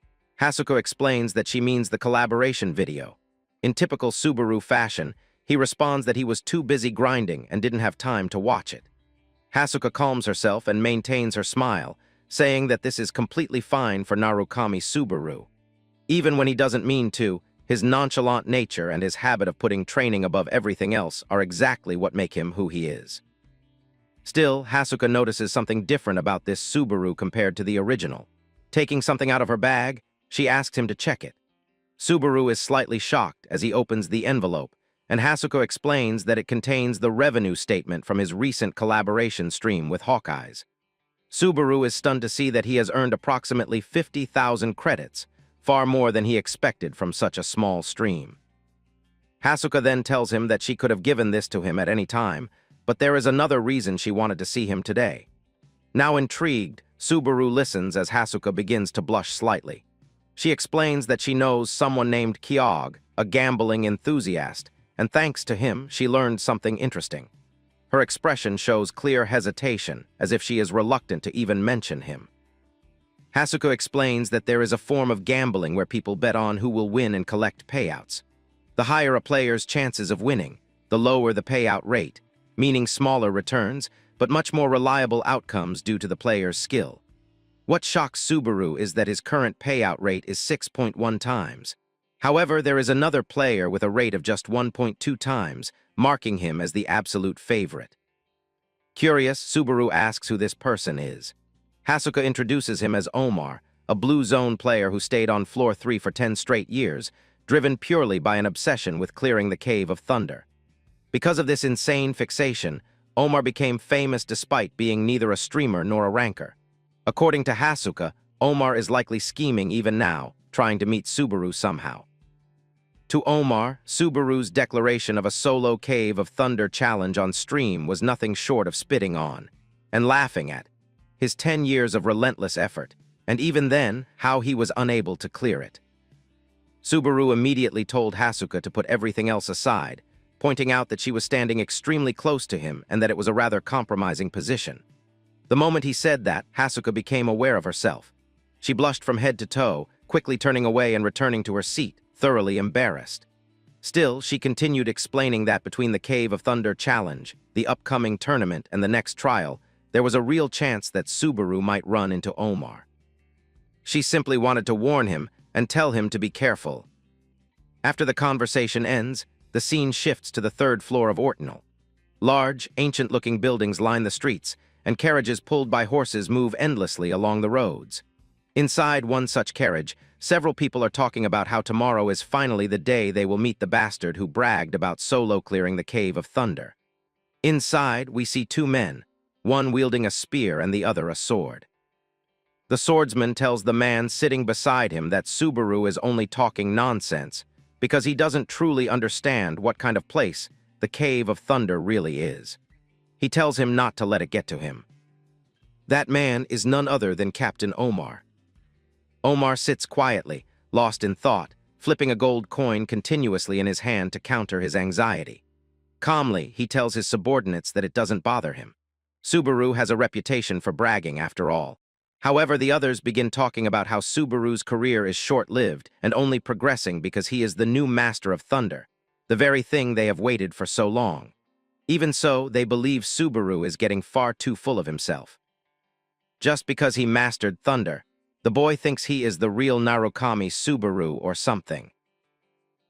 Hasuka explains that she means the collaboration video. In typical Subaru fashion, he responds that he was too busy grinding and didn't have time to watch it. Hasuka calms herself and maintains her smile, saying that this is completely fine for Narukami Subaru. Even when he doesn't mean to, His nonchalant nature and his habit of putting training above everything else are exactly what make him who he is. Still, Hasuka notices something different about this Subaru compared to the original. Taking something out of her bag, she asks him to check it. Subaru is slightly shocked as he opens the envelope, and Hasuka explains that it contains the revenue statement from his recent collaboration stream with Hawkeyes. Subaru is stunned to see that he has earned approximately 50,000 credits, far more than he expected from such a small stream. Hasuka then tells him that she could have given this to him at any time, but there is another reason she wanted to see him today. Now intrigued, Subaru listens as Hasuka begins to blush slightly. She explains that she knows someone named Kyog, a gambling enthusiast, and thanks to him, she learned something interesting. Her expression shows clear hesitation, as if she is reluctant to even mention him. Hasuka explains that there is a form of gambling where people bet on who will win and collect payouts. The higher a player's chances of winning, the lower the payout rate, meaning smaller returns, but much more reliable outcomes due to the player's skill. What shocks Subaru is that his current payout rate is 6.1 times. However, there is another player with a rate of just 1.2 times, marking him as the absolute favorite. Curious, Subaru asks who this person is. Hasuka introduces him as Omar, a Blue Zone player who stayed on Floor 3 for 10 straight years, driven purely by an obsession with clearing the Cave of Thunder. Because of this insane fixation, Omar became famous despite being neither a streamer nor a ranker. According to Hasuka, Omar is likely scheming even now, trying to meet Subaru somehow. To Omar, Subaru's declaration of a solo Cave of Thunder challenge on stream was nothing short of spitting on, and laughing at, his 10 years of relentless effort, and even then, how he was unable to clear it. Subaru immediately told Hasuka to put everything else aside, pointing out that she was standing extremely close to him and that it was a rather compromising position. The moment he said that, Hasuka became aware of herself. She blushed from head to toe, quickly turning away and returning to her seat, thoroughly embarrassed. Still, she continued explaining that between the Cave of Thunder challenge, the upcoming tournament, and the next trial, there was a real chance that Subaru might run into Omar. She simply wanted to warn him and tell him to be careful. After the conversation ends, the scene shifts to the 3rd floor of Ortonal. Large, ancient-looking buildings line the streets, and carriages pulled by horses move endlessly along the roads. Inside one such carriage, several people are talking about how tomorrow is finally the day they will meet the bastard who bragged about solo clearing the Cave of Thunder. Inside, we see 2 men, one wielding a spear and the other a sword. The swordsman tells the man sitting beside him that Subaru is only talking nonsense because he doesn't truly understand what kind of place the Cave of Thunder really is. He tells him not to let it get to him. That man is none other than Captain Omar. Omar sits quietly, lost in thought, flipping a gold coin continuously in his hand to counter his anxiety. Calmly, he tells his subordinates that it doesn't bother him. Subaru has a reputation for bragging, after all. However, the others begin talking about how Subaru's career is short-lived and only progressing because he is the new master of thunder, the very thing they have waited for so long. Even so, they believe Subaru is getting far too full of himself. Just because he mastered thunder, the boy thinks he is the real Narukami Subaru or something.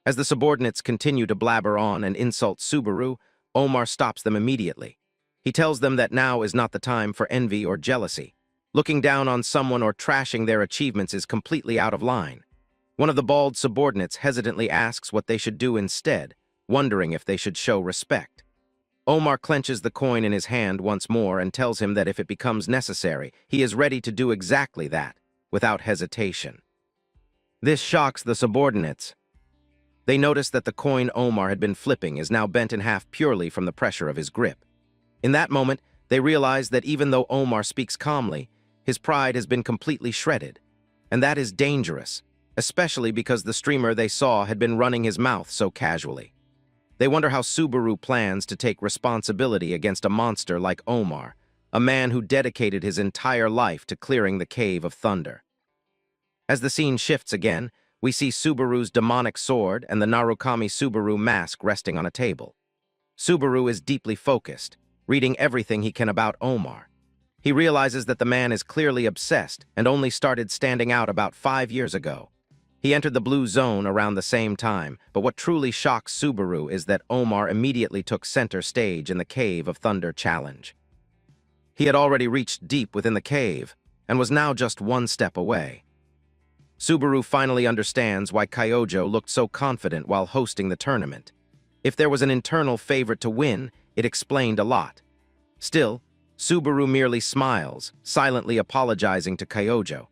As the subordinates continue to blabber on and insult Subaru, Omar stops them immediately. He tells them that now is not the time for envy or jealousy. Looking down on someone or trashing their achievements is completely out of line. One of the bald subordinates hesitantly asks what they should do instead, wondering if they should show respect. Omar clenches the coin in his hand once more and tells him that if it becomes necessary, he is ready to do exactly that, without hesitation. This shocks the subordinates. They notice that the coin Omar had been flipping is now bent in half purely from the pressure of his grip. In that moment, they realize that even though Omar speaks calmly, his pride has been completely shredded. And that is dangerous, especially because the streamer they saw had been running his mouth so casually. They wonder how Subaru plans to take responsibility against a monster like Omar, a man who dedicated his entire life to clearing the Cave of Thunder. As the scene shifts again, we see Subaru's demonic sword and the Narukami Subaru mask resting on a table. Subaru is deeply focused, reading everything he can about Omar. He realizes that the man is clearly obsessed and only started standing out about 5 years ago. He entered the blue zone around the same time, but what truly shocks Subaru is that Omar immediately took center stage in the Cave of Thunder challenge. He had already reached deep within the cave, and was now just one step away. Subaru finally understands why Kyojo looked so confident while hosting the tournament. If there was an internal favorite to win, it explained a lot. Still, Subaru merely smiles, silently apologizing to Kyojo.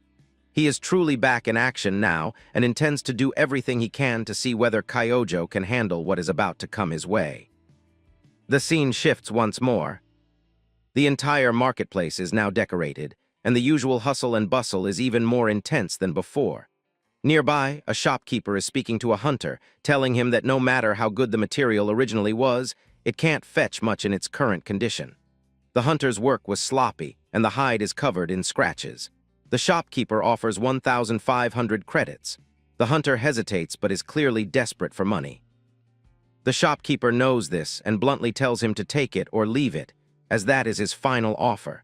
He is truly back in action now and intends to do everything he can to see whether Kyojo can handle what is about to come his way. The scene shifts once more. The entire marketplace is now decorated, and the usual hustle and bustle is even more intense than before. Nearby, a shopkeeper is speaking to a hunter, telling him that no matter how good the material originally was, it can't fetch much in its current condition. The hunter's work was sloppy, and the hide is covered in scratches. The shopkeeper offers 1,500 credits. The hunter hesitates but is clearly desperate for money. The shopkeeper knows this and bluntly tells him to take it or leave it, as that is his final offer.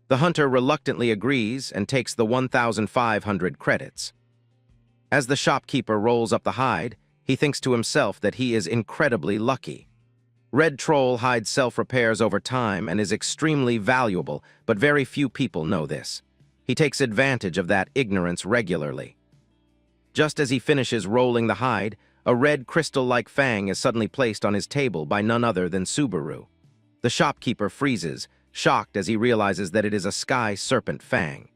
The hunter reluctantly agrees and takes the 1,500 credits. As the shopkeeper rolls up the hide, he thinks to himself that he is incredibly lucky. Red Troll hide self-repairs over time and is extremely valuable, but very few people know this. He takes advantage of that ignorance regularly. Just as he finishes rolling the hide, a red crystal-like fang is suddenly placed on his table by none other than Subaru. The shopkeeper freezes, shocked as he realizes that it is a sky serpent fang.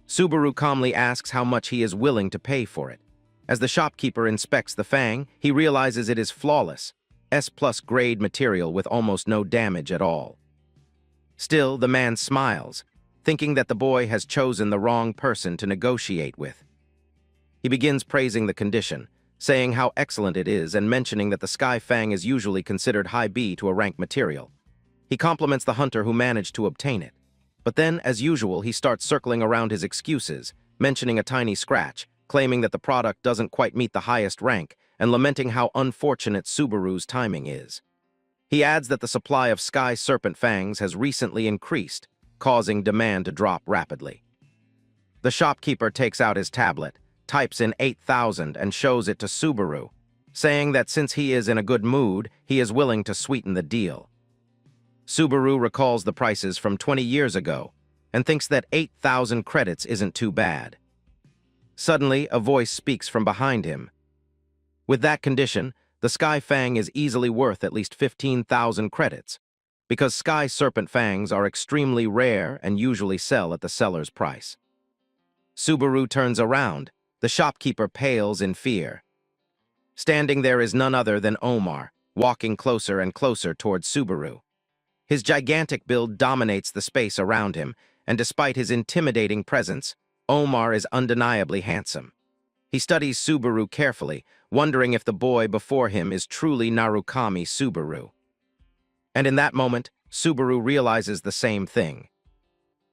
Subaru calmly asks how much he is willing to pay for it. As the shopkeeper inspects the fang, he realizes it is flawless, S+ grade material with almost no damage at all. Still, the man smiles, thinking that the boy has chosen the wrong person to negotiate with. He begins praising the condition, saying how excellent it is and mentioning that the sky fang is usually considered high B to a rank material. He compliments the hunter who managed to obtain it. But then, as usual, he starts circling around his excuses, mentioning a tiny scratch, claiming that the product doesn't quite meet the highest rank, and lamenting how unfortunate Subaru's timing is. He adds that the supply of sky serpent fangs has recently increased, causing demand to drop rapidly. The shopkeeper takes out his tablet, types in 8,000 and shows it to Subaru, saying that since he is in a good mood, he is willing to sweeten the deal. Subaru recalls the prices from 20 years ago and thinks that 8,000 credits isn't too bad. Suddenly, a voice speaks from behind him. With that condition, the Sky Fang is easily worth at least 15,000 credits, because Sky Serpent Fangs are extremely rare and usually sell at the seller's price. Subaru turns around. The shopkeeper pales in fear. Standing there is none other than Omar, walking closer and closer towards Subaru. His gigantic build dominates the space around him, and despite his intimidating presence, Omar is undeniably handsome. He studies Subaru carefully, wondering if the boy before him is truly Narukami Subaru. And in that moment, Subaru realizes the same thing.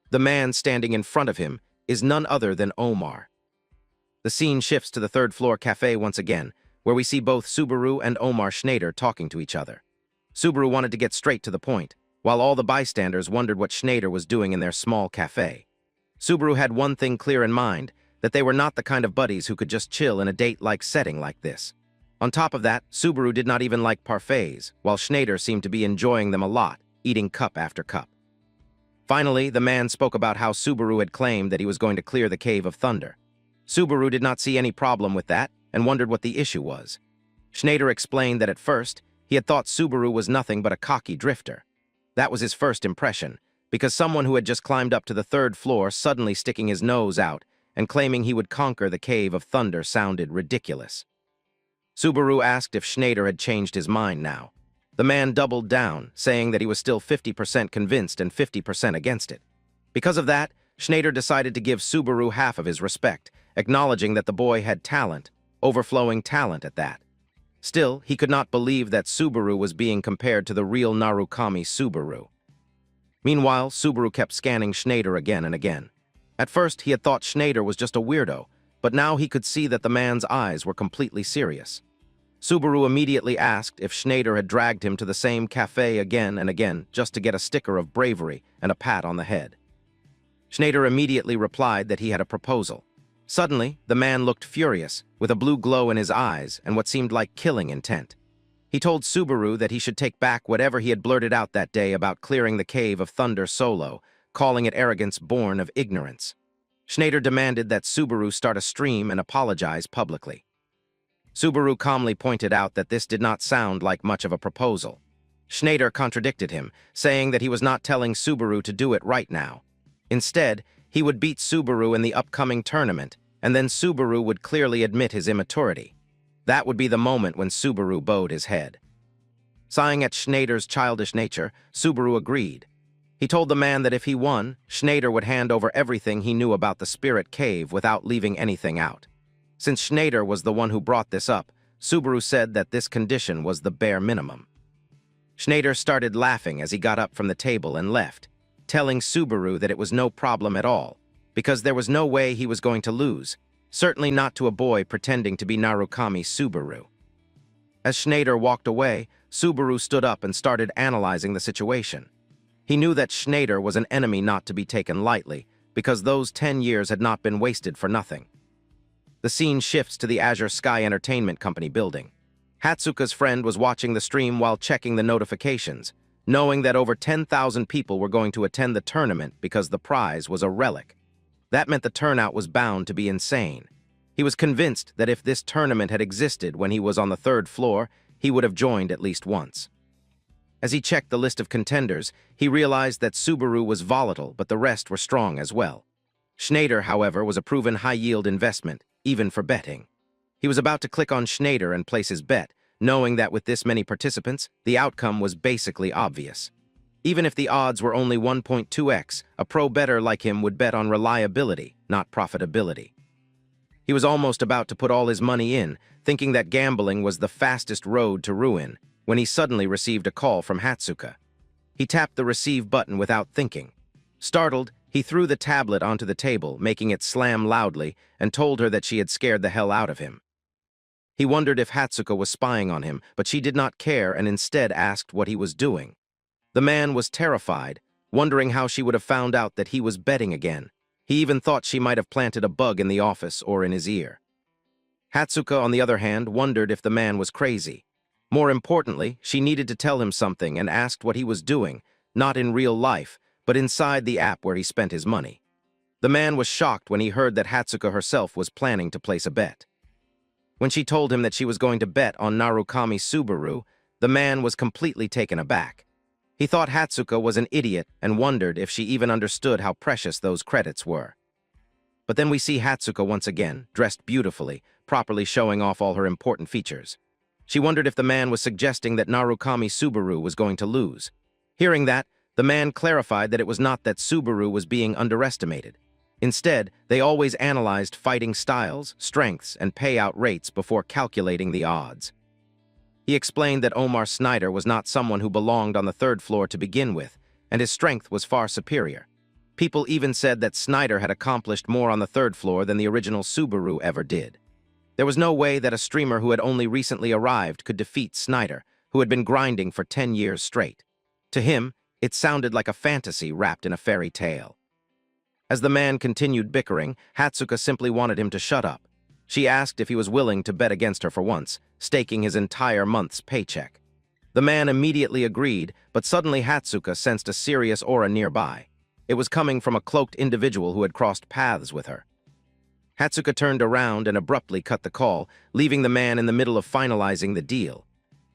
The man standing in front of him is none other than Omar. The scene shifts to the third-floor cafe once again, where we see both Subaru and Omar Schneider talking to each other. Subaru wanted to get straight to the point, while all the bystanders wondered what Schneider was doing in their small cafe. Subaru had one thing clear in mind, that they were not the kind of buddies who could just chill in a date-like setting like this. On top of that, Subaru did not even like parfaits, while Schneider seemed to be enjoying them a lot, eating cup after cup. Finally, the man spoke about how Subaru had claimed that he was going to clear the Cave of Thunder. Subaru did not see any problem with that and wondered what the issue was. Schneider explained that at first, he had thought Subaru was nothing but a cocky drifter. That was his first impression, because someone who had just climbed up to the third floor suddenly sticking his nose out and claiming he would conquer the Cave of Thunder sounded ridiculous. Subaru asked if Schneider had changed his mind now. The man doubled down, saying that he was still 50% convinced and 50% against it. Because of that, Schneider decided to give Subaru half of his respect, acknowledging that the boy had talent, overflowing talent at that. Still, he could not believe that Subaru was being compared to the real Narukami Subaru. Meanwhile, Subaru kept scanning Schneider again and again. At first, he had thought Schneider was just a weirdo, but now he could see that the man's eyes were completely serious. Subaru immediately asked if Schneider had dragged him to the same cafe again and again just to get a sticker of bravery and a pat on the head. Schneider immediately replied that he had a proposal. Suddenly, the man looked furious, with a blue glow in his eyes and what seemed like killing intent. He told Subaru that he should take back whatever he had blurted out that day about clearing the Cave of Thunder solo, calling it arrogance born of ignorance. Schneider demanded that Subaru start a stream and apologize publicly. Subaru calmly pointed out that this did not sound like much of a proposal. Schneider contradicted him, saying that he was not telling Subaru to do it right now. Instead, he would beat Subaru in the upcoming tournament, and then Subaru would clearly admit his immaturity. That would be the moment when Subaru bowed his head. Sighing at Schneider's childish nature, Subaru agreed. He told the man that if he won, Schneider would hand over everything he knew about the Spirit Cave without leaving anything out. Since Schneider was the one who brought this up, Subaru said that this condition was the bare minimum. Schneider started laughing as he got up from the table and left, telling Subaru that it was no problem at all, because there was no way he was going to lose, certainly not to a boy pretending to be Narukami Subaru. As Schneider walked away, Subaru stood up and started analyzing the situation. He knew that Schneider was an enemy not to be taken lightly, because those 10 years had not been wasted for nothing. The scene shifts to the Azure Sky Entertainment Company building. Hatsuka's friend was watching the stream while checking the notifications, knowing that over 10,000 people were going to attend the tournament because the prize was a relic. That meant the turnout was bound to be insane. He was convinced that if this tournament had existed when he was on the 3rd floor, he would have joined at least once. As he checked the list of contenders, he realized that Subaru was volatile, but the rest were strong as well. Schneider, however, was a proven high-yield investment, even for betting. He was about to click on Schneider and place his bet, knowing that with this many participants, the outcome was basically obvious. Even if the odds were only 1.2x, a pro bettor like him would bet on reliability, not profitability. He was almost about to put all his money in, thinking that gambling was the fastest road to ruin, when he suddenly received a call from Hatsuka. He tapped the receive button without thinking. Startled, he threw the tablet onto the table, making it slam loudly, and told her that she had scared the hell out of him. He wondered if Hatsuka was spying on him, but she did not care and instead asked what he was doing. The man was terrified, wondering how she would have found out that he was betting again. He even thought she might have planted a bug in the office or in his ear. Hatsuka, on the other hand, wondered if the man was crazy. More importantly, she needed to tell him something and asked what he was doing, not in real life, but inside the app where he spent his money. The man was shocked when he heard that Hatsuka herself was planning to place a bet. When she told him that she was going to bet on Narukami Subaru, the man was completely taken aback. He thought Hatsuka was an idiot and wondered if she even understood how precious those credits were. But then we see Hatsuka once again, dressed beautifully, properly showing off all her important features. She wondered if the man was suggesting that Narukami Subaru was going to lose. Hearing that, the man clarified that it was not that Subaru was being underestimated. Instead, they always analyzed fighting styles, strengths, and payout rates before calculating the odds. He explained that Omar Snyder was not someone who belonged on the 3rd floor to begin with, and his strength was far superior. People even said that Snyder had accomplished more on the 3rd floor than the original Subaru ever did. There was no way that a streamer who had only recently arrived could defeat Snyder, who had been grinding for 10 years straight. To him, it sounded like a fantasy wrapped in a fairy tale. As the man continued bickering, Hatsuka simply wanted him to shut up. She asked if he was willing to bet against her for once, staking his entire month's paycheck. The man immediately agreed, but suddenly Hatsuka sensed a serious aura nearby. It was coming from a cloaked individual who had crossed paths with her. Hatsuka turned around and abruptly cut the call, leaving the man in the middle of finalizing the deal.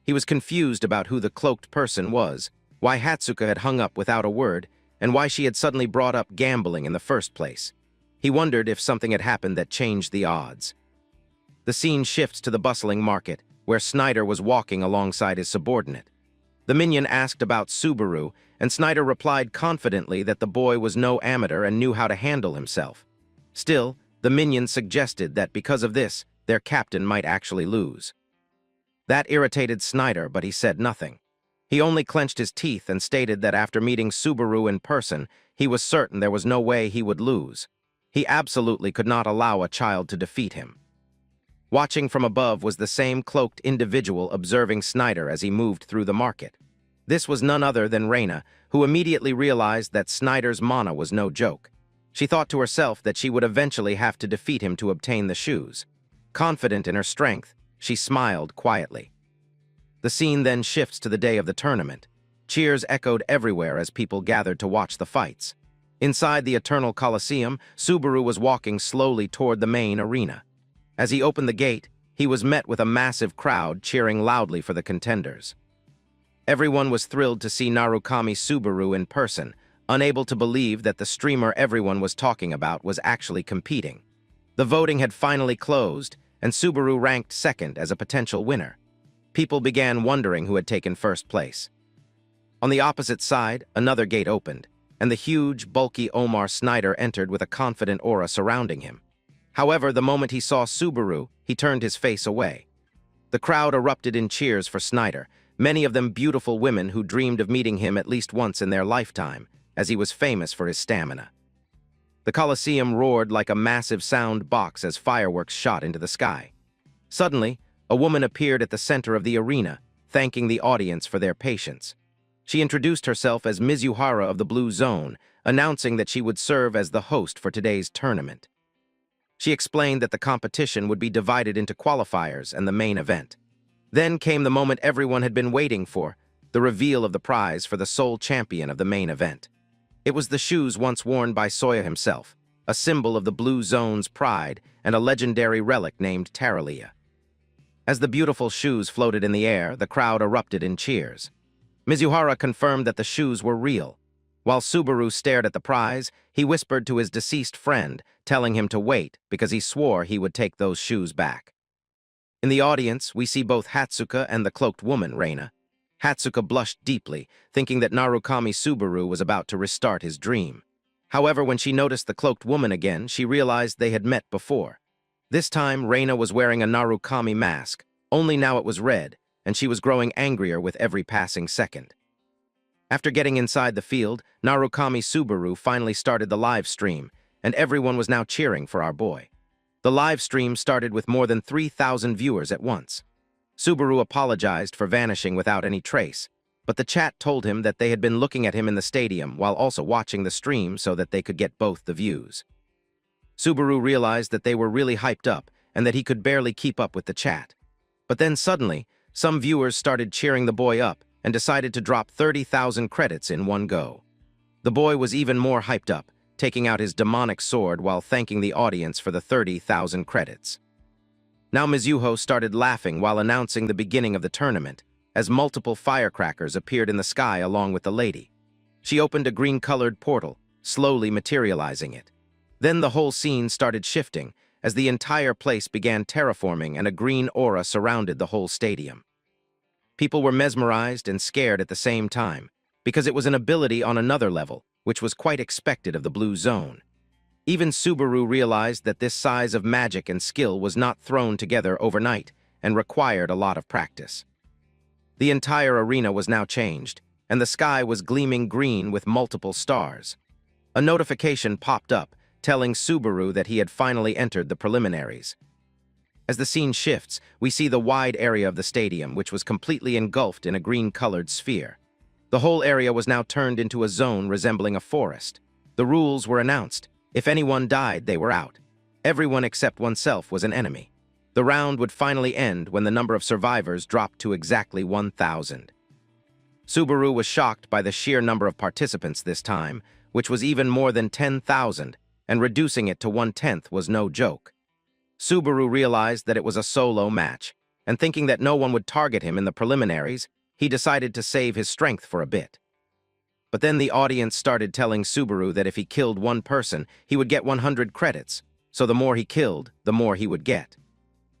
He was confused about who the cloaked person was, why Hatsuka had hung up without a word, and why she had suddenly brought up gambling in the first place. He wondered if something had happened that changed the odds. The scene shifts to the bustling market, where Snyder was walking alongside his subordinate. The minion asked about Subaru, and Snyder replied confidently that the boy was no amateur and knew how to handle himself. Still, the minion suggested that because of this, their captain might actually lose. That irritated Snyder, but he said nothing. He only clenched his teeth and stated that after meeting Subaru in person, he was certain there was no way he would lose. He absolutely could not allow a child to defeat him. Watching from above was the same cloaked individual observing Snyder as he moved through the market. This was none other than Reina, who immediately realized that Snyder's mana was no joke. She thought to herself that she would eventually have to defeat him to obtain the shoes. Confident in her strength, she smiled quietly. The scene then shifts to the day of the tournament. Cheers echoed everywhere as people gathered to watch the fights. Inside the Eternal Coliseum, Subaru was walking slowly toward the main arena. As he opened the gate, he was met with a massive crowd cheering loudly for the contenders. Everyone was thrilled to see Narukami Subaru in person, unable to believe that the streamer everyone was talking about was actually competing. The voting had finally closed, and Subaru ranked second as a potential winner. People began wondering who had taken first place. On the opposite side, another gate opened, and the huge, bulky Omar Snyder entered with a confident aura surrounding him. However, the moment he saw Subaru, he turned his face away. The crowd erupted in cheers for Snyder, many of them beautiful women who dreamed of meeting him at least once in their lifetime, as he was famous for his stamina. The Colosseum roared like a massive sound box as fireworks shot into the sky. Suddenly, a woman appeared at the center of the arena, thanking the audience for their patience. She introduced herself as Mizuhara of the Blue Zone, announcing that she would serve as the host for today's tournament. She explained that the competition would be divided into qualifiers and the main event. Then came the moment everyone had been waiting for, the reveal of the prize for the sole champion of the main event. It was the shoes once worn by Soya himself, a symbol of the Blue Zone's pride and a legendary relic named Taralia. As the beautiful shoes floated in the air, the crowd erupted in cheers. Mizuhara confirmed that the shoes were real. While Subaru stared at the prize, he whispered to his deceased friend, telling him to wait because he swore he would take those shoes back. In the audience, we see both Hatsuka and the cloaked woman, Reina. Hatsuka blushed deeply, thinking that Narukami Subaru was about to restart his dream. However, when she noticed the cloaked woman again, she realized they had met before. This time, Reina was wearing a Narukami mask, only now it was red, and she was growing angrier with every passing second. After getting inside the field, Narukami Subaru finally started the live stream, and everyone was now cheering for our boy. The live stream started with more than 3,000 viewers at once. Subaru apologized for vanishing without any trace, but the chat told him that they had been looking at him in the stadium while also watching the stream so that they could get both the views. Subaru realized that they were really hyped up and that he could barely keep up with the chat. But then suddenly, some viewers started cheering the boy up and decided to drop 30,000 credits in one go. The boy was even more hyped up, taking out his demonic sword while thanking the audience for the 30,000 credits. Now Mizuho started laughing while announcing the beginning of the tournament, as multiple firecrackers appeared in the sky along with the lady. She opened a green-colored portal, slowly materializing it. Then the whole scene started shifting, as the entire place began terraforming and a green aura surrounded the whole stadium. People were mesmerized and scared at the same time, because it was an ability on another level, which was quite expected of the Blue Zone. Even Subaru realized that this size of magic and skill was not thrown together overnight and required a lot of practice. The entire arena was now changed, and the sky was gleaming green with multiple stars. A notification popped up, telling Subaru that he had finally entered the preliminaries. As the scene shifts, we see the wide area of the stadium, which was completely engulfed in a green-colored sphere. The whole area was now turned into a zone resembling a forest. The rules were announced. If anyone died, they were out. Everyone except oneself was an enemy. The round would finally end when the number of survivors dropped to exactly 1,000. Subaru was shocked by the sheer number of participants this time, which was even more than 10,000, and reducing it to 1/10 was no joke. Subaru realized that it was a solo match, and thinking that no one would target him in the preliminaries, he decided to save his strength for a bit. But then the audience started telling Subaru that if he killed one person, he would get 100 credits, so the more he killed, the more he would get.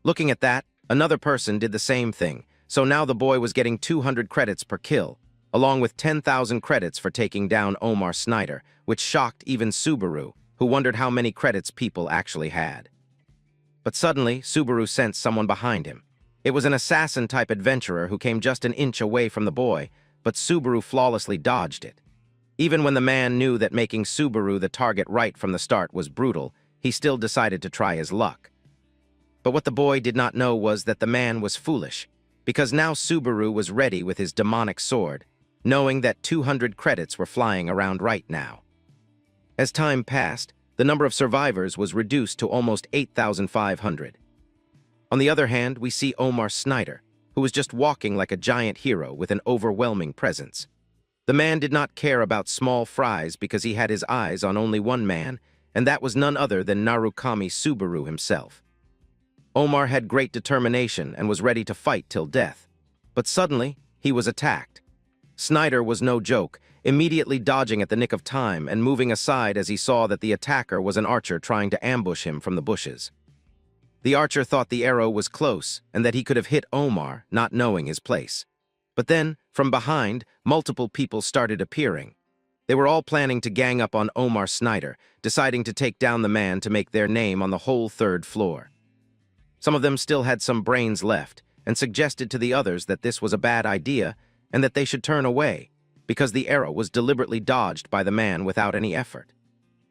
Looking at that, another person did the same thing, so now the boy was getting 200 credits per kill, along with 10,000 credits for taking down Omar Snyder, which shocked even Subaru, who wondered how many credits people actually had. But suddenly, Subaru sensed someone behind him. It was an assassin-type adventurer who came just an inch away from the boy, but Subaru flawlessly dodged it. Even when the man knew that making Subaru the target right from the start was brutal, he still decided to try his luck. But what the boy did not know was that the man was foolish, because now Subaru was ready with his demonic sword, knowing that 200 credits were flying around right now. As time passed, the number of survivors was reduced to almost 8,500. On the other hand, we see Omar Snyder, who was just walking like a giant hero with an overwhelming presence. The man did not care about small fries because he had his eyes on only one man, and that was none other than Narukami Subaru himself. Omar had great determination and was ready to fight till death. But suddenly, he was attacked. Snyder was no joke, immediately dodging at the nick of time and moving aside as he saw that the attacker was an archer trying to ambush him from the bushes. The archer thought the arrow was close and that he could have hit Omar, not knowing his place. But then, from behind, multiple people started appearing. They were all planning to gang up on Omar Snyder, deciding to take down the man to make their name on the whole third floor. Some of them still had some brains left and suggested to the others that this was a bad idea and that they should turn away, because the arrow was deliberately dodged by the man without any effort.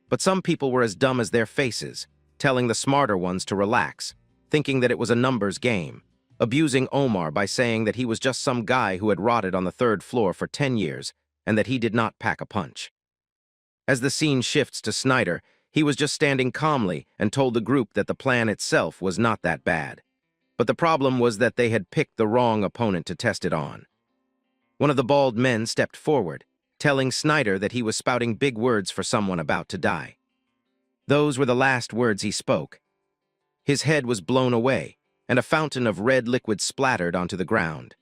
But some people were as dumb as their faces, telling the smarter ones to relax, thinking that it was a numbers game, abusing Omar by saying that he was just some guy who had rotted on the third floor for 10 years and that he did not pack a punch. As the scene shifts to Snyder, he was just standing calmly and told the group that the plan itself was not that bad. But the problem was that they had picked the wrong opponent to test it on. One of the bald men stepped forward, telling Snyder that he was spouting big words for someone about to die. Those were the last words he spoke. His head was blown away, and a fountain of red liquid splattered onto the ground.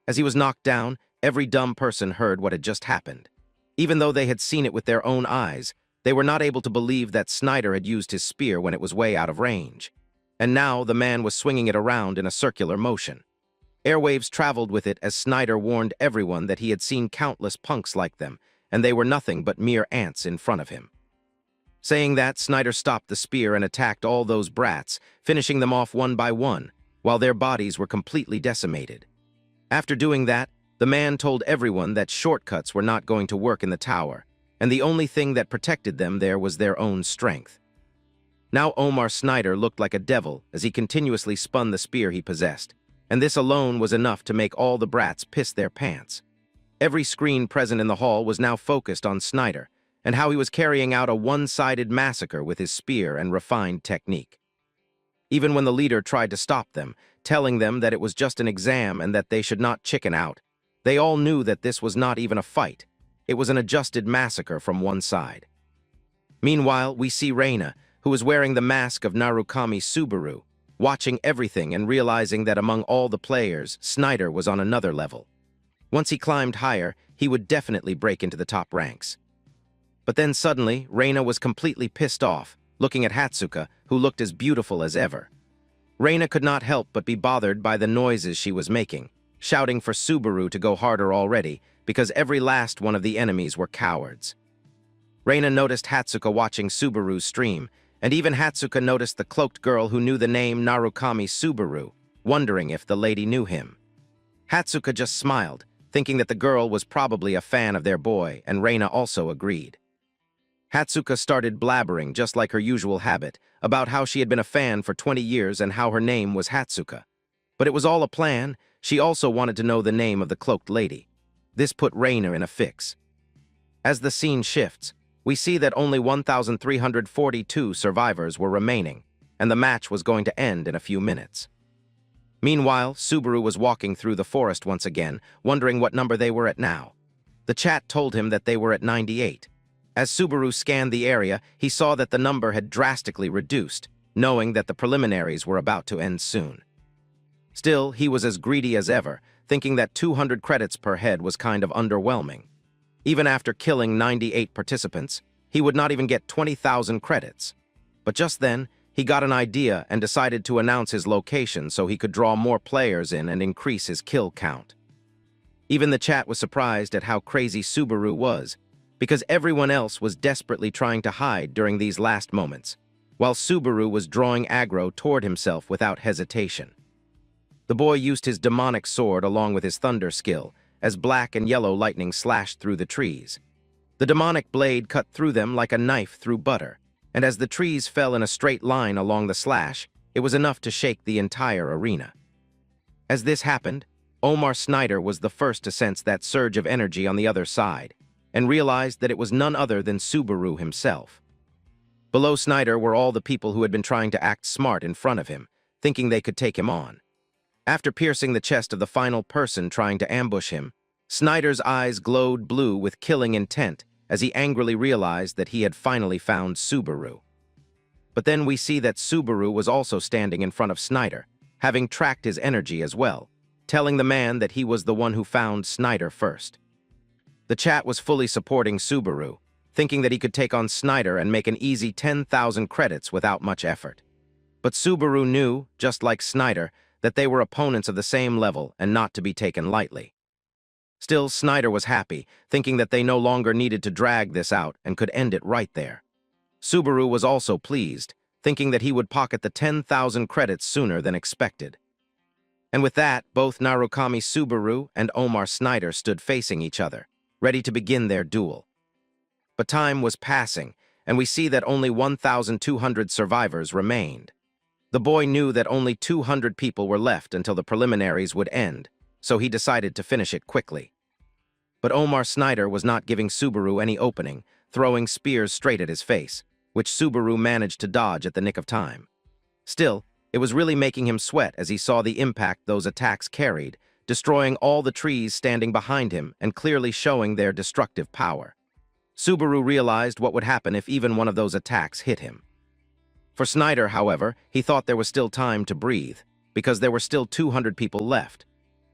As he was knocked down, every dumb person heard what had just happened. Even though they had seen it with their own eyes, they were not able to believe that Snyder had used his spear when it was way out of range. And now the man was swinging it around in a circular motion. Airwaves traveled with it as Snyder warned everyone that he had seen countless punks like them, and they were nothing but mere ants in front of him. Saying that, Snyder stopped the spear and attacked all those brats, finishing them off one by one, while their bodies were completely decimated. After doing that, the man told everyone that shortcuts were not going to work in the tower, and the only thing that protected them there was their own strength. Now Omar Snyder looked like a devil as he continuously spun the spear he possessed, and this alone was enough to make all the brats piss their pants. Every screen present in the hall was now focused on Snyder, and how he was carrying out a one-sided massacre with his spear and refined technique. Even when the leader tried to stop them, telling them that it was just an exam and that they should not chicken out, they all knew that this was not even a fight. It was an adjusted massacre from one side. Meanwhile, we see Reina, who is wearing the mask of Narukami Subaru, watching everything and realizing that among all the players, Snyder was on another level. Once he climbed higher, he would definitely break into the top ranks. But then suddenly, Reina was completely pissed off, looking at Hatsuka, who looked as beautiful as ever. Reina could not help but be bothered by the noises she was making, shouting for Subaru to go harder already, because every last one of the enemies were cowards. Reina noticed Hatsuka watching Subaru's stream, and even Hatsuka noticed the cloaked girl who knew the name Narukami Subaru, wondering if the lady knew him. Hatsuka just smiled, thinking that the girl was probably a fan of their boy, and Reina also agreed. Hatsuka started blabbering, just like her usual habit, about how she had been a fan for 20 years and how her name was Hatsuka. But it was all a plan. She also wanted to know the name of the cloaked lady. This put Reina in a fix. As the scene shifts, we see that only 1,342 survivors were remaining, and the match was going to end in a few minutes. Meanwhile, Subaru was walking through the forest once again, wondering what number they were at now. The chat told him that they were at 98. As Subaru scanned the area, he saw that the number had drastically reduced, knowing that the preliminaries were about to end soon. Still, he was as greedy as ever, thinking that 200 credits per head was kind of underwhelming. Even after killing 98 participants, he would not even get 20,000 credits. But just then, he got an idea and decided to announce his location so he could draw more players in and increase his kill count. Even the chat was surprised at how crazy Subaru was, because everyone else was desperately trying to hide during these last moments, while Subaru was drawing aggro toward himself without hesitation. The boy used his demonic sword along with his thunder skill, as black and yellow lightning slashed through the trees. The demonic blade cut through them like a knife through butter, and as the trees fell in a straight line along the slash, it was enough to shake the entire arena. As this happened, Omar Snyder was the first to sense that surge of energy on the other side, and realized that it was none other than Subaru himself. Below Snyder were all the people who had been trying to act smart in front of him, thinking they could take him on. After piercing the chest of the final person trying to ambush him, Snyder's eyes glowed blue with killing intent as he angrily realized that he had finally found Subaru. But then we see that Subaru was also standing in front of Snyder, having tracked his energy as well, telling the man that he was the one who found Snyder first. The chat was fully supporting Subaru, thinking that he could take on Snyder and make an easy 10,000 credits without much effort. But Subaru knew, just like Snyder, that they were opponents of the same level and not to be taken lightly. Still, Snyder was happy, thinking that they no longer needed to drag this out and could end it right there. Subaru was also pleased, thinking that he would pocket the 10,000 credits sooner than expected. And with that, both Narukami Subaru and Omar Snyder stood facing each other, ready to begin their duel. But time was passing, and we see that only 1,200 survivors remained. The boy knew that only 200 people were left until the preliminaries would end, so he decided to finish it quickly. But Omar Snyder was not giving Subaru any opening, throwing spears straight at his face, which Subaru managed to dodge at the nick of time. Still, it was really making him sweat as he saw the impact those attacks carried, destroying all the trees standing behind him and clearly showing their destructive power. Subaru realized what would happen if even one of those attacks hit him. For Snyder, however, he thought there was still time to breathe, because there were still 200 people left.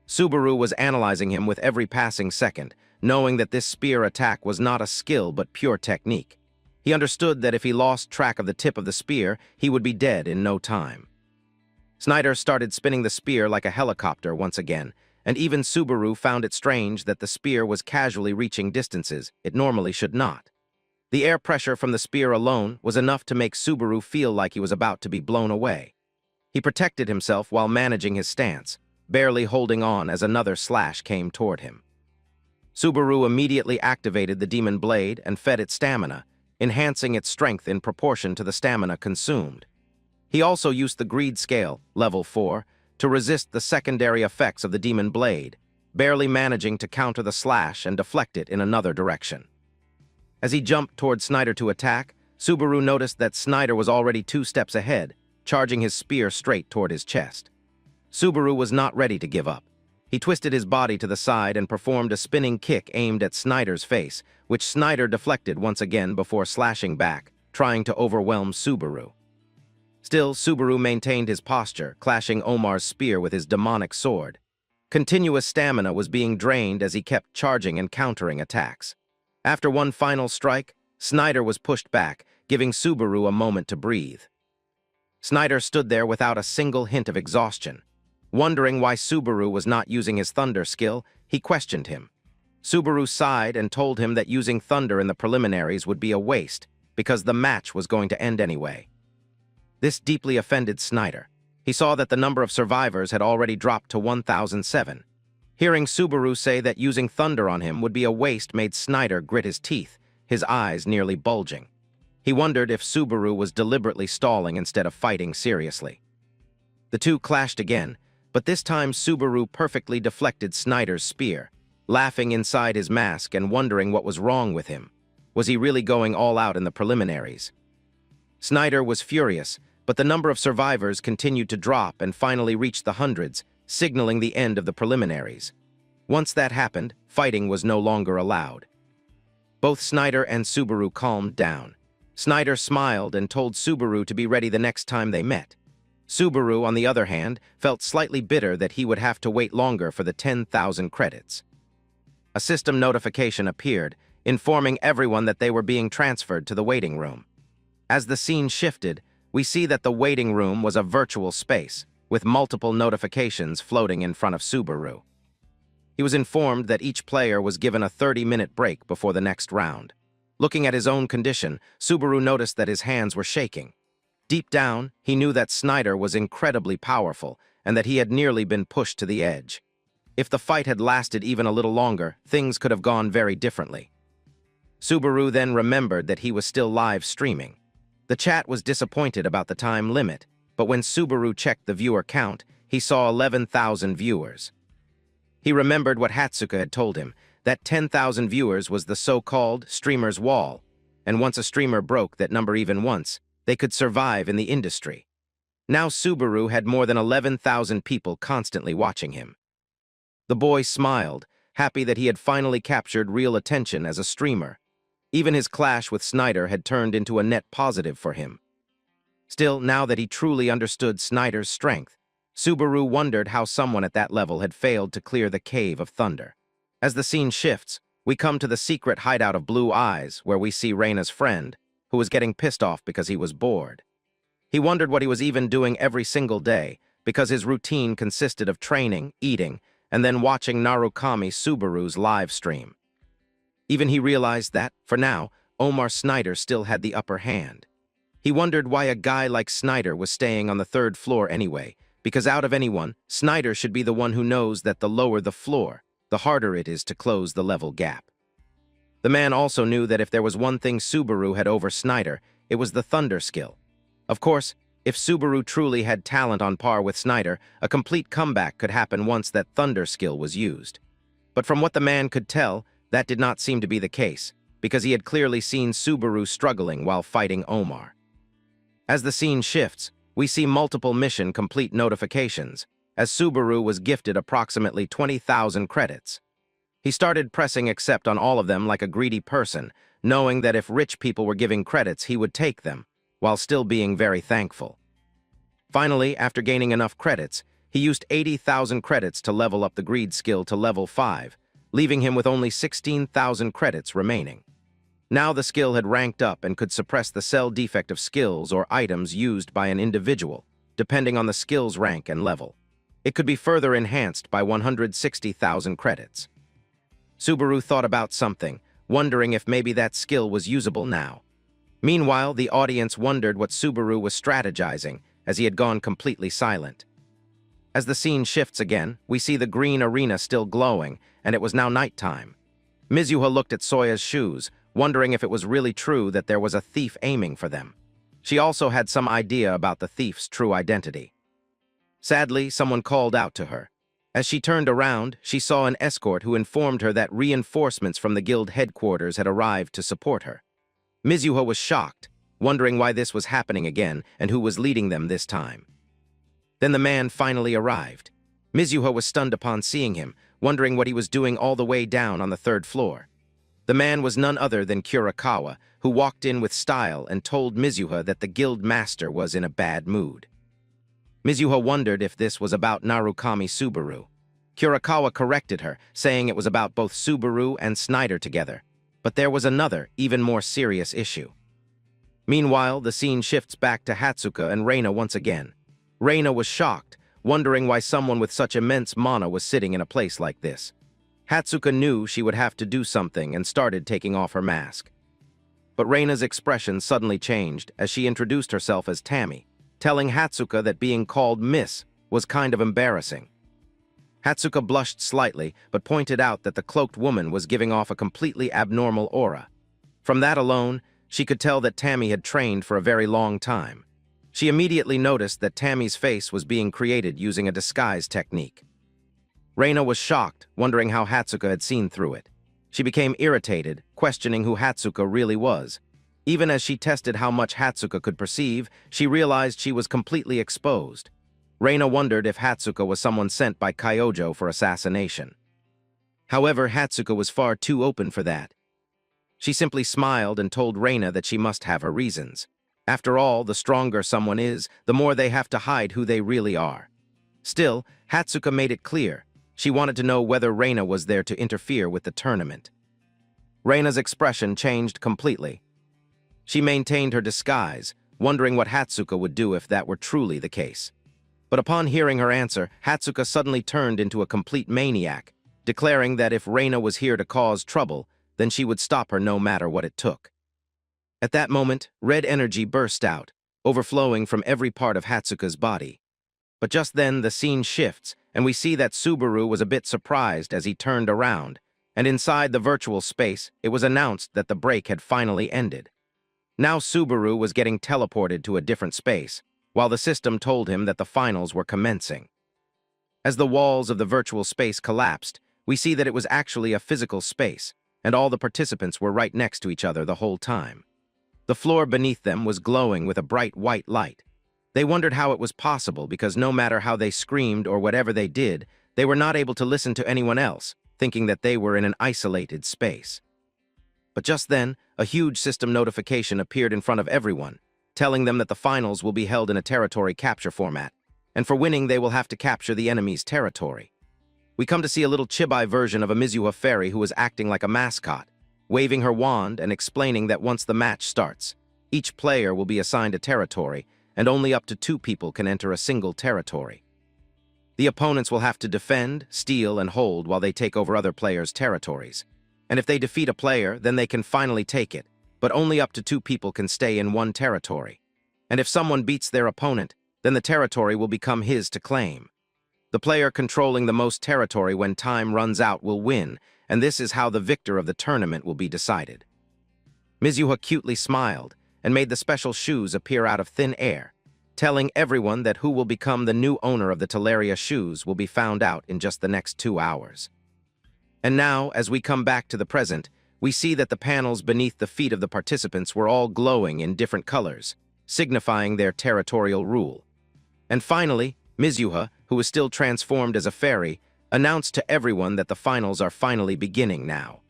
Subaru was analyzing him with every passing second, knowing that this spear attack was not a skill but pure technique. He understood that if he lost track of the tip of the spear, he would be dead in no time. Snyder started spinning the spear like a helicopter once again, and even Subaru found it strange that the spear was casually reaching distances it normally should not. The air pressure from the spear alone was enough to make Subaru feel like he was about to be blown away. He protected himself while managing his stance, barely holding on as another slash came toward him. Subaru immediately activated the demon blade and fed it stamina, enhancing its strength in proportion to the stamina consumed. He also used the greed scale, level 4, to resist the secondary effects of the demon blade, barely managing to counter the slash and deflect it in another direction. As he jumped toward Snyder to attack, Subaru noticed that Snyder was already 2 steps ahead, charging his spear straight toward his chest. Subaru was not ready to give up. He twisted his body to the side and performed a spinning kick aimed at Snyder's face, which Snyder deflected once again before slashing back, trying to overwhelm Subaru. Still, Subaru maintained his posture, clashing Omar's spear with his demonic sword. Continuous stamina was being drained as he kept charging and countering attacks. After one final strike, Snyder was pushed back, giving Subaru a moment to breathe. Snyder stood there without a single hint of exhaustion. Wondering why Subaru was not using his thunder skill, he questioned him. Subaru sighed and told him that using thunder in the preliminaries would be a waste, because the match was going to end anyway. This deeply offended Snyder. He saw that the number of survivors had already dropped to 1,007. Hearing Subaru say that using thunder on him would be a waste made Snyder grit his teeth, his eyes nearly bulging. He wondered if Subaru was deliberately stalling instead of fighting seriously. The two clashed again, but this time Subaru perfectly deflected Snyder's spear, laughing inside his mask and wondering what was wrong with him. Was he really going all out in the preliminaries? Snyder was furious, but the number of survivors continued to drop and finally reached the hundreds, signaling the end of the preliminaries. Once that happened, fighting was no longer allowed. Both Snyder and Subaru calmed down. Snyder smiled and told Subaru to be ready the next time they met. Subaru, on the other hand, felt slightly bitter that he would have to wait longer for the 10,000 credits. A system notification appeared, informing everyone that they were being transferred to the waiting room. As the scene shifted, we see that the waiting room was a virtual space, with multiple notifications floating in front of Subaru. He was informed that each player was given a 30-minute break before the next round. Looking at his own condition, Subaru noticed that his hands were shaking. Deep down, he knew that Snyder was incredibly powerful and that he had nearly been pushed to the edge. If the fight had lasted even a little longer, things could have gone very differently. Subaru then remembered that he was still live streaming. The chat was disappointed about the time limit, but when Subaru checked the viewer count, he saw 11,000 viewers. He remembered what Hatsuka had told him, that 10,000 viewers was the so-called streamer's wall. and once a streamer broke that number even once, they could survive in the industry. Now Subaru had more than 11,000 people constantly watching him. The boy smiled, happy that he had finally captured real attention as a streamer. Even his clash with Snyder had turned into a net positive for him. Still, now that he truly understood Snyder's strength, Subaru wondered how someone at that level had failed to clear the Cave of Thunder. As the scene shifts, we come to the secret hideout of Blue Eyes, where we see Reina's friend, who was getting pissed off because he was bored. He wondered what he was even doing every single day, because his routine consisted of training, eating, and then watching Narukami Subaru's live stream. Even he realized that, for now, Omar Snyder still had the upper hand. He wondered why a guy like Snyder was staying on the third floor anyway, because out of anyone, Snyder should be the one who knows that the lower the floor, the harder it is to close the level gap. The man also knew that if there was one thing Subaru had over Snyder, it was the thunder skill. Of course, if Subaru truly had talent on par with Snyder, a complete comeback could happen once that thunder skill was used. But from what the man could tell, that did not seem to be the case, because he had clearly seen Subaru struggling while fighting Omar. As the scene shifts, we see multiple mission complete notifications, as Subaru was gifted approximately 20,000 credits. He started pressing accept on all of them like a greedy person, knowing that if rich people were giving credits, he would take them, while still being very thankful. Finally, after gaining enough credits, he used 80,000 credits to level up the greed skill to level 5, leaving him with only 16,000 credits remaining. Now the skill had ranked up and could suppress the cell defect of skills or items used by an individual, depending on the skill's rank and level. It could be further enhanced by 160,000 credits. Subaru thought about something, wondering if maybe that skill was usable now. Meanwhile, the audience wondered what Subaru was strategizing, as he had gone completely silent. As the scene shifts again, we see the green arena still glowing, and it was now nighttime. Mizuha looked at Soya's shoes, wondering if it was really true that there was a thief aiming for them. She also had some idea about the thief's true identity. Sadly, someone called out to her. As she turned around, she saw an escort who informed her that reinforcements from the guild headquarters had arrived to support her. Mizuha was shocked, wondering why this was happening again and who was leading them this time. Then the man finally arrived. Mizuha was stunned upon seeing him, wondering what he was doing all the way down on the third floor. The man was none other than Kurakawa, who walked in with style and told Mizuha that the guild master was in a bad mood. Mizuha wondered if this was about Narukami Subaru. Kurakawa corrected her, saying it was about both Subaru and Snyder together. But there was another, even more serious issue. Meanwhile, the scene shifts back to Hatsuka and Reina once again. Reina was shocked, wondering why someone with such immense mana was sitting in a place like this. Hatsuka knew she would have to do something and started taking off her mask. But Reina's expression suddenly changed as she introduced herself as Tammy, telling Hatsuka that being called Miss was kind of embarrassing. Hatsuka blushed slightly, but pointed out that the cloaked woman was giving off a completely abnormal aura. From that alone, she could tell that Tammy had trained for a very long time. She immediately noticed that Tammy's face was being created using a disguise technique. Reina was shocked, wondering how Hatsuka had seen through it. She became irritated, questioning who Hatsuka really was. Even as she tested how much Hatsuka could perceive, she realized she was completely exposed. Reina wondered if Hatsuka was someone sent by Kyojo for assassination. However, Hatsuka was far too open for that. She simply smiled and told Reina that she must have her reasons. After all, the stronger someone is, the more they have to hide who they really are. Still, Hatsuka made it clear. She wanted to know whether Reina was there to interfere with the tournament. Reina's expression changed completely. She maintained her disguise, wondering what Hatsuka would do if that were truly the case. But upon hearing her answer, Hatsuka suddenly turned into a complete maniac, declaring that if Reina was here to cause trouble, then she would stop her no matter what it took. At that moment, red energy burst out, overflowing from every part of Hatsuka's body. But just then, the scene shifts, and we see that Subaru was a bit surprised as he turned around, and inside the virtual space, it was announced that the break had finally ended. Now Subaru was getting teleported to a different space, while the system told him that the finals were commencing. As the walls of the virtual space collapsed, we see that it was actually a physical space, and all the participants were right next to each other the whole time. The floor beneath them was glowing with a bright white light. They wondered how it was possible because no matter how they screamed or whatever they did, they were not able to listen to anyone else, thinking that they were in an isolated space. But just then, a huge system notification appeared in front of everyone, telling them that the finals will be held in a territory capture format, and for winning they will have to capture the enemy's territory. We come to see a little chibi version of a Mizuha fairy who was acting like a mascot, waving her wand and explaining that once the match starts, each player will be assigned a territory, and only up to 2 people can enter a single territory. The opponents will have to defend, steal, and hold while they take over other players' territories. And if they defeat a player, then they can finally take it, but only up to 2 people can stay in one territory. And if someone beats their opponent, then the territory will become his to claim. The player controlling the most territory when time runs out will win, and this is how the victor of the tournament will be decided. Mizuha cutely smiled and made the special shoes appear out of thin air, telling everyone that who will become the new owner of the Teleria shoes will be found out in just the next 2 hours. And now, as we come back to the present, we see that the panels beneath the feet of the participants were all glowing in different colors, signifying their territorial rule. And finally, Mizuha, who is still transformed as a fairy, announced to everyone that the finals are finally beginning now.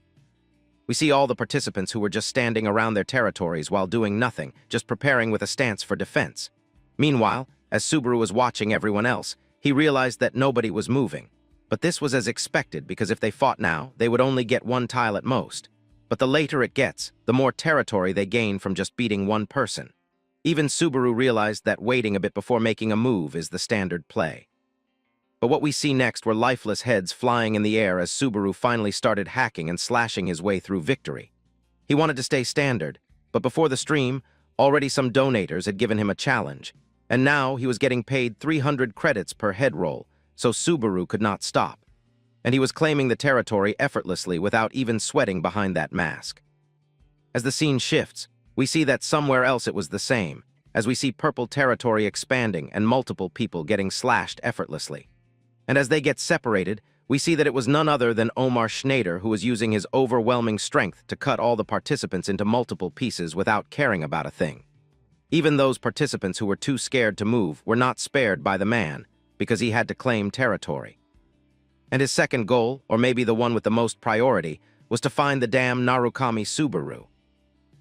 We see all the participants who were just standing around their territories while doing nothing, just preparing with a stance for defense. Meanwhile, as Subaru was watching everyone else, he realized that nobody was moving. But this was as expected because if they fought now, they would only get 1 tile at most. But the later it gets, the more territory they gain from just beating 1 person. Even Subaru realized that waiting a bit before making a move is the standard play. But what we see next were lifeless heads flying in the air as Subaru finally started hacking and slashing his way through victory. He wanted to stay standard, but before the stream, already some donators had given him a challenge, and now he was getting paid 300 credits per head roll, so Subaru could not stop. And he was claiming the territory effortlessly without even sweating behind that mask. As the scene shifts, we see that somewhere else it was the same, as we see purple territory expanding and multiple people getting slashed effortlessly. And as they get separated, we see that it was none other than Omar Schneider who was using his overwhelming strength to cut all the participants into multiple pieces without caring about a thing. Even those participants who were too scared to move were not spared by the man, because he had to claim territory. And his second goal, or maybe the one with the most priority, was to find the damn Narukami Subaru.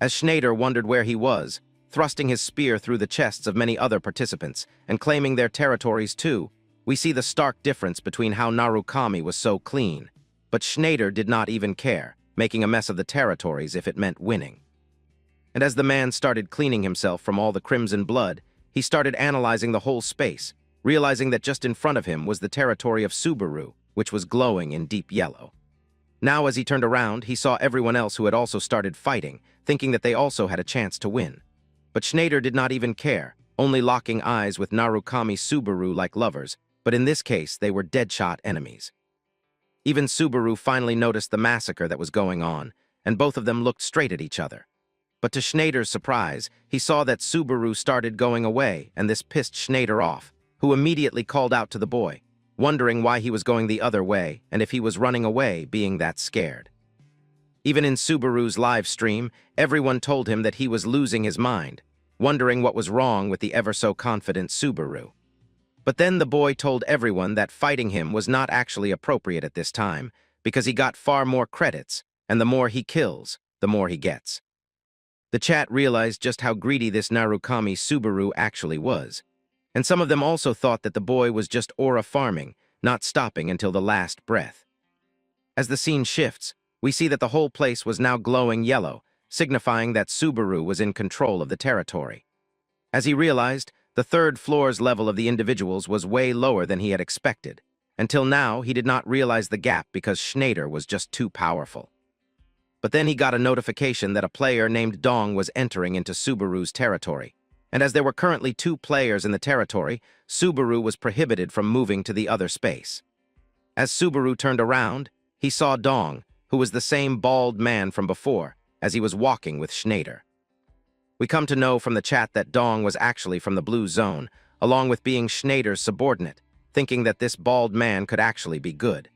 As Schneider wondered where he was, thrusting his spear through the chests of many other participants and claiming their territories too, we see the stark difference between how Narukami was so clean. But Schneider did not even care, making a mess of the territories if it meant winning. And as the man started cleaning himself from all the crimson blood, he started analyzing the whole space, realizing that just in front of him was the territory of Subaru, which was glowing in deep yellow. Now as he turned around, he saw everyone else who had also started fighting, thinking that they also had a chance to win. But Schneider did not even care, only locking eyes with Narukami Subaru like lovers, but in this case they were deadshot enemies. Even Subaru finally noticed the massacre that was going on, and both of them looked straight at each other. But to Schneider's surprise, he saw that Subaru started going away, and this pissed Schneider off, who immediately called out to the boy, wondering why he was going the other way and if he was running away being that scared. Even in Subaru's live stream, everyone told him that he was losing his mind, wondering what was wrong with the ever-so-confident Subaru. But then the boy told everyone that fighting him was not actually appropriate at this time because he got far more credits, and the more he kills, the more he gets. The chat realized just how greedy this Narukami Subaru actually was, and some of them also thought that the boy was just aura farming, not stopping until the last breath. As the scene shifts, we see that the whole place was now glowing yellow, signifying that Subaru was in control of the territory. As he realized, the 3rd floor's level of the individuals was way lower than he had expected. Until now, he did not realize the gap because Schneider was just too powerful. But then he got a notification that a player named Dong was entering into Subaru's territory. And as there were currently 2 players in the territory, Subaru was prohibited from moving to the other space. As Subaru turned around, he saw Dong, who was the same bald man from before, as he was walking with Schneider. We come to know from the chat that Dong was actually from the blue zone, along with being Schneider's subordinate, thinking that this bald man could actually be good.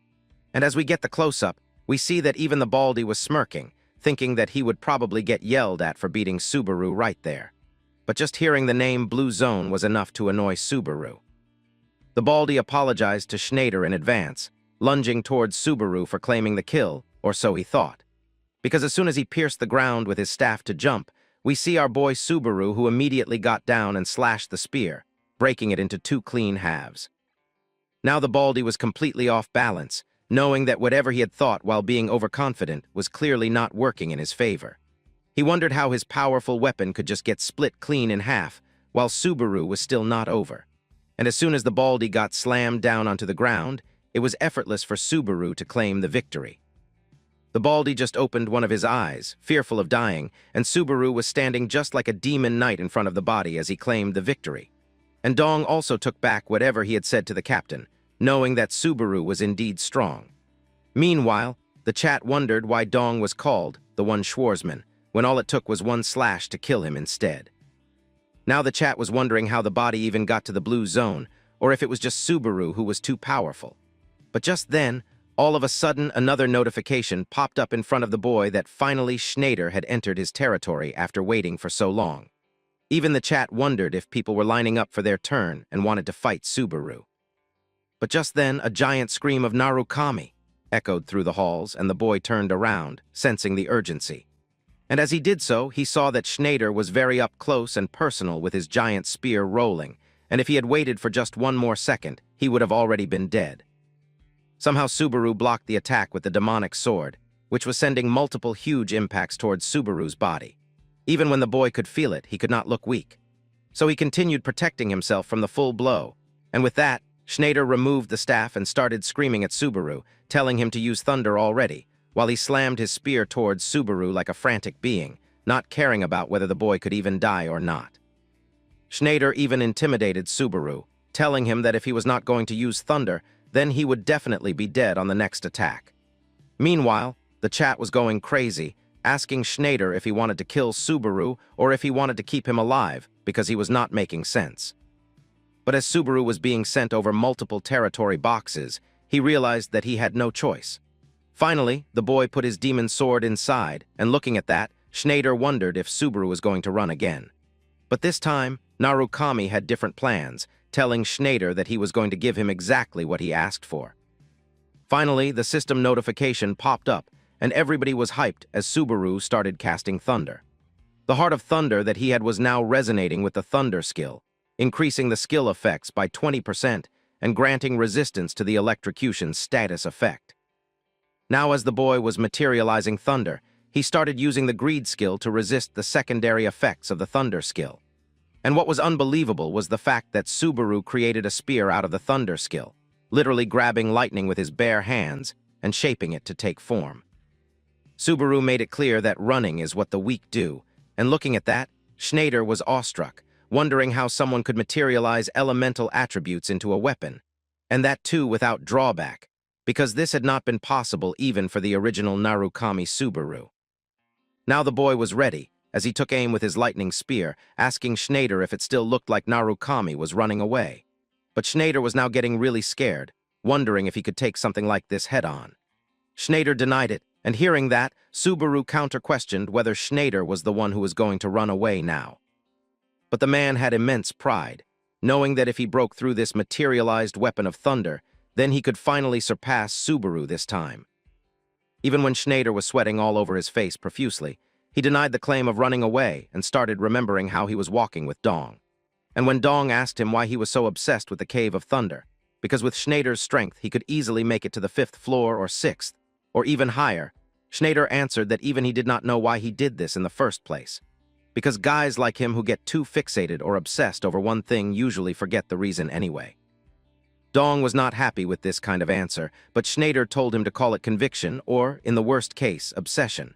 And as we get the close-up, we see that even the baldy was smirking, thinking that he would probably get yelled at for beating Subaru right there. But just hearing the name Blue Zone was enough to annoy Subaru. The Baldy apologized to Schneider in advance, lunging towards Subaru for claiming the kill, or so he thought. Because as soon as he pierced the ground with his staff to jump, we see our boy Subaru, who immediately got down and slashed the spear, breaking it into 2 clean halves. Now the Baldy was completely off balance, knowing that whatever he had thought while being overconfident was clearly not working in his favor. He wondered how his powerful weapon could just get split clean in half, while Subaru was still not over. And as soon as the Baldy got slammed down onto the ground, it was effortless for Subaru to claim the victory. The Baldy just opened one of his eyes, fearful of dying, and Subaru was standing just like a demon knight in front of the body as he claimed the victory. And Dong also took back whatever he had said to the captain, knowing that Subaru was indeed strong. Meanwhile, the chat wondered why Dong was called the One Schwarzman, when all it took was 1 slash to kill him instead. Now the chat was wondering how the body even got to the blue zone, or if it was just Subaru who was too powerful. But just then, all of a sudden another notification popped up in front of the boy that finally Schneider had entered his territory after waiting for so long. Even the chat wondered if people were lining up for their turn and wanted to fight Subaru. But just then, a giant scream of Narukami echoed through the halls, and the boy turned around, sensing the urgency. And as he did so, he saw that Schneider was very up close and personal with his giant spear rolling, and if he had waited for just 1 more second, he would have already been dead. Somehow Subaru blocked the attack with the demonic sword, which was sending multiple huge impacts towards Subaru's body. Even when the boy could feel it, he could not look weak. So he continued protecting himself from the full blow, and with that, Schneider removed the staff and started screaming at Subaru, telling him to use thunder already, while he slammed his spear towards Subaru like a frantic being, not caring about whether the boy could even die or not. Schneider even intimidated Subaru, telling him that if he was not going to use thunder, then he would definitely be dead on the next attack. Meanwhile, the chat was going crazy, asking Schneider if he wanted to kill Subaru or if he wanted to keep him alive, because he was not making sense. But as Subaru was being sent over multiple territory boxes, he realized that he had no choice. Finally, the boy put his demon sword inside, and looking at that, Schneider wondered if Subaru was going to run again. But this time, Narukami had different plans, telling Schneider that he was going to give him exactly what he asked for. Finally, the system notification popped up, and everybody was hyped as Subaru started casting thunder. The Heart of Thunder that he had was now resonating with the thunder skill, increasing the skill effects by 20% and granting resistance to the electrocution status effect. Now as the boy was materializing thunder, he started using the greed skill to resist the secondary effects of the thunder skill. And what was unbelievable was the fact that Subaru created a spear out of the thunder skill, literally grabbing lightning with his bare hands and shaping it to take form. Subaru made it clear that running is what the weak do, and looking at that, Schneider was awestruck, wondering how someone could materialize elemental attributes into a weapon, and that too without drawback, because this had not been possible even for the original Narukami Subaru. Now the boy was ready, as he took aim with his lightning spear, asking Schneider if it still looked like Narukami was running away. But Schneider was now getting really scared, wondering if he could take something like this head-on. Schneider denied it, and hearing that, Subaru counter-questioned whether Schneider was the one who was going to run away now. But the man had immense pride, knowing that if he broke through this materialized weapon of thunder, then he could finally surpass Subaru this time. Even when Schneider was sweating all over his face profusely, he denied the claim of running away and started remembering how he was walking with Dong. And when Dong asked him why he was so obsessed with the Cave of Thunder, because with Schneider's strength he could easily make it to the 5th floor or 6th, or even higher, Schneider answered that even he did not know why he did this in the first place. Because guys like him who get too fixated or obsessed over one thing usually forget the reason anyway. Dong was not happy with this kind of answer, but Schneider told him to call it conviction or, in the worst case, obsession.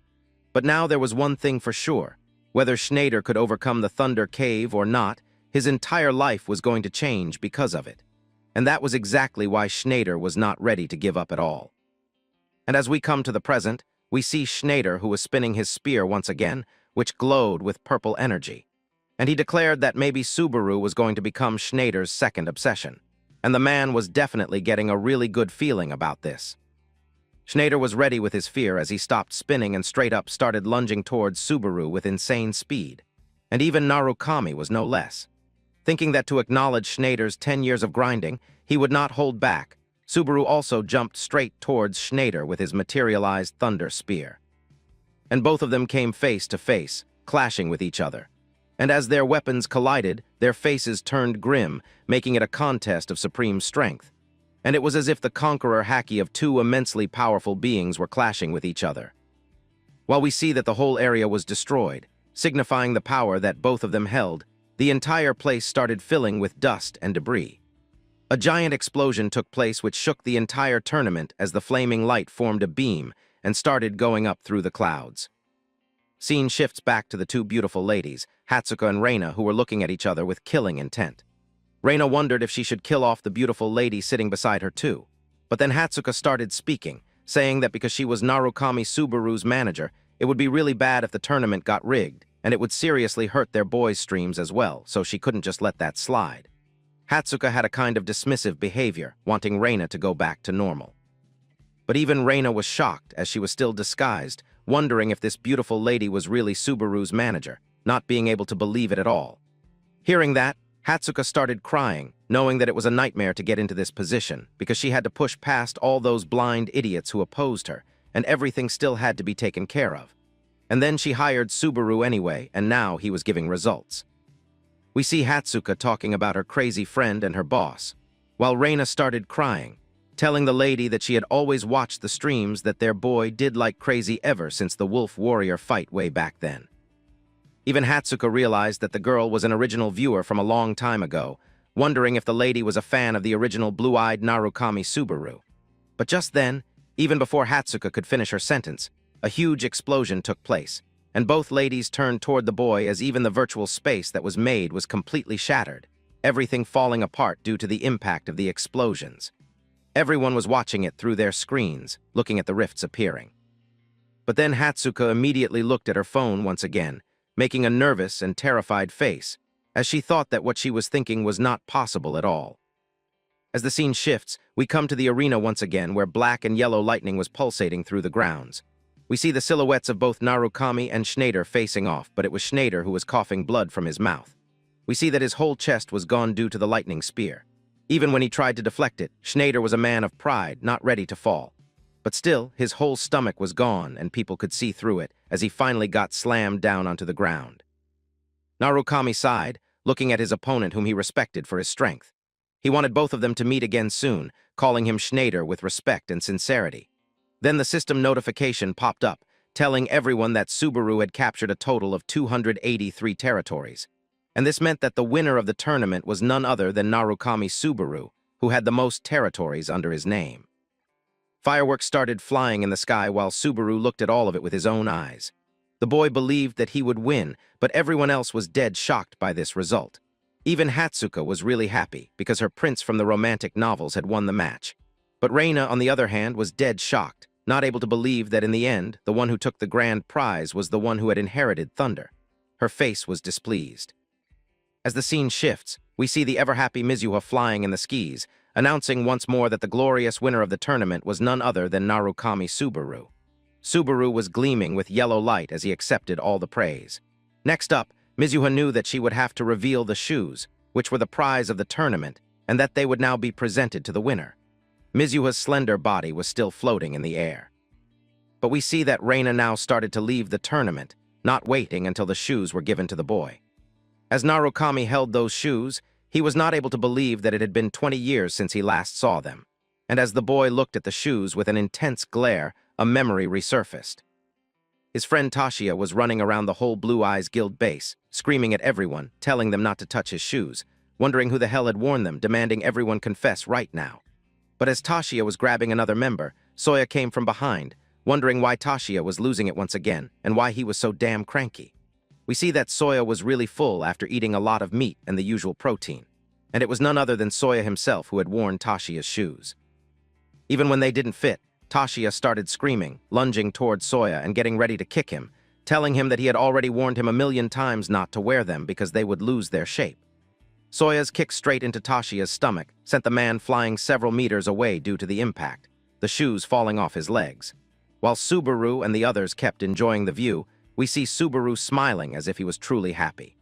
But now there was one thing for sure. Whether Schneider could overcome the Thunder Cave or not, his entire life was going to change because of it. And that was exactly why Schneider was not ready to give up at all. And as we come to the present, we see Schneider, who was spinning his spear once again, which glowed with purple energy. And he declared that maybe Subaru was going to become Schneider's second obsession. And the man was definitely getting a really good feeling about this. Schneider was ready with his fear as he stopped spinning and straight up started lunging towards Subaru with insane speed. And even Narukami was no less. Thinking that to acknowledge Schneider's 10 years of grinding, he would not hold back, Subaru also jumped straight towards Schneider with his materialized thunder spear. And both of them came face to face, clashing with each other. And as their weapons collided, their faces turned grim, making it a contest of supreme strength. And it was as if the conqueror haki of two immensely powerful beings were clashing with each other. While we see that the whole area was destroyed, signifying the power that both of them held, the entire place started filling with dust and debris. A giant explosion took place which shook the entire tournament as the flaming light formed a beam and started going up through the clouds. Scene shifts back to the two beautiful ladies, Hatsuka and Reina, who were looking at each other with killing intent. Reina wondered if she should kill off the beautiful lady sitting beside her too. But then Hatsuka started speaking, saying that because she was Narukami Subaru's manager, it would be really bad if the tournament got rigged, and it would seriously hurt their boys' streams as well, so she couldn't just let that slide. Hatsuka had a kind of dismissive behavior, wanting Reina to go back to normal. But even Reina was shocked, as she was still disguised, wondering if this beautiful lady was really Subaru's manager, not being able to believe it at all. Hearing that, Hatsuka started crying, knowing that it was a nightmare to get into this position, because she had to push past all those blind idiots who opposed her, and everything still had to be taken care of. And then she hired Subaru anyway, and now he was giving results. We see Hatsuka talking about her crazy friend and her boss, while Reina started crying, telling the lady that she had always watched the streams that their boy did like crazy ever since the Wolf Warrior fight way back then. Even Hatsuka realized that the girl was an original viewer from a long time ago, wondering if the lady was a fan of the original blue-eyed Narukami Subaru. But just then, even before Hatsuka could finish her sentence, a huge explosion took place, and both ladies turned toward the boy as even the virtual space that was made was completely shattered, everything falling apart due to the impact of the explosions. Everyone was watching it through their screens, looking at the rifts appearing. But then Hatsuka immediately looked at her phone once again, making a nervous and terrified face, as she thought that what she was thinking was not possible at all. As the scene shifts, we come to the arena once again where black and yellow lightning was pulsating through the grounds. We see the silhouettes of both Narukami and Schneider facing off, but it was Schneider who was coughing blood from his mouth. We see that his whole chest was gone due to the lightning spear. Even when he tried to deflect it, Schneider was a man of pride, not ready to fall. But still, his whole stomach was gone, and people could see through it as he finally got slammed down onto the ground. Narukami sighed, looking at his opponent whom he respected for his strength. He wanted both of them to meet again soon, calling him Schneider with respect and sincerity. Then the system notification popped up, telling everyone that Subaru had captured a total of 283 territories. And this meant that the winner of the tournament was none other than Narukami Subaru, who had the most territories under his name. Fireworks started flying in the sky while Subaru looked at all of it with his own eyes. The boy believed that he would win, but everyone else was dead shocked by this result. Even Hatsuka was really happy, because her prince from the romantic novels had won the match. But Reina, on the other hand, was dead shocked, not able to believe that in the end, the one who took the grand prize was the one who had inherited thunder. Her face was displeased. As the scene shifts, we see the ever-happy Mizuha flying in the skis, announcing once more that the glorious winner of the tournament was none other than Narukami Subaru. Subaru was gleaming with yellow light as he accepted all the praise. Next up, Mizuha knew that she would have to reveal the shoes, which were the prize of the tournament, and that they would now be presented to the winner. Mizuha's slender body was still floating in the air. But we see that Reina now started to leave the tournament, not waiting until the shoes were given to the boy. As Narukami held those shoes, he was not able to believe that it had been 20 years since he last saw them. And as the boy looked at the shoes with an intense glare, a memory resurfaced. His friend Tashiya was running around the whole Blue Eyes Guild base, screaming at everyone, telling them not to touch his shoes, wondering who the hell had worn them, demanding everyone confess right now. But as Tashiya was grabbing another member, Soya came from behind, wondering why Tashiya was losing it once again, and why he was so damn cranky. We see that Soya was really full after eating a lot of meat and the usual protein, and it was none other than Soya himself who had worn Tashiya's shoes. Even when they didn't fit, Tashiya started screaming, lunging towards Soya and getting ready to kick him, telling him that he had already warned him a million times not to wear them because they would lose their shape. Soya's kick straight into Tashiya's stomach sent the man flying several meters away due to the impact, the shoes falling off his legs. While Subaru and the others kept enjoying the view, we see Subaru smiling as if he was truly happy.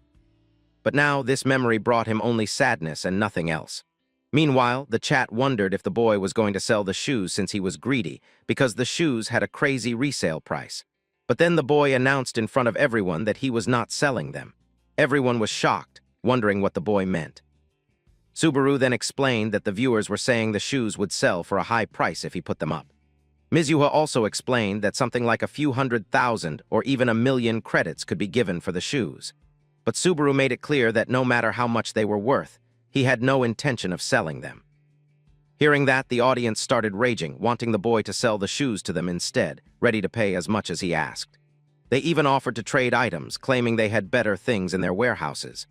But now, this memory brought him only sadness and nothing else. Meanwhile, the chat wondered if the boy was going to sell the shoes since he was greedy, because the shoes had a crazy resale price. But then the boy announced in front of everyone that he was not selling them. Everyone was shocked, wondering what the boy meant. Subaru then explained that the viewers were saying the shoes would sell for a high price if he put them up. Manhwa also explained that something like a few 100,000 or even 1,000,000 credits could be given for the shoes. But Subaru made it clear that no matter how much they were worth, he had no intention of selling them. Hearing that, the audience started raging, wanting the boy to sell the shoes to them instead, ready to pay as much as he asked. They even offered to trade items, claiming they had better things in their warehouses.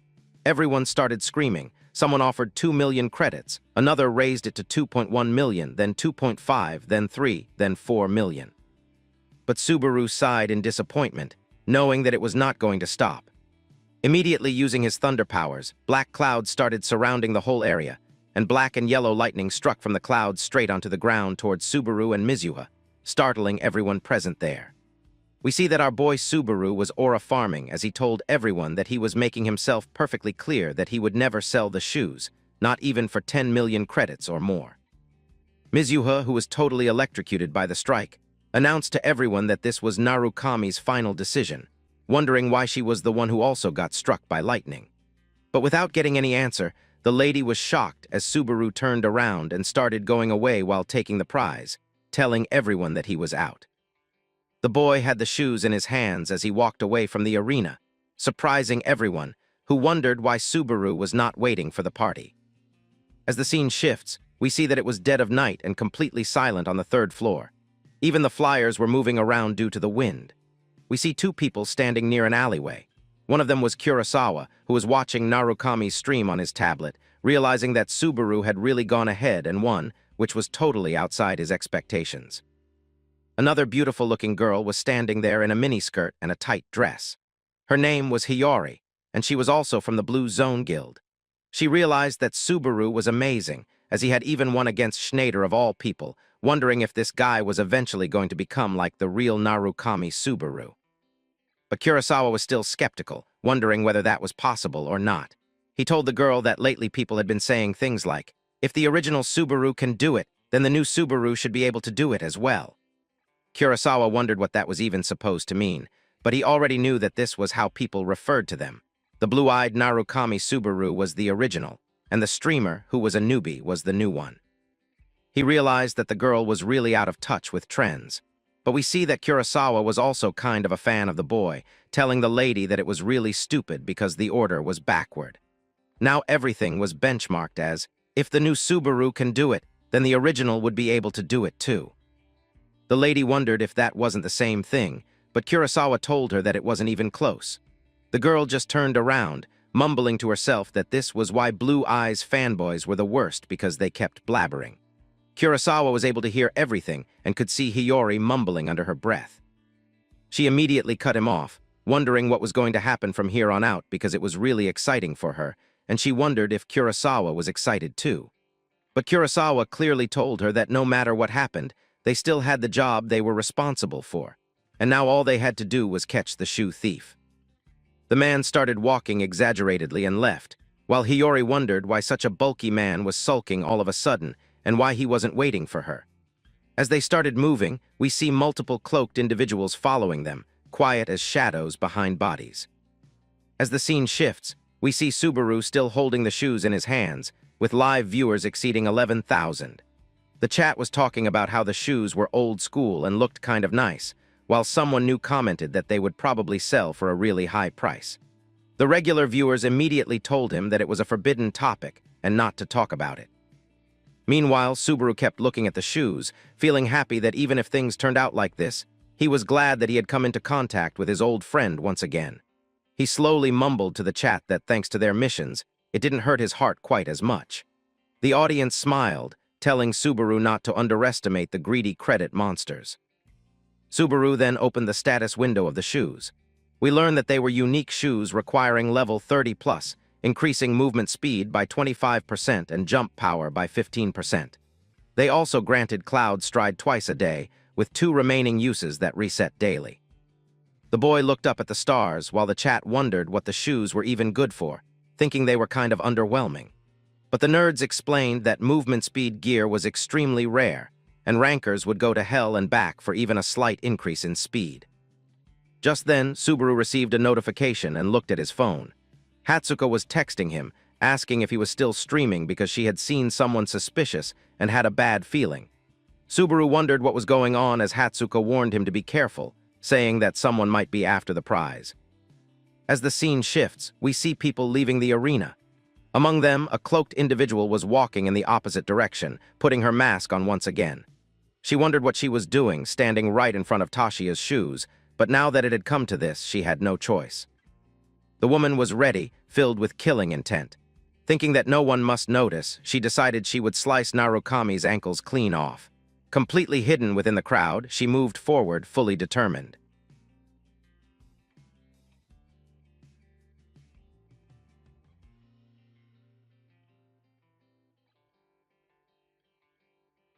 Everyone started screaming. Someone offered 2,000,000 credits, another raised it to 2.1 million, then 2.5, then 3, then 4 million. But Subaru sighed in disappointment, knowing that it was not going to stop. Immediately using his thunder powers, black clouds started surrounding the whole area, and black and yellow lightning struck from the clouds straight onto the ground towards Subaru and Manhwa, startling everyone present there. We see that our boy Subaru was aura farming as he told everyone that he was making himself perfectly clear that he would never sell the shoes, not even for 10 million credits or more. Manhwa, who was totally electrocuted by the strike, announced to everyone that this was Narukami's final decision, wondering why she was the one who also got struck by lightning. But without getting any answer, the lady was shocked as Subaru turned around and started going away while taking the prize, telling everyone that he was out. The boy had the shoes in his hands as he walked away from the arena, surprising everyone, who wondered why Subaru was not waiting for the party. As the scene shifts, we see that it was dead of night and completely silent on the third floor. Even the flyers were moving around due to the wind. We see two people standing near an alleyway. One of them was Kurosawa, who was watching Narukami's stream on his tablet, realizing that Subaru had really gone ahead and won, which was totally outside his expectations. Another beautiful-looking girl was standing there in a miniskirt and a tight dress. Her name was Hiyori, and she was also from the Blue Zone Guild. She realized that Subaru was amazing, as he had even won against Schneider of all people, wondering if this guy was eventually going to become like the real Narukami Subaru. But Kurosawa was still skeptical, wondering whether that was possible or not. He told the girl that lately people had been saying things like, if the original Subaru can do it, then the new Subaru should be able to do it as well. Kurosawa wondered what that was even supposed to mean, but he already knew that this was how people referred to them. The blue-eyed Narukami Subaru was the original, and the streamer, who was a newbie, was the new one. He realized that the girl was really out of touch with trends. But we see that Kurosawa was also kind of a fan of the boy, telling the lady that it was really stupid because the order was backward. Now everything was benchmarked as, if the new Subaru can do it, then the original would be able to do it too. The lady wondered if that wasn't the same thing, but Kurosawa told her that it wasn't even close. The girl just turned around, mumbling to herself that this was why Blue Eyes fanboys were the worst because they kept blabbering. Kurosawa was able to hear everything and could see Hiyori mumbling under her breath. She immediately cut him off, wondering what was going to happen from here on out because it was really exciting for her, and she wondered if Kurosawa was excited too. But Kurosawa clearly told her that no matter what happened, they still had the job they were responsible for, and now all they had to do was catch the shoe thief. The man started walking exaggeratedly and left, while Hiyori wondered why such a bulky man was sulking all of a sudden and why he wasn't waiting for her. As they started moving, we see multiple cloaked individuals following them, quiet as shadows behind bodies. As the scene shifts, we see Subaru still holding the shoes in his hands, with live viewers exceeding 11,000. The chat was talking about how the shoes were old school and looked kind of nice, while someone new commented that they would probably sell for a really high price. The regular viewers immediately told him that it was a forbidden topic and not to talk about it. Meanwhile, Subaru kept looking at the shoes, feeling happy that even if things turned out like this, he was glad that he had come into contact with his old friend once again. He slowly mumbled to the chat that thanks to their missions, it didn't hurt his heart quite as much. The audience smiled, telling Subaru not to underestimate the greedy credit monsters. Subaru then opened the status window of the shoes. We learned that they were unique shoes requiring level 30+, increasing movement speed by 25% and jump power by 15%. They also granted Cloud stride twice a day, with 2 remaining uses that reset daily. The boy looked up at the stars while the chat wondered what the shoes were even good for, thinking they were kind of underwhelming. But the nerds explained that movement speed gear was extremely rare, and rankers would go to hell and back for even a slight increase in speed. Just then, Subaru received a notification and looked at his phone. Hatsuko was texting him, asking if he was still streaming because she had seen someone suspicious and had a bad feeling. Subaru wondered what was going on as Hatsuko warned him to be careful, saying that someone might be after the prize. As the scene shifts, we see people leaving the arena. Among them, a cloaked individual was walking in the opposite direction, putting her mask on once again. She wondered what she was doing, standing right in front of Tashia's shoes, but now that it had come to this, she had no choice. The woman was ready, filled with killing intent. Thinking that no one must notice, she decided she would slice Narukami's ankles clean off. Completely hidden within the crowd, she moved forward, fully determined.